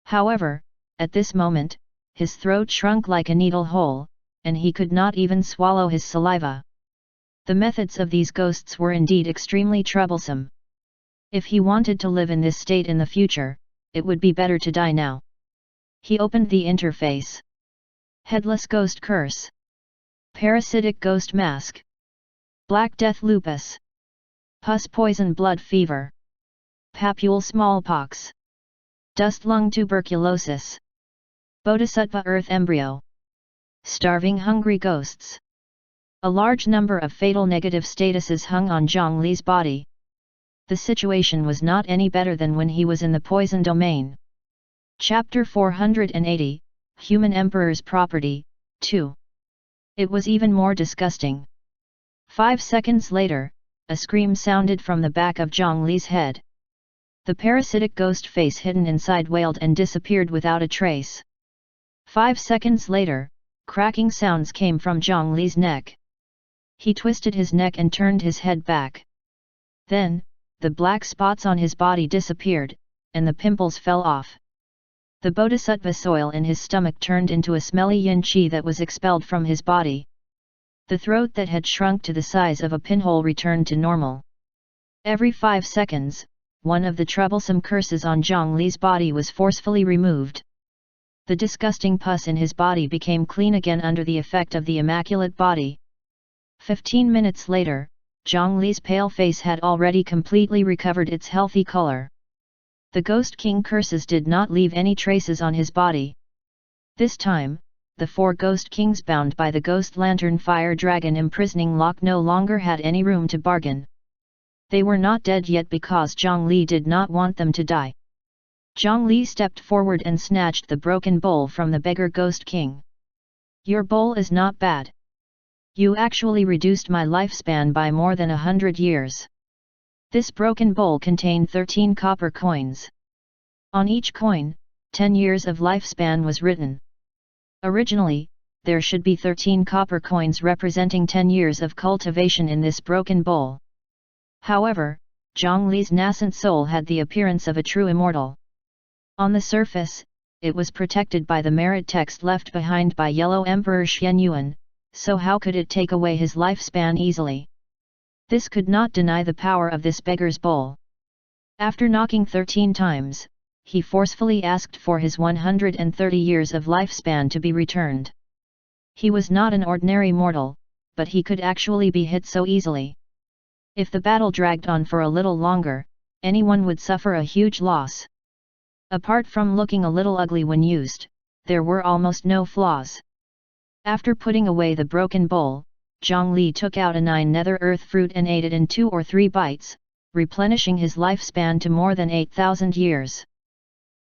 However, at this moment, his throat shrunk like a needle hole, and he could not even swallow his saliva. The methods of these ghosts were indeed extremely troublesome. If he wanted to live in this state in the future, it would be better to die now. He opened the interface. Headless Ghost Curse. Parasitic Ghost Mask. Black Death Lupus. Pus Poison Blood Fever. Papule Smallpox. Dust Lung Tuberculosis. Bodhisattva Earth Embryo. Starving Hungry Ghosts. A large number of fatal negative statuses hung on Zhongli's body. The situation was not any better than when he was in the poison domain. Chapter 480, Human Emperor's Property, 2. It was even more disgusting. 5 seconds later, a scream sounded from the back of Zhang Li's head. The parasitic ghost face hidden inside wailed and disappeared without a trace. 5 seconds later, cracking sounds came from Zhang Li's neck. He twisted his neck and turned his head back. Then, the black spots on his body disappeared, and the pimples fell off. The bodhisattva soil in his stomach turned into a smelly yin qi that was expelled from his body. The throat that had shrunk to the size of a pinhole returned to normal. Every 5 seconds, one of the troublesome curses on Zhang Li's body was forcefully removed. The disgusting pus in his body became clean again under the effect of the immaculate body. 15 minutes later, Zhang Li's pale face had already completely recovered its healthy color. The Ghost King curses did not leave any traces on his body. This time, the 4 Ghost Kings bound by the Ghost Lantern Fire Dragon imprisoning lock no longer had any room to bargain. They were not dead yet because Zhang Li did not want them to die. Zhang Li stepped forward and snatched the broken bowl from the beggar Ghost King. Your bowl is not bad. You actually reduced my lifespan by more than 100 years. This broken bowl contained 13 copper coins. On each coin, 10 years of lifespan was written. Originally, there should be 13 copper coins representing 10 years of cultivation in this broken bowl. However, Zhang Li's nascent soul had the appearance of a true immortal. On the surface, it was protected by the merit text left behind by Yellow Emperor Xianyuan, so how could it take away his lifespan easily? This could not deny the power of this beggar's bowl. After knocking 13 times, he forcefully asked for his 130 years of lifespan to be returned. He was not an ordinary mortal, but he could actually be hit so easily. If the battle dragged on for a little longer, anyone would suffer a huge loss. Apart from looking a little ugly when used, there were almost no flaws. After putting away the broken bowl, Zhang Li took out a 9 nether earth fruit and ate it in 2 or 3 bites, replenishing his lifespan to more than 8,000 years.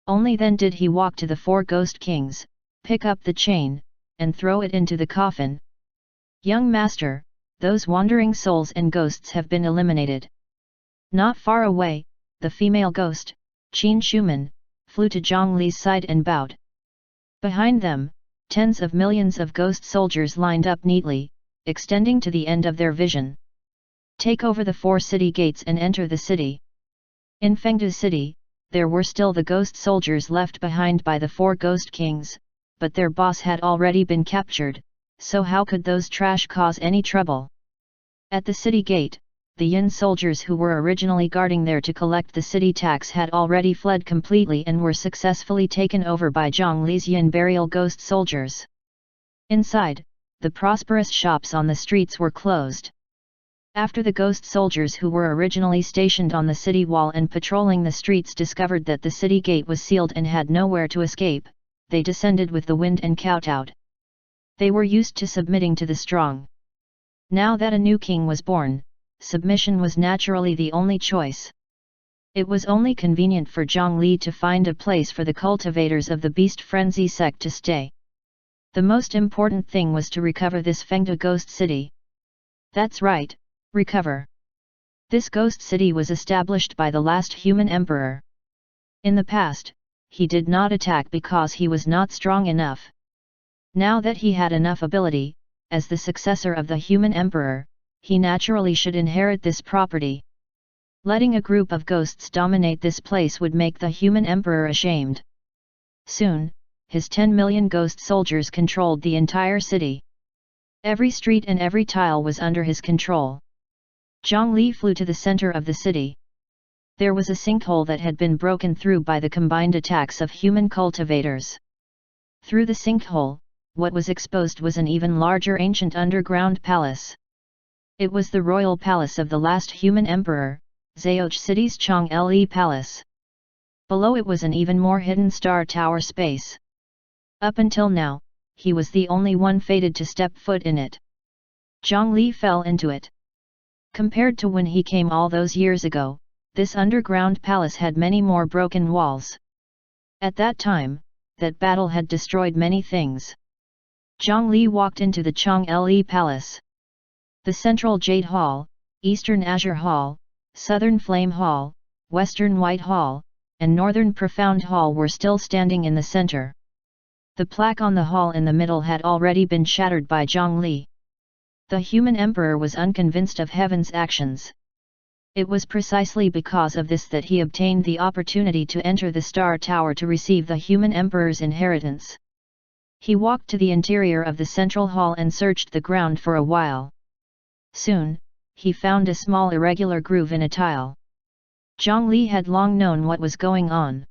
Only then did he walk to the 4 Ghost Kings, pick up the chain, and throw it into the coffin. Young master, those wandering souls and ghosts have been eliminated. Not far away, the female ghost, Qin Shuman, flew to Zhang Li's side and bowed. Behind them, tens of millions of ghost soldiers lined up neatly, extending to the end of their vision. Take over the 4 city gates and enter the city. In Fengdu City, there were still the ghost soldiers left behind by the 4 Ghost Kings, but their boss had already been captured, so how could those trash cause any trouble? At the city gate, the Yin soldiers who were originally guarding there to collect the city tax had already fled completely and were successfully taken over by Zhang Li's Yin burial ghost soldiers. Inside, the prosperous shops on the streets were closed. After the ghost soldiers who were originally stationed on the city wall and patrolling the streets discovered that the city gate was sealed and had nowhere to escape, they descended with the wind and kowtowed. They were used to submitting to the strong. Now that a new king was born, submission was naturally the only choice. It was only convenient for Zhang Li to find a place for the cultivators of the Beast Frenzy sect to stay. The most important thing was to recover this Fengda ghost city. That's right, recover. This ghost city was established by the last human emperor. In the past, he did not attack because he was not strong enough. Now that he had enough ability, as the successor of the human emperor, he naturally should inherit this property. Letting a group of ghosts dominate this place would make the human emperor ashamed. Soon, his 10 million ghost soldiers controlled the entire city. Every street and every tile was under his control. Zhang Li flew to the center of the city. There was a sinkhole that had been broken through by the combined attacks of human cultivators. Through the sinkhole, what was exposed was an even larger ancient underground palace. It was the royal palace of the last human emperor, Zhaoch City's Chang'e Palace. Below it was an even more hidden star tower space. Up until now, he was the only one fated to step foot in it. Zhang Li fell into it. Compared to when he came all those years ago, this underground palace had many more broken walls. At that time, that battle had destroyed many things. Zhang Li walked into the Chang'e Palace. The Central Jade Hall, Eastern Azure Hall, Southern Flame Hall, Western White Hall, and Northern Profound Hall were still standing in the center. The plaque on the hall in the middle had already been shattered by Zhang Li. The human emperor was unconvinced of heaven's actions. It was precisely because of this that he obtained the opportunity to enter the Star Tower to receive the human emperor's inheritance. He walked to the interior of the central hall and searched the ground for a while. Soon, he found a small irregular groove in a tile. Zhang Li had long known what was going on.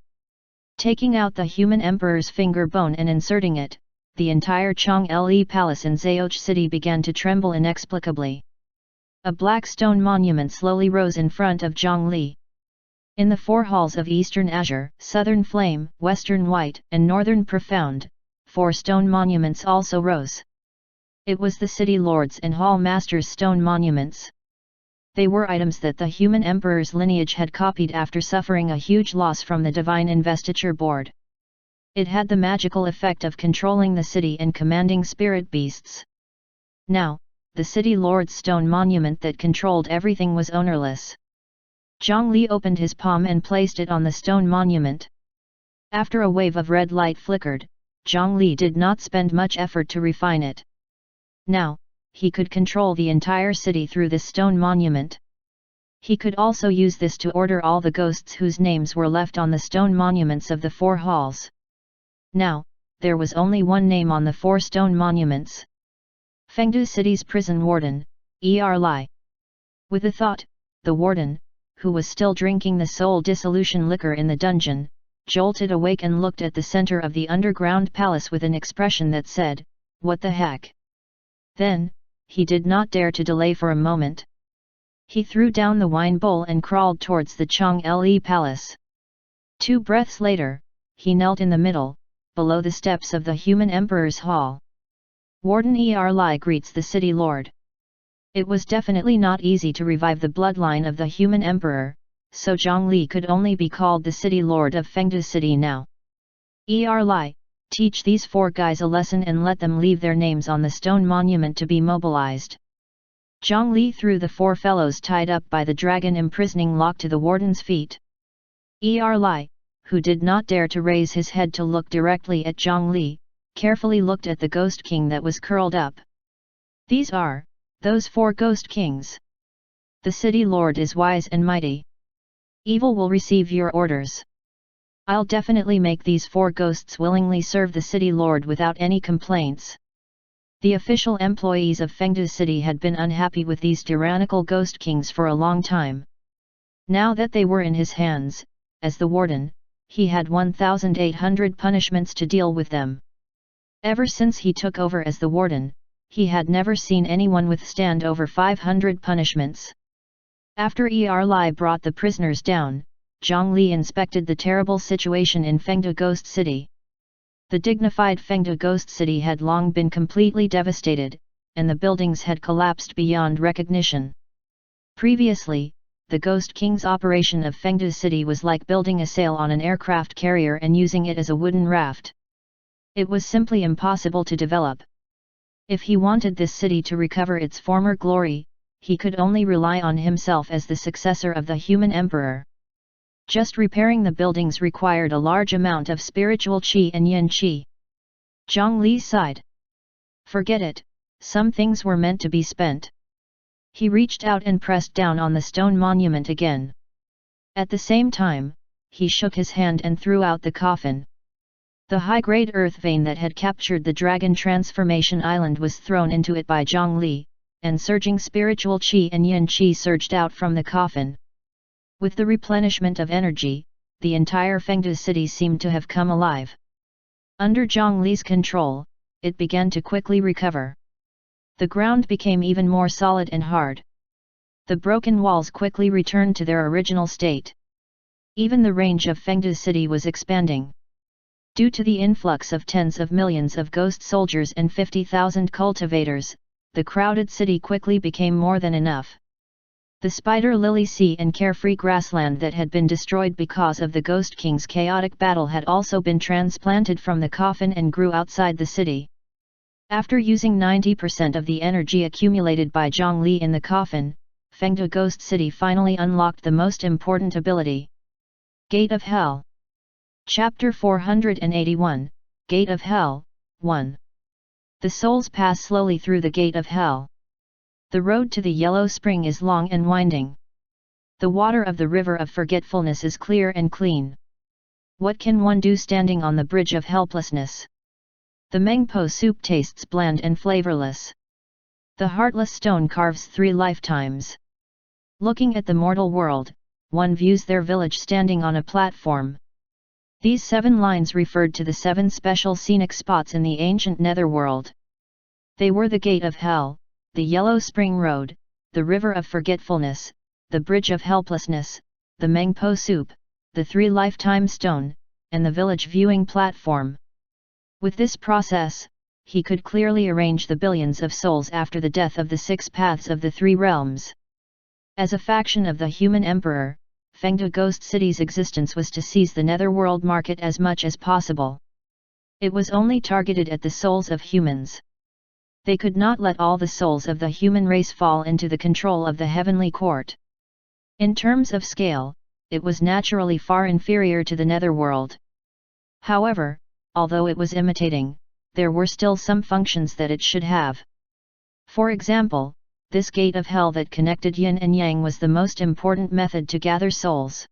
Taking out the human emperor's finger bone and inserting it, the entire Chang'e Palace in Zheoch City began to tremble inexplicably. A black stone monument slowly rose in front of Zhang Li. In the four halls of Eastern Azure, Southern Flame, Western White, and Northern Profound, 4 stone monuments also rose. It was the city lords and hall masters' stone monuments. They were items that the human emperor's lineage had copied after suffering a huge loss from the divine investiture board. It had the magical effect of controlling the city and commanding spirit beasts. Now, the city lord's stone monument that controlled everything was ownerless. Zhang Li opened his palm and placed it on the stone monument. After a wave of red light flickered, Zhang Li did not spend much effort to refine it. Now, he could control the entire city through this stone monument. He could also use this to order all the ghosts whose names were left on the stone monuments of the 4 halls. Now, there was only one name on the 4 stone monuments. Fengdu City's prison warden, Li. With a thought, the warden, who was still drinking the soul dissolution liquor in the dungeon, jolted awake and looked at the center of the underground palace with an expression that said, "What the heck?" Then, he did not dare to delay for a moment. He threw down the wine bowl and crawled towards the Chang'e Palace. 2 breaths later, he knelt in the middle, below the steps of the human emperor's hall. Warden Li greets the city lord. It was definitely not easy to revive the bloodline of the human emperor, so Zhang Li could only be called the city lord of Fengdu City now. Li, teach these 4 guys a lesson and let them leave their names on the stone monument to be mobilized. Zhang Li threw the 4 fellows tied up by the dragon imprisoning lock to the warden's feet. Li, who did not dare to raise his head to look directly at Zhang Li, carefully looked at the ghost king that was curled up. These are, those 4 ghost kings. The city lord is wise and mighty. Evil will receive your orders. I'll definitely make these 4 ghosts willingly serve the city lord without any complaints. The official employees of Fengdu City had been unhappy with these tyrannical ghost kings for a long time. Now that they were in his hands, as the warden, he had 1,800 punishments to deal with them. Ever since he took over as the warden, he had never seen anyone withstand over 500 punishments. After Li brought the prisoners down, Zhang Li inspected the terrible situation in Fengdu Ghost City. The dignified Fengdu Ghost City had long been completely devastated, and the buildings had collapsed beyond recognition. Previously, the Ghost King's operation of Fengdu City was like building a sail on an aircraft carrier and using it as a wooden raft. It was simply impossible to develop. If he wanted this city to recover its former glory, he could only rely on himself as the successor of the human emperor. Just repairing the buildings required a large amount of spiritual qi and yin qi. Zhang Li sighed. Forget it, some things were meant to be spent. He reached out and pressed down on the stone monument again. At the same time, he shook his hand and threw out the coffin. The high-grade earth vein that had captured the Dragon Transformation Island was thrown into it by Zhang Li, and surging spiritual qi and yin qi surged out from the coffin. With the replenishment of energy, the entire Fengdu city seemed to have come alive. Under Zhang Li's control, it began to quickly recover. The ground became even more solid and hard. The broken walls quickly returned to their original state. Even the range of Fengdu city was expanding. Due to the influx of tens of millions of ghost soldiers and 50,000 cultivators, the crowded city quickly became more than enough. The spider lily sea and carefree grassland that had been destroyed because of the Ghost King's chaotic battle had also been transplanted from the coffin and grew outside the city. After using 90% of the energy accumulated by Zhongli in the coffin, Fengde Ghost City finally unlocked the most important ability. Gate of Hell. Chapter 481, Gate of Hell, 1. The souls pass slowly through the Gate of Hell. The road to the Yellow Spring is long and winding. The water of the River of Forgetfulness is clear and clean. What can one do standing on the Bridge of Helplessness? The Mengpo soup tastes bland and flavorless. The Heartless Stone carves 3 lifetimes. Looking at the mortal world, one views their village standing on a platform. These 7 lines referred to the 7 special scenic spots in the ancient netherworld. They were the Gate of Hell, the Yellow Spring Road, the River of Forgetfulness, the Bridge of Helplessness, the Mengpo Soup, the 3 Lifetime Stone, and the village viewing platform. With this process, he could clearly arrange the billions of souls after the death of the 6 paths of the 3 realms. As a faction of the human emperor, Fengde Ghost City's existence was to seize the netherworld market as much as possible. It was only targeted at the souls of humans. They could not let all the souls of the human race fall into the control of the heavenly court. In terms of scale, it was naturally far inferior to the netherworld. However, although it was imitating, there were still some functions that it should have. For example, this Gate of Hell that connected yin and yang was the most important method to gather souls.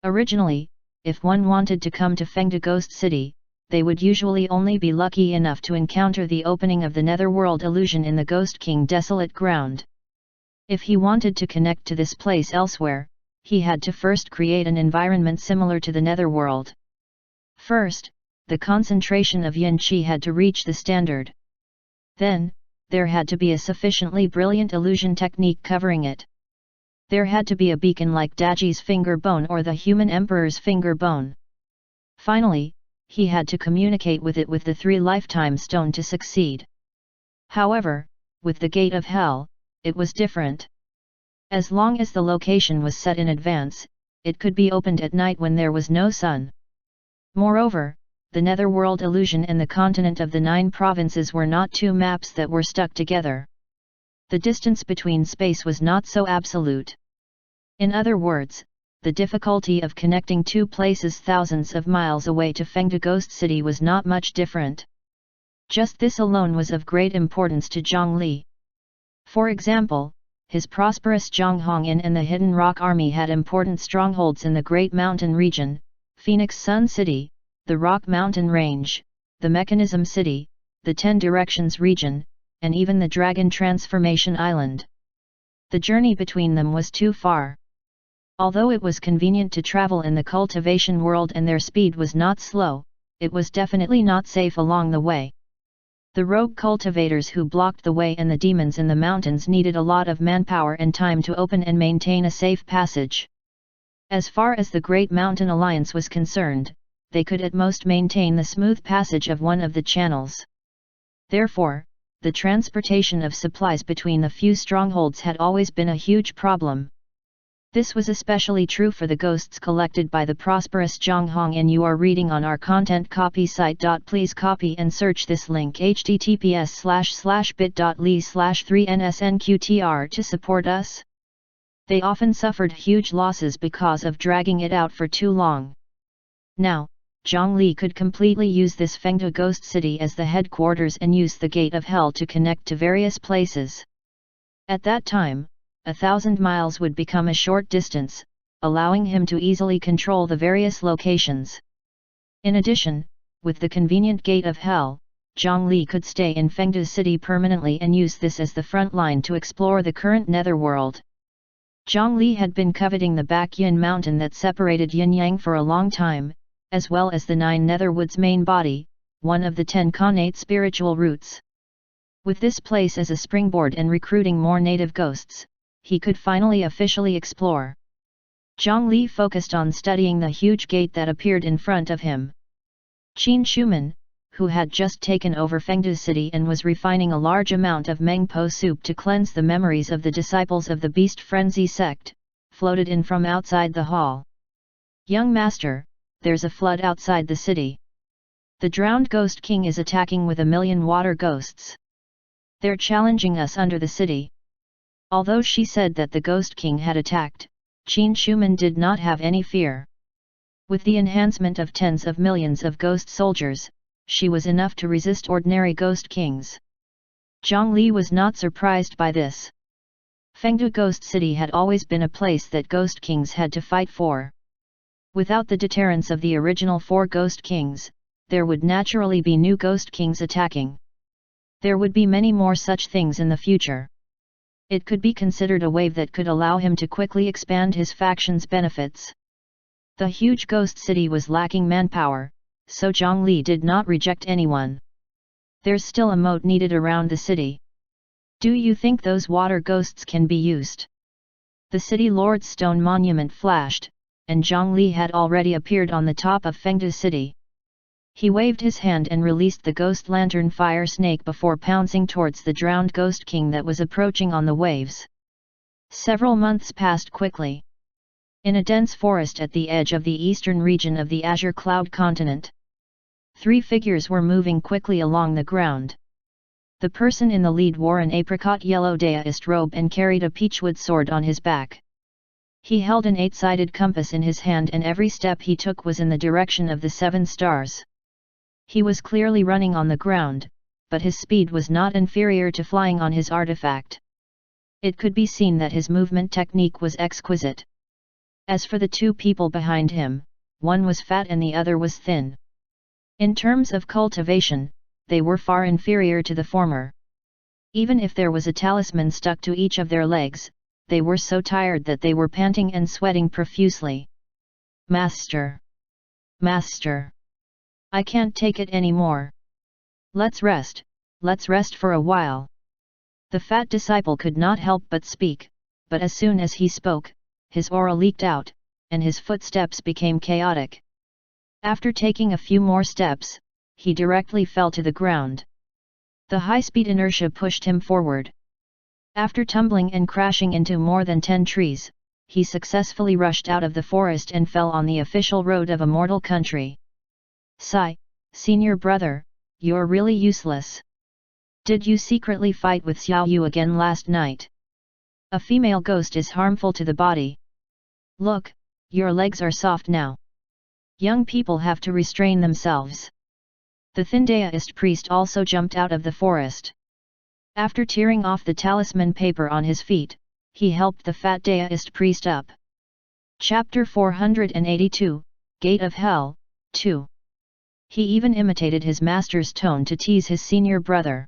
Originally, if one wanted to come to Fengde Ghost City, they would usually only be lucky enough to encounter the opening of the netherworld illusion in the Ghost King desolate ground. If he wanted to connect to this place elsewhere, he had to first create an environment similar to the netherworld. First, the concentration of yin qi had to reach the standard. Then, there had to be a sufficiently brilliant illusion technique covering it. There had to be a beacon like Daji's finger bone or the human emperor's finger bone. Finally, he had to communicate with it with the 3 lifetime stone to succeed. However, with the Gate of Hell, it was different. As long as the location was set in advance, it could be opened at night when there was no sun. Moreover, the netherworld illusion and the continent of the 9 provinces were not 2 maps that were stuck together. The distance between space was not so absolute. In other words, the difficulty of connecting 2 places thousands of miles away to Fengde Ghost City was not much different. Just this alone was of great importance to Zhongli. For example, his prosperous Zhonghong Inn and the Hidden Rock Army had important strongholds in the Great Mountain region, Phoenix Sun City, the Rock Mountain Range, the Mechanism City, the 10 Directions region, and even the Dragon Transformation Island. The journey between them was too far. Although it was convenient to travel in the cultivation world and their speed was not slow, it was definitely not safe along the way. The rogue cultivators who blocked the way and the demons in the mountains needed a lot of manpower and time to open and maintain a safe passage. As far as the Great Mountain Alliance was concerned, they could at most maintain the smooth passage of one of the channels. Therefore, the transportation of supplies between the few strongholds had always been a huge problem. This was especially true for the ghosts collected by the prosperous Zhonghong Inn. You are reading on our content copy site. Please copy and search this link https://bit.ly/3nsnqtr to support us. They often suffered huge losses because of dragging it out for too long. Now, Zhongli could completely use this Fengde Ghost City as the headquarters and use the Gate of Hell to connect to various places. At that time, 1,000 miles would become a short distance, allowing him to easily control the various locations. In addition, with the convenient Gate of Hell, Zhongli could stay in Fengde City permanently and use this as the front line to explore the current netherworld. Zhongli had been coveting the Back Yin mountain that separated yin-yang for a long time, as well as the 9 netherwoods main body, one of the 10 connate spiritual roots. With this place as a springboard and recruiting more native ghosts, he could finally officially explore. Zhongli focused on studying the huge gate that appeared in front of him. Qin Shuman, who had just taken over Fengdu city and was refining a large amount of Mengpo soup to cleanse the memories of the disciples of the Beast Frenzy sect, floated in from outside the hall. "Young master, there's a flood outside the city. The drowned Ghost King is attacking with 1,000,000 water ghosts. They're challenging us under the city." Although she said that the Ghost King had attacked, Qin Shuman did not have any fear. With the enhancement of tens of millions of ghost soldiers, she was enough to resist ordinary Ghost Kings. Zhang Li was not surprised by this. Fengdu Ghost City had always been a place that Ghost Kings had to fight for. Without the deterrence of the original 4 Ghost Kings, there would naturally be new Ghost Kings attacking. There would be many more such things in the future. It could be considered a wave that could allow him to quickly expand his faction's benefits. The huge ghost city was lacking manpower, so Zhang Li did not reject anyone. There's still a moat needed around the city. Do you think those water ghosts can be used? The city lord's stone monument flashed, and Zhang Li had already appeared on the top of Fengdu city. He waved his hand and released the ghost lantern fire snake before pouncing towards the drowned Ghost King that was approaching on the waves. Several months passed quickly. In a dense forest at the edge of the eastern region of the Azure Cloud continent, 3 figures were moving quickly along the ground. The person in the lead wore an apricot yellow daoist robe and carried a peachwood sword on his back. He held an 8-sided compass in his hand, and every step he took was in the direction of the 7 stars. He was clearly running on the ground, but his speed was not inferior to flying on his artifact. It could be seen that his movement technique was exquisite. As for the 2 people behind him, one was fat and the other was thin. In terms of cultivation, they were far inferior to the former. Even if there was a talisman stuck to each of their legs, they were so tired that they were panting and sweating profusely. "Master! Master! I can't take it anymore. Let's rest for a while." The fat disciple could not help but speak, but as soon as he spoke, his aura leaked out, and his footsteps became chaotic. After taking a few more steps, he directly fell to the ground. The high-speed inertia pushed him forward. After tumbling and crashing into more than 10 trees, he successfully rushed out of the forest and fell on the official road of a mortal country. "Sai, senior brother, you're really useless. Did you secretly fight with Xiao Yu again last night? A female ghost is harmful to the body. Look, your legs are soft now. Young people have to restrain themselves." The thin daoist priest also jumped out of the forest. After tearing off the talisman paper on his feet, he helped the fat daoist priest up. Chapter 482, Gate of Hell, 2. He even imitated his master's tone to tease his senior brother.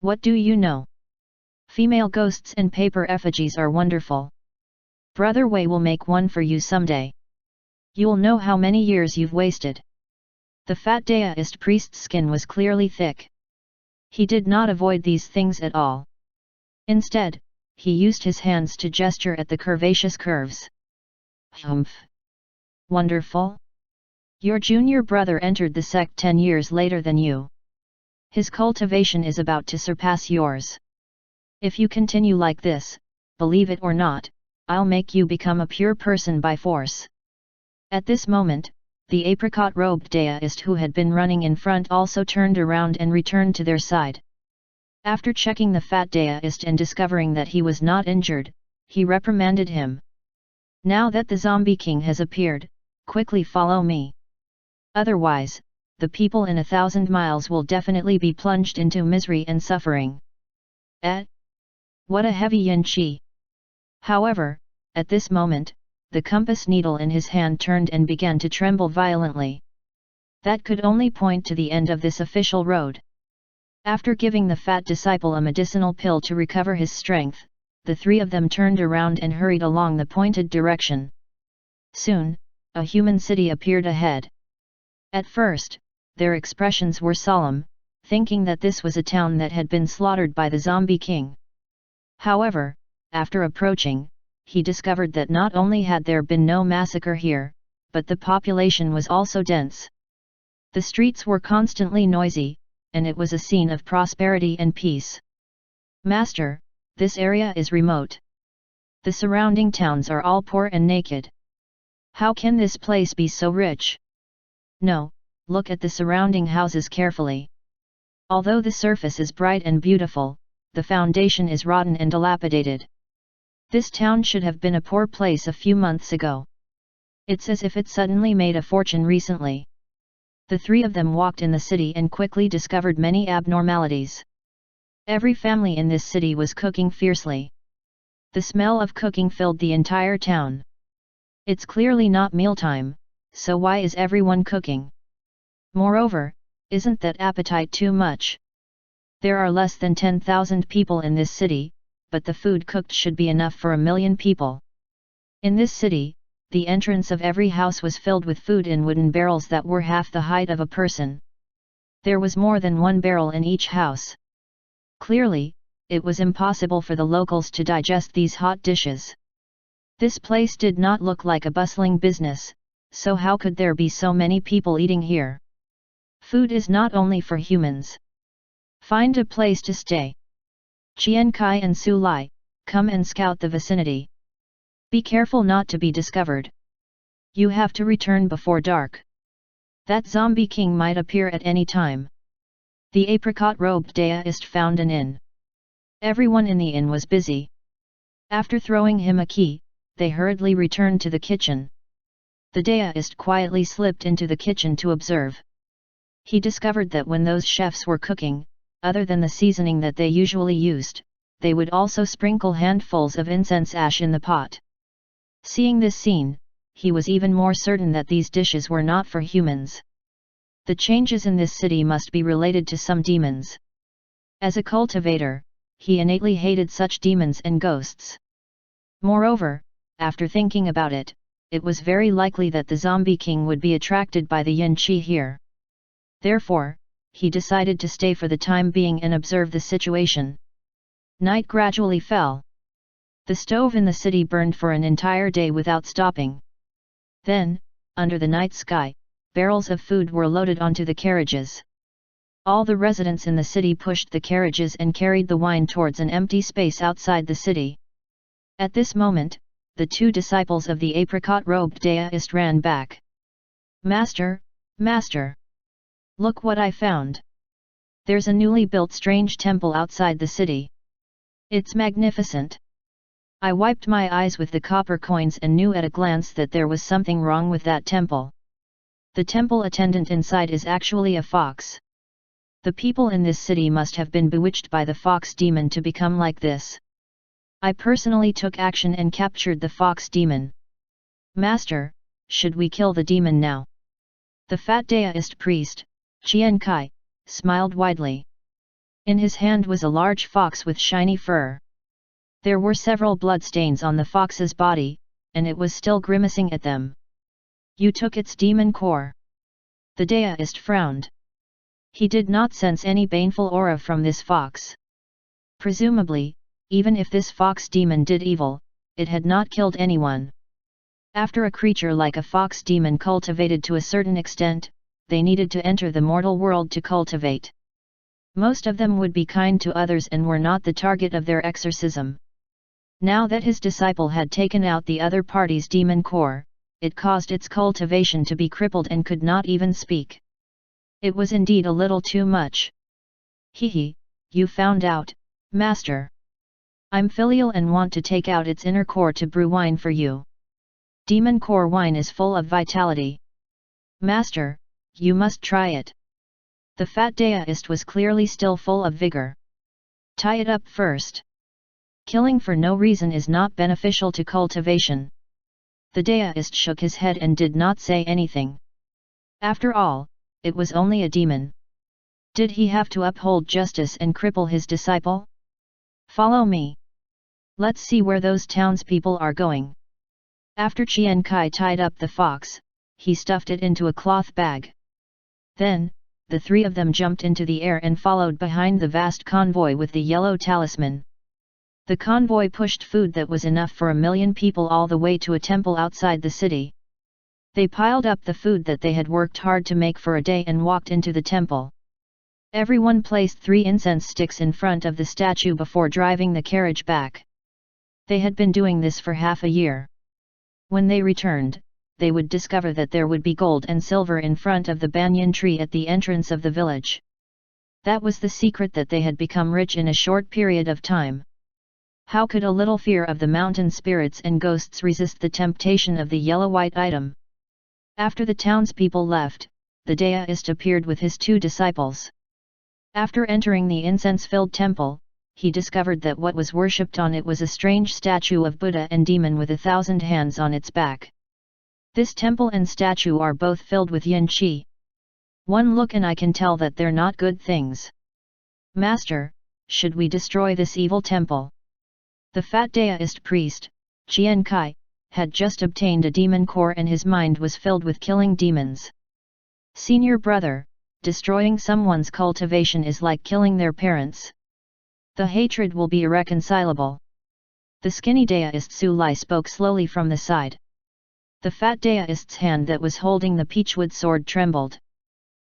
"What do you know? Female ghosts and paper effigies are wonderful. Brother Wei will make one for you someday. You'll know how many years you've wasted." The fat daoist priest's skin was clearly thick. He did not avoid these things at all. Instead, he used his hands to gesture at the curvaceous curves. "Humph! Wonderful! Your junior brother entered the sect 10 years later than you. His cultivation is about to surpass yours. If you continue like this, believe it or not, I'll make you become a pure person by force." At this moment, the apricot-robed daoist who had been running in front also turned around and returned to their side. After checking the fat daoist and discovering that he was not injured, he reprimanded him. "Now that the zombie king has appeared, quickly follow me. Otherwise, the people in 1,000 miles will definitely be plunged into misery and suffering." What a heavy yin qi! However, at this moment, the compass needle in his hand turned and began to tremble violently. That could only point to the end of this official road. After giving the fat disciple a medicinal pill to recover his strength, the 3 of them turned around and hurried along the pointed direction. Soon, a human city appeared ahead. At first, their expressions were solemn, thinking that this was a town that had been slaughtered by the zombie king. However, after approaching, he discovered that not only had there been no massacre here, but the population was also dense. The streets were constantly noisy, and it was a scene of prosperity and peace. Master, this area is remote. The surrounding towns are all poor and naked. How can this place be so rich? No, look at the surrounding houses carefully. Although the surface is bright and beautiful, the foundation is rotten and dilapidated. This town should have been a poor place a few months ago. It's as if it suddenly made a fortune recently. The three of them walked in the city and quickly discovered many abnormalities. Every family in this city was cooking fiercely. The smell of cooking filled the entire town. It's clearly not mealtime, so why is everyone cooking? Moreover, isn't that appetite too much? There are less than 10,000 people in this city, but the food cooked should be enough for 1,000,000 people. In this city, the entrance of every house was filled with food in wooden barrels that were half the height of a person. There was more than one barrel in each house. Clearly, it was impossible for the locals to digest these hot dishes. This place did not look like a bustling business, so how could there be so many people eating here? Food is not only for humans. Find a place to stay. Qian Kai and Su Lai, come and scout the vicinity. Be careful not to be discovered. You have to return before dark. That zombie king might appear at any time. The apricot-robed deist found an inn. Everyone in the inn was busy. After throwing him a key, they hurriedly returned to the kitchen. The deist quietly slipped into the kitchen to observe. He discovered that when those chefs were cooking, other than the seasoning that they usually used, they would also sprinkle handfuls of incense ash in the pot. Seeing this scene, he was even more certain that these dishes were not for humans. The changes in this city must be related to some demons. As a cultivator, he innately hated such demons and ghosts. Moreover, after thinking about it, it was very likely that the zombie king would be attracted by the yin qi here. Therefore, he decided to stay for the time being and observe the situation. Night gradually fell. The stove in the city burned for an entire day without stopping. Then, under the night sky, barrels of food were loaded onto the carriages. All the residents in the city pushed the carriages and carried the wine towards an empty space outside the city. At this moment, the two disciples of the apricot-robed deist ran back. "Master, Master! Look what I found! There's a newly built strange temple outside the city. It's magnificent." I wiped my eyes with the copper coins and knew at a glance that there was something wrong with that temple. The temple attendant inside is actually a fox. The people in this city must have been bewitched by the fox demon to become like this. I personally took action and captured the fox demon. "Master, should we kill the demon now?" The fat deist priest, Qian Kai, smiled widely. In his hand was a large fox with shiny fur. There were several bloodstains on the fox's body, and it was still grimacing at them. "You took its demon core." The deist frowned. He did not sense any baneful aura from this fox. Presumably, even if this fox demon did evil, it had not killed anyone. After a creature like a fox demon cultivated to a certain extent, they needed to enter the mortal world to cultivate. Most of them would be kind to others and were not the target of their exorcism. Now that his disciple had taken out the other party's demon core, it caused its cultivation to be crippled and could not even speak. It was indeed a little too much. "Hee, you found out, Master. I'm filial and want to take out its inner core to brew wine for you. Demon core wine is full of vitality. Master, you must try it." The fat deist was clearly still full of vigor. "Tie it up first. Killing for no reason is not beneficial to cultivation." The deist shook his head and did not say anything. After all, it was only a demon. Did he have to uphold justice and cripple his disciple? "Follow me. Let's see where those townspeople are going." After Qian Kai tied up the fox, he stuffed it into a cloth bag. Then, the three of them jumped into the air and followed behind the vast convoy with the yellow talisman. The convoy pushed food that was enough for 1,000,000 people all the way to a temple outside the city. They piled up the food that they had worked hard to make for a day and walked into the temple. Everyone placed 3 incense sticks in front of the statue before driving the carriage back. They had been doing this for half a year. When they returned, they would discover that there would be gold and silver in front of the banyan tree at the entrance of the village. That was the secret that they had become rich in a short period of time. How could a little fear of the mountain spirits and ghosts resist the temptation of the yellow-white item? After the townspeople left, the deist appeared with his 2 disciples. After entering the incense-filled temple, he discovered that what was worshipped on it was a strange statue of Buddha and demon with 1,000 hands on its back. This temple and statue are both filled with yin qi. One look and I can tell that they're not good things. Master, should we destroy this evil temple? The fat deist priest, Qian Kai, had just obtained a demon core and his mind was filled with killing demons. Senior brother, destroying someone's cultivation is like killing their parents. The hatred will be irreconcilable. The skinny deist Su Lai spoke slowly from the side. The fat deist's hand that was holding the peachwood sword trembled.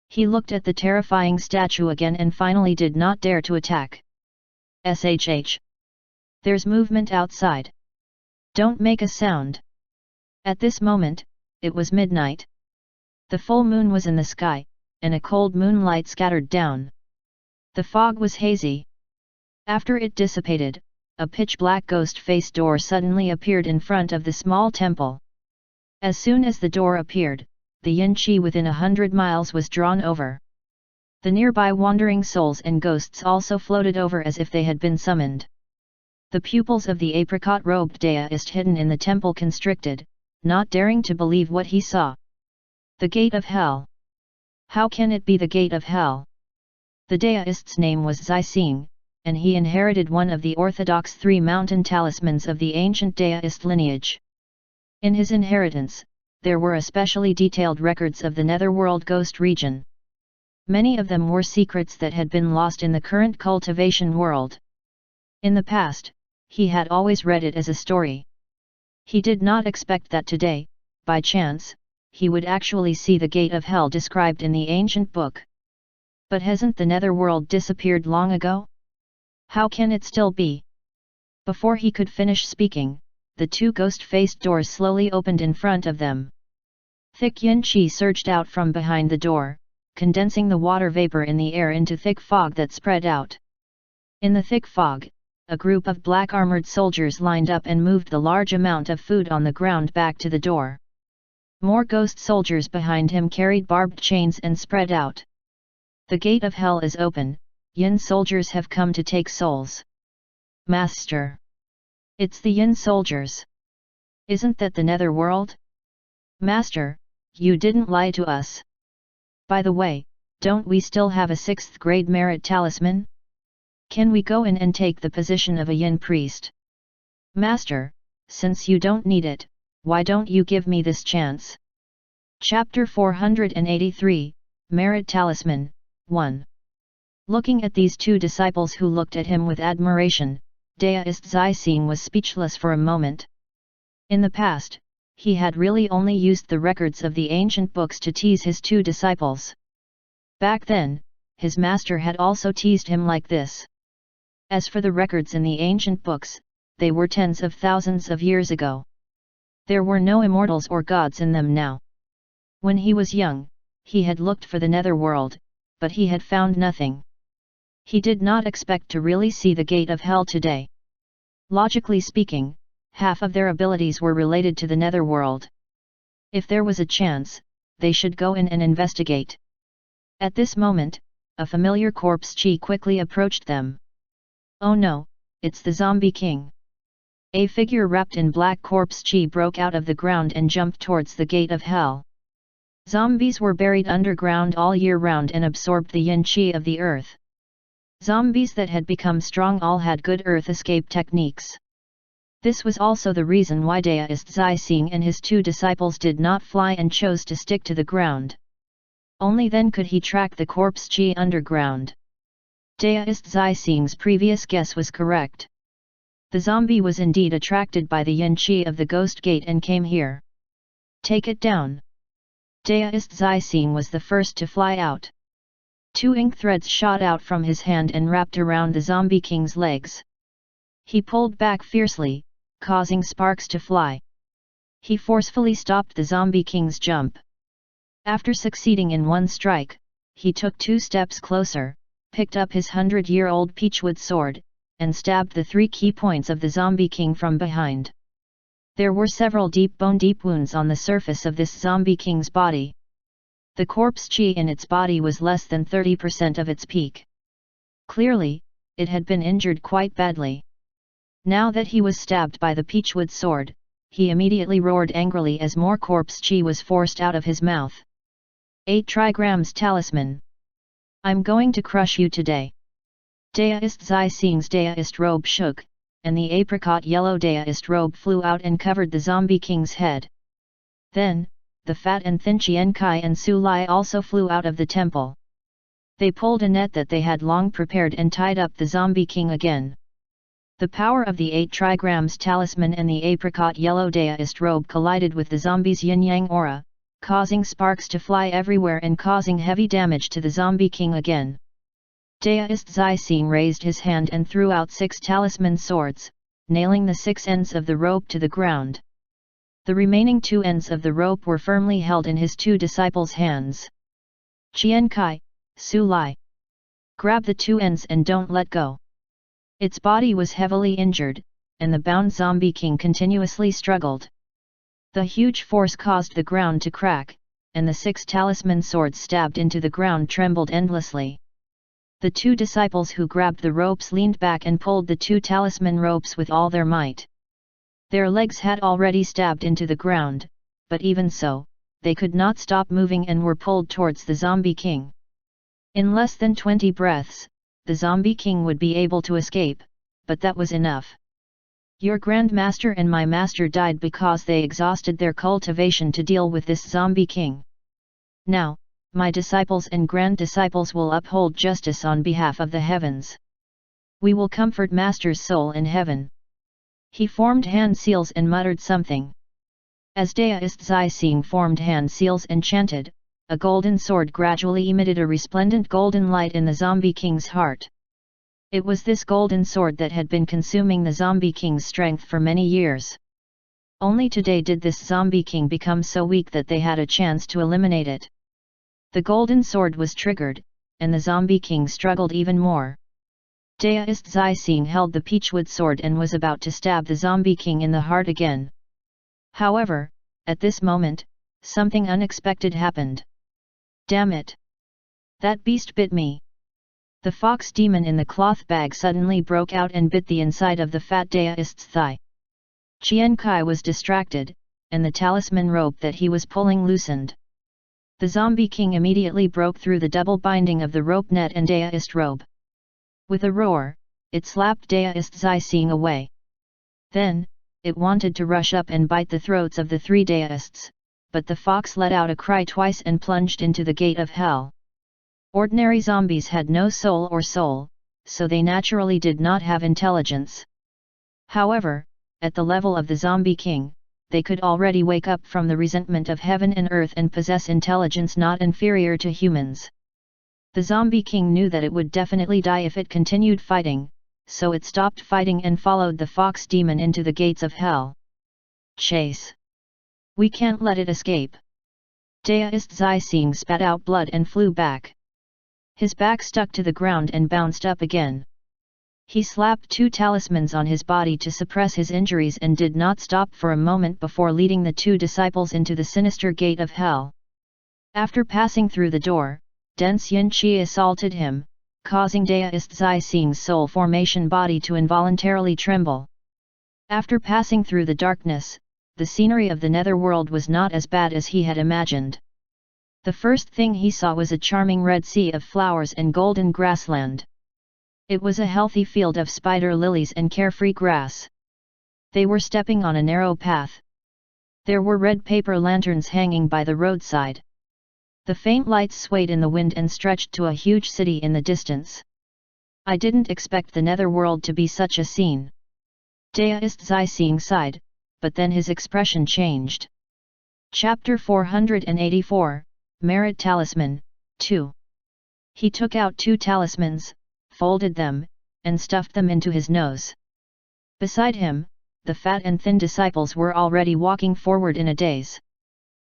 He looked at the terrifying statue again and finally did not dare to attack. Shh. There's movement outside. Don't make a sound. At this moment, it was midnight. The full moon was in the sky, and a cold moonlight scattered down. The fog was hazy. After it dissipated, a pitch-black ghost-faced door suddenly appeared in front of the small temple. As soon as the door appeared, the yin qi within 100 miles was drawn over. The nearby wandering souls and ghosts also floated over as if they had been summoned. The pupils of the apricot-robed deist hidden in the temple constricted, not daring to believe what he saw. The gate of hell. How can it be the gate of hell? The deist's name was Zixing, and he inherited one of the orthodox 3 mountain talismans of the ancient deist lineage. In his inheritance, there were especially detailed records of the netherworld ghost region. Many of them were secrets that had been lost in the current cultivation world. In the past, he had always read it as a story. He did not expect that today, by chance, he would actually see the gate of hell described in the ancient book. But hasn't the netherworld disappeared long ago? How can it still be? Before he could finish speaking, the 2 ghost-faced doors slowly opened in front of them. Thick yin qi surged out from behind the door, condensing the water vapor in the air into thick fog that spread out. In the thick fog, a group of black-armored soldiers lined up and moved the large amount of food on the ground back to the door. More ghost soldiers behind him carried barbed chains and spread out. The gate of hell is open, yin soldiers have come to take souls. Master! It's the yin soldiers. Isn't that the netherworld? Master, you didn't lie to us. By the way, don't we still have a 6th grade merit talisman? Can we go in and take the position of a yin priest? Master, since you don't need it, why don't you give me this chance? Chapter 483, Merit Talisman, 1. Looking at these 2 disciples who looked at him with admiration, deist Zixing was speechless for a moment. In the past, he had really only used the records of the ancient books to tease his 2 disciples. Back then, his master had also teased him like this. As for the records in the ancient books, they were tens of thousands of years ago. There were no immortals or gods in them now. When he was young, he had looked for the netherworld, but he had found nothing. He did not expect to really see the gate of hell today. Logically speaking, half of their abilities were related to the netherworld. If there was a chance, they should go in and investigate. At this moment, a familiar corpse chi quickly approached them. Oh no, it's the zombie king. A figure wrapped in black corpse chi broke out of the ground and jumped towards the gate of hell. Zombies were buried underground all year round and absorbed the yin qi of the earth. Zombies that had become strong all had good earth escape techniques. This was also the reason why deist Zixing and his 2 disciples did not fly and chose to stick to the ground. Only then could he track the corpse chi underground. Deist Zixing's previous guess was correct. The zombie was indeed attracted by the yin qi of the ghost gate and came here. Take it down. Daoist Zixing was the first to fly out. 2 ink threads shot out from his hand and wrapped around the zombie king's legs. He pulled back fiercely, causing sparks to fly. He forcefully stopped the zombie king's jump. After succeeding in one strike, he took 2 steps closer, picked up his 100-year-old peachwood sword, and stabbed the 3 key points of the zombie king from behind. There were several deep wounds on the surface of this zombie king's body. The corpse chi in its body was less than 30% of its peak. Clearly, it had been injured quite badly. Now that he was stabbed by the peachwood sword, he immediately roared angrily as more corpse chi was forced out of his mouth. 8 trigrams talisman. I'm going to crush you today. Daoist Zixing's Daoist robe shook, and the apricot yellow Daoist robe flew out and covered the zombie king's head. Then, the fat and thin Qian Kai and Su Lai also flew out of the temple. They pulled a net that they had long prepared and tied up the zombie king again. The power of the 8 trigrams talisman and the apricot yellow Daoist robe collided with the zombie's yin-yang aura, causing sparks to fly everywhere and causing heavy damage to the zombie king again. Daoist Zixing raised his hand and threw out 6 talisman swords, nailing the 6 ends of the rope to the ground. The remaining 2 ends of the rope were firmly held in his 2 disciples' hands. Qian Kai, Su Lai. Grab the 2 ends and don't let go. Its body was heavily injured, and the bound zombie king continuously struggled. The huge force caused the ground to crack, and the 6 talisman swords stabbed into the ground trembled endlessly. The 2 disciples who grabbed the ropes leaned back and pulled the 2 talisman ropes with all their might. Their legs had already stabbed into the ground, but even so, they could not stop moving and were pulled towards the zombie king. In less than 20 breaths, the zombie king would be able to escape, but that was enough. Your Grand Master and my master died because they exhausted their cultivation to deal with this zombie king. Now, my disciples and grand disciples will uphold justice on behalf of the heavens. We will comfort Master's soul in heaven. He formed hand seals and muttered something. As Daoist Zixing formed hand seals and chanted, a golden sword gradually emitted a resplendent golden light in the zombie king's heart. It was this golden sword that had been consuming the zombie king's strength for many years. Only today did this zombie king become so weak that they had a chance to eliminate it. The golden sword was triggered, and the zombie king struggled even more. Daoist Zixing held the peachwood sword and was about to stab the zombie king in the heart again. However, at this moment, something unexpected happened. Damn it! That beast bit me! The fox demon in the cloth bag suddenly broke out and bit the inside of the fat Daoist's thigh. Qian Kai was distracted, and the talisman rope that he was pulling loosened. The zombie king immediately broke through the double binding of the rope net and Daoist robe. With a roar, it slapped Daoist Zixing away. Then, it wanted to rush up and bite the throats of the 3 Daoists, but the fox let out a cry twice and plunged into the gate of hell. Ordinary zombies had no soul, so they naturally did not have intelligence. However, at the level of the zombie king, they could already wake up from the resentment of heaven and earth and possess intelligence not inferior to humans. The zombie king knew that it would definitely die if it continued fighting, so it stopped fighting and followed the fox demon into the gates of hell. Chase! We can't let it escape! Daoist Zixing spat out blood and flew back. His back stuck to the ground and bounced up again. He slapped 2 talismans on his body to suppress his injuries and did not stop for a moment before leading the 2 disciples into the sinister gate of hell. After passing through the door, dense yin qi assaulted him, causing Daoist Zixing's soul formation body to involuntarily tremble. After passing through the darkness, the scenery of the netherworld was not as bad as he had imagined. The first thing he saw was a charming red sea of flowers and golden grassland. It was a healthy field of spider lilies and carefree grass. They were stepping on a narrow path. There were red paper lanterns hanging by the roadside. The faint lights swayed in the wind and stretched to a huge city in the distance. I didn't expect the netherworld to be such a scene. Daoist Zixing sighed, but then his expression changed. Chapter 484, Merit Talisman, 2. He took out 2 talismans, folded them, and stuffed them into his nose. Beside him, the fat and thin disciples were already walking forward in a daze.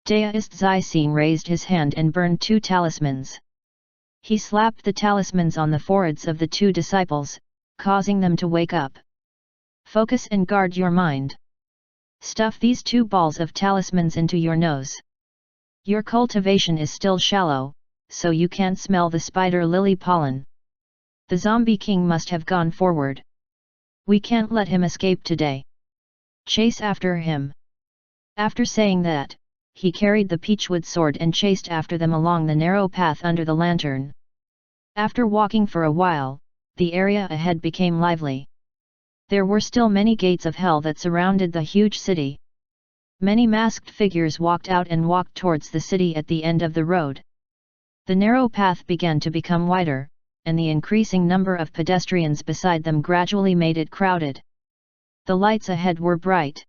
Deist Zixing raised his hand and burned 2 talismans. He slapped the talismans on the foreheads of the 2 disciples, causing them to wake up. Focus and guard your mind. Stuff these 2 balls of talismans into your nose. Your cultivation is still shallow, so you can't smell the spider lily pollen. The zombie king must have gone forward. We can't let him escape today. Chase after him. After saying that, he carried the peachwood sword and chased after them along the narrow path under the lantern. After walking for a while, the area ahead became lively. There were still many gates of hell that surrounded the huge city. Many masked figures walked out and walked towards the city at the end of the road. The narrow path began to become wider, and the increasing number of pedestrians beside them gradually made it crowded. The lights ahead were bright.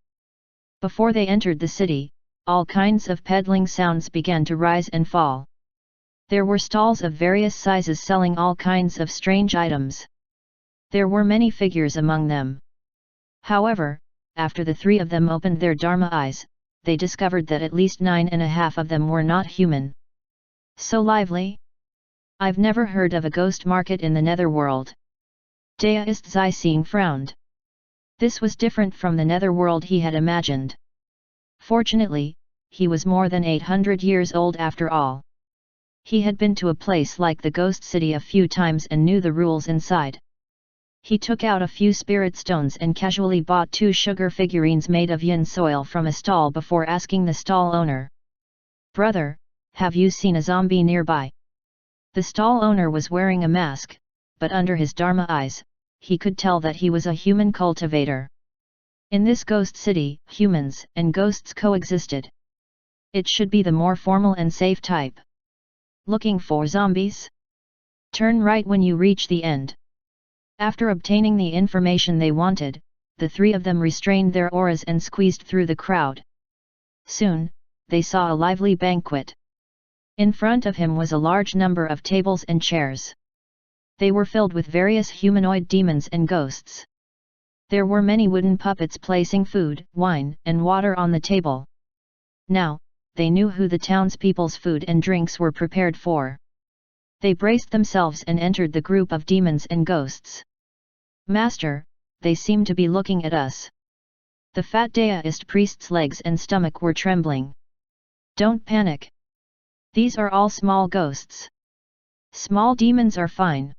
Before they entered the city, all kinds of peddling sounds began to rise and fall. There were stalls of various sizes selling all kinds of strange items. There were many figures among them. However, after the 3 of them opened their Dharma eyes, they discovered that at least 9.5 of them were not human. So lively? I've never heard of a ghost market in the netherworld. Deist Zixing frowned. This was different from the netherworld he had imagined. Fortunately, he was more than 800 years old after all. He had been to a place like the ghost city a few times and knew the rules inside. He took out a few spirit stones and casually bought 2 sugar figurines made of yin soil from a stall before asking the stall owner. "Brother, have you seen a zombie nearby?" The stall owner was wearing a mask, but under his Dharma eyes, he could tell that he was a human cultivator. In this ghost city, humans and ghosts coexisted. It should be the more formal and safe type. Looking for zombies? Turn right when you reach the end. After obtaining the information they wanted, the 3 of them restrained their auras and squeezed through the crowd. Soon, they saw a lively banquet. In front of him was a large number of tables and chairs. They were filled with various humanoid demons and ghosts. There were many wooden puppets placing food, wine, and water on the table. Now, they knew who the townspeople's food and drinks were prepared for. They braced themselves and entered the group of demons and ghosts. "Master, they seem to be looking at us." The fat Deist priest's legs and stomach were trembling. "Don't panic. These are all small ghosts. Small demons are fine."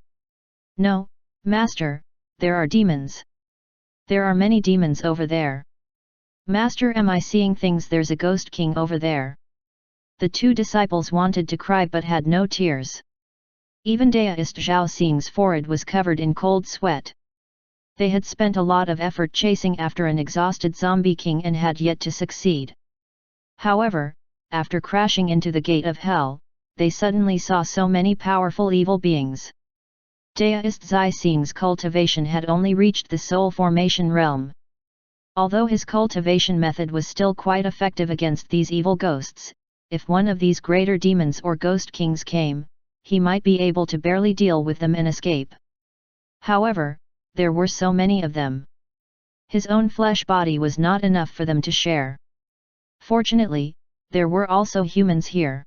"No, Master, there are demons. There are many demons over there. Master, am I seeing things? There's a ghost king over there." The 2 disciples wanted to cry but had no tears. Even Deist Zixing's forehead was covered in cold sweat. They had spent a lot of effort chasing after an exhausted zombie king and had yet to succeed. However, after crashing into the gate of hell, they suddenly saw so many powerful evil beings. Deist Zixing's cultivation had only reached the soul formation realm. Although his cultivation method was still quite effective against these evil ghosts, if one of these greater demons or ghost kings came, he might be able to barely deal with them and escape. However, there were so many of them. His own flesh body was not enough for them to share. Fortunately, there were also humans here.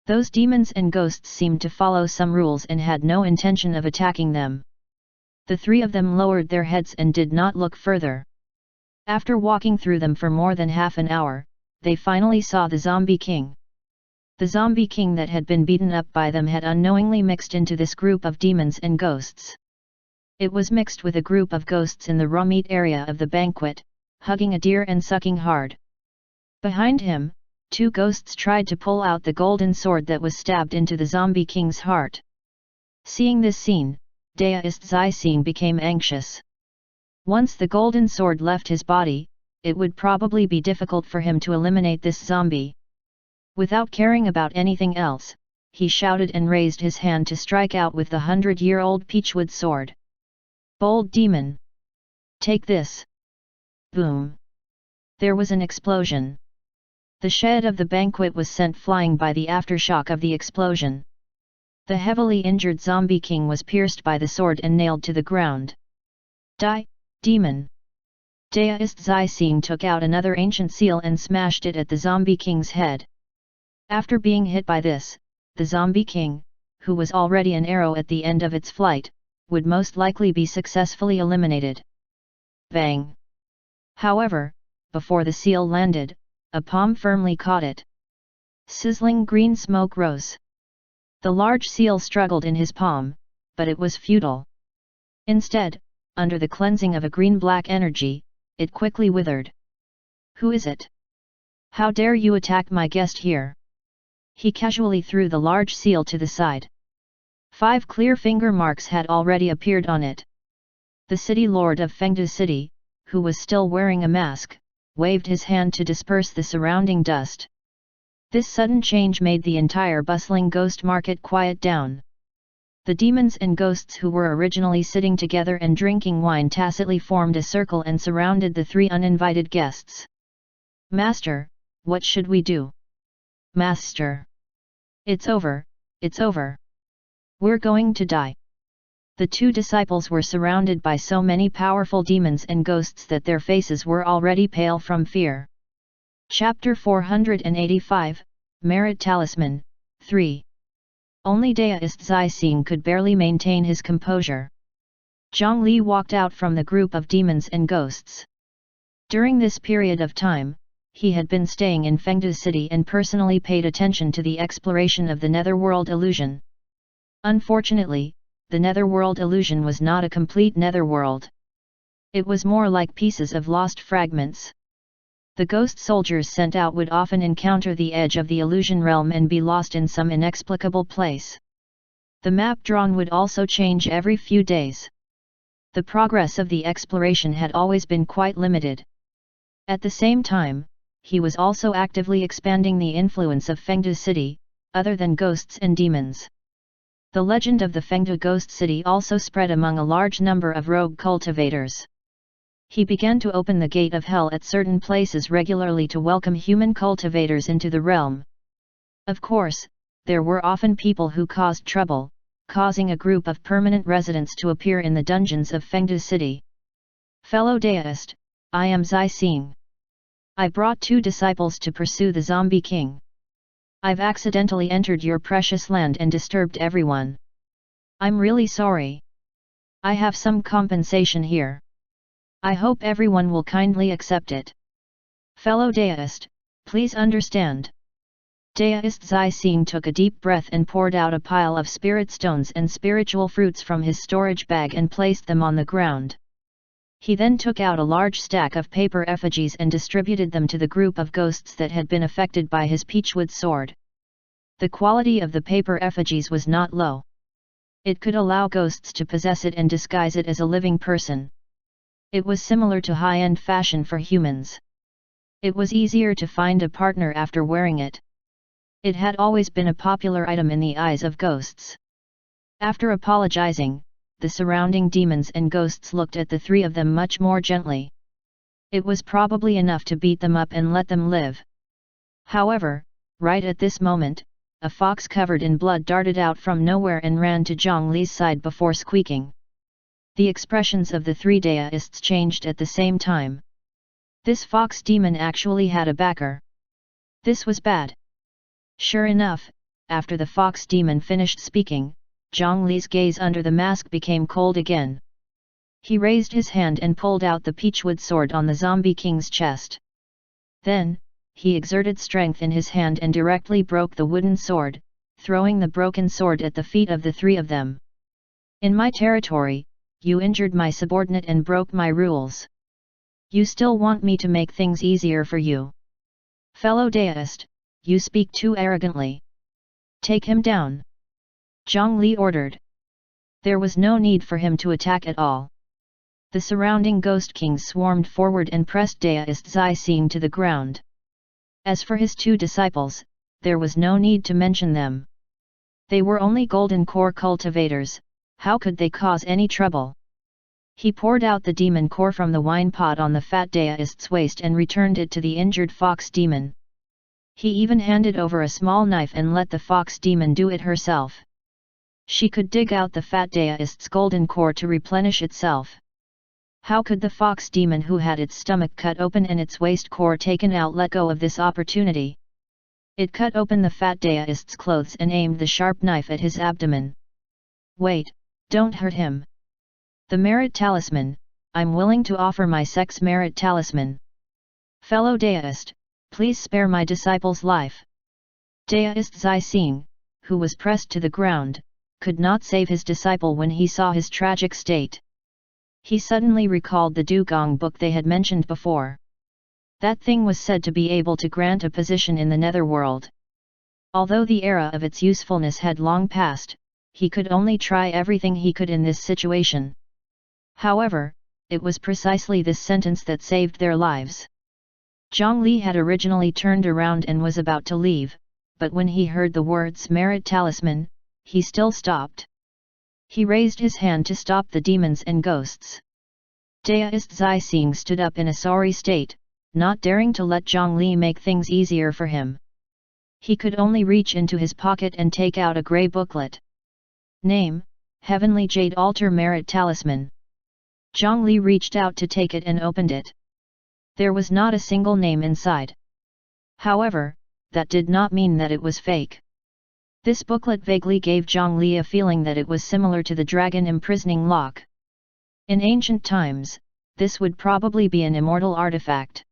Those demons and ghosts seemed to follow some rules and had no intention of attacking them. The 3 of them lowered their heads and did not look further. After walking through them for more than half an hour, they finally saw the zombie king. The zombie king that had been beaten up by them had unknowingly mixed into this group of demons and ghosts. It was mixed with a group of ghosts in the raw meat area of the banquet, hugging a deer and sucking hard. Behind him, 2 ghosts tried to pull out the golden sword that was stabbed into the zombie king's heart. Seeing this scene, Deist Zixing became anxious. Once the golden sword left his body, it would probably be difficult for him to eliminate this zombie. Without caring about anything else, he shouted and raised his hand to strike out with the 100-year-old peachwood sword. "Bold demon! Take this!" Boom! There was an explosion. The shed of the banquet was sent flying by the aftershock of the explosion. The heavily injured zombie king was pierced by the sword and nailed to the ground. Die, demon! Deist Zysine took out another ancient seal and smashed it at the zombie king's head. After being hit by this, the zombie king, who was already an arrow at the end of its flight, would most likely be successfully eliminated. Bang! However, before the seal landed, a palm firmly caught it. Sizzling green smoke rose. The large seal struggled in his palm, but it was futile. Instead, under the cleansing of a green-black energy, it quickly withered. Who is it? How dare you attack my guest here? He casually threw the large seal to the side. 5 clear finger marks had already appeared on it. The city lord of Fengdu City, who was still wearing a mask, waved his hand to disperse the surrounding dust. This sudden change made the entire bustling ghost market quiet down. The demons and ghosts who were originally sitting together and drinking wine tacitly formed a circle and surrounded the 3 uninvited guests. Master, what should we do? Master! It's over, it's over. We're going to die. The 2 disciples were surrounded by so many powerful demons and ghosts that their faces were already pale from fear. Chapter 485, Merit Talisman, 3. Only Deist Zysine could barely maintain his composure. Zhang Li walked out from the group of demons and ghosts. During this period of time, he had been staying in Fengdu City and personally paid attention to the exploration of the netherworld illusion. Unfortunately, the netherworld illusion was not a complete netherworld. It was more like pieces of lost fragments. The ghost soldiers sent out would often encounter the edge of the illusion realm and be lost in some inexplicable place. The map drawn would also change every few days. The progress of the exploration had always been quite limited. At the same time, he was also actively expanding the influence of Fengdu City, other than ghosts and demons. The legend of the Fengdu Ghost City also spread among a large number of rogue cultivators. He began to open the gate of hell at certain places regularly to welcome human cultivators into the realm. Of course, there were often people who caused trouble, causing a group of permanent residents to appear in the dungeons of Fengdu City. Fellow Deist, I am Zysine. I brought 2 disciples to pursue the zombie king. I've accidentally entered your precious land and disturbed everyone. I'm really sorry. I have some compensation here. I hope everyone will kindly accept it. Fellow Deist, please understand. Deist Zysine took a deep breath and poured out a pile of spirit stones and spiritual fruits from his storage bag and placed them on the ground. He then took out a large stack of paper effigies and distributed them to the group of ghosts that had been affected by his peachwood sword. The quality of the paper effigies was not low. It could allow ghosts to possess it and disguise it as a living person. It was similar to high-end fashion for humans. It was easier to find a partner after wearing it. It had always been a popular item in the eyes of ghosts. After apologizing, the surrounding demons and ghosts looked at the 3 of them much more gently. It was probably enough to beat them up and let them live. However, right at this moment, a fox covered in blood darted out from nowhere and ran to Zhang Li's side before squeaking. The expressions of the 3 deists changed at the same time. This fox demon actually had a backer. This was bad. Sure enough, after the fox demon finished speaking, Zhang Li's gaze under the mask became cold again. He raised his hand and pulled out the peachwood sword on the zombie king's chest. Then, he exerted strength in his hand and directly broke the wooden sword, throwing the broken sword at the feet of the 3 of them. In my territory, you injured my subordinate and broke my rules. You still want me to make things easier for you. Fellow Deist, you speak too arrogantly. Take him down. Zhang Li ordered. There was no need for him to attack at all. The surrounding ghost kings swarmed forward and pressed Deist Zysine to the ground. As for his 2 disciples, there was no need to mention them. They were only golden core cultivators, how could they cause any trouble? He poured out the demon core from the wine pot on the fat deist's waist and returned it to the injured fox demon. He even handed over a small knife and let the fox demon do it herself. She could dig out the fat deist's golden core to replenish itself. How could the fox demon who had its stomach cut open and its waist core taken out let go of this opportunity? It cut open the fat deist's clothes and aimed the sharp knife at his abdomen. Wait, don't hurt him. The merit talisman, I'm willing to offer my sex merit talisman. Fellow deist, please spare my disciple's life. Deist Zai-Sing, who was pressed to the ground, could not save his disciple when he saw his tragic state. He suddenly recalled the dugong book they had mentioned before. That thing was said to be able to grant a position in the netherworld. Although the era of its usefulness had long passed, he could only try everything he could in this situation. However, it was precisely this sentence that saved their lives. Zhang Li had originally turned around and was about to leave, but when he heard the words merit talisman, he still stopped. He raised his hand to stop the demons and ghosts. Deist Zai-Sing stood up in a sorry state, not daring to let Zhang Li make things easier for him. He could only reach into his pocket and take out a grey booklet. Name, Heavenly Jade Altar Merit Talisman. Zhang Li reached out to take it and opened it. There was not a single name inside. However, that did not mean that it was fake. This booklet vaguely gave Zhang Li a feeling that it was similar to the dragon imprisoning lock. In ancient times, this would probably be an immortal artifact.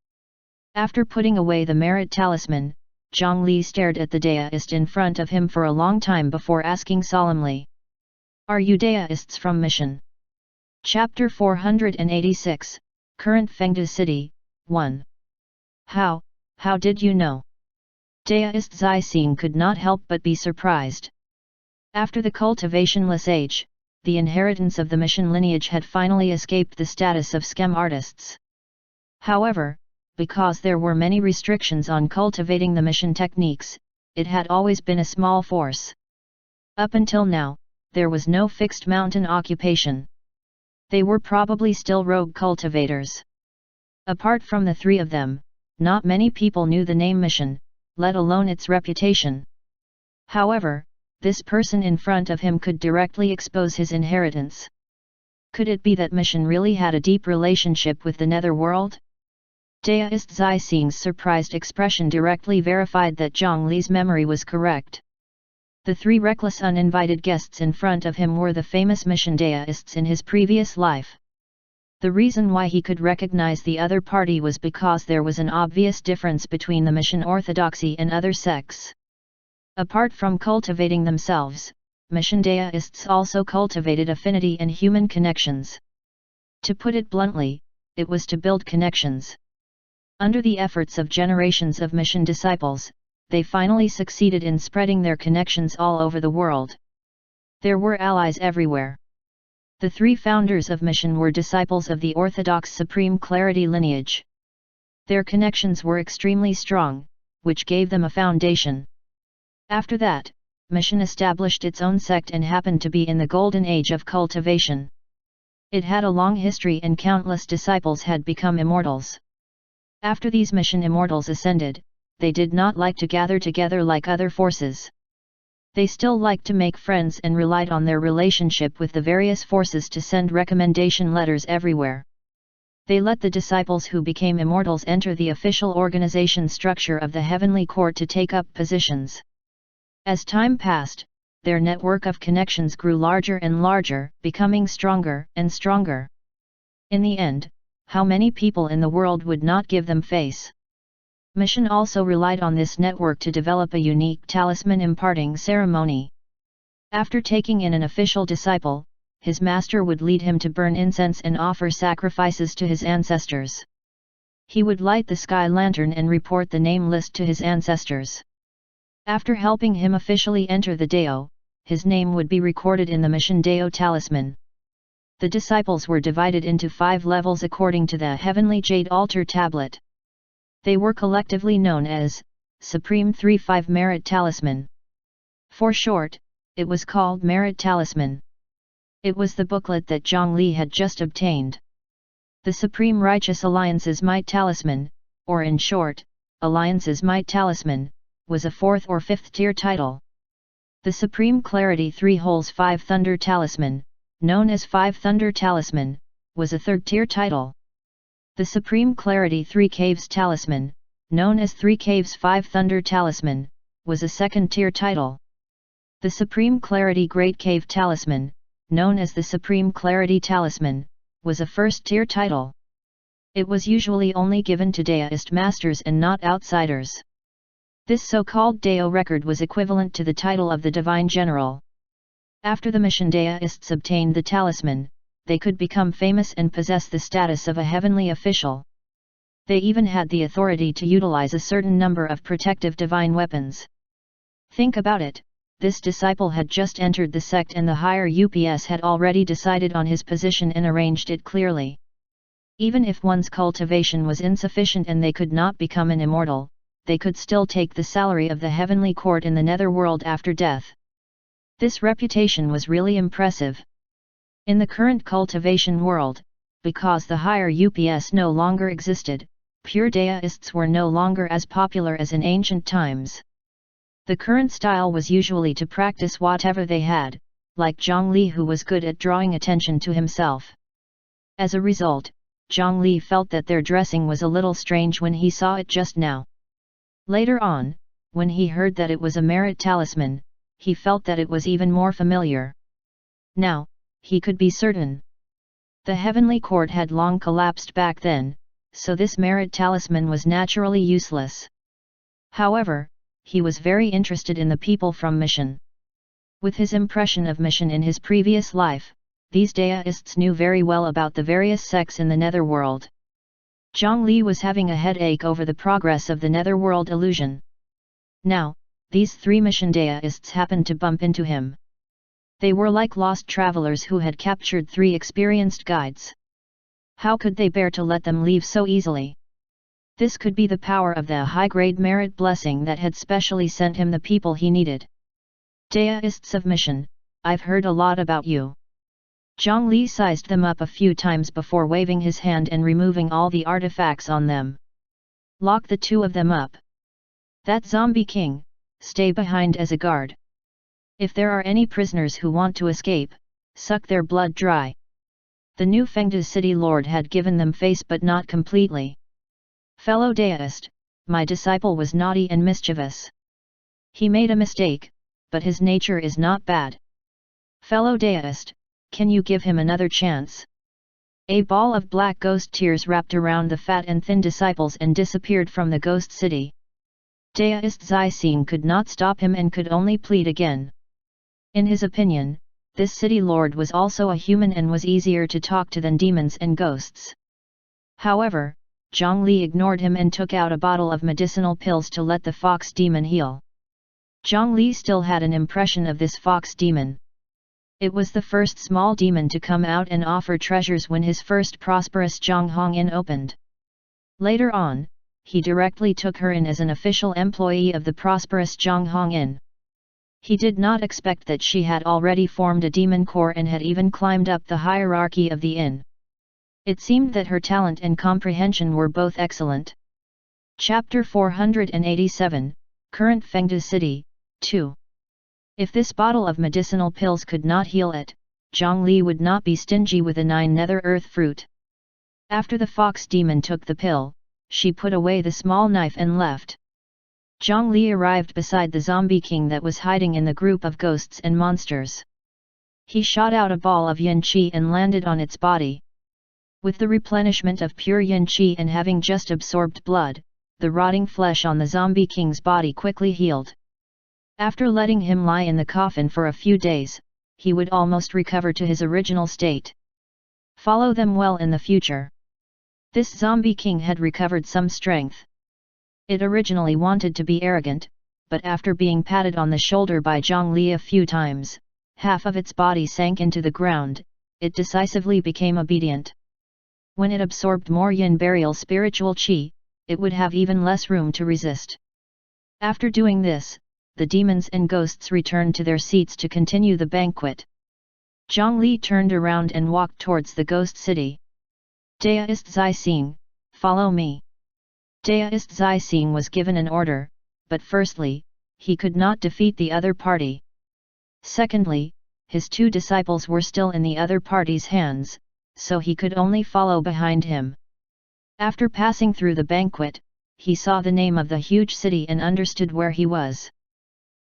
After putting away the merit talisman, Zhang Li stared at the deist in front of him for a long time before asking solemnly. Are you deists from Mission? Chapter 486, Current Fengde City, 1. How did you know? Deist Zai-Sing could not help but be surprised. After the cultivationless age, the inheritance of the Mission lineage had finally escaped the status of schem artists. However, because there were many restrictions on cultivating the Mission techniques, it had always been a small force. Up until now, there was no fixed mountain occupation. They were probably still rogue cultivators. Apart from the three of them, not many people knew the name Mission, let alone its reputation. However, this person in front of him could directly expose his inheritance. Could it be that Mission really had a deep relationship with the netherworld? Deist Zai-Sing's surprised expression directly verified that Zhang Li's memory was correct. The three reckless uninvited guests in front of him were the famous Mission deists in his previous life. The reason why he could recognize the other party was because there was an obvious difference between the Mission orthodoxy and other sects. Apart from cultivating themselves, Mission deists also cultivated affinity and human connections. To put it bluntly, it was to build connections. Under the efforts of generations of Mission disciples, they finally succeeded in spreading their connections all over the world. There were allies everywhere. The three founders of Mission were disciples of the Orthodox Supreme Clarity lineage. Their connections were extremely strong, which gave them a foundation. After that, Mission established its own sect and happened to be in the golden age of cultivation. It had a long history and countless disciples had become immortals. After these Mission immortals ascended, they did not like to gather together like other forces. They still liked to make friends and relied on their relationship with the various forces to send recommendation letters everywhere. They let the disciples who became immortals enter the official organization structure of the heavenly court to take up positions. As time passed, their network of connections grew larger and larger, becoming stronger and stronger. In the end, how many people in the world would not give them face? Mission also relied on this network to develop a unique talisman imparting ceremony. After taking in an official disciple, his master would lead him to burn incense and offer sacrifices to his ancestors. He would light the sky lantern and report the name list to his ancestors. After helping him officially enter the Dao, his name would be recorded in the Mission Dao talisman. The disciples were divided into 5 levels according to the Heavenly Jade Altar tablet. They were collectively known as Supreme 3-5 Merit Talisman. For short, it was called Merit Talisman. It was the booklet that Zhang Li had just obtained. The Supreme Righteous Alliance's Might Talisman, or in short, Alliance's Might Talisman, was a 4th or 5th tier title. The Supreme Clarity 3 Holes 5 Thunder Talisman, known as 5 Thunder Talisman, was a 3rd tier title. The Supreme Clarity 3 Caves Talisman, known as 3 Caves 5 Thunder Talisman, was a 2nd tier title. The Supreme Clarity Great Cave Talisman, known as the Supreme Clarity Talisman, was a 1st tier title. It was usually only given to Daoist masters and not outsiders. This so-called Dao record was equivalent to the title of the Divine General. After the mission Daoists obtained the talisman, they could become famous and possess the status of a heavenly official. They even had the authority to utilize a certain number of protective divine weapons. Think about it, this disciple had just entered the sect and the higher UPS had already decided on his position and arranged it clearly. Even if one's cultivation was insufficient and they could not become an immortal, they could still take the salary of the heavenly court in the netherworld after death. This reputation was really impressive. In the current cultivation world, because the higher UPS no longer existed, pure Daoists were no longer as popular as in ancient times. The current style was usually to practice whatever they had, like Zhongli, who was good at drawing attention to himself. As a result, Zhongli felt that their dressing was a little strange when he saw it just now. Later on, when he heard that it was a merit talisman, he felt that it was even more familiar. Now, he could be certain. The heavenly court had long collapsed back then, so this merit talisman was naturally useless. However, he was very interested in the people from Mission. With his impression of Mission in his previous life, these Daoists knew very well about the various sects in the netherworld. Zhongli was having a headache over the progress of the netherworld illusion. Now, these 3 mission Daoists happened to bump into him. They were like lost travelers who had captured 3 experienced guides. How could they bear to let them leave so easily? This could be the power of the high-grade merit blessing that had specially sent him the people he needed. Daoists of Mission, I've heard a lot about you. Zhongli sized them up a few times before waving his hand and removing all the artifacts on them. Lock the 2 of them up. That zombie king, stay behind as a guard. If there are any prisoners who want to escape, suck their blood dry. The new Fengde city lord had given them face but not completely. Fellow Daoist, my disciple was naughty and mischievous. He made a mistake, but his nature is not bad. Fellow Daoist, can you give him another chance? A ball of black ghost tears wrapped around the fat and thin disciples and disappeared from the ghost city. Daoist Zixin could not stop him and could only plead again. In his opinion, this city lord was also a human and was easier to talk to than demons and ghosts. However, Zhongli ignored him and took out a bottle of medicinal pills to let the fox demon heal. Zhongli still had an impression of this fox demon. It was the first small demon to come out and offer treasures when his first prosperous Zhonghong Inn opened. Later on, he directly took her in as an official employee of the prosperous Zhonghong Inn. He did not expect that she had already formed a demon corps and had even climbed up the hierarchy of the inn. It seemed that her talent and comprehension were both excellent. Chapter 487, Current Fengde City, 2. If this bottle of medicinal pills could not heal it, Zhongli would not be stingy with a 9 nether earth fruit. After the fox demon took the pill, she put away the small knife and left. Zhongli arrived beside the zombie king that was hiding in the group of ghosts and monsters. He shot out a ball of yin qi and landed on its body. With the replenishment of pure yin qi and having just absorbed blood, the rotting flesh on the zombie king's body quickly healed. After letting him lie in the coffin for a few days, he would almost recover to his original state. Follow them well in the future. This zombie king had recovered some strength. It originally wanted to be arrogant, but after being patted on the shoulder by Zhongli a few times, half of its body sank into the ground, it decisively became obedient. When it absorbed more yin burial spiritual qi, it would have even less room to resist. After doing this, the demons and ghosts returned to their seats to continue the banquet. Zhongli turned around and walked towards the ghost city. Daoist Zixin, follow me. Deist Zixing was given an order, but firstly, he could not defeat the other party. Secondly, his two disciples were still in the other party's hands, so he could only follow behind him. After passing through the banquet, he saw the name of the huge city and understood where he was.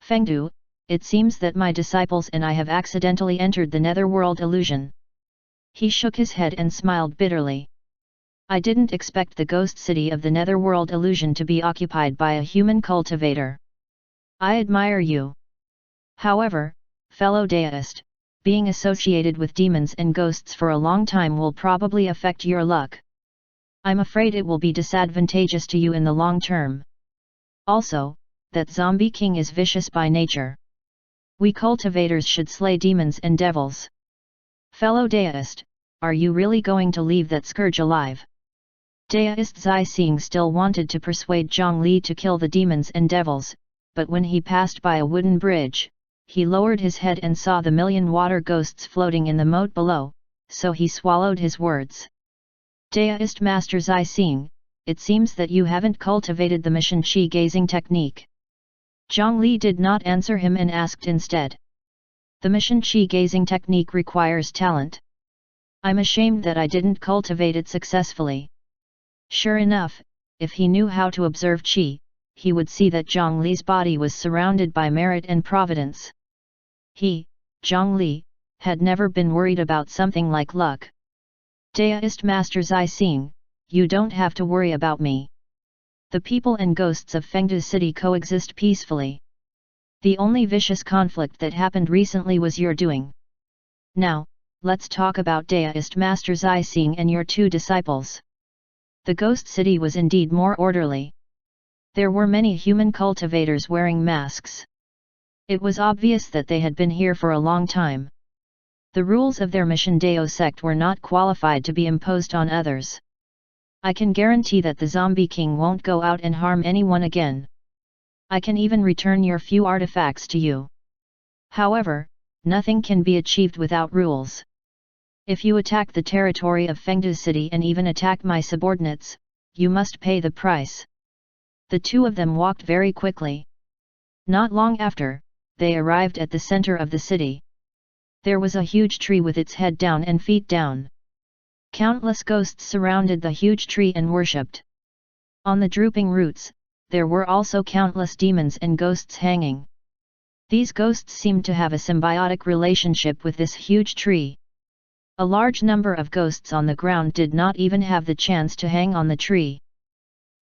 Fengdu, it seems that my disciples and I have accidentally entered the netherworld illusion. He shook his head and smiled bitterly. I didn't expect the ghost city of the netherworld illusion to be occupied by a human cultivator. I admire you. However, fellow deist, being associated with demons and ghosts for a long time will probably affect your luck. I'm afraid it will be disadvantageous to you in the long term. Also, that zombie king is vicious by nature. We cultivators should slay demons and devils. Fellow deist, are you really going to leave that scourge alive? Deist Zixing still wanted to persuade Zhang Li to kill the demons and devils, but when he passed by a wooden bridge, he lowered his head and saw the million water ghosts floating in the moat below, so he swallowed his words. Deist Master Zixing, it seems that you haven't cultivated the mission qi gazing technique. Zhang Li did not answer him and asked instead. The mission qi gazing technique requires talent. I'm ashamed that I didn't cultivate it successfully. Sure enough, if he knew how to observe qi, he would see that Zhang Li's body was surrounded by merit and providence. He, Zhang Li, had never been worried about something like luck. Deist Master Zixing, you don't have to worry about me. The people and ghosts of Fengdu City coexist peacefully. The only vicious conflict that happened recently was your doing. Now, let's talk about Deist Master Zixing and your two disciples. The ghost city was indeed more orderly. There were many human cultivators wearing masks. It was obvious that they had been here for a long time. The rules of their Mission Dao sect were not qualified to be imposed on others. I can guarantee that the zombie king won't go out and harm anyone again. I can even return your few artifacts to you. However, nothing can be achieved without rules. If you attack the territory of Fengdu City and even attack my subordinates, you must pay the price. The two of them walked very quickly. Not long after, they arrived at the center of the city. There was a huge tree with its head down and feet down. Countless ghosts surrounded the huge tree and worshipped. On the drooping roots, there were also countless demons and ghosts hanging. These ghosts seemed to have a symbiotic relationship with this huge tree. A large number of ghosts on the ground did not even have the chance to hang on the tree.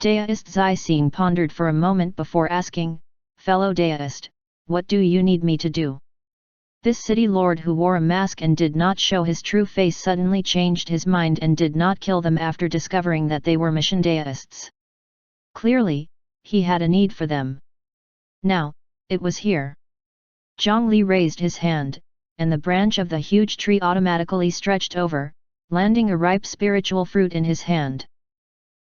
Deist Zixing pondered for a moment before asking, fellow deist, what do you need me to do? This city lord who wore a mask and did not show his true face suddenly changed his mind and did not kill them after discovering that they were mission deists. Clearly, he had a need for them. Now, it was here. Zhang Li raised his hand, and the branch of the huge tree automatically stretched over, landing a ripe spiritual fruit in his hand.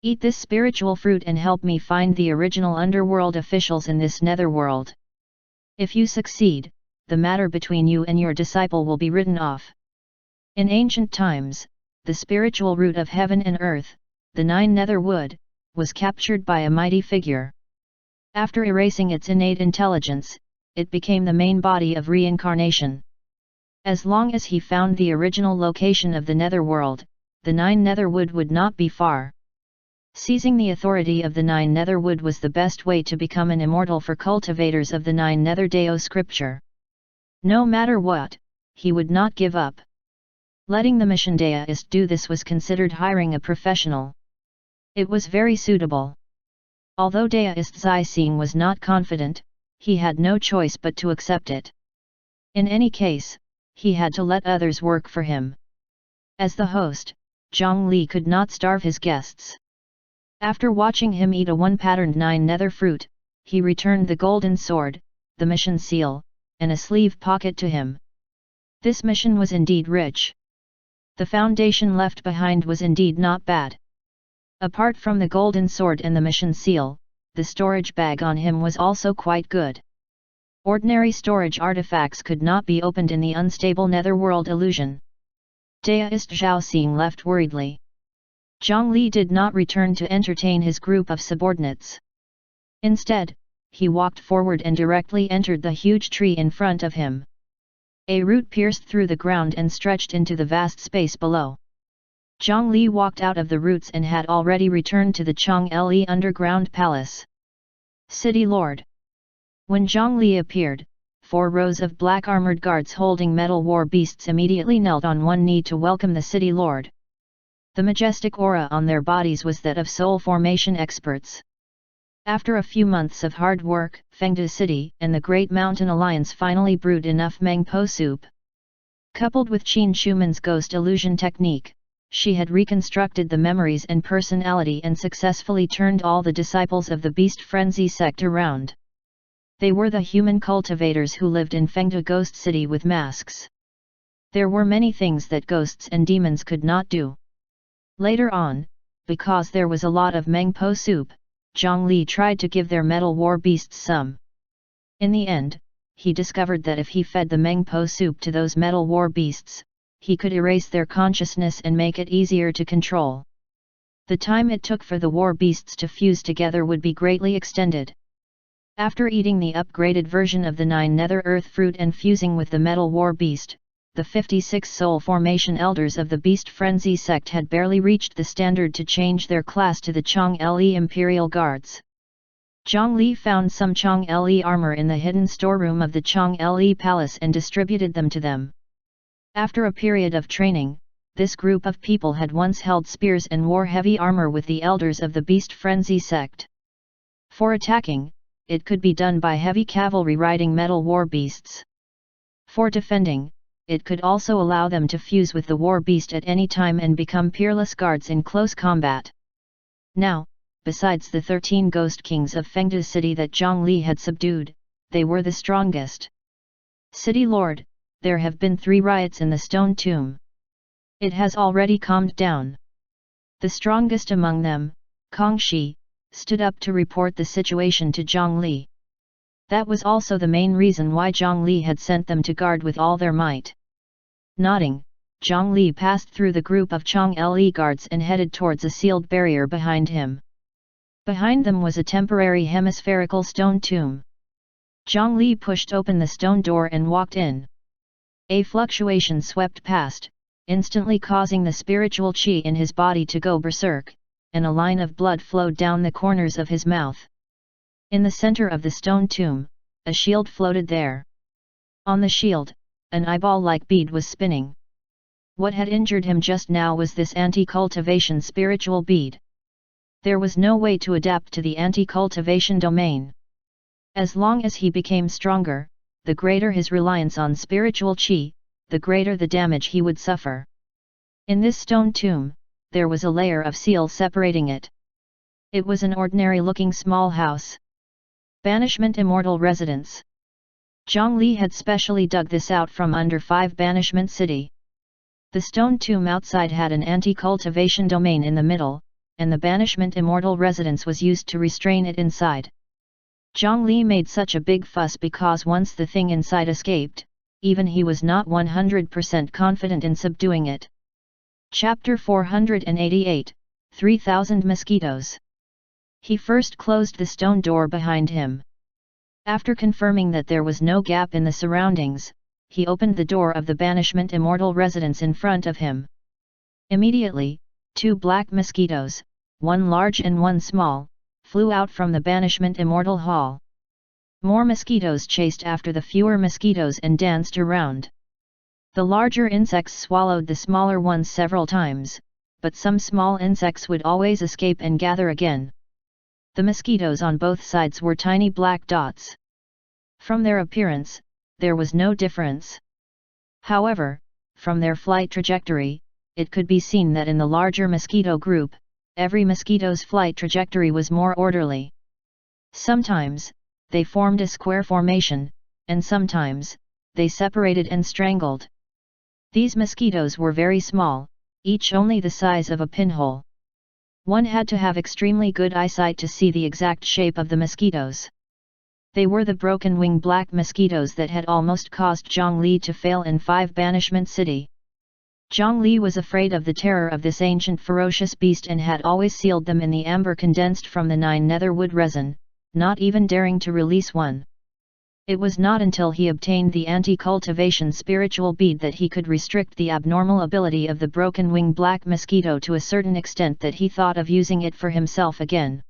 Eat this spiritual fruit and help me find the original underworld officials in this netherworld. If you succeed, the matter between you and your disciple will be written off. In ancient times, the spiritual root of heaven and earth, the 9 nether wood, was captured by a mighty figure. After erasing its innate intelligence, it became the main body of reincarnation. As long as he found the original location of the netherworld, the 9 nether wood would not be far. Seizing the authority of the 9 nether wood was the best way to become an immortal for cultivators of the 9 nether Dao scripture. No matter what, he would not give up. Letting the mission deist do this was considered hiring a professional. It was very suitable. Although Deist Zixing was not confident, he had no choice but to accept it. In any case, he had to let others work for him. As the host, Zhang Li could not starve his guests. After watching him eat a one-patterned 9 nether fruit, he returned the golden sword, the mission seal, and a sleeve pocket to him. This mission was indeed rich. The foundation left behind was indeed not bad. Apart from the golden sword and the mission seal, the storage bag on him was also quite good. Ordinary storage artifacts could not be opened in the unstable netherworld illusion. Deist Zhaoxing left worriedly. Zhongli did not return to entertain his group of subordinates. Instead, he walked forward and directly entered the huge tree in front of him. A root pierced through the ground and stretched into the vast space below. Zhongli walked out of the roots and had already returned to the Changli underground palace. City Lord. When Zhongli appeared, 4 rows of black armored guards holding metal war beasts immediately knelt on one knee to welcome the city lord. The majestic aura on their bodies was that of soul formation experts. After a few months of hard work, Fengde City and the Great Mountain Alliance finally brewed enough Mengpo soup. Coupled with Qin Schumann's ghost illusion technique, she had reconstructed the memories and personality and successfully turned all the disciples of the Beast Frenzy sect around. They were the human cultivators who lived in Fengde Ghost City with masks. There were many things that ghosts and demons could not do. Later on, because there was a lot of Mengpo soup, Zhongli tried to give their metal war beasts some. In the end, he discovered that if he fed the Mengpo soup to those metal war beasts, he could erase their consciousness and make it easier to control. The time it took for the war beasts to fuse together would be greatly extended. After eating the upgraded version of the 9 nether earth fruit and fusing with the metal war beast, the 56 soul formation elders of the Beast Frenzy sect had barely reached the standard to change their class to the Changli Imperial Guards. Zhongli found some Changli armor in the hidden storeroom of the Changli Palace and distributed them to them. After a period of training, this group of people had once held spears and wore heavy armor with the elders of the Beast Frenzy sect. For attacking, it could be done by heavy cavalry riding metal war beasts. For defending, it could also allow them to fuse with the war beast at any time and become peerless guards in close combat. Now, besides the 13 ghost kings of Fengde City that Zhongli had subdued, they were the strongest. City Lord, there have been 3 riots in the stone tomb. It has already calmed down. The strongest among them, Kongxi, stood up to report the situation to Zhongli. That was also the main reason why Zhongli had sent them to guard with all their might. Nodding, Zhongli passed through the group of Changli guards and headed towards a sealed barrier behind him. Behind them was a temporary hemispherical stone tomb. Zhongli pushed open the stone door and walked in. A fluctuation swept past, instantly causing the spiritual qi in his body to go berserk, and a line of blood flowed down the corners of his mouth. In the center of the stone tomb, a shield floated there. On the shield, an eyeball-like bead was spinning. What had injured him just now was this anti-cultivation spiritual bead. There was no way to adapt to the anti-cultivation domain. As long as he became stronger, the greater his reliance on spiritual qi, the greater the damage he would suffer. In this stone tomb, there was a layer of seal separating it. It was an ordinary-looking small house. Banishment Immortal Residence. Zhongli had specially dug this out from under 5 Banishment City. The stone tomb outside had an anti-cultivation domain in the middle, and the Banishment Immortal Residence was used to restrain it inside. Zhongli made such a big fuss because once the thing inside escaped, even he was not 100% confident in subduing it. Chapter 488, 3000 Mosquitoes. He first closed the stone door behind him. After confirming that there was no gap in the surroundings, he opened the door of the Banishment Immortal Residence in front of him. Immediately, 2 black mosquitoes, one large and one small, flew out from the Banishment Immortal Hall. More mosquitoes chased after the fewer mosquitoes and danced around. The larger insects swallowed the smaller ones several times, but some small insects would always escape and gather again. The mosquitoes on both sides were tiny black dots. From their appearance, there was no difference. However, from their flight trajectory, it could be seen that in the larger mosquito group, every mosquito's flight trajectory was more orderly. Sometimes, they formed a square formation, and sometimes, they separated and strangled. These mosquitoes were very small, each only the size of a pinhole. One had to have extremely good eyesight to see the exact shape of the mosquitoes. They were the broken-wing black mosquitoes that had almost caused Zhongli to fail in 5 Banishment City. Zhongli was afraid of the terror of this ancient ferocious beast and had always sealed them in the amber condensed from the 9 netherwood resin, not even daring to release one. It was not until he obtained the anti-cultivation spiritual bead that he could restrict the abnormal ability of the broken-wing black mosquito to a certain extent that he thought of using it for himself again.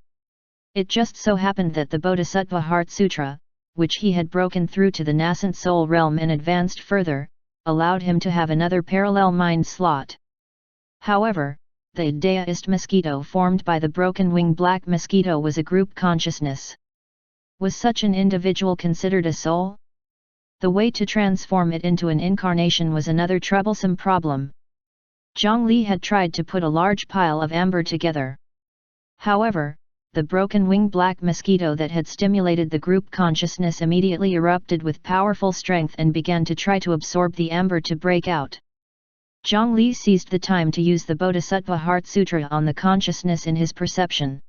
It just so happened that the Bodhisattva Heart Sutra, which he had broken through to the nascent soul realm and advanced further, allowed him to have another parallel mind slot. However, the Dadaist mosquito formed by the broken-wing black mosquito was a group consciousness. Was such an individual considered a soul? The way to transform it into an incarnation was another troublesome problem. Zhongli had tried to put a large pile of amber together. However, the broken-wing black mosquito that had stimulated the group consciousness immediately erupted with powerful strength and began to try to absorb the amber to break out. Zhongli seized the time to use the Bodhisattva Heart Sutra on the consciousness in his perception.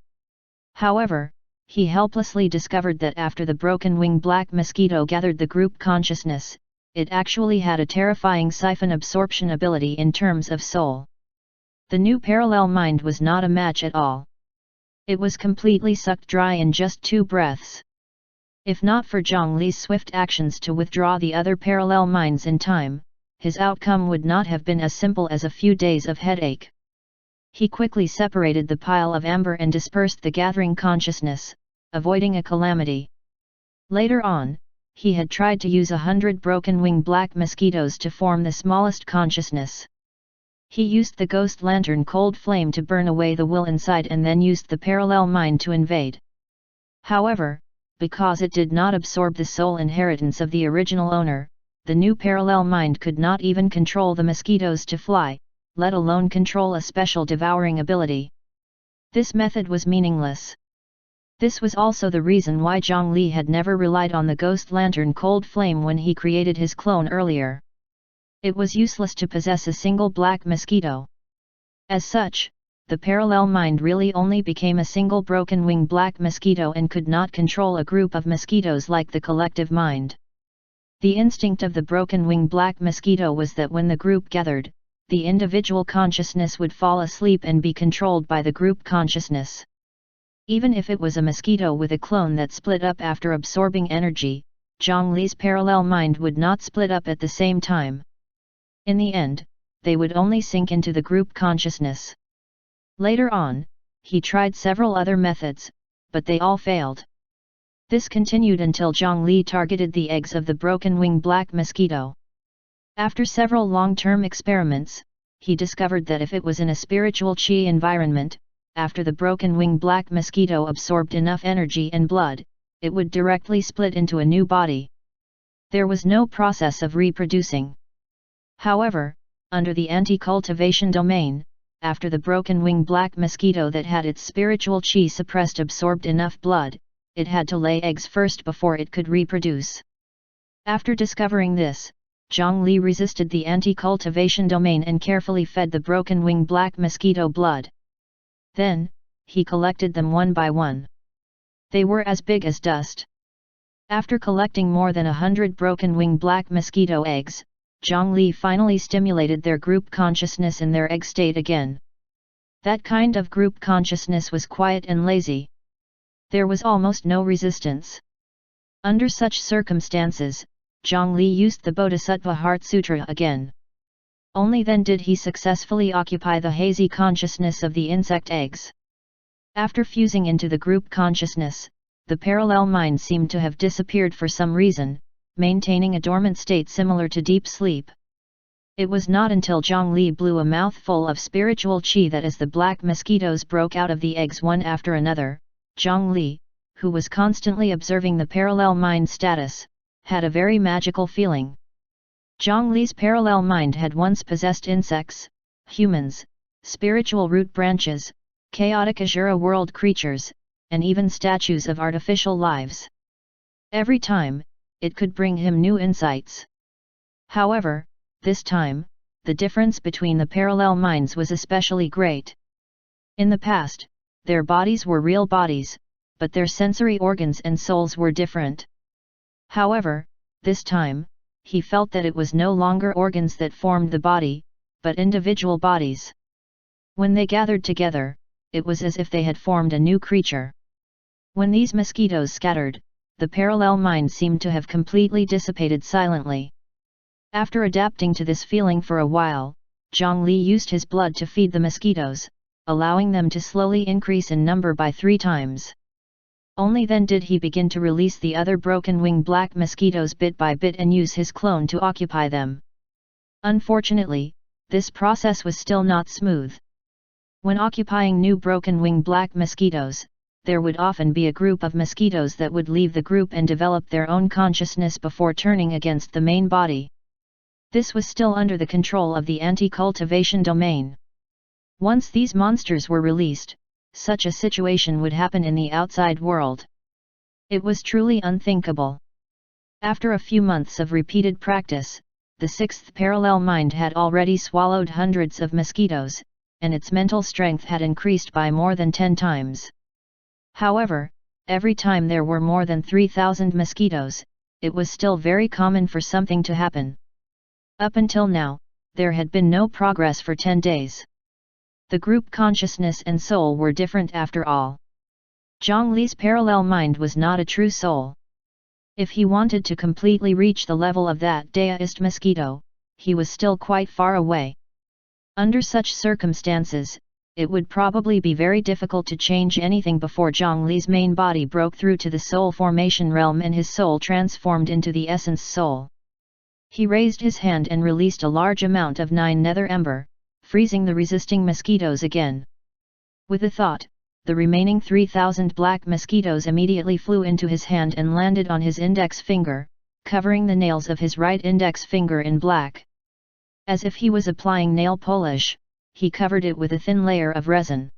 However, he helplessly discovered that after the broken-wing black mosquito gathered the group consciousness, it actually had a terrifying siphon absorption ability in terms of soul. The new parallel mind was not a match at all. It was completely sucked dry in just 2 breaths. If not for Zhongli's swift actions to withdraw the other parallel minds in time, his outcome would not have been as simple as a few days of headache. He quickly separated the pile of amber and dispersed the gathering consciousness, avoiding a calamity. Later on, he had tried to use 100 broken-wing black mosquitoes to form the smallest consciousness. He used the ghost lantern cold flame to burn away the will inside and then used the parallel mind to invade. However, because it did not absorb the soul inheritance of the original owner, the new parallel mind could not even control the mosquitoes to fly, let alone control a special devouring ability. This method was meaningless. This was also the reason why Zhongli had never relied on the ghost lantern cold flame when he created his clone earlier. It was useless to possess a single black mosquito. As such, the parallel mind really only became a single broken-wing black mosquito and could not control a group of mosquitoes like the collective mind. The instinct of the broken-wing black mosquito was that when the group gathered, the individual consciousness would fall asleep and be controlled by the group consciousness. Even if it was a mosquito with a clone that split up after absorbing energy, Zhongli's parallel mind would not split up at the same time. In the end, they would only sink into the group consciousness. Later on, he tried several other methods, but they all failed. This continued until Zhongli targeted the eggs of the broken-wing black mosquito. After several long-term experiments, he discovered that if it was in a spiritual qi environment, after the broken-wing black mosquito absorbed enough energy and blood, it would directly split into a new body. There was no process of reproducing. However, under the anti-cultivation domain, after the broken-wing black mosquito that had its spiritual qi suppressed absorbed enough blood, it had to lay eggs first before it could reproduce. After discovering this, Zhongli resisted the anti-cultivation domain and carefully fed the broken-wing black mosquito blood. Then, he collected them one by one. They were as big as dust. After collecting more than 100 broken-wing black mosquito eggs, Zhongli finally stimulated their group consciousness in their egg state again. That kind of group consciousness was quiet and lazy. There was almost no resistance. Under such circumstances, Zhongli used the Bodhisattva Heart Sutra again. Only then did he successfully occupy the hazy consciousness of the insect eggs. After fusing into the group consciousness, the parallel mind seemed to have disappeared for some reason, maintaining a dormant state similar to deep sleep. It was not until Zhongli blew a mouthful of spiritual qi that as the black mosquitoes broke out of the eggs one after another, Zhongli, who was constantly observing the parallel mind status, had a very magical feeling. Zhongli's parallel mind had once possessed insects, humans, spiritual root branches, chaotic Azura world creatures, and even statues of artificial lives. Every time, it could bring him new insights. However, this time, the difference between the parallel minds was especially great. In the past, their bodies were real bodies, but their sensory organs and souls were different. However, this time, he felt that it was no longer organs that formed the body, but individual bodies. When they gathered together, it was as if they had formed a new creature. When these mosquitoes scattered, the parallel mind seemed to have completely dissipated silently. After adapting to this feeling for a while, Zhongli used his blood to feed the mosquitoes, allowing them to slowly increase in number by 3 times. Only then did he begin to release the other broken-wing black mosquitoes bit by bit and use his clone to occupy them. Unfortunately, this process was still not smooth. When occupying new broken-wing black mosquitoes, there would often be a group of mosquitoes that would leave the group and develop their own consciousness before turning against the main body. This was still under the control of the anti-cultivation domain. Once these monsters were released, such a situation would happen in the outside world. It was truly unthinkable. After a few months of repeated practice, the 6th parallel mind had already swallowed hundreds of mosquitoes, and its mental strength had increased by more than 10 times. However, every time there were more than 3,000 mosquitoes, it was still very common for something to happen. Up until now, there had been no progress for 10 days. The group consciousness and soul were different after all. Zhongli's parallel mind was not a true soul. If he wanted to completely reach the level of that deist mosquito, he was still quite far away. Under such circumstances, it would probably be very difficult to change anything before Zhongli's main body broke through to the soul formation realm and his soul transformed into the essence soul. He raised his hand and released a large amount of 9 nether ember, freezing the resisting mosquitoes again. With a thought, the remaining 3,000 black mosquitoes immediately flew into his hand and landed on his index finger, covering the nails of his right index finger in black. As if he was applying nail polish, he covered it with a thin layer of resin.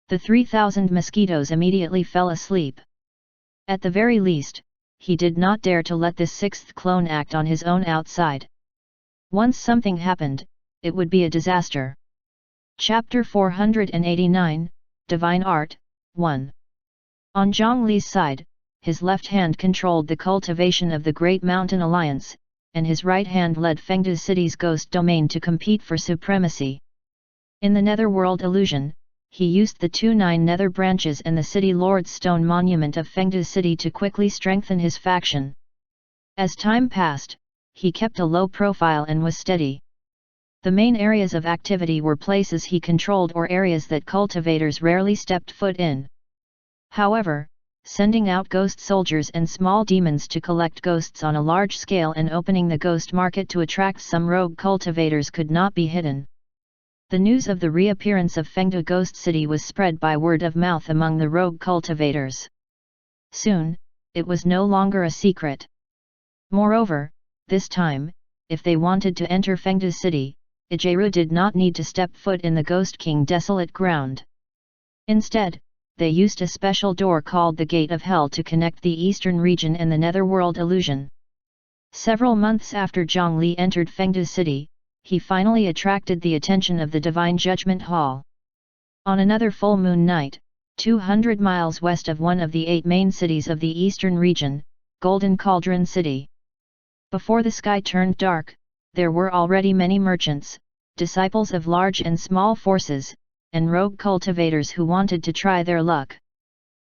The 3,000 mosquitoes immediately fell asleep. At the very least, he did not dare to let this 6th clone act on his own outside. Once something happened, it would be a disaster. Chapter 489, Divine Art, 1. On Zhongli's side, his left hand controlled the cultivation of the Great Mountain Alliance, and his right hand led Fengde City's ghost domain to compete for supremacy. In the Netherworld illusion, he used the 2 9 nether branches and the City Lord's stone monument of Fengde City to quickly strengthen his faction. As time passed, he kept a low profile and was steady. The main areas of activity were places he controlled or areas that cultivators rarely stepped foot in. However, sending out ghost soldiers and small demons to collect ghosts on a large scale and opening the ghost market to attract some rogue cultivators could not be hidden. The news of the reappearance of Fengde Ghost City was spread by word of mouth among the rogue cultivators. Soon, it was no longer a secret. Moreover, this time, if they wanted to enter Fengde City, Ijeru did not need to step foot in the Ghost King desolate ground. Instead, they used a special door called the Gate of Hell to connect the eastern region and the Netherworld illusion. Several months after Zhongli entered Fengde City, he finally attracted the attention of the Divine Judgment Hall. On another full moon night, 200 miles west of one of the 8 main cities of the eastern region, Golden Cauldron City. Before the sky turned dark, there were already many merchants, disciples of large and small forces, and rogue cultivators who wanted to try their luck.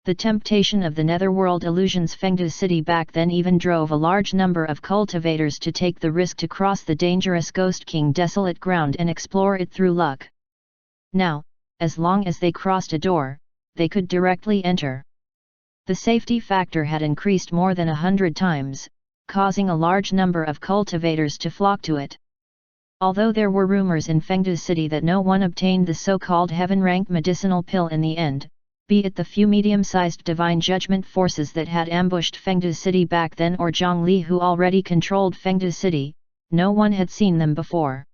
The temptation of the Netherworld illusion's Fengde City back then even drove a large number of cultivators to take the risk to cross the dangerous Ghost King desolate ground and explore it through luck. Now, as long as they crossed a door, they could directly enter. The safety factor had increased more than 100 times, causing a large number of cultivators to flock to it. Although there were rumors in Fengde City that no one obtained the so-called heaven-rank medicinal pill in the end, be it the few medium-sized divine judgment forces that had ambushed Fengde City back then or Zhongli who already controlled Fengde City, no one had seen them before.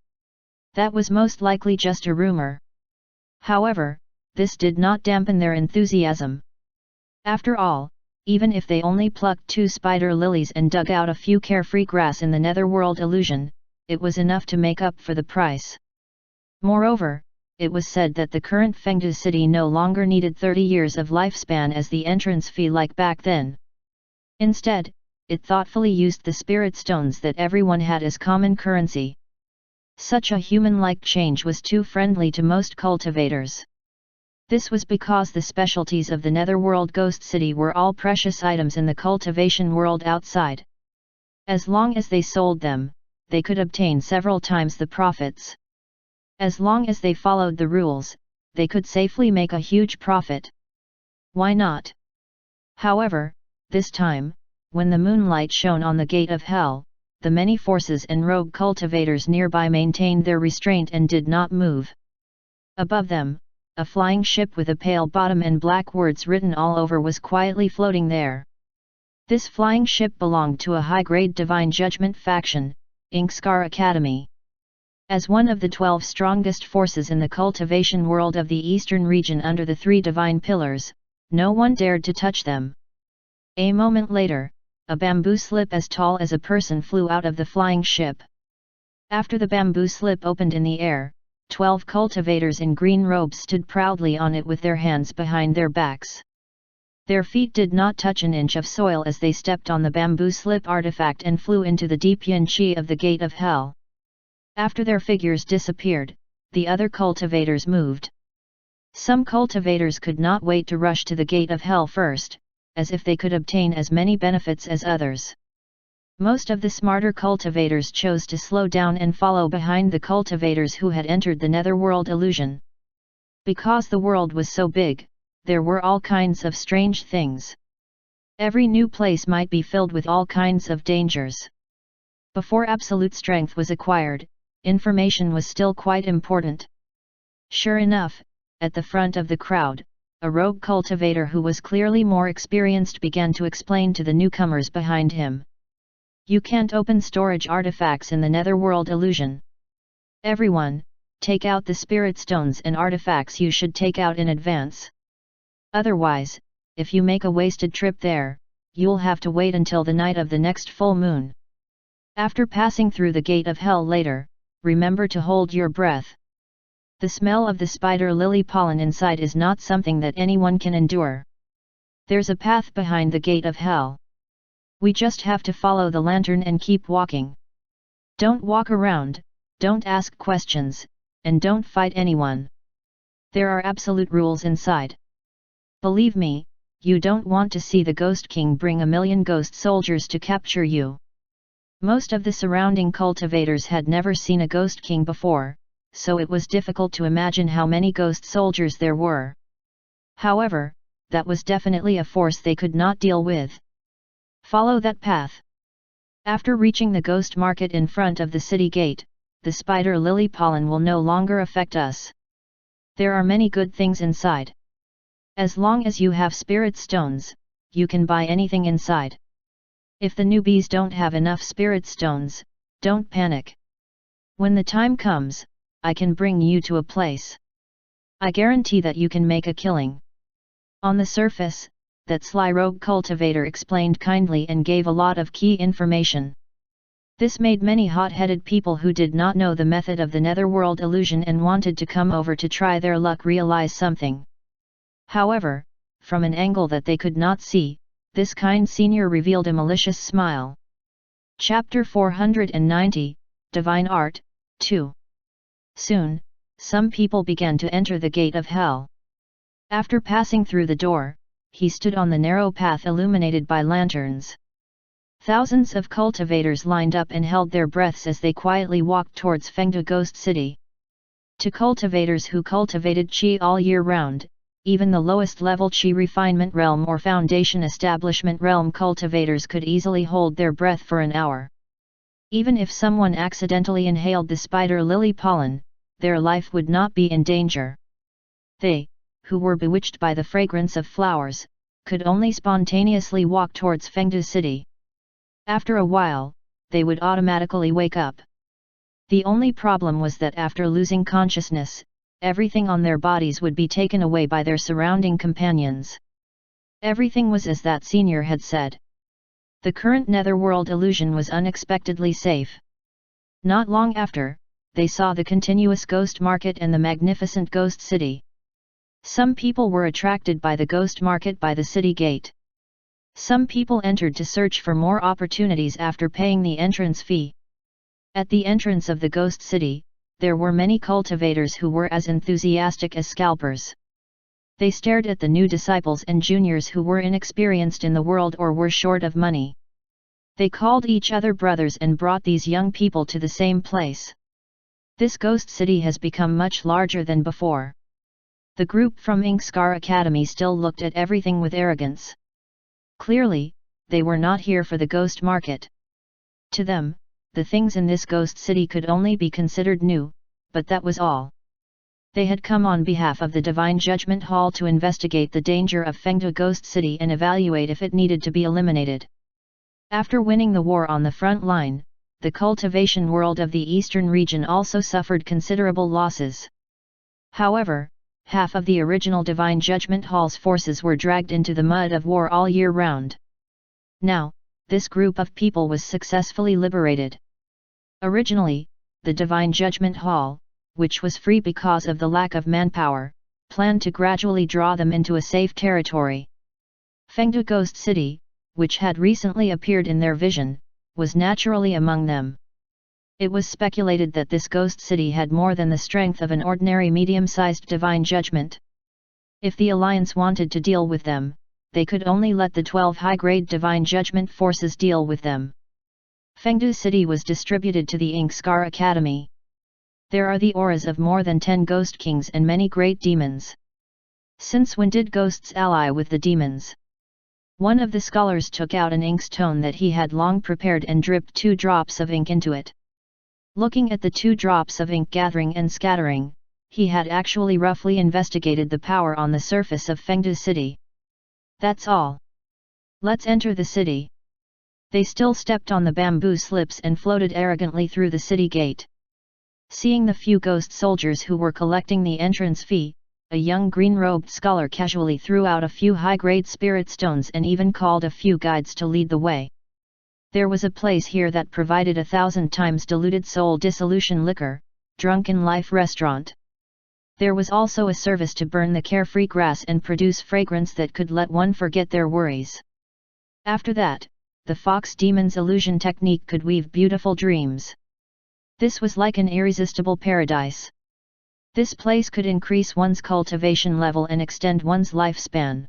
That was most likely just a rumor. However, this did not dampen their enthusiasm. After all, even if they only plucked 2 spider lilies and dug out a few carefree grass in the Netherworld illusion, it was enough to make up for the price. Moreover, it was said that the current Fengde City no longer needed 30 years of lifespan as the entrance fee like back then. Instead, it thoughtfully used the spirit stones that everyone had as common currency. Such a human-like change was too friendly to most cultivators. This was because the specialties of the netherworld ghost city were all precious items in the cultivation world outside. As long as they sold them, they could obtain several times the profits. As long as they followed the rules, they could safely make a huge profit. Why not? However, this time, when the moonlight shone on the gate of hell, the many forces and rogue cultivators nearby maintained their restraint and did not move. Above them, a flying ship with a pale bottom and black words written all over was quietly floating there. This flying ship belonged to a high-grade Divine Judgment faction, Inkscar Academy. As one of the 12 strongest forces in the cultivation world of the eastern region under the 3 divine pillars, no one dared to touch them. A moment later, a bamboo slip as tall as a person flew out of the flying ship. After the bamboo slip opened in the air, 12 cultivators in green robes stood proudly on it with their hands behind their backs. Their feet did not touch an inch of soil as they stepped on the bamboo slip artifact and flew into the deep yin chi of the gate of hell. After their figures disappeared, the other cultivators moved. Some cultivators could not wait to rush to the gate of hell first, as if they could obtain as many benefits as others. Most of the smarter cultivators chose to slow down and follow behind the cultivators who had entered the netherworld illusion. Because the world was so big, there were all kinds of strange things. Every new place might be filled with all kinds of dangers. Before absolute strength was acquired, information was still quite important. Sure enough, at the front of the crowd, a rogue cultivator who was clearly more experienced began to explain to the newcomers behind him. You can't open storage artifacts in the netherworld illusion. Everyone, take out the spirit stones and artifacts you should take out in advance. Otherwise, if you make a wasted trip there, you'll have to wait until the night of the next full moon. After passing through the gate of hell later, remember to hold your breath. The smell of the spider lily pollen inside is not something that anyone can endure. There's a path behind the gate of hell. We just have to follow the lantern and keep walking. Don't walk around, don't ask questions, and don't fight anyone. There are absolute rules inside. Believe me, you don't want to see the Ghost King bring 1,000,000 ghost soldiers to capture you. Most of the surrounding cultivators had never seen a Ghost King before, so it was difficult to imagine how many ghost soldiers there were. However, that was definitely a force they could not deal with. Follow that path. After reaching the ghost market in front of the city gate, the spider lily pollen will no longer affect us. There are many good things inside. As long as you have spirit stones, you can buy anything inside. If the newbies don't have enough spirit stones, don't panic. When the time comes, I can bring you to a place. I guarantee that you can make a killing. On the surface, that sly rogue cultivator explained kindly and gave a lot of key information. This made many hot-headed people who did not know the method of the netherworld illusion and wanted to come over to try their luck realize something. However, from an angle that they could not see, this kind senior revealed a malicious smile. Chapter 490, Divine Art, 2. Soon, some people began to enter the gate of hell. After passing through the door, he stood on the narrow path illuminated by lanterns. Thousands of cultivators lined up and held their breaths as they quietly walked towards Fengde Ghost City. To cultivators who cultivated Qi all year round, even the lowest level Qi refinement realm or foundation establishment realm cultivators could easily hold their breath for an hour. Even if someone accidentally inhaled the spider lily pollen, their life would not be in danger. They, who were bewitched by the fragrance of flowers, could only spontaneously walk towards Fengde City. After a while, they would automatically wake up. The only problem was that after losing consciousness, everything on their bodies would be taken away by their surrounding companions. Everything was as that senior had said. The current netherworld illusion was unexpectedly safe. Not long after, they saw the continuous ghost market and the magnificent ghost city. Some people were attracted by the ghost market by the city gate. Some people entered to search for more opportunities after paying the entrance fee. At the entrance of the ghost city, there were many cultivators who were as enthusiastic as scalpers. They stared at the new disciples and juniors who were inexperienced in the world or were short of money. They called each other brothers and brought these young people to the same place. This ghost city has become much larger than before. The group from Inkskar Academy still looked at everything with arrogance. Clearly, they were not here for the ghost market. To them, the things in this ghost city could only be considered new, but that was all. They had come on behalf of the Divine Judgment Hall to investigate the danger of Fengde Ghost City and evaluate if it needed to be eliminated. After winning the war on the front line, the cultivation world of the eastern region also suffered considerable losses. However, half of the original Divine Judgment Hall's forces were dragged into the mud of war all year round. Now, this group of people was successfully liberated. Originally, the Divine Judgment Hall, which was free because of the lack of manpower, planned to gradually draw them into a safe territory. Fengde Ghost City, which had recently appeared in their vision, was naturally among them. It was speculated that this ghost city had more than the strength of an ordinary medium-sized divine judgment. If the Alliance wanted to deal with them, they could only let the 12 high-grade divine judgment forces deal with them. Fengde City was distributed to the Inkskar Academy. There are the auras of more than 10 ghost kings and many great demons. Since when did ghosts ally with the demons? One of the scholars took out an inkstone that he had long prepared and dripped 2 drops of ink into it. Looking at the 2 drops of ink gathering and scattering, he had actually roughly investigated the power on the surface of Fengde City. That's all. Let's enter the city. They still stepped on the bamboo slips and floated arrogantly through the city gate. Seeing the few ghost soldiers who were collecting the entrance fee, a young green-robed scholar casually threw out a few high-grade spirit stones and even called a few guides to lead the way. There was a place here that provided 1,000 times diluted soul dissolution liquor, drunken life restaurant. There was also a service to burn the carefree grass and produce fragrance that could let one forget their worries. After that, the fox demon's illusion technique could weave beautiful dreams. This was like an irresistible paradise. This place could increase one's cultivation level and extend one's lifespan.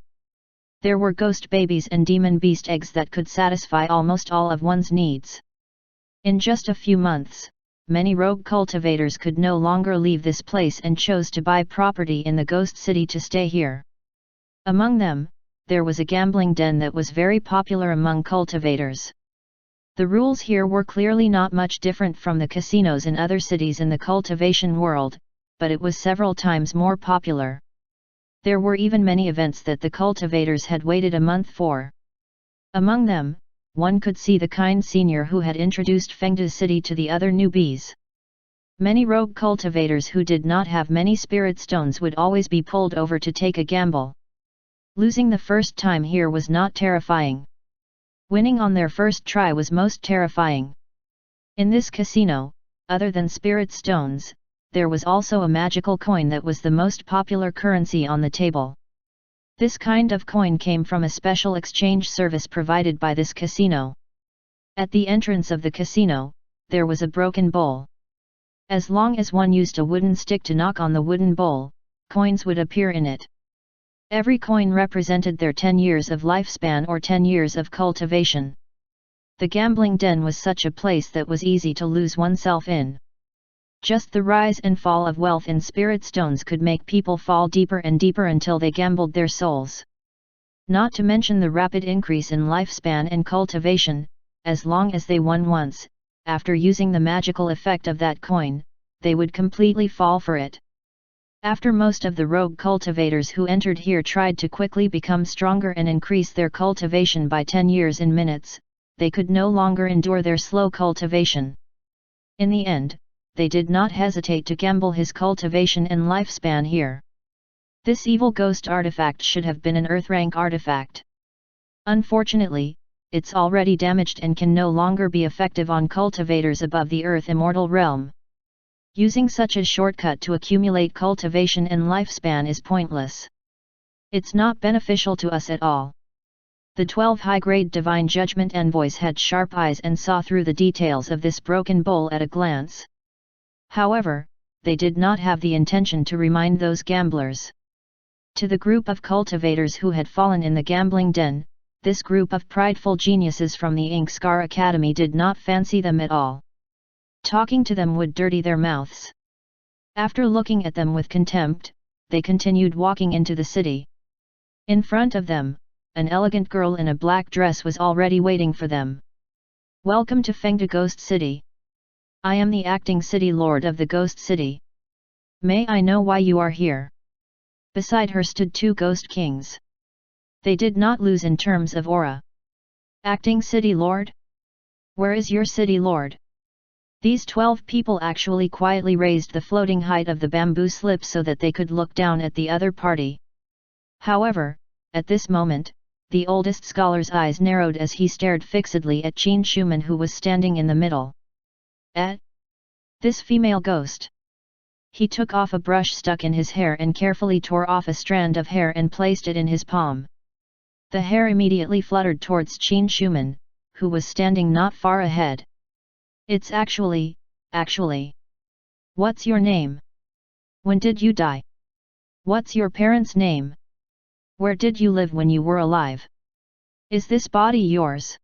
There were ghost babies and demon beast eggs that could satisfy almost all of one's needs. In just a few months, many rogue cultivators could no longer leave this place and chose to buy property in the ghost city to stay here. Among them, there was a gambling den that was very popular among cultivators. The rules here were clearly not much different from the casinos in other cities in the cultivation world, but it was several times more popular. There were even many events that the cultivators had waited a month for. Among them, one could see the kind senior who had introduced Fengde City to the other newbies. Many rogue cultivators who did not have many spirit stones would always be pulled over to take a gamble. Losing the first time here was not terrifying. Winning on their first try was most terrifying. In this casino, other than spirit stones, there was also a magical coin that was the most popular currency on the table. This kind of coin came from a special exchange service provided by this casino. At the entrance of the casino, there was a broken bowl. As long as one used a wooden stick to knock on the wooden bowl, coins would appear in it. Every coin represented their 10 years of lifespan or 10 years of cultivation. The gambling den was such a place that was easy to lose oneself in. Just the rise and fall of wealth in spirit stones could make people fall deeper and deeper until they gambled their souls. Not to mention the rapid increase in lifespan and cultivation, as long as they won once, after using the magical effect of that coin, they would completely fall for it. After most of the rogue cultivators who entered here tried to quickly become stronger and increase their cultivation by 10 years in minutes, they could no longer endure their slow cultivation. In the end, they did not hesitate to gamble his cultivation and lifespan here. This evil ghost artifact should have been an Earth rank artifact. Unfortunately, it's already damaged and can no longer be effective on cultivators above the Earth immortal realm. Using such a shortcut to accumulate cultivation and lifespan is pointless. It's not beneficial to us at all. The 12 high-grade divine judgment envoys had sharp eyes and saw through the details of this broken bowl at a glance. However, they did not have the intention to remind those gamblers. To the group of cultivators who had fallen in the gambling den, this group of prideful geniuses from the Ink Scar Academy did not fancy them at all. Talking to them would dirty their mouths. After looking at them with contempt, they continued walking into the city. In front of them, an elegant girl in a black dress was already waiting for them. "Welcome to Fengda Ghost City. I am the acting city lord of the Ghost City. May I know why you are here?" Beside her stood 2 ghost kings. They did not lose in terms of aura. "Acting city lord? Where is your city lord?" These 12 people actually quietly raised the floating height of the bamboo slip so that they could look down at the other party. However, at this moment, the oldest scholar's eyes narrowed as he stared fixedly at Qin Shuman, who was standing in the middle. This female ghost. He took off a brush stuck in his hair and carefully tore off a strand of hair and placed it in his palm. The hair immediately fluttered towards Qin Shuman, who was standing not far ahead. "It's actually. What's your name? When did you die? What's your parents' name? Where did you live when you were alive? Is this body yours?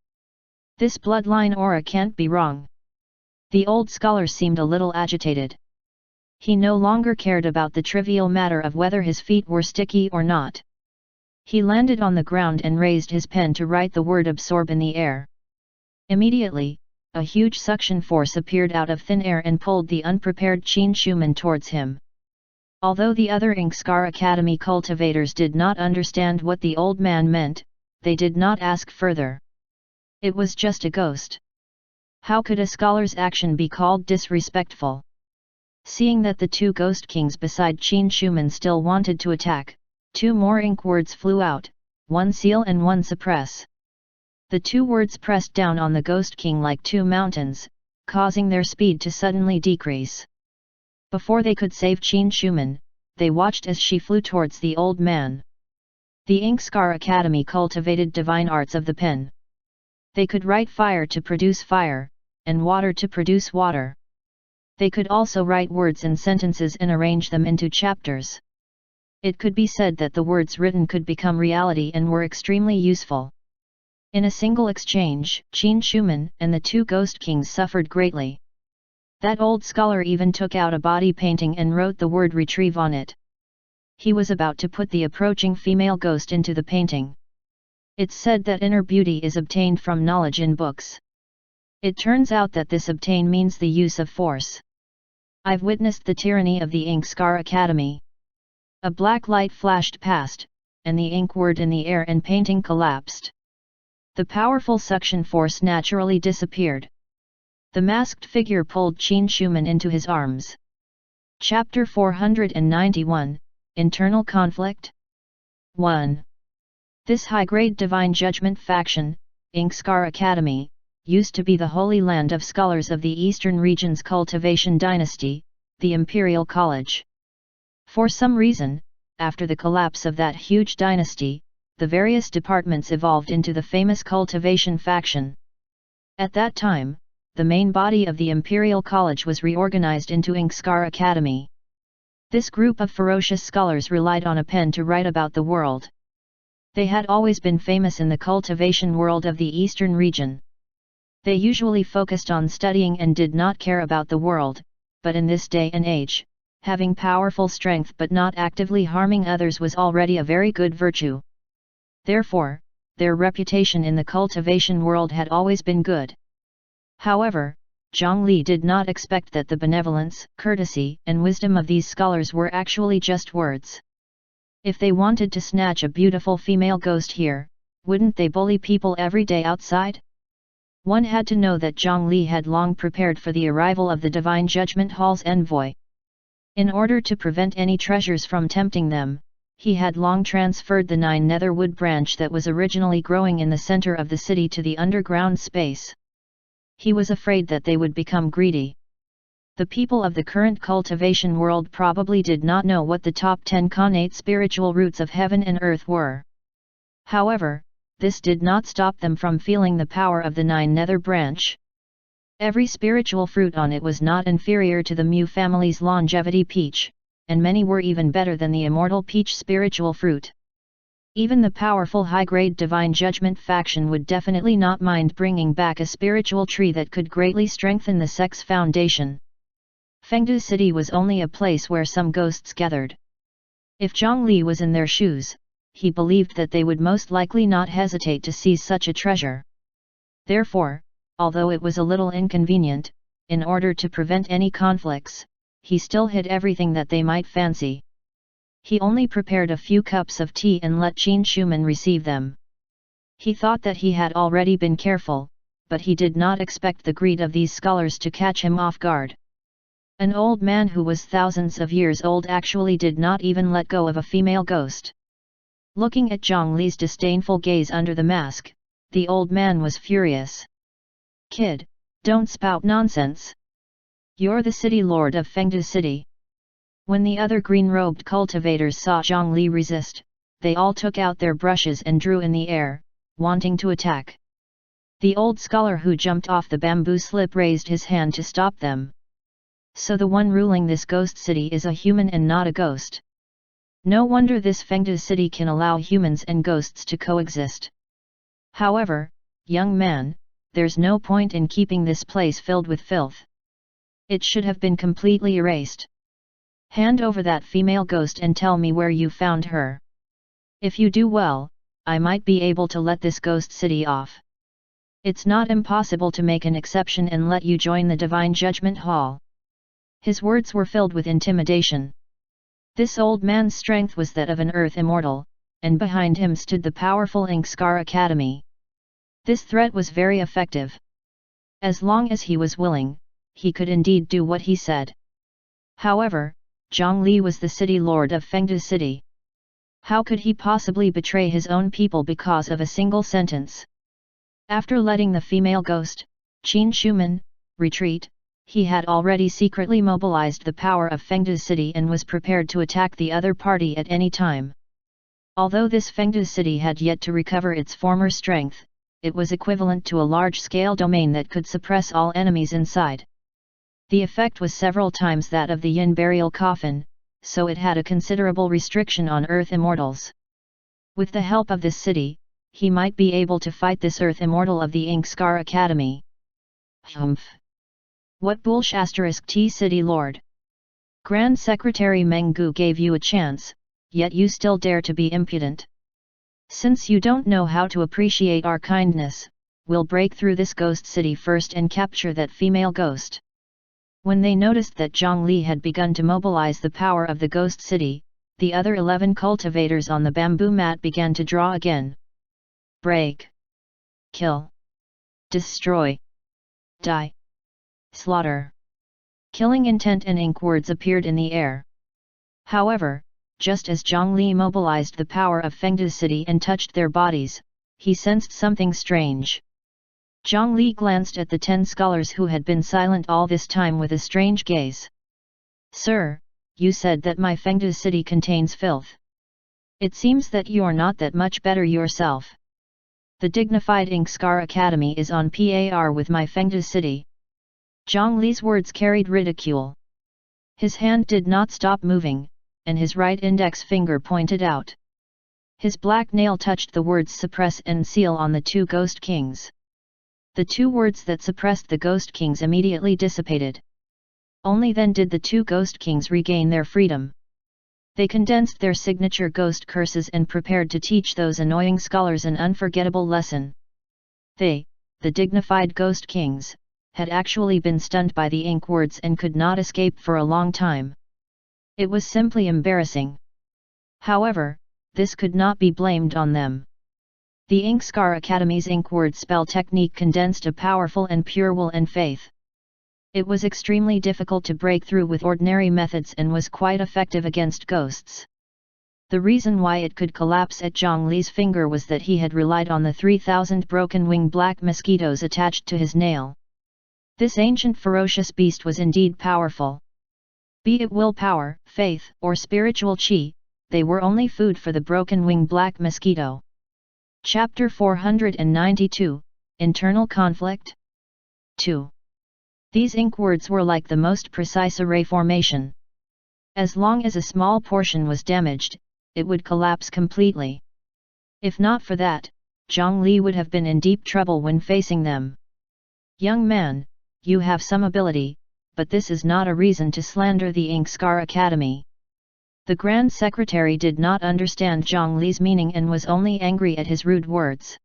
This bloodline aura can't be wrong." The old scholar seemed a little agitated. He no longer cared about the trivial matter of whether his feet were sticky or not. He landed on the ground and raised his pen to write the word absorb in the air. Immediately, a huge suction force appeared out of thin air and pulled the unprepared Qin Shuman towards him. Although the other Ink Scar Academy cultivators did not understand what the old man meant, they did not ask further. It was just a ghost. How could a scholar's action be called disrespectful? Seeing that the 2 ghost kings beside Qin Shuman still wanted to attack, 2 more ink words flew out, 1 seal and 1 suppress. The 2 words pressed down on the ghost king like 2 mountains, causing their speed to suddenly decrease. Before they could save Qin Shuman, they watched as she flew towards the old man. The Ink Scar Academy cultivated divine arts of the pen. They could write fire to produce fire, and water to produce water. They could also write words and sentences and arrange them into chapters. It could be said that the words written could become reality and were extremely useful. In a single exchange, Qin Shuman and the 2 ghost kings suffered greatly. That old scholar even took out a body painting and wrote the word retrieve on it. He was about to put the approaching female ghost into the painting. It's said that inner beauty is obtained from knowledge in books. It turns out that this obtain means the use of force. I've witnessed the tyranny of the Ink Scar Academy. A black light flashed past, and the ink word in the air and painting collapsed. The powerful suction force naturally disappeared. The masked figure pulled Qin Shuman into his arms. Chapter 491, Internal Conflict. 1. This high-grade divine judgment faction, Ink Scar Academy, used to be the holy land of scholars of the Eastern region's Cultivation dynasty, the Imperial College. For some reason, after the collapse of that huge dynasty, the various departments evolved into the famous Cultivation faction. At that time, the main body of the Imperial College was reorganized into Ink Scar Academy. This group of ferocious scholars relied on a pen to write about the world. They had always been famous in the cultivation world of the Eastern region. They usually focused on studying and did not care about the world, but in this day and age, having powerful strength but not actively harming others was already a very good virtue. Therefore, their reputation in the cultivation world had always been good. However, Zhang Li did not expect that the benevolence, courtesy, and wisdom of these scholars were actually just words. If they wanted to snatch a beautiful female ghost here, wouldn't they bully people every day outside? One had to know that Zhang Li had long prepared for the arrival of the Divine Judgment Hall's envoy. In order to prevent any treasures from tempting them, he had long transferred the 9 netherwood branch that was originally growing in the center of the city to the underground space. He was afraid that they would become greedy. The people of the current cultivation world probably did not know what the top 10 connate spiritual roots of heaven and earth were. However, this did not stop them from feeling the power of the 9 nether branch. Every spiritual fruit on it was not inferior to the Mu family's longevity peach, and many were even better than the immortal peach spiritual fruit. Even the powerful high-grade Divine Judgment faction would definitely not mind bringing back a spiritual tree that could greatly strengthen the sect's foundation. Fengdu City was only a place where some ghosts gathered. If Zhongli was in their shoes, he believed that they would most likely not hesitate to seize such a treasure. Therefore, although it was a little inconvenient, in order to prevent any conflicts, he still hid everything that they might fancy. He only prepared a few cups of tea and let Qin Shuman receive them. He thought that he had already been careful, but he did not expect the greed of these scholars to catch him off guard. An old man who was thousands of years old actually did not even let go of a female ghost. Looking at Zhongli's disdainful gaze under the mask, the old man was furious. "Kid, don't spout nonsense. You're the city lord of Fengdu City." When the other green-robed cultivators saw Zhongli resist, they all took out their brushes and drew in the air, wanting to attack. The old scholar who jumped off the bamboo slip raised his hand to stop them. So the one ruling this ghost city is a human and not a ghost. No wonder this Fengdu city can allow humans and ghosts to coexist. However, young man, there's no point in keeping this place filled with filth. It should have been completely erased. Hand over that female ghost and tell me where you found her. If you do well, I might be able to let this ghost city off. It's not impossible to make an exception and let you join the Divine Judgment Hall. His words were filled with intimidation. This old man's strength was that of an earth immortal, and behind him stood the powerful Inkskar Academy. This threat was very effective. As long as he was willing, he could indeed do what he said. However, Zhongli was the city lord of Fengdu City. How could he possibly betray his own people because of a single sentence? After letting the female ghost, Qin Shuman, retreat, he had already secretly mobilized the power of Fengdu City and was prepared to attack the other party at any time. Although this Fengdu City had yet to recover its former strength, it was equivalent to a large-scale domain that could suppress all enemies inside. The effect was several times that of the Yin burial coffin, so it had a considerable restriction on Earth Immortals. With the help of this city, he might be able to fight this Earth Immortal of the Inkskar Academy. Humph! What bullsh *T City Lord! Grand Secretary Meng Gu gave you a chance, yet you still dare to be impudent. Since you don't know how to appreciate our kindness, we'll break through this ghost city first and capture that female ghost. When they noticed that Zhongli had begun to mobilize the power of the ghost city, the other 11 cultivators on the bamboo mat began to draw again. Break. Kill. Destroy. Die. Slaughter. Killing intent and ink words appeared in the air. However, just as Zhongli mobilized the power of Fengdu City and touched their bodies, he sensed something strange. Zhongli glanced at the 10 scholars who had been silent all this time with a strange gaze. "Sir, you said that my Fengdu city contains filth. It seems that you're not that much better yourself. The dignified Inkskar Academy is on par with my Fengdu city." Zhongli's words carried ridicule. His hand did not stop moving, and his right index finger pointed out. His black nail touched the words suppress and seal on the 2 ghost kings. The 2 words that suppressed the ghost kings immediately dissipated. Only then did the 2 ghost kings regain their freedom. They condensed their signature ghost curses and prepared to teach those annoying scholars an unforgettable lesson. They, the dignified ghost kings, had actually been stunned by the ink words and could not escape for a long time. It was simply embarrassing. However, this could not be blamed on them. The Inkskar Academy's ink word spell technique condensed a powerful and pure will and faith. It was extremely difficult to break through with ordinary methods and was quite effective against ghosts. The reason why it could collapse at Zhongli's finger was that he had relied on the 3,000 broken-wing black mosquitoes attached to his nail. This ancient ferocious beast was indeed powerful. Be it willpower, faith, or spiritual qi, they were only food for the broken-wing black mosquito. Chapter 492, Internal Conflict. 2. These ink words were like the most precise array formation. As long as a small portion was damaged, it would collapse completely. If not for that, Zhang Li would have been in deep trouble when facing them. Young man, you have some ability, but this is not a reason to slander the Ink Scar Academy. The Grand Secretary did not understand Zhang Li's meaning and was only angry at his rude words.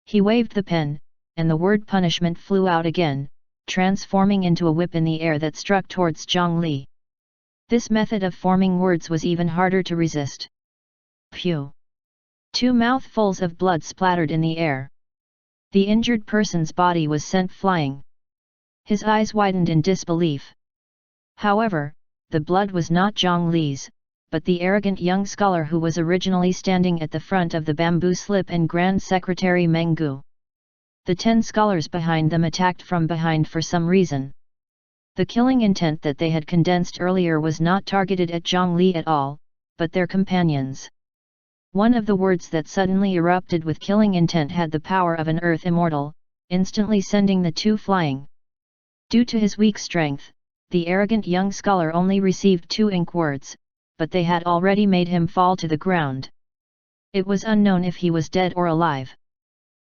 He waved the pen, and the word punishment flew out again, transforming into a whip in the air that struck towards Zhang Li. This method of forming words was even harder to resist. Phew! 2 mouthfuls of blood splattered in the air. The injured person's body was sent flying. His eyes widened in disbelief. However, the blood was not Zhang Li's, but the arrogant young scholar who was originally standing at the front of the bamboo slip and Grand Secretary Meng Gu. The 10 scholars behind them attacked from behind for some reason. The killing intent that they had condensed earlier was not targeted at Zhang Li at all, but their companions. One of the words that suddenly erupted with killing intent had the power of an earth immortal, instantly sending the 2 flying. Due to his weak strength, the arrogant young scholar only received 2 ink words, but they had already made him fall to the ground. It was unknown if he was dead or alive.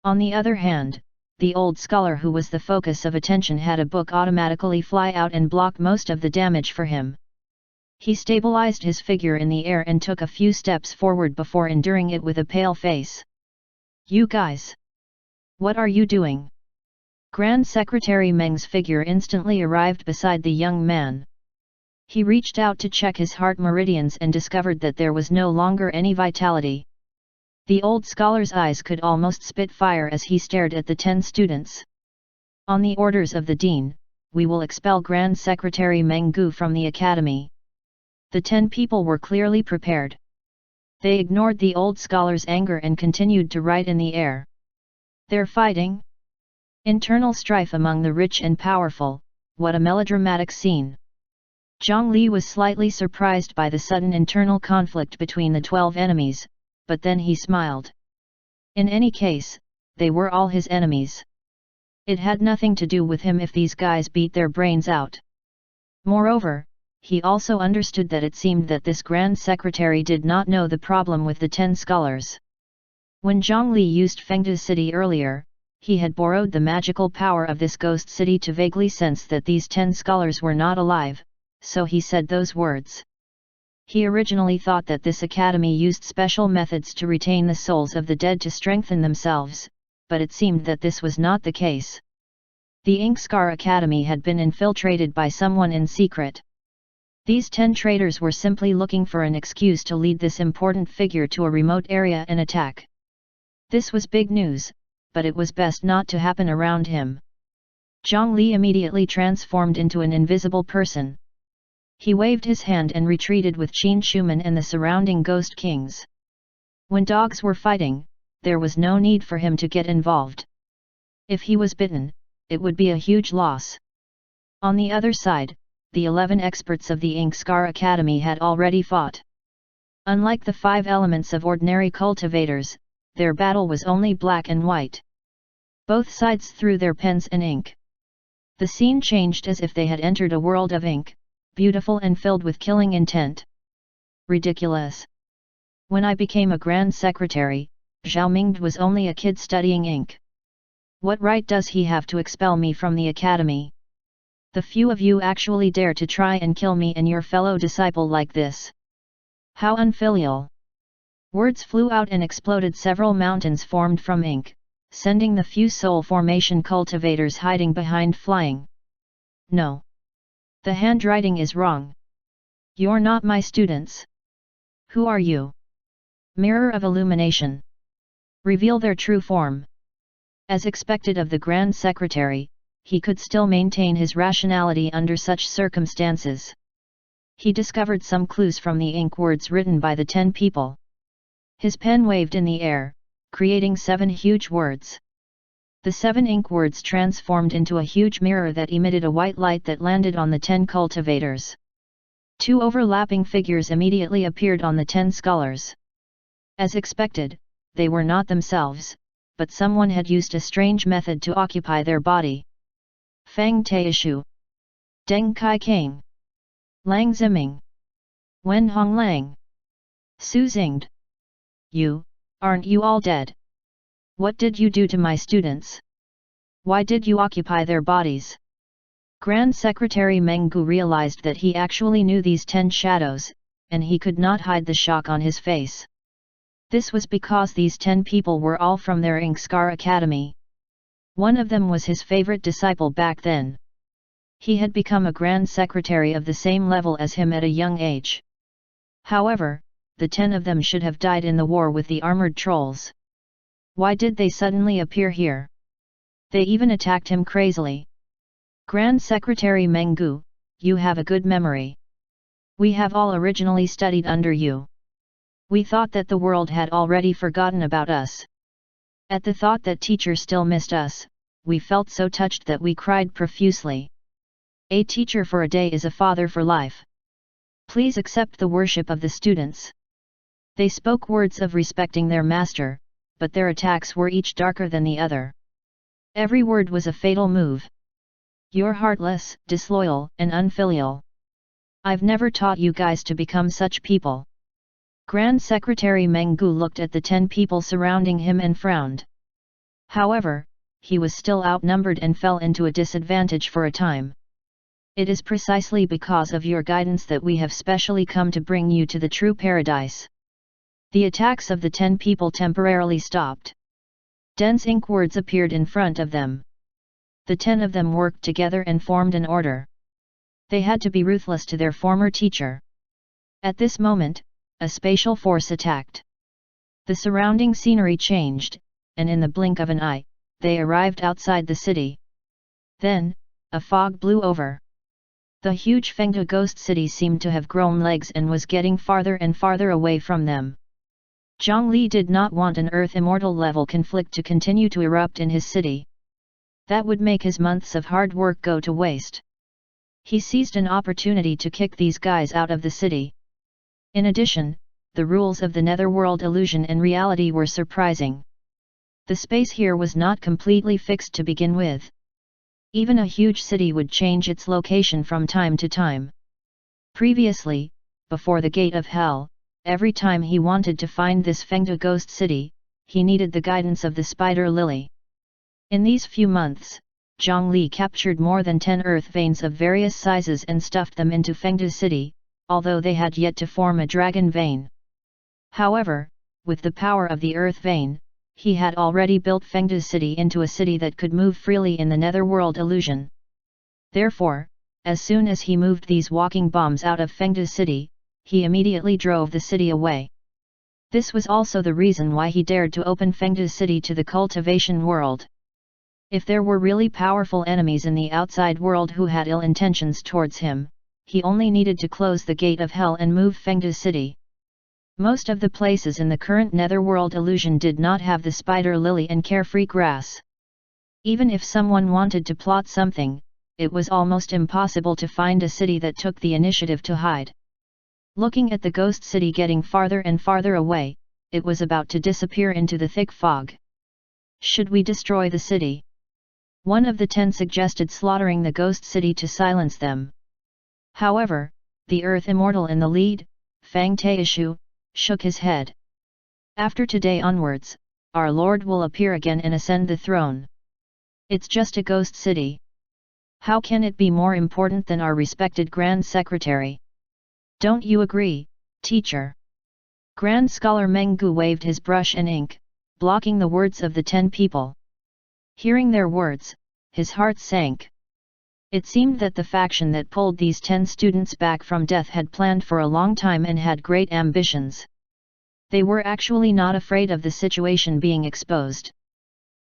On the other hand, the old scholar who was the focus of attention had a book automatically fly out and block most of the damage for him. He stabilized his figure in the air and took a few steps forward before enduring it with a pale face. You guys! What are you doing? Grand Secretary Meng's figure instantly arrived beside the young man. He reached out to check his heart meridians and discovered that there was no longer any vitality. The old scholar's eyes could almost spit fire as he stared at the 10 students. On the orders of the dean, we will expel Grand Secretary Meng Gu from the academy. The 10 people were clearly prepared. They ignored the old scholar's anger and continued to write in the air. They're fighting? Internal strife among the rich and powerful, what a melodramatic scene. Zhang Li was slightly surprised by the sudden internal conflict between the 12 enemies, but then he smiled. In any case, they were all his enemies. It had nothing to do with him if these guys beat their brains out. Moreover, he also understood that it seemed that this Grand Secretary did not know the problem with the 10 scholars. When Zhang Li used Fengde City earlier, he had borrowed the magical power of this ghost city to vaguely sense that these 10 scholars were not alive, so he said those words. He originally thought that this academy used special methods to retain the souls of the dead to strengthen themselves, but it seemed that this was not the case. The Ink Scar Academy had been infiltrated by someone in secret. These 10 traitors were simply looking for an excuse to lead this important figure to a remote area and attack. This was big news, but it was best not to happen around him. Zhang Li immediately transformed into an invisible person. He waved his hand and retreated with Qin Shuman and the surrounding ghost kings. When dogs were fighting, there was no need for him to get involved. If he was bitten, it would be a huge loss. On the other side, the 11 experts of the Ink Scar Academy had already fought. Unlike the 5 elements of ordinary cultivators, their battle was only black and white. Both sides threw their pens and ink. The scene changed as if they had entered a world of ink, beautiful and filled with killing intent. Ridiculous. When I became a Grand Secretary, Zhao Mingde was only a kid studying ink. What right does he have to expel me from the academy? The few of you actually dare to try and kill me and your fellow disciple like this. How unfilial! Words flew out and exploded. Several mountains formed from ink, sending the few soul formation cultivators hiding behind flying. No. The handwriting is wrong. You're not my students. Who are you? Mirror of illumination. Reveal their true form. As expected of the Grand Secretary, he could still maintain his rationality under such circumstances. He discovered some clues from the ink words written by the 10 people. His pen waved in the air, creating 7 huge words. The 7 ink words transformed into a huge mirror that emitted a white light that landed on the 10 cultivators. 2 overlapping figures immediately appeared on the 10 scholars. As expected, they were not themselves, but someone had used a strange method to occupy their body. Fang Taishu, Deng Kai Kang, Lang Ziming, Wen Hong Lang, Su Zinged. Aren't you all dead? What did you do to my students? Why did you occupy their bodies? Grand Secretary Meng Gu realized that he actually knew these 10 shadows, and he could not hide the shock on his face. This was because these 10 people were all from their Inkskar Academy. One of them was his favorite disciple back then. He had become a Grand Secretary of the same level as him at a young age. However, the 10 of them should have died in the war with the armored trolls. Why did they suddenly appear here? They even attacked him crazily. Grand Secretary Meng Gu, you have a good memory. We have all originally studied under you. We thought that the world had already forgotten about us. At the thought that teacher still missed us, we felt so touched that we cried profusely. A teacher for a day is a father for life. Please accept the worship of the students. They spoke words of respecting their master, but their attacks were each darker than the other. Every word was a fatal move. You're heartless, disloyal, and unfilial. I've never taught you guys to become such people. Grand Secretary Meng Gu looked at the 10 people surrounding him and frowned. However, he was still outnumbered and fell into a disadvantage for a time. It is precisely because of your guidance that we have specially come to bring you to the true paradise. The attacks of the 10 people temporarily stopped. Dense ink words appeared in front of them. The 10 of them worked together and formed an order. They had to be ruthless to their former teacher. At this moment, a spatial force attacked. The surrounding scenery changed, and in the blink of an eye, they arrived outside the city. Then, a fog blew over. The huge Fengde ghost city seemed to have grown legs and was getting farther and farther away from them. Zhang Li did not want an Earth Immortal level conflict to continue to erupt in his city. That would make his months of hard work go to waste. He seized an opportunity to kick these guys out of the city. In addition, the rules of the netherworld illusion and reality were surprising. The space here was not completely fixed to begin with. Even a huge city would change its location from time to time. Previously, before the Gate of Hell, every time he wanted to find this Fengde ghost city, he needed the guidance of the Spider Lily. In these few months, Zhang Li captured more than 10 earth veins of various sizes and stuffed them into Fengde city, although they had yet to form a dragon vein. However, with the power of the earth vein, he had already built Fengde city into a city that could move freely in the netherworld illusion. Therefore, as soon as he moved these walking bombs out of Fengde city, he immediately drove the city away. This was also the reason why he dared to open Fengde city to the cultivation world. If there were really powerful enemies in the outside world who had ill intentions towards him, he only needed to close the Gate of Hell and move Fengde city. Most of the places in the current netherworld illusion did not have the spider lily and carefree grass. Even if someone wanted to plot something, it was almost impossible to find a city that took the initiative to hide. Looking at the ghost city getting farther and farther away, it was about to disappear into the thick fog. Should we destroy the city? One of the 10 suggested slaughtering the ghost city to silence them. However, the Earth Immortal in the lead, Fang Taishu, shook his head. After today onwards, our Lord will appear again and ascend the throne. It's just a ghost city. How can it be more important than our respected Grand Secretary? Don't you agree, teacher? Grand Scholar Meng Gu waved his brush and ink, blocking the words of the 10 people. Hearing their words, his heart sank. It seemed that the faction that pulled these 10 students back from death had planned for a long time and had great ambitions. They were actually not afraid of the situation being exposed.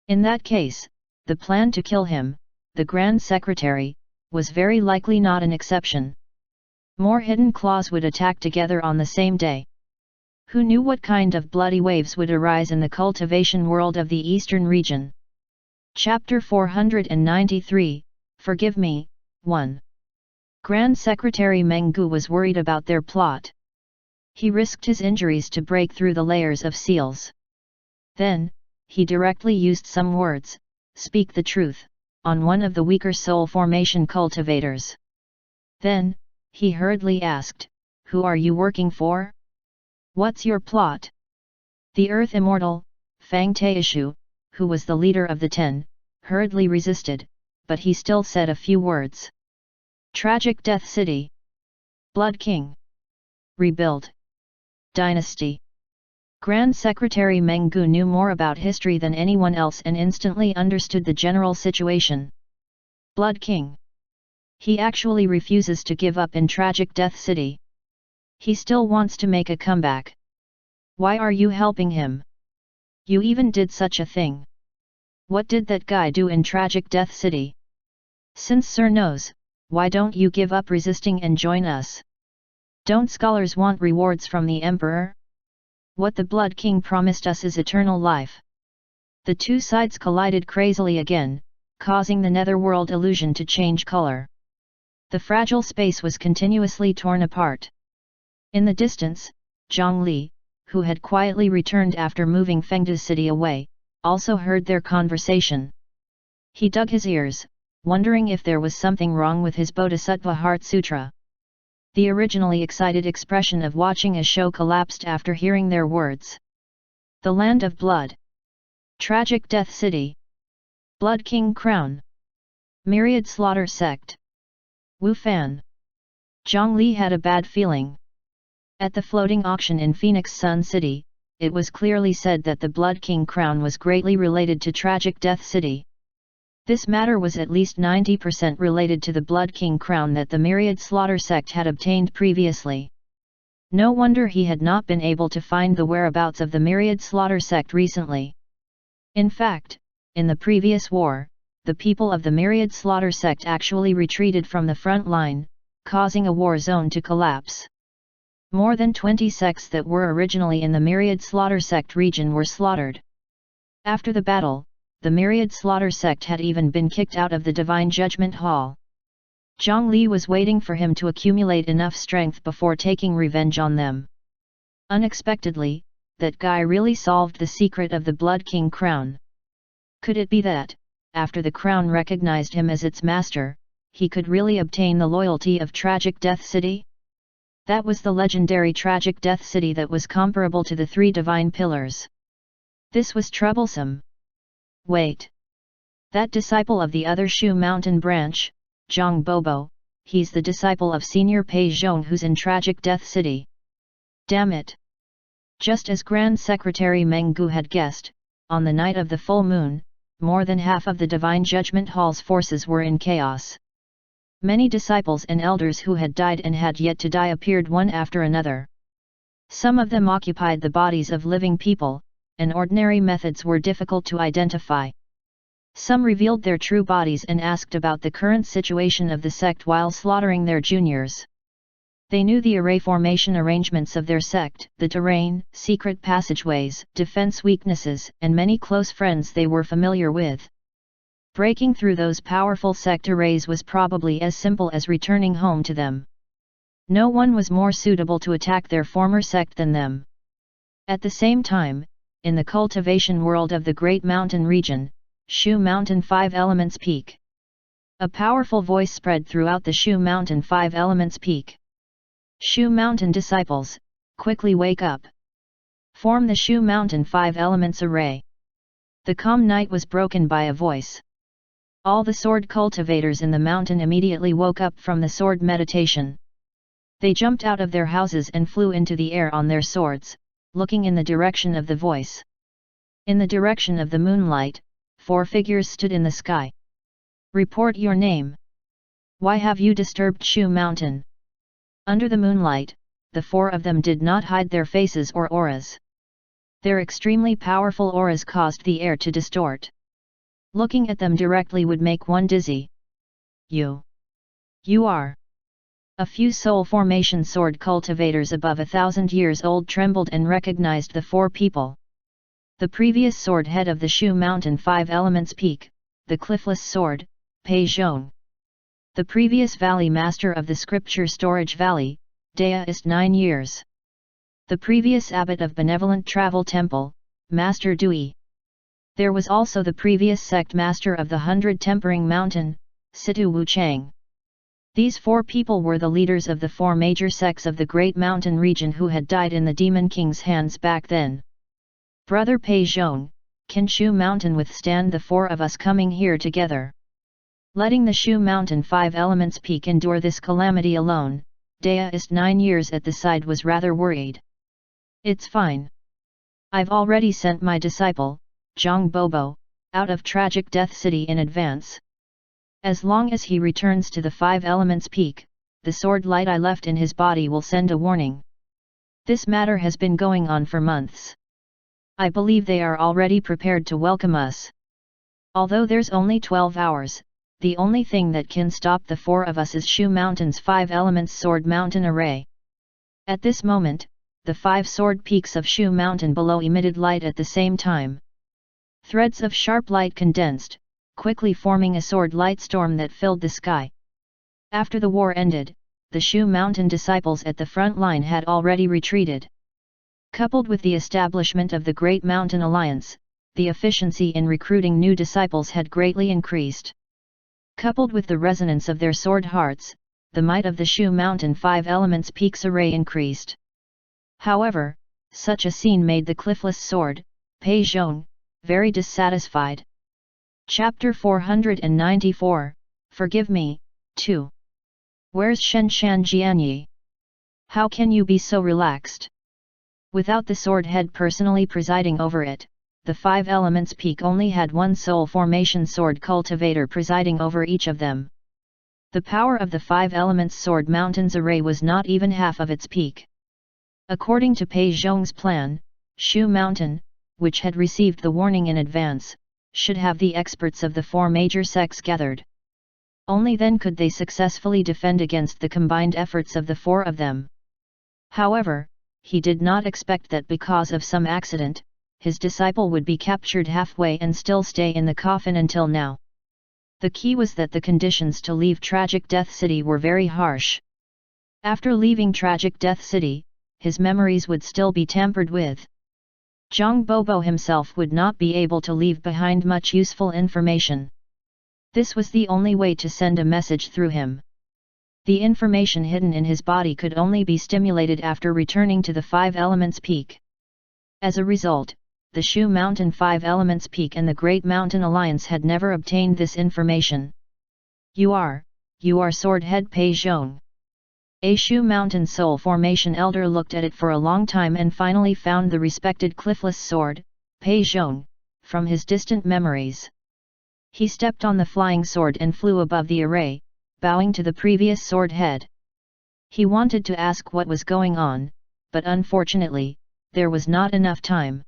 In that case, the plan to kill him, the Grand Secretary, was very likely not an exception. More hidden claws would attack together on the same day. Who knew what kind of bloody waves would arise in the cultivation world of the eastern region? Chapter 493, Forgive Me, 1. Grand Secretary Meng Gu was worried about their plot. He risked his injuries to break through the layers of seals. Then, he directly used some words, "Speak the truth," on one of the weaker soul formation cultivators. Then, he hurriedly asked, "Who are you working for? What's your plot?" The Earth Immortal, Fang Taishu, who was the leader of the 10, hurriedly resisted, but he still said a few words. Tragic Death City. Blood King. Rebuild. Dynasty. Grand Secretary Meng Gu knew more about history than anyone else and instantly understood the general situation. Blood King. He actually refuses to give up in Tragic Death City. He still wants to make a comeback. Why are you helping him? You even did such a thing. What did that guy do in Tragic Death City? Since Sir knows, why don't you give up resisting and join us? Don't scholars want rewards from the Emperor? What the Blood King promised us is eternal life. The two sides collided crazily again, causing the netherworld illusion to change color. The fragile space was continuously torn apart. In the distance, Zhang Li, who had quietly returned after moving Fengdu City away, also heard their conversation. He dug his ears, wondering if there was something wrong with his Bodhisattva Heart Sutra. The originally excited expression of watching a show collapsed after hearing their words. The Land of Blood. Tragic Death City. Blood King Crown. Myriad Slaughter Sect. Wu Fan. Zhang Li had a bad feeling. At the floating auction in Phoenix Sun City, it was clearly said that the Blood King Crown was greatly related to Tragic Death City. This matter was at least 90% related to the Blood King Crown that the Myriad Slaughter Sect had obtained previously. No wonder he had not been able to find the whereabouts of the Myriad Slaughter Sect recently. In fact, in the previous war, the people of the Myriad Slaughter Sect actually retreated from the front line, causing a war zone to collapse. More than 20 sects that were originally in the Myriad Slaughter Sect region were slaughtered. After the battle, the Myriad Slaughter Sect had even been kicked out of the Divine Judgment Hall. Zhang Li was waiting for him to accumulate enough strength before taking revenge on them. Unexpectedly, that guy really solved the secret of the Blood King Crown. Could it be that, after the crown recognized him as its master, he could really obtain the loyalty of Tragic Death City? That was the legendary Tragic Death City that was comparable to the three divine pillars. This was troublesome. Wait. That disciple of the other Shu Mountain branch, Zhang Bobo, he's the disciple of Senior Pei Zhong who's in Tragic Death City. Damn it! Just as Grand Secretary Meng Gu had guessed, on the night of the full moon, more than half of the Divine Judgment Hall's forces were in chaos. Many disciples and elders who had died and had yet to die appeared one after another. Some of them occupied the bodies of living people, and ordinary methods were difficult to identify. Some revealed their true bodies and asked about the current situation of the sect while slaughtering their juniors. They knew the array formation arrangements of their sect, the terrain, secret passageways, defense weaknesses, and many close friends they were familiar with. Breaking through those powerful sect arrays was probably as simple as returning home to them. No one was more suitable to attack their former sect than them. At the same time, in the cultivation world of the Great Mountain region, Shu Mountain 5 Elements Peak. A powerful voice spread throughout the Shu Mountain 5 Elements Peak. Shu Mountain disciples, quickly wake up. Form the Shu Mountain 5 Elements Array. The calm night was broken by a voice. All the sword cultivators in the mountain immediately woke up from the sword meditation. They jumped out of their houses and flew into the air on their swords, looking in the direction of the voice. In the direction of the moonlight, 4 figures stood in the sky. Report your name. Why have you disturbed Shu Mountain? Under the moonlight, the 4 of them did not hide their faces or auras. Their extremely powerful auras caused the air to distort. Looking at them directly would make one dizzy. You are. A few soul formation sword cultivators above 1,000 years old trembled and recognized the 4 people. The previous sword head of the Shu Mountain 5 Elements Peak, the cliffless sword, Pei Zhong. The previous valley master of the scripture storage valley, Daist 9 years. The previous abbot of Benevolent Travel Temple, Master Dui. There was also the previous sect master of the 100 Tempering Mountain, Situ Wu Chang. These 4 people were the leaders of the 4 major sects of the Great Mountain region who had died in the Demon King's hands back then. Brother Pei Zhong, can Shu Mountain withstand the 4 of us coming here together? Letting the Shu Mountain 5 Elements Peak endure this calamity alone, Daist 9 years at the side was rather worried. It's fine. I've already sent my disciple, Zhang Bobo, out of Tragic Death City in advance. As long as he returns to the 5 Elements Peak, the sword light I left in his body will send a warning. This matter has been going on for months. I believe they are already prepared to welcome us. Although there's only 12 hours, the only thing that can stop the 4 of us is Shu Mountain's 5 Elements Sword Mountain Array. At this moment, the 5 sword peaks of Shu Mountain below emitted light at the same time. Threads of sharp light condensed, quickly forming a sword light storm that filled the sky. After the war ended, the Shu Mountain disciples at the front line had already retreated. Coupled with the establishment of the Great Mountain Alliance, the efficiency in recruiting new disciples had greatly increased. Coupled with the resonance of their sword hearts, the might of the Shu Mountain 5 Elements Peaks array increased. However, such a scene made the cliffless sword, Pei Zhong, very dissatisfied. Chapter 494, Forgive me, 2. Where's Shen Shan Jianyi? How can you be so relaxed? Without the sword head personally presiding over it, the 5 Elements Peak only had one soul formation sword cultivator presiding over each of them. The power of the 5 Elements Sword Mountains array was not even half of its peak. According to Pei Zhong's plan, Shu Mountain, which had received the warning in advance, should have the experts of the 4 major sects gathered. Only then could they successfully defend against the combined efforts of the 4 of them. However, he did not expect that because of some accident, his disciple would be captured halfway and still stay in the coffin until now. The key was that the conditions to leave Tragic Death City were very harsh. After leaving Tragic Death City, his memories would still be tampered with. Zhang Bobo himself would not be able to leave behind much useful information. This was the only way to send a message through him. The information hidden in his body could only be stimulated after returning to the 5 Elements Peak. As a result, the Shu Mountain 5 Elements Peak and the Great Mountain Alliance had never obtained this information. You are Sword Head Pei Zhong. A Shu Mountain Soul Formation Elder looked at it for a long time and finally found the respected cliffless sword, Pei Zhong, from his distant memories. He stepped on the flying sword and flew above the array, bowing to the previous sword head. He wanted to ask what was going on, but unfortunately, there was not enough time.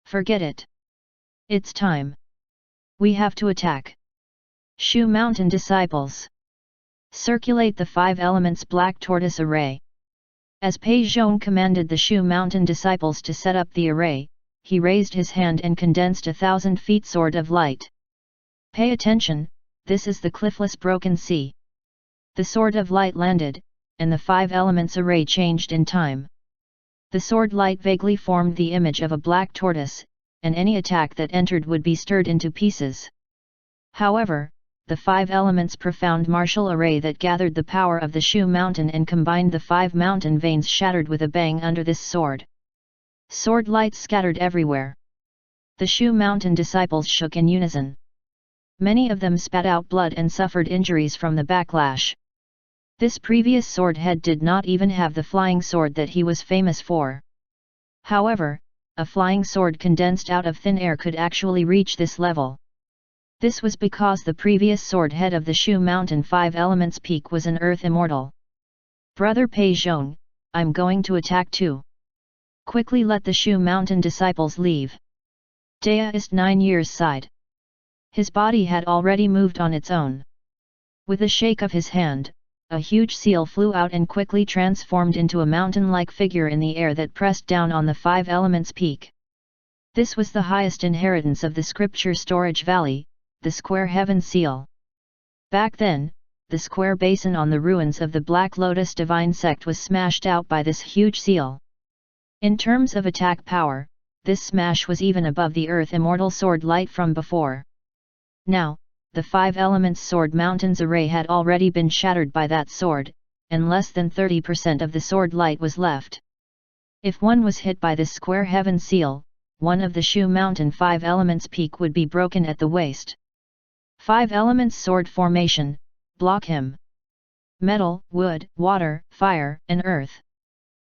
Forget it. It's time. We have to attack. Shu Mountain disciples. Circulate the 5 Elements Black Tortoise array. As Pei Zhong commanded the Shu Mountain disciples to set up the array, he raised his hand and condensed 1,000 feet sword of light. Pay attention, this is the cliffless broken sea. The sword of light landed, and the 5 Elements array changed in time. The sword light vaguely formed the image of a black tortoise, and any attack that entered would be stirred into pieces. However, the 5 Elements profound martial array that gathered the power of the Shu Mountain and combined the 5 mountain veins shattered with a bang under this sword. Sword lights scattered everywhere. The Shu Mountain disciples shook in unison. Many of them spat out blood and suffered injuries from the backlash. This previous sword head did not even have the flying sword that he was famous for. However, a flying sword condensed out of thin air could actually reach this level. This was because the previous sword head of the Shu Mountain 5 Elements Peak was an earth immortal. Brother Pei Zhong, I'm going to attack too. Quickly let the Shu Mountain disciples leave. Daist 9 years sighed. His body had already moved on its own. With a shake of his hand, a huge seal flew out and quickly transformed into a mountain-like figure in the air that pressed down on the 5 Elements Peak. This was the highest inheritance of the Scripture Storage Valley, the Square Heaven Seal. Back then, the square basin on the ruins of the Black Lotus Divine Sect was smashed out by this huge seal. In terms of attack power, this smash was even above the earth immortal sword light from before. Now, the 5 elements sword mountain's array had already been shattered by that sword, and less than 30% of the sword light was left. If one was hit by this square heaven seal, one of the Shu mountain 5 elements peak would be broken at the waist. 5 elements sword formation, block him. Metal, wood, water, fire, and earth.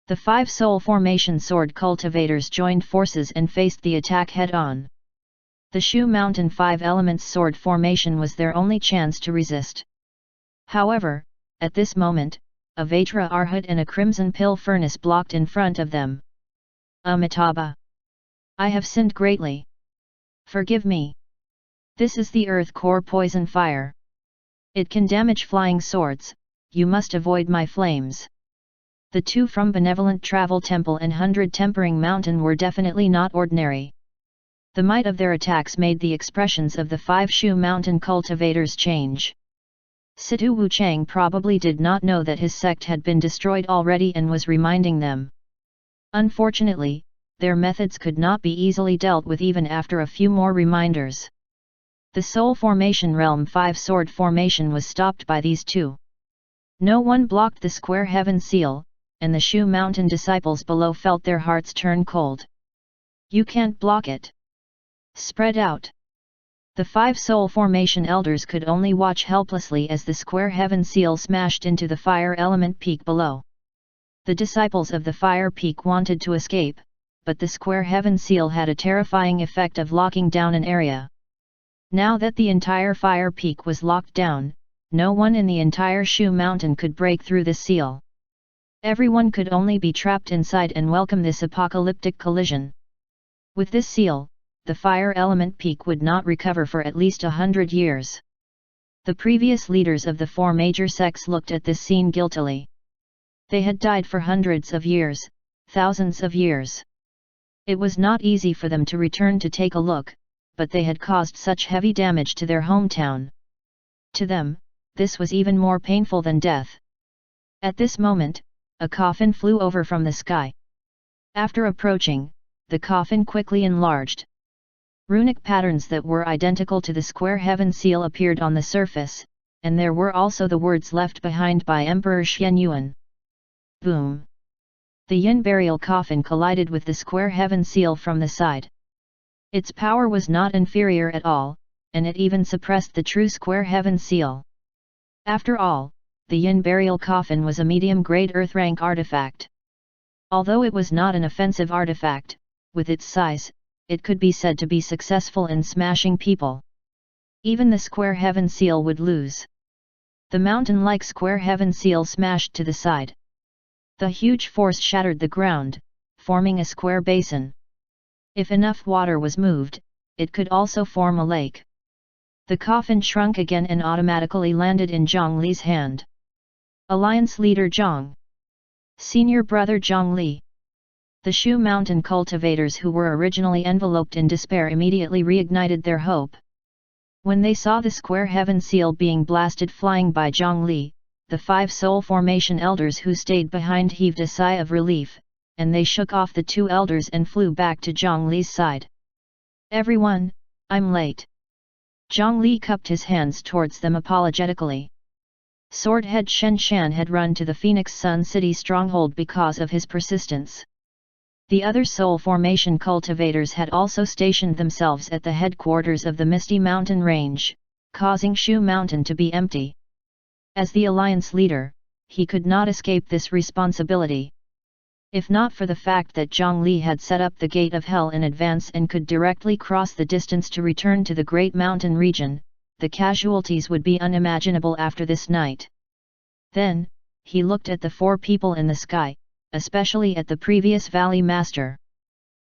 The 5 soul formation sword cultivators joined forces and faced the attack head-on. The Shu mountain 5 elements sword formation was their only chance to resist. However, at this moment, a Vajra Arhat and a crimson pill furnace blocked in front of them. Amitabha! I have sinned greatly. Forgive me. This is the earth core poison fire. It can damage flying swords, you must avoid my flames. The 2 from Benevolent Travel Temple and 100 Tempering Mountain were definitely not ordinary. The might of their attacks made the expressions of the 5 Shu mountain cultivators change. Situ Wuchang probably did not know that his sect had been destroyed already and was reminding them. Unfortunately, their methods could not be easily dealt with even after a few more reminders. The Soul Formation Realm 5 Sword Formation was stopped by these 2. No one blocked the square heaven seal, and the Shu mountain disciples below felt their hearts turn cold. You can't block it. Spread out. The 5 soul formation elders could only watch helplessly as the square heaven seal smashed into the fire element peak below. The disciples of the fire peak wanted to escape, but the square heaven seal had a terrifying effect of locking down an area. Now that the entire fire peak was locked down, no one in the entire Shu mountain could break through the seal. Everyone could only be trapped inside and welcome this apocalyptic collision. With this seal, the fire element peak would not recover for at least 100 years. The previous leaders of the 4 major sects looked at this scene guiltily. They had died for hundreds of years, thousands of years. It was not easy for them to return to take a look, but they had caused such heavy damage to their hometown. To them, this was even more painful than death. At this moment, a coffin flew over from the sky. After approaching, the coffin quickly enlarged. Runic patterns that were identical to the square heaven seal appeared on the surface, and there were also the words left behind by Emperor Xian Yuan. Boom! The Yin burial coffin collided with the square heaven seal from the side. Its power was not inferior at all, and it even suppressed the true square heaven seal. After all, the Yin burial coffin was a medium-grade earth rank artifact. Although it was not an offensive artifact, with its size, it could be said to be successful in smashing people. Even the square heaven seal would lose. The mountain-like square heaven seal smashed to the side. The huge force shattered the ground, forming a square basin. If enough water was moved, it could also form a lake. The coffin shrunk again and automatically landed in Zhang Li's hand. Alliance Leader Zhang. Senior Brother Zhang Li. The Shu mountain cultivators who were originally enveloped in despair immediately reignited their hope. When they saw the square heaven seal being blasted flying by Zhang Li, the 5 soul formation elders who stayed behind heaved a sigh of relief, and they shook off the 2 elders and flew back to Zhang Li's side. Everyone, I'm late. Zhang Li cupped his hands towards them apologetically. Swordhead Shen Shan had run to the Phoenix Sun City stronghold because of his persistence. The other soul formation cultivators had also stationed themselves at the headquarters of the Misty Mountain Range, causing Shu Mountain to be empty. As the alliance leader, he could not escape this responsibility. If not for the fact that Zhang Li had set up the Gate of Hell in advance and could directly cross the distance to return to the Great Mountain region, the casualties would be unimaginable after this night. Then, he looked at the 4 people in the sky, especially at the previous Valley Master.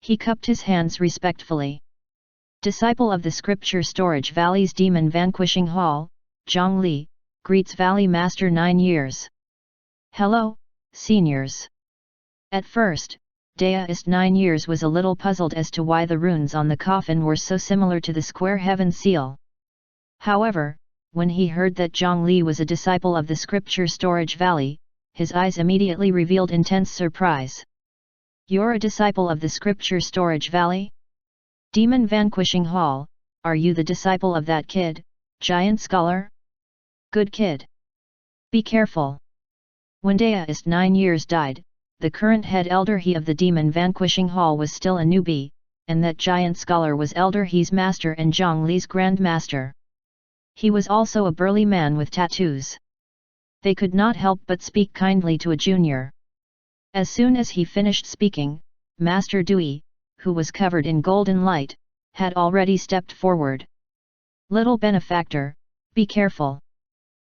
He cupped his hands respectfully. Disciple of the Scripture Storage Valley's Demon Vanquishing Hall, Zhang Li, greets Valley Master 9 years. Hello, seniors. At first, Deist 9 years was a little puzzled as to why the runes on the coffin were so similar to the square heaven seal. However, when he heard that Zhang Li was a disciple of the Scripture Storage Valley, his eyes immediately revealed intense surprise. You're a disciple of the Scripture Storage Valley? Demon Vanquishing Hall, are you the disciple of that kid, giant scholar? Good kid. Be careful. When Deist 9 years died, the current head elder he of the Demon Vanquishing Hall was still a newbie, and that giant scholar was Elder He's master and Zhang Li's grand master. He was also a burly man with tattoos. They could not help but speak kindly to a junior. As soon as he finished speaking, Master Dewey, who was covered in golden light, had already stepped forward. Little benefactor, be careful.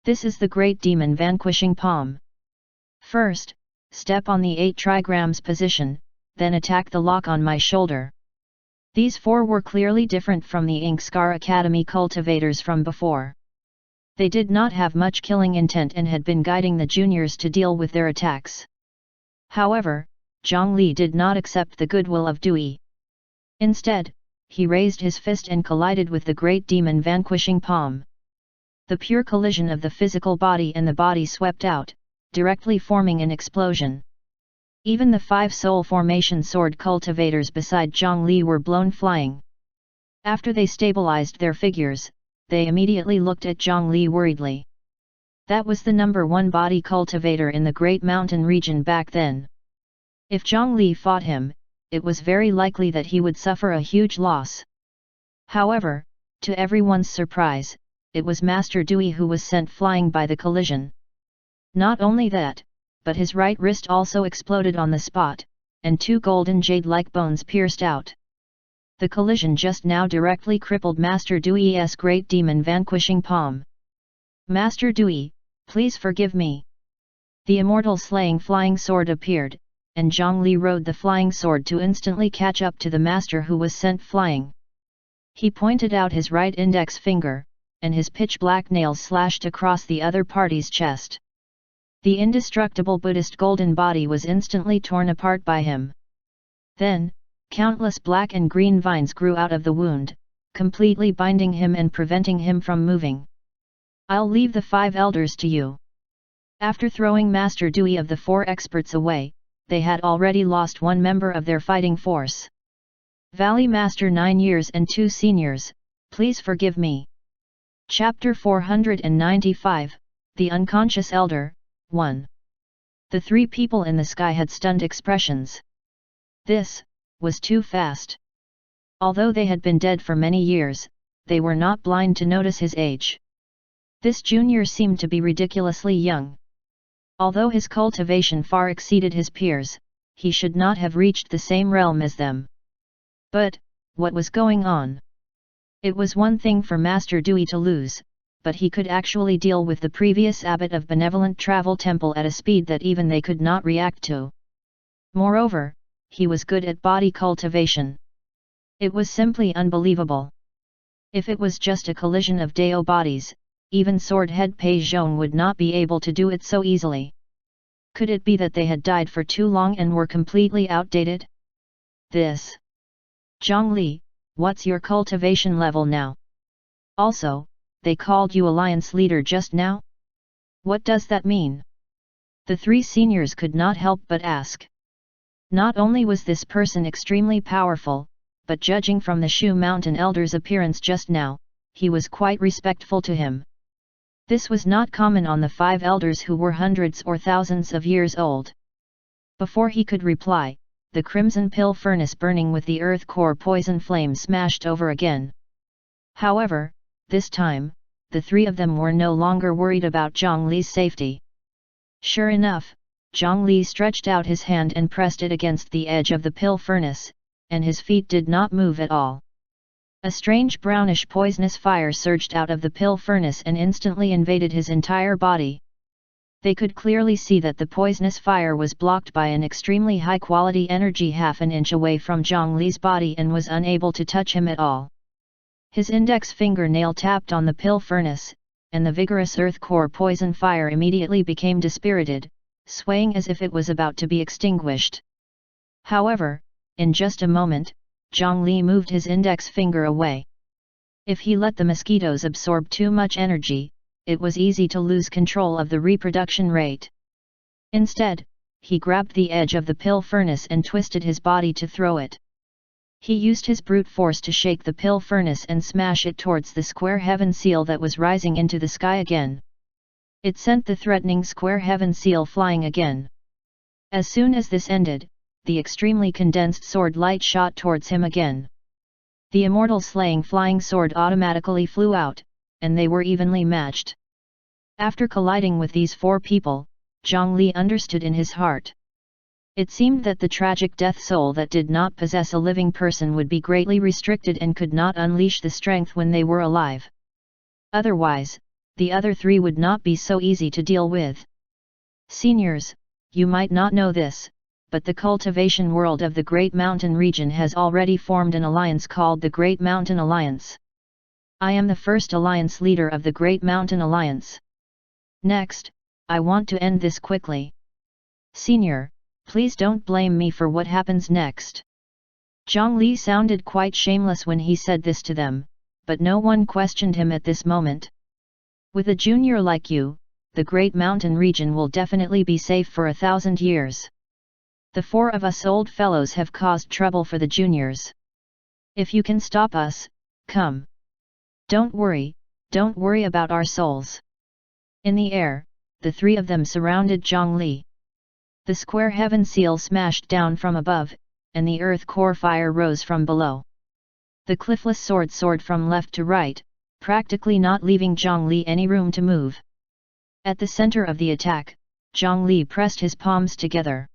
This is the great demon vanquishing palm. First, step on the 8 trigrams position, then attack the lock on my shoulder. These 4 were clearly different from the Inkscar Academy cultivators from before. They did not have much killing intent and had been guiding the juniors to deal with their attacks. However, Zhang Li did not accept the goodwill of Dewey. Instead, he raised his fist and collided with the great demon vanquishing palm. The pure collision of the physical body and the body swept out, directly forming an explosion. Even the 5 soul formation sword cultivators beside Zhang Li were blown flying. After they stabilized their figures, they immediately looked at Zhang Li worriedly. That was the number 1 body cultivator in the Great Mountain region back then. If Zhang Li fought him, it was very likely that he would suffer a huge loss. However, to everyone's surprise, it was Master Dewey who was sent flying by the collision. Not only that, but his right wrist also exploded on the spot, and 2 golden jade-like bones pierced out. The collision just now directly crippled Master Dewey's great demon vanquishing palm. Master Dewey, please forgive me. The immortal slaying flying sword appeared, and Zhang Li rode the flying sword to instantly catch up to the master who was sent flying. He pointed out his right index finger, and his pitch-black nails slashed across the other party's chest. The indestructible Buddhist golden body was instantly torn apart by him. Then, countless black and green vines grew out of the wound, completely binding him and preventing him from moving. I'll leave the 5 elders to you. After throwing Master Dewey of the 4 experts away, they had already lost 1 member of their fighting force. Valley Master 9 years and 2 seniors, please forgive me. Chapter 495, The Unconscious Elder, 1. The 3 people in the sky had stunned expressions. This was too fast. Although they had been dead for many years, they were not blind to notice his age. This junior seemed to be ridiculously young. Although his cultivation far exceeded his peers, he should not have reached the same realm as them. But, what was going on? It was one thing for Master Dewey to lose, but he could actually deal with the previous abbot of Benevolent Travel Temple at a speed that even they could not react to. Moreover, he was good at body cultivation. It was simply unbelievable. If it was just a collision of Dao bodies, even Sword-Head Pei Zhong would not be able to do it so easily. Could it be that they had died for too long and were completely outdated? This. Zhang Li, what's your cultivation level now? Also, they called you Alliance Leader just now? What does that mean? The 3 seniors could not help but ask. Not only was this person extremely powerful, but judging from the Shu Mountain Elder's appearance just now, he was quite respectful to him. This was not common on the 5 elders who were hundreds or thousands of years old. Before he could reply, the crimson pill furnace burning with the earth core poison flame smashed over again. However, this time, the 3 of them were no longer worried about Zhang Li's safety. Sure enough, Zhang Li stretched out his hand and pressed it against the edge of the pill furnace, and his feet did not move at all. A strange brownish poisonous fire surged out of the pill furnace and instantly invaded his entire body. They could clearly see that the poisonous fire was blocked by an extremely high-quality energy half an inch away from Zhang Li's body and was unable to touch him at all. His index fingernail tapped on the pill furnace, and the vigorous earth core poison fire immediately became dispirited, swaying as if it was about to be extinguished. However, in just a moment, Zhang Li moved his index finger away. If he let the mosquitoes absorb too much energy, it was easy to lose control of the reproduction rate. Instead, he grabbed the edge of the pill furnace and twisted his body to throw it. He used his brute force to shake the pill furnace and smash it towards the square heaven seal that was rising into the sky again. It sent the threatening square heaven seal flying again. As soon as this ended, the extremely condensed sword light shot towards him again. The immortal slaying flying sword automatically flew out, and they were evenly matched. After colliding with these four people, Zhang Li understood in his heart. It seemed that the tragic death soul that did not possess a living person would be greatly restricted and could not unleash the strength when they were alive. Otherwise, the other three would not be so easy to deal with. Seniors, you might not know this, but the cultivation world of the Great Mountain region has already formed an alliance called the Great Mountain Alliance. I am the first alliance leader of the Great Mountain Alliance. Next, I want to end this quickly. Senior, please don't blame me for what happens next. Zhang Li sounded quite shameless when he said this to them, but no one questioned him at this moment. With a junior like you, the Great Mountain region will definitely be safe for 1,000 years. The four of us old fellows have caused trouble for the juniors. If you can stop us, come. Don't worry about our souls. In the air, the three of them surrounded Zhang Li. The square heaven seal smashed down from above, and the earth core fire rose from below. The cliffless sword soared from left to right, practically not leaving Zhang Li any room to move. At the center of the attack, Zhang Li pressed his palms together.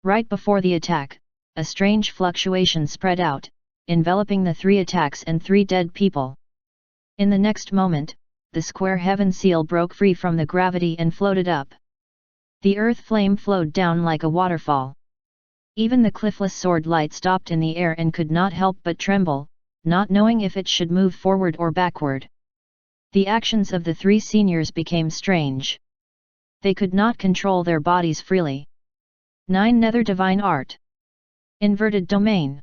Right before the attack, a strange fluctuation spread out, enveloping the three attacks and three dead people. In the next moment, the square heaven seal broke free from the gravity and floated up. The earth flame flowed down like a waterfall. Even the cliffless sword light stopped in the air and could not help but tremble, not knowing if it should move forward or backward. The actions of the three seniors became strange. They could not control their bodies freely. 9 Nether Divine Art. Inverted Domain.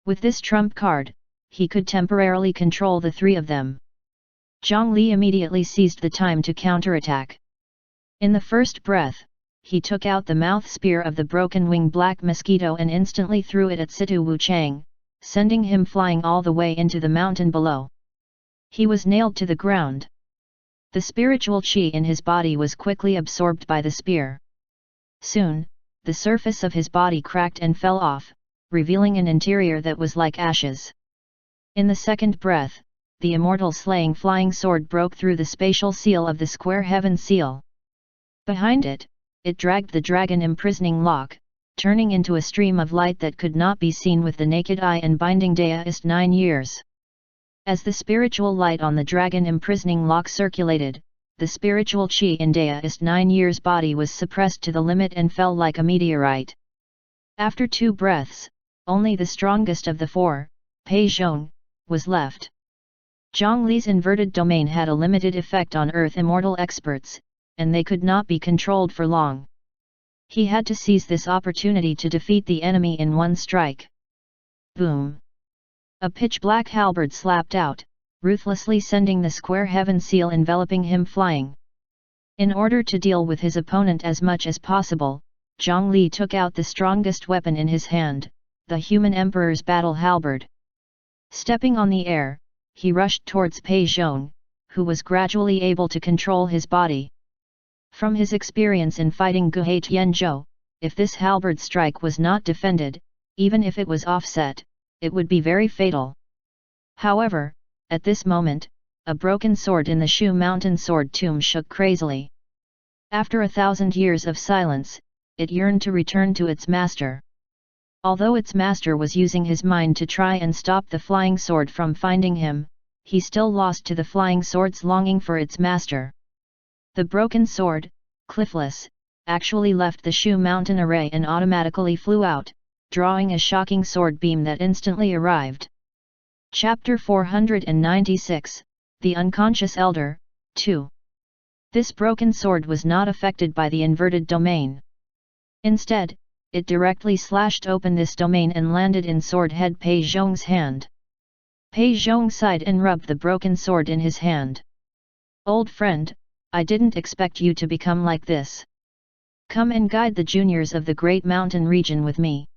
With this trump card, he could temporarily control the three of them. Zhang Li immediately seized the time to counterattack. In the first breath, he took out the mouth spear of the broken wing black mosquito and instantly threw it at Situ Wuchang, sending him flying all the way into the mountain below. He was nailed to the ground. The spiritual qi in his body was quickly absorbed by the spear. Soon, the surface of his body cracked and fell off, revealing an interior that was like ashes. In the second breath, the immortal slaying flying sword broke through the spatial seal of the square heaven seal. Behind it, it dragged the dragon imprisoning lock, turning into a stream of light that could not be seen with the naked eye and binding Daoist 9 years. As the spiritual light on the dragon imprisoning lock circulated, the spiritual qi in Daoist 9 years body was suppressed to the limit and fell like a meteorite. After 2 breaths, only the strongest of the four, Pei Zhong, was left. Zhang Li's inverted domain had a limited effect on Earth immortal experts, and they could not be controlled for long. He had to seize this opportunity to defeat the enemy in one strike. Boom! A pitch-black halberd slapped out, ruthlessly sending the square heaven seal enveloping him flying. In order to deal with his opponent as much as possible, Zhang Li took out the strongest weapon in his hand, the human emperor's battle halberd. Stepping on the air, he rushed towards Pei Zhong, who was gradually able to control his body. From his experience in fighting Guhe Tianzhou, if this halberd strike was not defended, even if it was offset, it would be very fatal. However, at this moment, a broken sword in the Shu Mountain sword tomb shook crazily. After 1,000 years of silence, it yearned to return to its master. Although its master was using his mind to try and stop the flying sword from finding him, he still lost to the flying sword's longing for its master. The broken sword, cliffless, actually left the Shu Mountain array and automatically flew out, drawing a shocking sword beam that instantly arrived. Chapter 496, The Unconscious Elder, 2. This broken sword was not affected by the inverted domain. Instead, it directly slashed open this domain and landed in sword head Pei Zhong's hand. Pei Zhong sighed and rubbed the broken sword in his hand. Old friend, I didn't expect you to become like this. Come and guide the juniors of the Great Mountain region with me.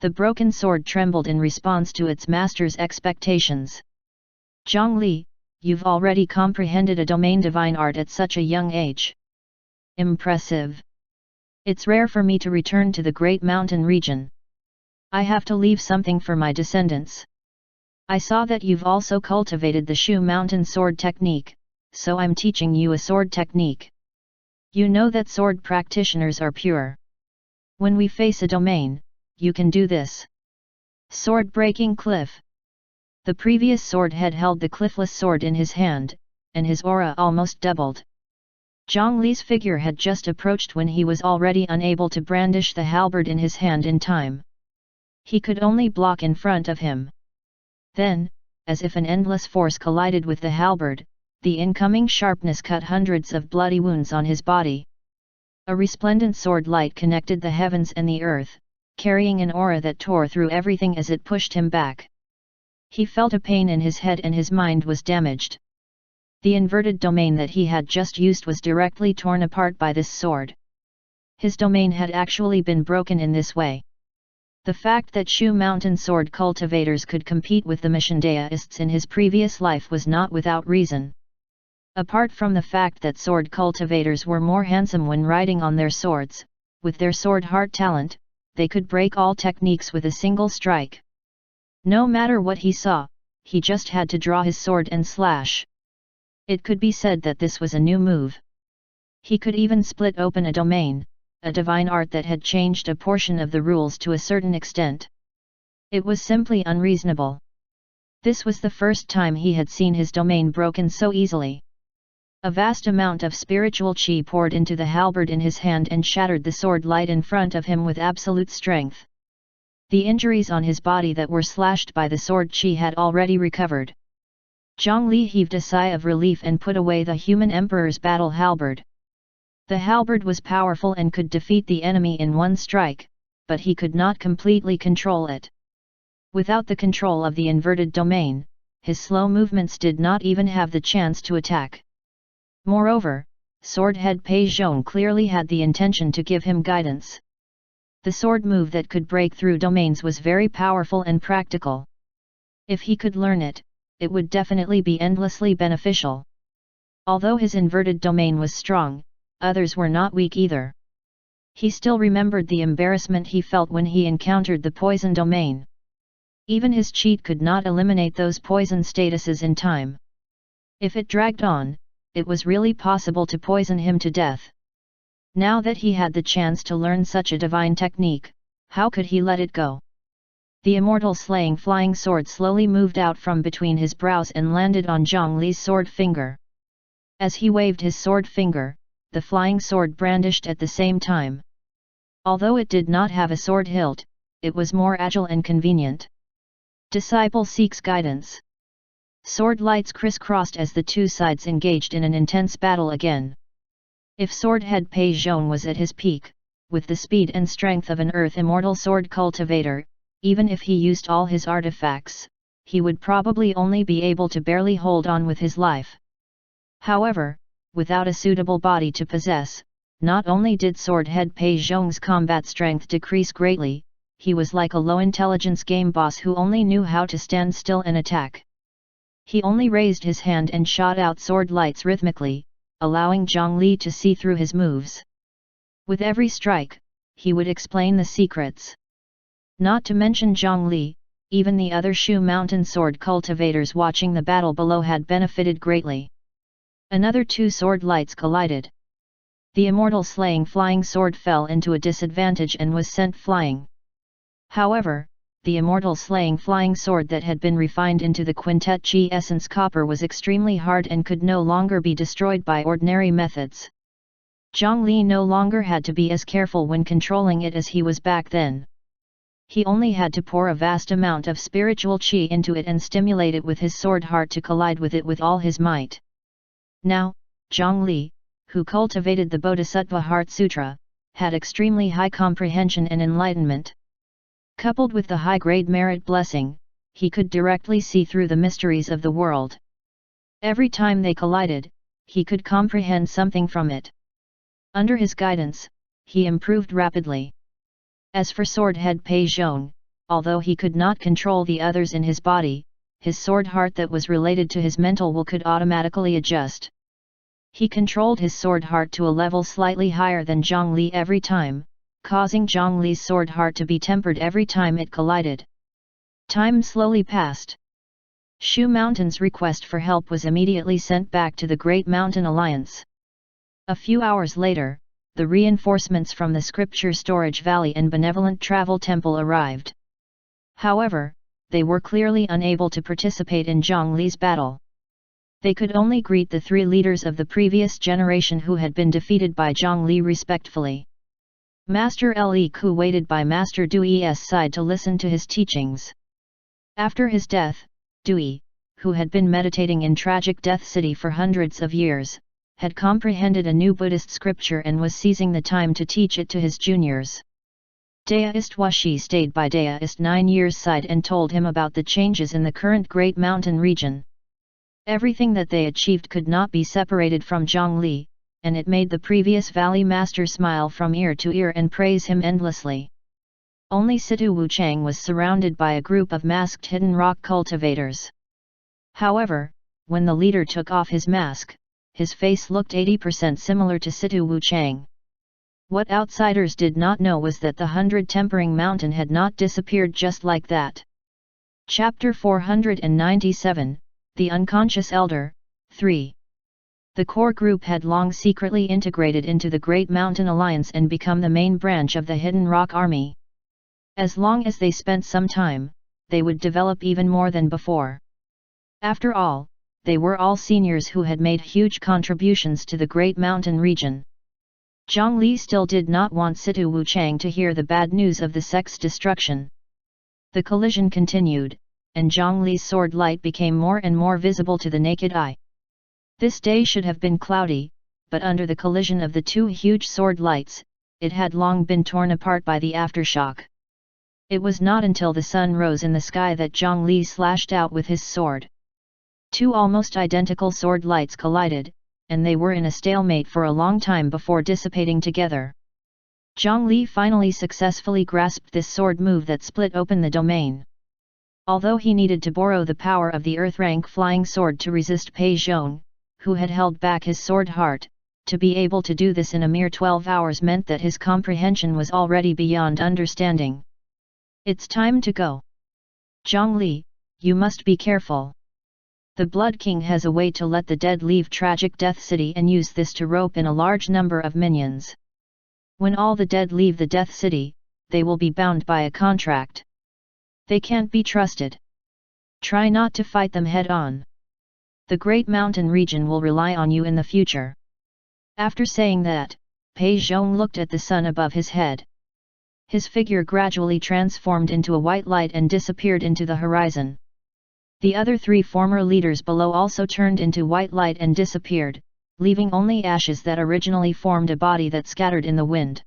The broken sword trembled in response to its master's expectations. Zhongli, you've already comprehended a domain divine art at such a young age. Impressive. It's rare for me to return to the Great Mountain region. I have to leave something for my descendants. I saw that you've also cultivated the Shu Mountain sword technique, so I'm teaching you a sword technique. You know that sword practitioners are pure. When we face a domain, you can do this. Sword breaking cliff. The previous sword had held the cliffless sword in his hand, and his aura almost doubled. Zhang Li's figure had just approached when he was already unable to brandish the halberd in his hand in time. He could only block in front of him. Then, as if an endless force collided with the halberd, the incoming sharpness cut hundreds of bloody wounds on his body. A resplendent sword light connected the heavens and the earth, carrying an aura that tore through everything as it pushed him back. He felt a pain in his head and his mind was damaged. The inverted domain that he had just used was directly torn apart by this sword. His domain had actually been broken in this way. The fact that Shu Mountain sword cultivators could compete with the Mishandaists in his previous life was not without reason. Apart from the fact that sword cultivators were more handsome when riding on their swords, with their sword heart talent, they could break all techniques with a single strike. No matter what he saw, he just had to draw his sword and slash. It could be said that this was a new move. He could even split open a domain, a divine art that had changed a portion of the rules to a certain extent. It was simply unreasonable. This was the first time he had seen his domain broken so easily. A vast amount of spiritual chi poured into the halberd in his hand and shattered the sword light in front of him with absolute strength. The injuries on his body that were slashed by the sword chi had already recovered. Zhang Li heaved a sigh of relief and put away the human emperor's battle halberd. The halberd was powerful and could defeat the enemy in one strike, but he could not completely control it. Without the control of the inverted domain, his slow movements did not even have the chance to attack. Moreover, sword head Pei Zhong clearly had the intention to give him guidance. The sword move that could break through domains was very powerful and practical. If he could learn it, it would definitely be endlessly beneficial. Although his inverted domain was strong, others were not weak either. He still remembered the embarrassment he felt when he encountered the poison domain. Even his cheat could not eliminate those poison statuses in time. If it dragged on, it was really possible to poison him to death. Now that he had the chance to learn such a divine technique, how could he let it go? The immortal slaying flying sword slowly moved out from between his brows and landed on Zhang Li's sword finger. As he waved his sword finger, the flying sword brandished at the same time. Although it did not have a sword hilt, it was more agile and convenient. Disciple seeks guidance. Sword lights crisscrossed as the two sides engaged in an intense battle again. If sword head Pei Zhong was at his peak, with the speed and strength of an earth immortal sword cultivator, even if he used all his artifacts, he would probably only be able to barely hold on with his life. However, without a suitable body to possess, not only did sword head Pei Zhong's combat strength decrease greatly, he was like a low-intelligence game boss who only knew how to stand still and attack. He only raised his hand and shot out sword lights rhythmically, allowing Zhang Li to see through his moves. With every strike, he would explain the secrets. Not to mention Zhang Li, even the other Shu Mountain sword cultivators watching the battle below had benefited greatly. Another two sword lights collided. The immortal slaying flying sword fell into a disadvantage and was sent flying. However, the immortal slaying flying sword that had been refined into the quintet chi essence copper was extremely hard and could no longer be destroyed by ordinary methods. Zhang Li no longer had to be as careful when controlling it as he was back then. He only had to pour a vast amount of spiritual chi into it and stimulate it with his sword heart to collide with it with all his might. Now, Zhang Li, who cultivated the Bodhisattva Heart Sutra, had extremely high comprehension and enlightenment. Coupled with the high-grade merit blessing, he could directly see through the mysteries of the world. Every time they collided, he could comprehend something from it. Under his guidance, he improved rapidly. As for sword head Pei Zhong, although he could not control the others in his body, his sword heart that was related to his mental will could automatically adjust. He controlled his sword heart to a level slightly higher than Zhang Li every time, causing Zhang Li's sword heart to be tempered every time it collided. Time slowly passed. Shu Mountain's request for help was immediately sent back to the Great Mountain Alliance. A few hours later, the reinforcements from the Scripture Storage Valley and Benevolent Travel Temple arrived. However, they were clearly unable to participate in Zhang Li's battle. They could only greet the three leaders of the previous generation who had been defeated by Zhang Li respectfully. Master Le Ku waited by Master Dui's side to listen to his teachings. After his death, Dui, who had been meditating in Tragic Death City for hundreds of years, had comprehended a new Buddhist scripture and was seizing the time to teach it to his juniors. Daoist Washi stayed by Daoist 9 years' side and told him about the changes in the current Great Mountain region. Everything that they achieved could not be separated from Zhang Li, and it made the previous Valley Master smile from ear to ear and praise him endlessly. Only Situ Wuchang was surrounded by a group of masked hidden rock cultivators. However, when the leader took off his mask, his face looked 80% similar to Situ Wuchang. What outsiders did not know was that the 100 Tempering Mountain had not disappeared just like that. Chapter 497, The Unconscious Elder, 3. The core group had long secretly integrated into the Great Mountain Alliance and become the main branch of the Hidden Rock Army. As long as they spent some time, they would develop even more than before. After all, they were all seniors who had made huge contributions to the Great Mountain region. Zhang Li still did not want Situ Wuchang to hear the bad news of the sect's destruction. The collision continued, and Zhang Li's sword light became more and more visible to the naked eye. This day should have been cloudy, but under the collision of the two huge sword lights, it had long been torn apart by the aftershock. It was not until the sun rose in the sky that Zhang Li slashed out with his sword. Two almost identical sword lights collided, and they were in a stalemate for a long time before dissipating together. Zhang Li finally successfully grasped this sword move that split open the domain. Although he needed to borrow the power of the earth-rank flying sword to resist Pei Zhong, who had held back his sword heart, to be able to do this in a mere 12 hours meant that his comprehension was already beyond understanding. It's time to go. Zhang Li, you must be careful. The Blood King has a way to let the dead leave Tragic Death City and use this to rope in a large number of minions. When all the dead leave the Death City, they will be bound by a contract. They can't be trusted. Try not to fight them head-on. The Great Mountain region will rely on you in the future. After saying that, Pei Zhong looked at the sun above his head. His figure gradually transformed into a white light and disappeared into the horizon. The other three former leaders below also turned into white light and disappeared, leaving only ashes that originally formed a body that scattered in the wind.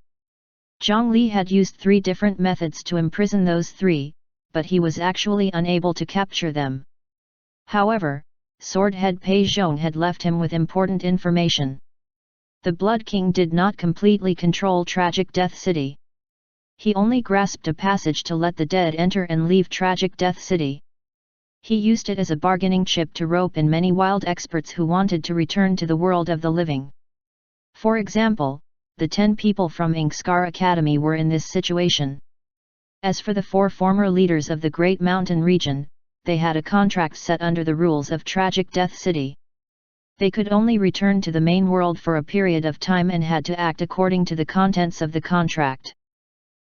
Zhang Li had used 3 different methods to imprison those 3, but he was actually unable to capture them. However, Swordhead Pei Zhong had left him with important information. The Blood King did not completely control Tragic Death City. He only grasped a passage to let the dead enter and leave Tragic Death City. He used it as a bargaining chip to rope in many wild experts who wanted to return to the world of the living. For example, the 10 people from Inkskar Academy were in this situation. As for the 4 former leaders of the Great Mountain region, they had a contract set under the rules of Tragic Death City. They could only return to the main world for a period of time and had to act according to the contents of the contract.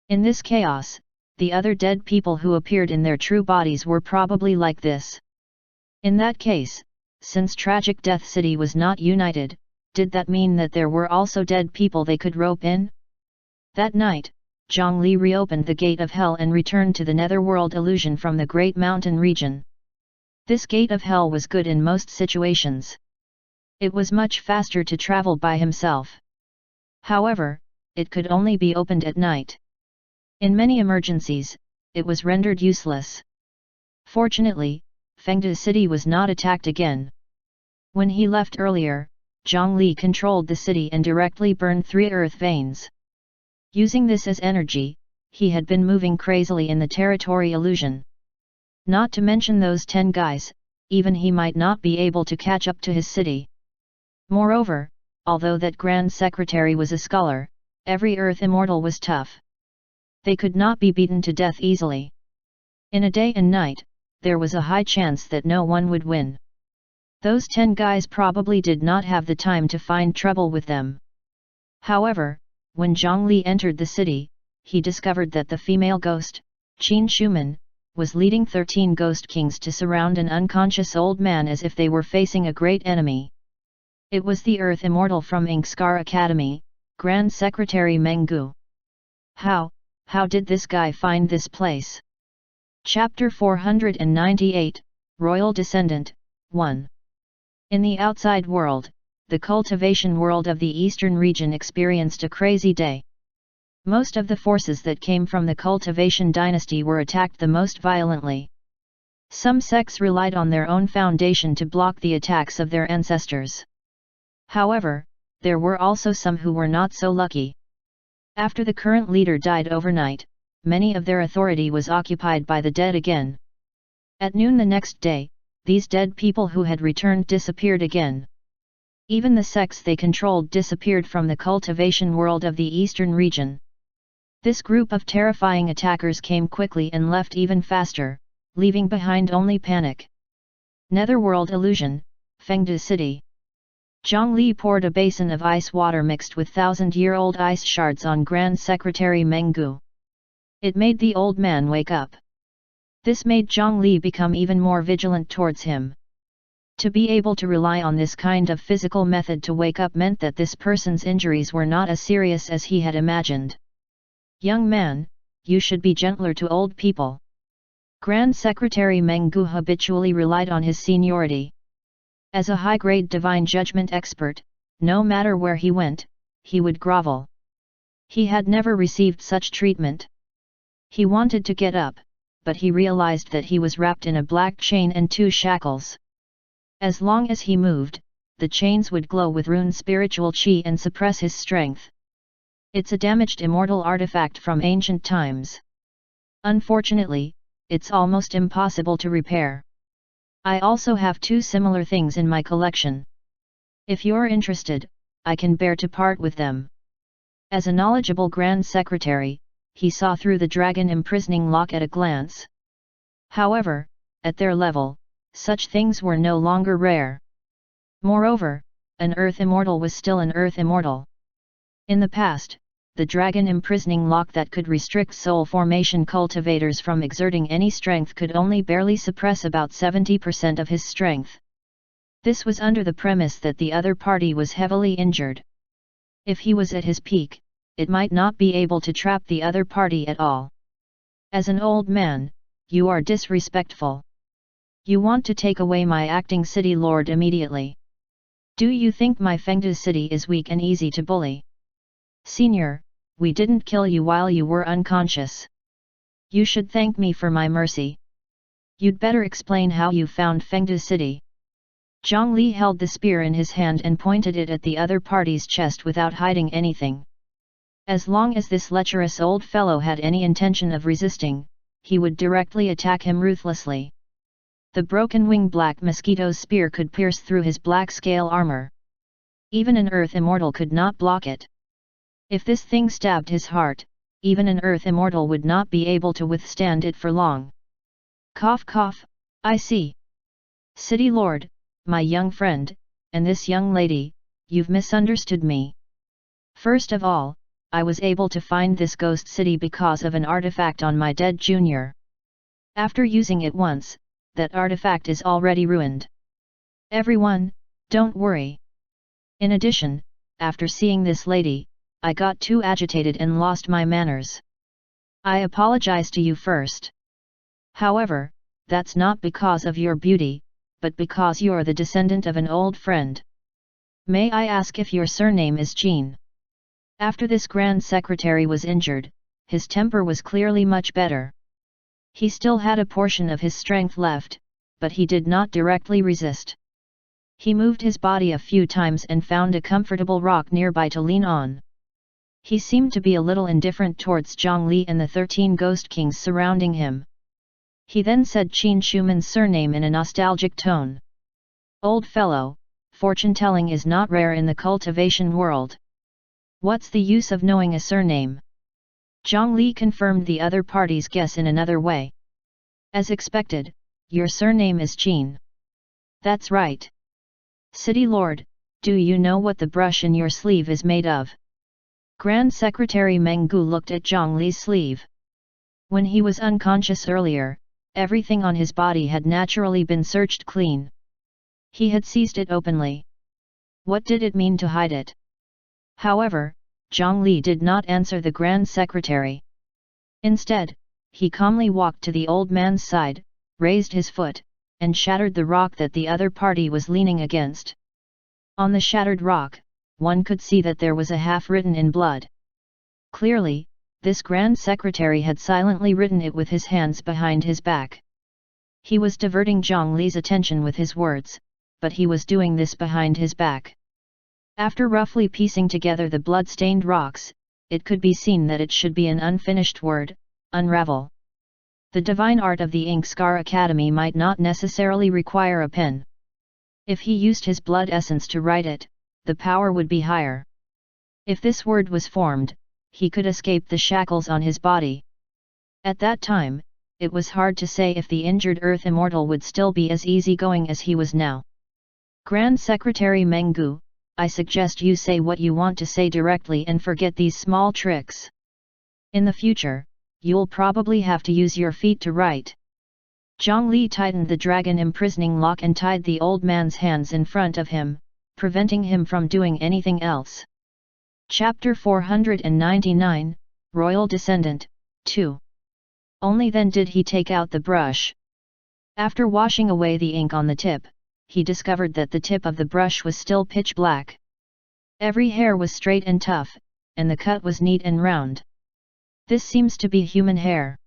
In this chaos, the other dead people who appeared in their true bodies were probably like this. In that case, since Tragic Death City was not united, did that mean that there were also dead people they could rope in? That night, Zhang Li reopened the Gate of Hell and returned to the Netherworld illusion from the Great Mountain region. This Gate of Hell was good in most situations. It was much faster to travel by himself. However, it could only be opened at night. In many emergencies, it was rendered useless. Fortunately, Fengde City was not attacked again. When he left earlier, Zhang Li controlled the city and directly burned 3 earth veins. Using this as energy, he had been moving crazily in the territory illusion. Not to mention those 10 guys, even he might not be able to catch up to his city. Moreover, although that Grand Secretary was a scholar, every Earth immortal was tough. They could not be beaten to death easily. In a day and night, there was a high chance that no one would win. Those 10 guys probably did not have the time to find trouble with them. However, when Zhongli entered the city, he discovered that the female ghost, Qin Shuman, was leading 13 ghost kings to surround an unconscious old man as if they were facing a great enemy. It was the Earth Immortal from Ingskar Academy, Grand Secretary Menggu. How did this guy find this place? Chapter 498, Royal Descendant, 1. In the outside world, the cultivation world of the eastern region experienced a crazy day. Most of the forces that came from the cultivation dynasty were attacked the most violently. Some sects relied on their own foundation to block the attacks of their ancestors. However, there were also some who were not so lucky. After the current leader died overnight, many of their authority was occupied by the dead again. At noon the next day, these dead people who had returned disappeared again. Even the sects they controlled disappeared from the cultivation world of the eastern region. This group of terrifying attackers came quickly and left even faster, leaving behind only panic. Netherworld Illusion, Fengdu City. Zhongli poured a basin of ice water mixed with 1,000-year-old ice shards on Grand Secretary Menggu. It made the old man wake up. This made Zhongli become even more vigilant towards him. To be able to rely on this kind of physical method to wake up meant that this person's injuries were not as serious as he had imagined. Young man, you should be gentler to old people. Grand Secretary Menggu habitually relied on his seniority. As a high-grade divine judgment expert, no matter where he went, he would grovel. He had never received such treatment. He wanted to get up, but he realized that he was wrapped in a black chain and 2 shackles. As long as he moved, the chains would glow with rune spiritual chi and suppress his strength. It's a damaged immortal artifact from ancient times. Unfortunately, it's almost impossible to repair. I also have 2 similar things in my collection. If you're interested, I can bear to part with them. As a knowledgeable Grand Secretary, he saw through the dragon imprisoning lock at a glance. However, at their level, such things were no longer rare. Moreover, an Earth Immortal was still an Earth Immortal. In the past, the dragon imprisoning lock that could restrict soul formation cultivators from exerting any strength could only barely suppress about 70% of his strength. This was under the premise that the other party was heavily injured. If he was at his peak, it might not be able to trap the other party at all. As an old man, you are disrespectful. You want to take away my acting city lord immediately. Do you think my Fengdu city is weak and easy to bully? Senior, we didn't kill you while you were unconscious. You should thank me for my mercy. You'd better explain how you found Fengdu city. Zhongli held the spear in his hand and pointed it at the other party's chest without hiding anything. As long as this lecherous old fellow had any intention of resisting, he would directly attack him ruthlessly. The broken-wing black mosquito's spear could pierce through his black scale armor. Even an Earth Immortal could not block it. If this thing stabbed his heart, even an Earth Immortal would not be able to withstand it for long. Cough cough, I see. City Lord, my young friend, and this young lady, you've misunderstood me. First of all, I was able to find this ghost city because of an artifact on my dead junior. After using it once, that artifact is already ruined. Everyone, don't worry. In addition, after seeing this lady, I got too agitated and lost my manners. I apologize to you first. However, that's not because of your beauty, but because you're the descendant of an old friend. May I ask if your surname is Jean? After this Grand Secretary was injured, his temper was clearly much better. He still had a portion of his strength left, but he did not directly resist. He moved his body a few times and found a comfortable rock nearby to lean on. He seemed to be a little indifferent towards Zhongli and the 13 ghost kings surrounding him. He then said Qin Shuman's surname in a nostalgic tone. "Old fellow, fortune-telling is not rare in the cultivation world. What's the use of knowing a surname?" Zhongli confirmed the other party's guess in another way. "As expected, your surname is Qin." "That's right. City Lord, do you know what the brush in your sleeve is made of?" Grand Secretary Meng Gu looked at Zhongli's sleeve. When he was unconscious earlier, everything on his body had naturally been searched clean. He had seized it openly. What did it mean to hide it? However, Zhongli did not answer the Grand Secretary. Instead, he calmly walked to the old man's side, raised his foot, and shattered the rock that the other party was leaning against. On the shattered rock, one could see that there was a half written in blood. Clearly, this Grand Secretary had silently written it with his hands behind his back. He was diverting Zhongli's attention with his words, but he was doing this behind his back. After roughly piecing together the blood-stained rocks, it could be seen that it should be an unfinished word, unravel. The divine art of the Inkskar Academy might not necessarily require a pen. If he used his blood essence to write it, the power would be higher. If this word was formed, he could escape the shackles on his body. At that time, it was hard to say if the injured Earth Immortal would still be as easygoing as he was now. Grand Secretary Meng Gu, I suggest you say what you want to say directly and forget these small tricks. In the future, you'll probably have to use your feet to write. Zhongli tightened the dragon imprisoning lock and tied the old man's hands in front of him, preventing him from doing anything else. Chapter 499, Royal Descendant, 2. Only then did he take out the brush. After washing away the ink on the tip, he discovered that the tip of the brush was still pitch black. Every hair was straight and tough, and the cut was neat and round. This seems to be human hair.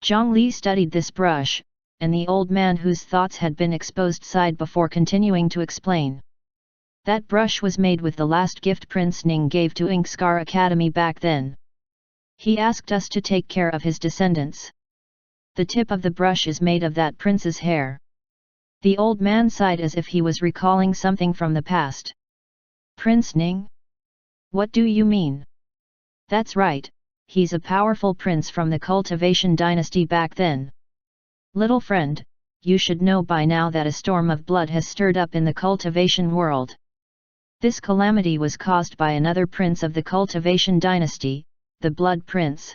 Zhongli studied this brush, and the old man whose thoughts had been exposed sighed before continuing to explain. That brush was made with the last gift Prince Ning gave to Inkskar Academy back then. He asked us to take care of his descendants. The tip of the brush is made of that prince's hair. The old man sighed as if he was recalling something from the past. Prince Ning? What do you mean? That's right, he's a powerful prince from the Cultivation dynasty back then. Little friend, you should know by now that a storm of blood has stirred up in the cultivation world. This calamity was caused by another prince of the Cultivation dynasty, the Blood Prince.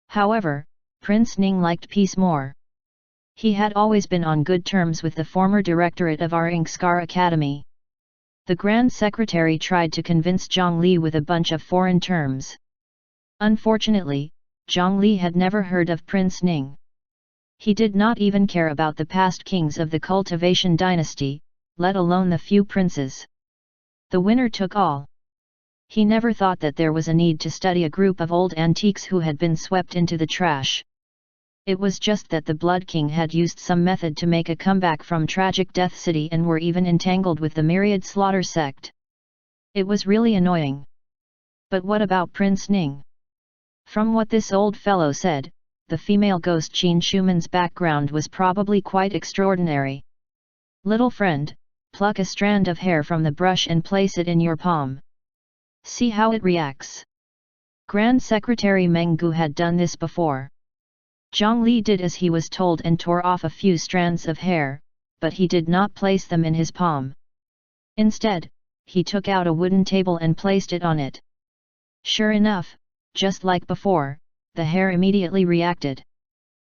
However, Prince Ning liked peace more. He had always been on good terms with the former directorate of our Inkskar Academy. The Grand Secretary tried to convince Zhongli with a bunch of foreign terms. Unfortunately, Zhongli had never heard of Prince Ning. He did not even care about the past kings of the Cultivation dynasty, let alone the few princes. The winner took all. He never thought that there was a need to study a group of old antiques who had been swept into the trash. It was just that the Blood King had used some method to make a comeback from tragic Death City and were even entangled with the Myriad Slaughter sect. It was really annoying. But what about Prince Ning? From what this old fellow said, the female ghost Qin Shuman's background was probably quite extraordinary. Little friend, pluck a strand of hair from the brush and place it in your palm. See how it reacts. Grand Secretary Meng Gu had done this before. Zhongli did as he was told and tore off a few strands of hair, but he did not place them in his palm. Instead, he took out a wooden table and placed it on it. Sure enough, just like before, the hair immediately reacted.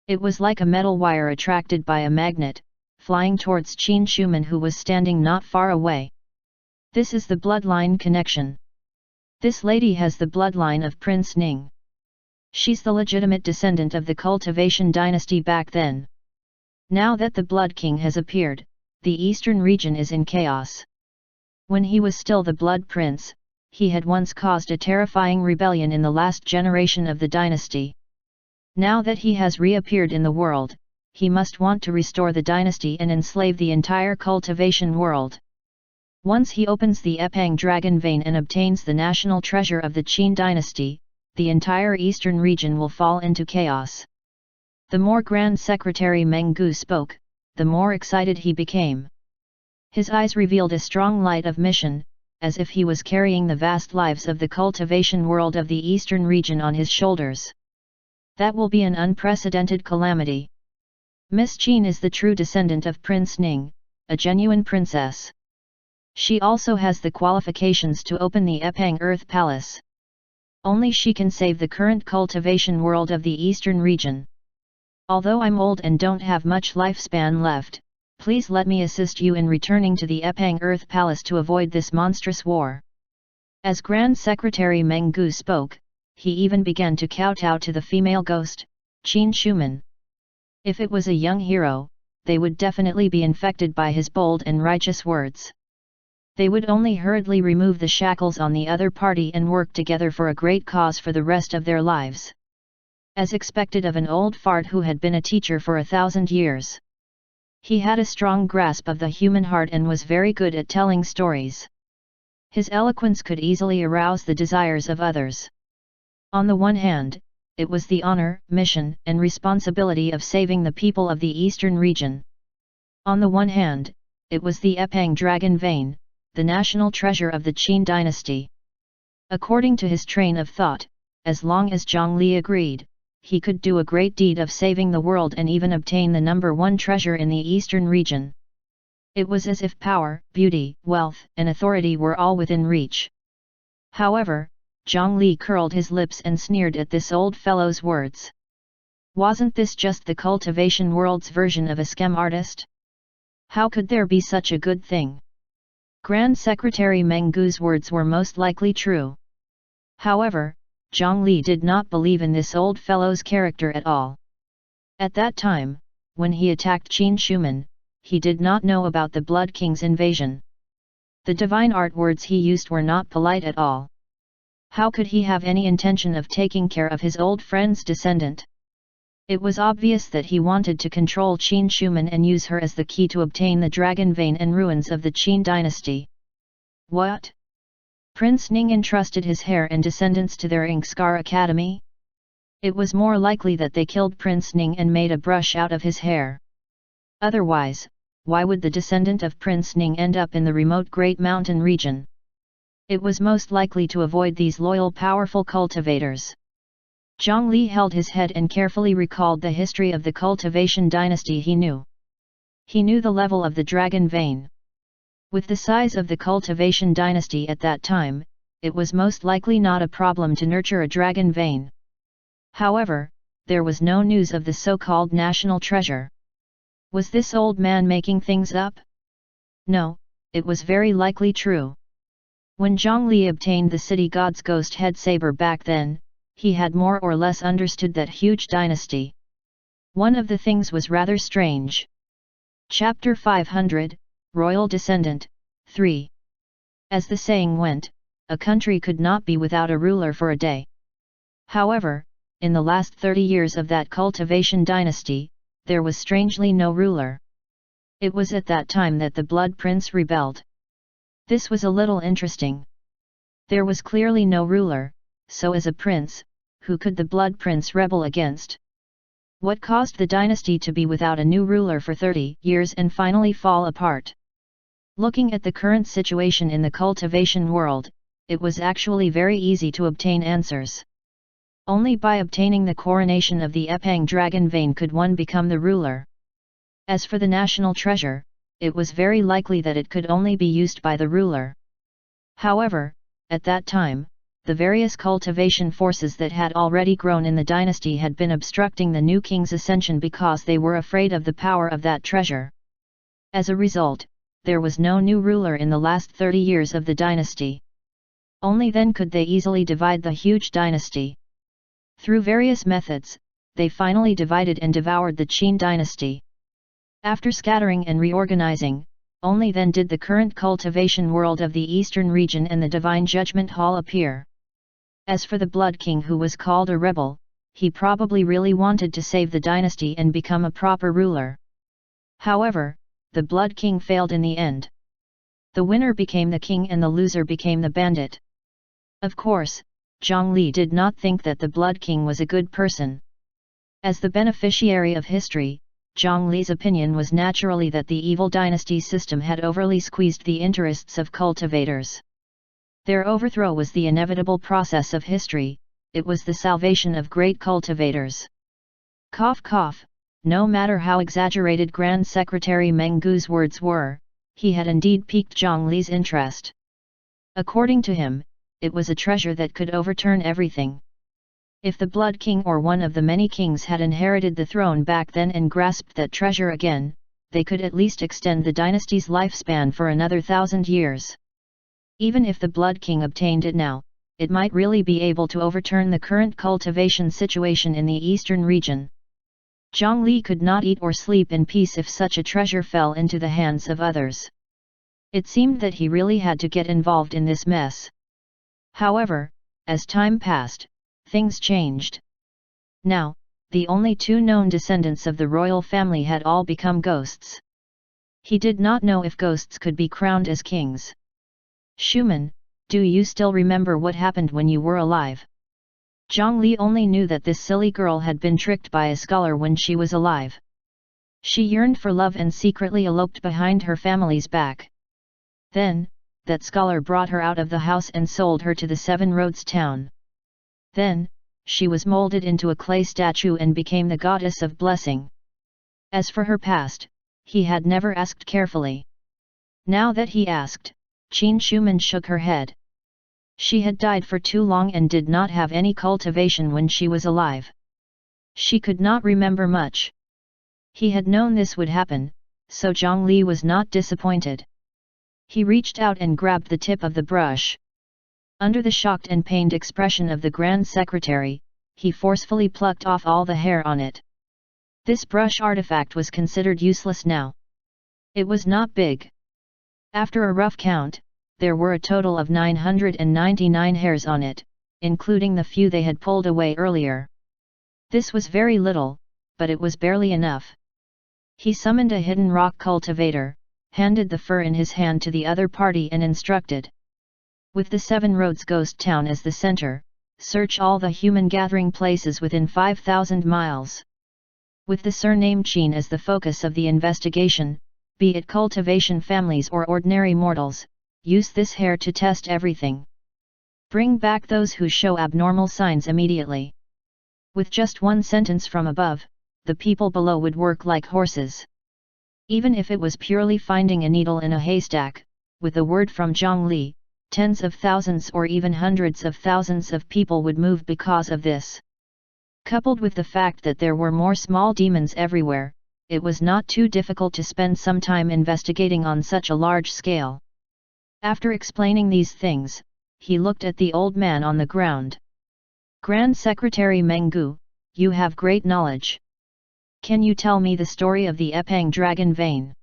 It was like a metal wire attracted by a magnet, flying towards Qin Shuman who was standing not far away. This is the bloodline connection. This lady has the bloodline of Prince Ning. She's the legitimate descendant of the Cultivation dynasty back then. Now that the Blood King has appeared, the eastern region is in chaos. When he was still the Blood Prince, he had once caused a terrifying rebellion in the last generation of the dynasty. Now that he has reappeared in the world, he must want to restore the dynasty and enslave the entire Cultivation world. Once he opens the Epang dragon vein and obtains the national treasure of the Qin dynasty, the entire eastern region will fall into chaos. The more Grand Secretary Meng Gu spoke, the more excited he became. His eyes revealed a strong light of mission, as if he was carrying the vast lives of the cultivation world of the eastern region on his shoulders. That will be an unprecedented calamity. Miss Qin is the true descendant of Prince Ning, a genuine princess. She also has the qualifications to open the Epang Earth Palace. Only she can save the current cultivation world of the eastern region. Although I'm old and don't have much lifespan left, please let me assist you in returning to the Epang Earth Palace to avoid this monstrous war. As Grand Secretary Meng Gu spoke, he even began to kowtow to the female ghost, Qin Shuman. If it was a young hero, they would definitely be infected by his bold and righteous words. They would only hurriedly remove the shackles on the other party and work together for a great cause for the rest of their lives. As expected of an old fart who had been a teacher for 1,000 years. He had a strong grasp of the human heart and was very good at telling stories. His eloquence could easily arouse the desires of others. On the one hand, it was the honor, mission, and responsibility of saving the people of the eastern region. On the one hand, it was the Epang dragon vein, the national treasure of the Qin dynasty. According to his train of thought, as long as Zhang Li agreed, he could do a great deed of saving the world and even obtain the number one treasure in the eastern region. It was as if power, beauty, wealth, and authority were all within reach. However, Zhang Li curled his lips and sneered at this old fellow's words. Wasn't this just the cultivation world's version of a scam artist? How could there be such a good thing? Grand Secretary Meng Gu's words were most likely true. However, Zhang Li did not believe in this old fellow's character at all. At that time, when he attacked Qin Shuman, he did not know about the Blood King's invasion. The divine art words he used were not polite at all. How could he have any intention of taking care of his old friend's descendant? It was obvious that he wanted to control Qin Shuman and use her as the key to obtain the dragon vein and ruins of the Qin dynasty. What? Prince Ning entrusted his heir and descendants to their Ingskar Academy? It was more likely that they killed Prince Ning and made a brush out of his hair. Otherwise, why would the descendant of Prince Ning end up in the remote Great Mountain region? It was most likely to avoid these loyal powerful cultivators. Zhang Li held his head and carefully recalled the history of the cultivation dynasty he knew. He knew the level of the dragon vein. With the size of the cultivation dynasty at that time, it was most likely not a problem to nurture a dragon vein. However, there was no news of the so-called national treasure. Was this old man making things up? No, it was very likely true. When Zhang Li obtained the city god's ghost head saber back then, he had more or less understood that huge dynasty. One of the things was rather strange. Chapter 500, Royal Descendant, 3. As the saying went, a country could not be without a ruler for a day. However, in the last 30 years of that cultivation dynasty, there was strangely no ruler. It was at that time that the Blood Prince rebelled. This was a little interesting. There was clearly no ruler, so as a prince, who could the Blood Prince rebel against? What caused the dynasty to be without a new ruler for 30 years and finally fall apart? Looking at the current situation in the cultivation world, it was actually very easy to obtain answers. Only by obtaining the coronation of the Epang dragon vein could one become the ruler. As for the national treasure, it was very likely that it could only be used by the ruler. However, at that time, the various cultivation forces that had already grown in the dynasty had been obstructing the new king's ascension because they were afraid of the power of that treasure. As a result, there was no new ruler in the last 30 years of the dynasty. Only then could they easily divide the huge dynasty. Through various methods, they finally divided and devoured the Qin dynasty. After scattering and reorganizing, only then did the current cultivation world of the eastern region and the divine judgment hall appear. As for the Blood King who was called a rebel, he probably really wanted to save the dynasty and become a proper ruler. However, the Blood King failed in the end. The winner became the king and the loser became the bandit. Of course, Zhang Li did not think that the Blood King was a good person. As the beneficiary of history, Zhang Li's opinion was naturally that the evil dynasty system had overly squeezed the interests of cultivators. Their overthrow was the inevitable process of history, it was the salvation of great cultivators. Cough cough, no matter how exaggerated Grand Secretary Meng Gu's words were, he had indeed piqued Zhang Li's interest. According to him, it was a treasure that could overturn everything. If the Blood King or one of the many kings had inherited the throne back then and grasped that treasure again, they could at least extend the dynasty's lifespan for another 1,000 years. Even if the Blood King obtained it now, it might really be able to overturn the current cultivation situation in the eastern region. Zhang Li could not eat or sleep in peace if such a treasure fell into the hands of others. It seemed that he really had to get involved in this mess. However, as time passed, things changed. Now, the only two known descendants of the royal family had all become ghosts. He did not know if ghosts could be crowned as kings. Shuman, do you still remember what happened when you were alive? Zhang Li only knew that this silly girl had been tricked by a scholar when she was alive. She yearned for love and secretly eloped behind her family's back. Then, that scholar brought her out of the house and sold her to the Seven Roads town. Then, she was molded into a clay statue and became the goddess of blessing. As for her past, he had never asked carefully. Now that he asked, Qin Shuman shook her head. She had died for too long and did not have any cultivation when she was alive. She could not remember much. He had known this would happen, so Zhang Li was not disappointed. He reached out and grabbed the tip of the brush. Under the shocked and pained expression of the Grand Secretary, he forcefully plucked off all the hair on it. This brush artifact was considered useless now. It was not big. After a rough count, there were a total of 999 hairs on it, including the few they had pulled away earlier. This was very little, but it was barely enough. He summoned a hidden rock cultivator, handed the fur in his hand to the other party and instructed. With the Seven Roads ghost town as the center, search all the human gathering places within 5,000 miles. With the surname Qin as the focus of the investigation, be it cultivation families or ordinary mortals, use this hair to test everything. Bring back those who show abnormal signs immediately. With just one sentence from above, the people below would work like horses. Even if it was purely finding a needle in a haystack, with a word from Zhang Li, tens of thousands or even hundreds of thousands of people would move because of this. Coupled with the fact that there were more small demons everywhere, it was not too difficult to spend some time investigating on such a large scale. After explaining these things, he looked at the old man on the ground. Grand Secretary Meng Gu, you have great knowledge. Can you tell me the story of the Epang dragon vein?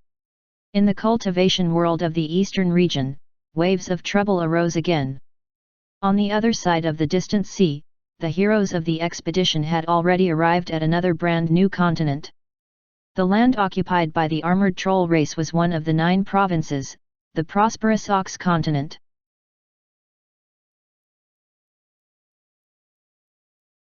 In the cultivation world of the eastern region, waves of trouble arose again. On the other side of the distant sea, the heroes of the expedition had already arrived at another brand new continent. The land occupied by the armored troll race was one of the 9 provinces, the prosperous Ox continent.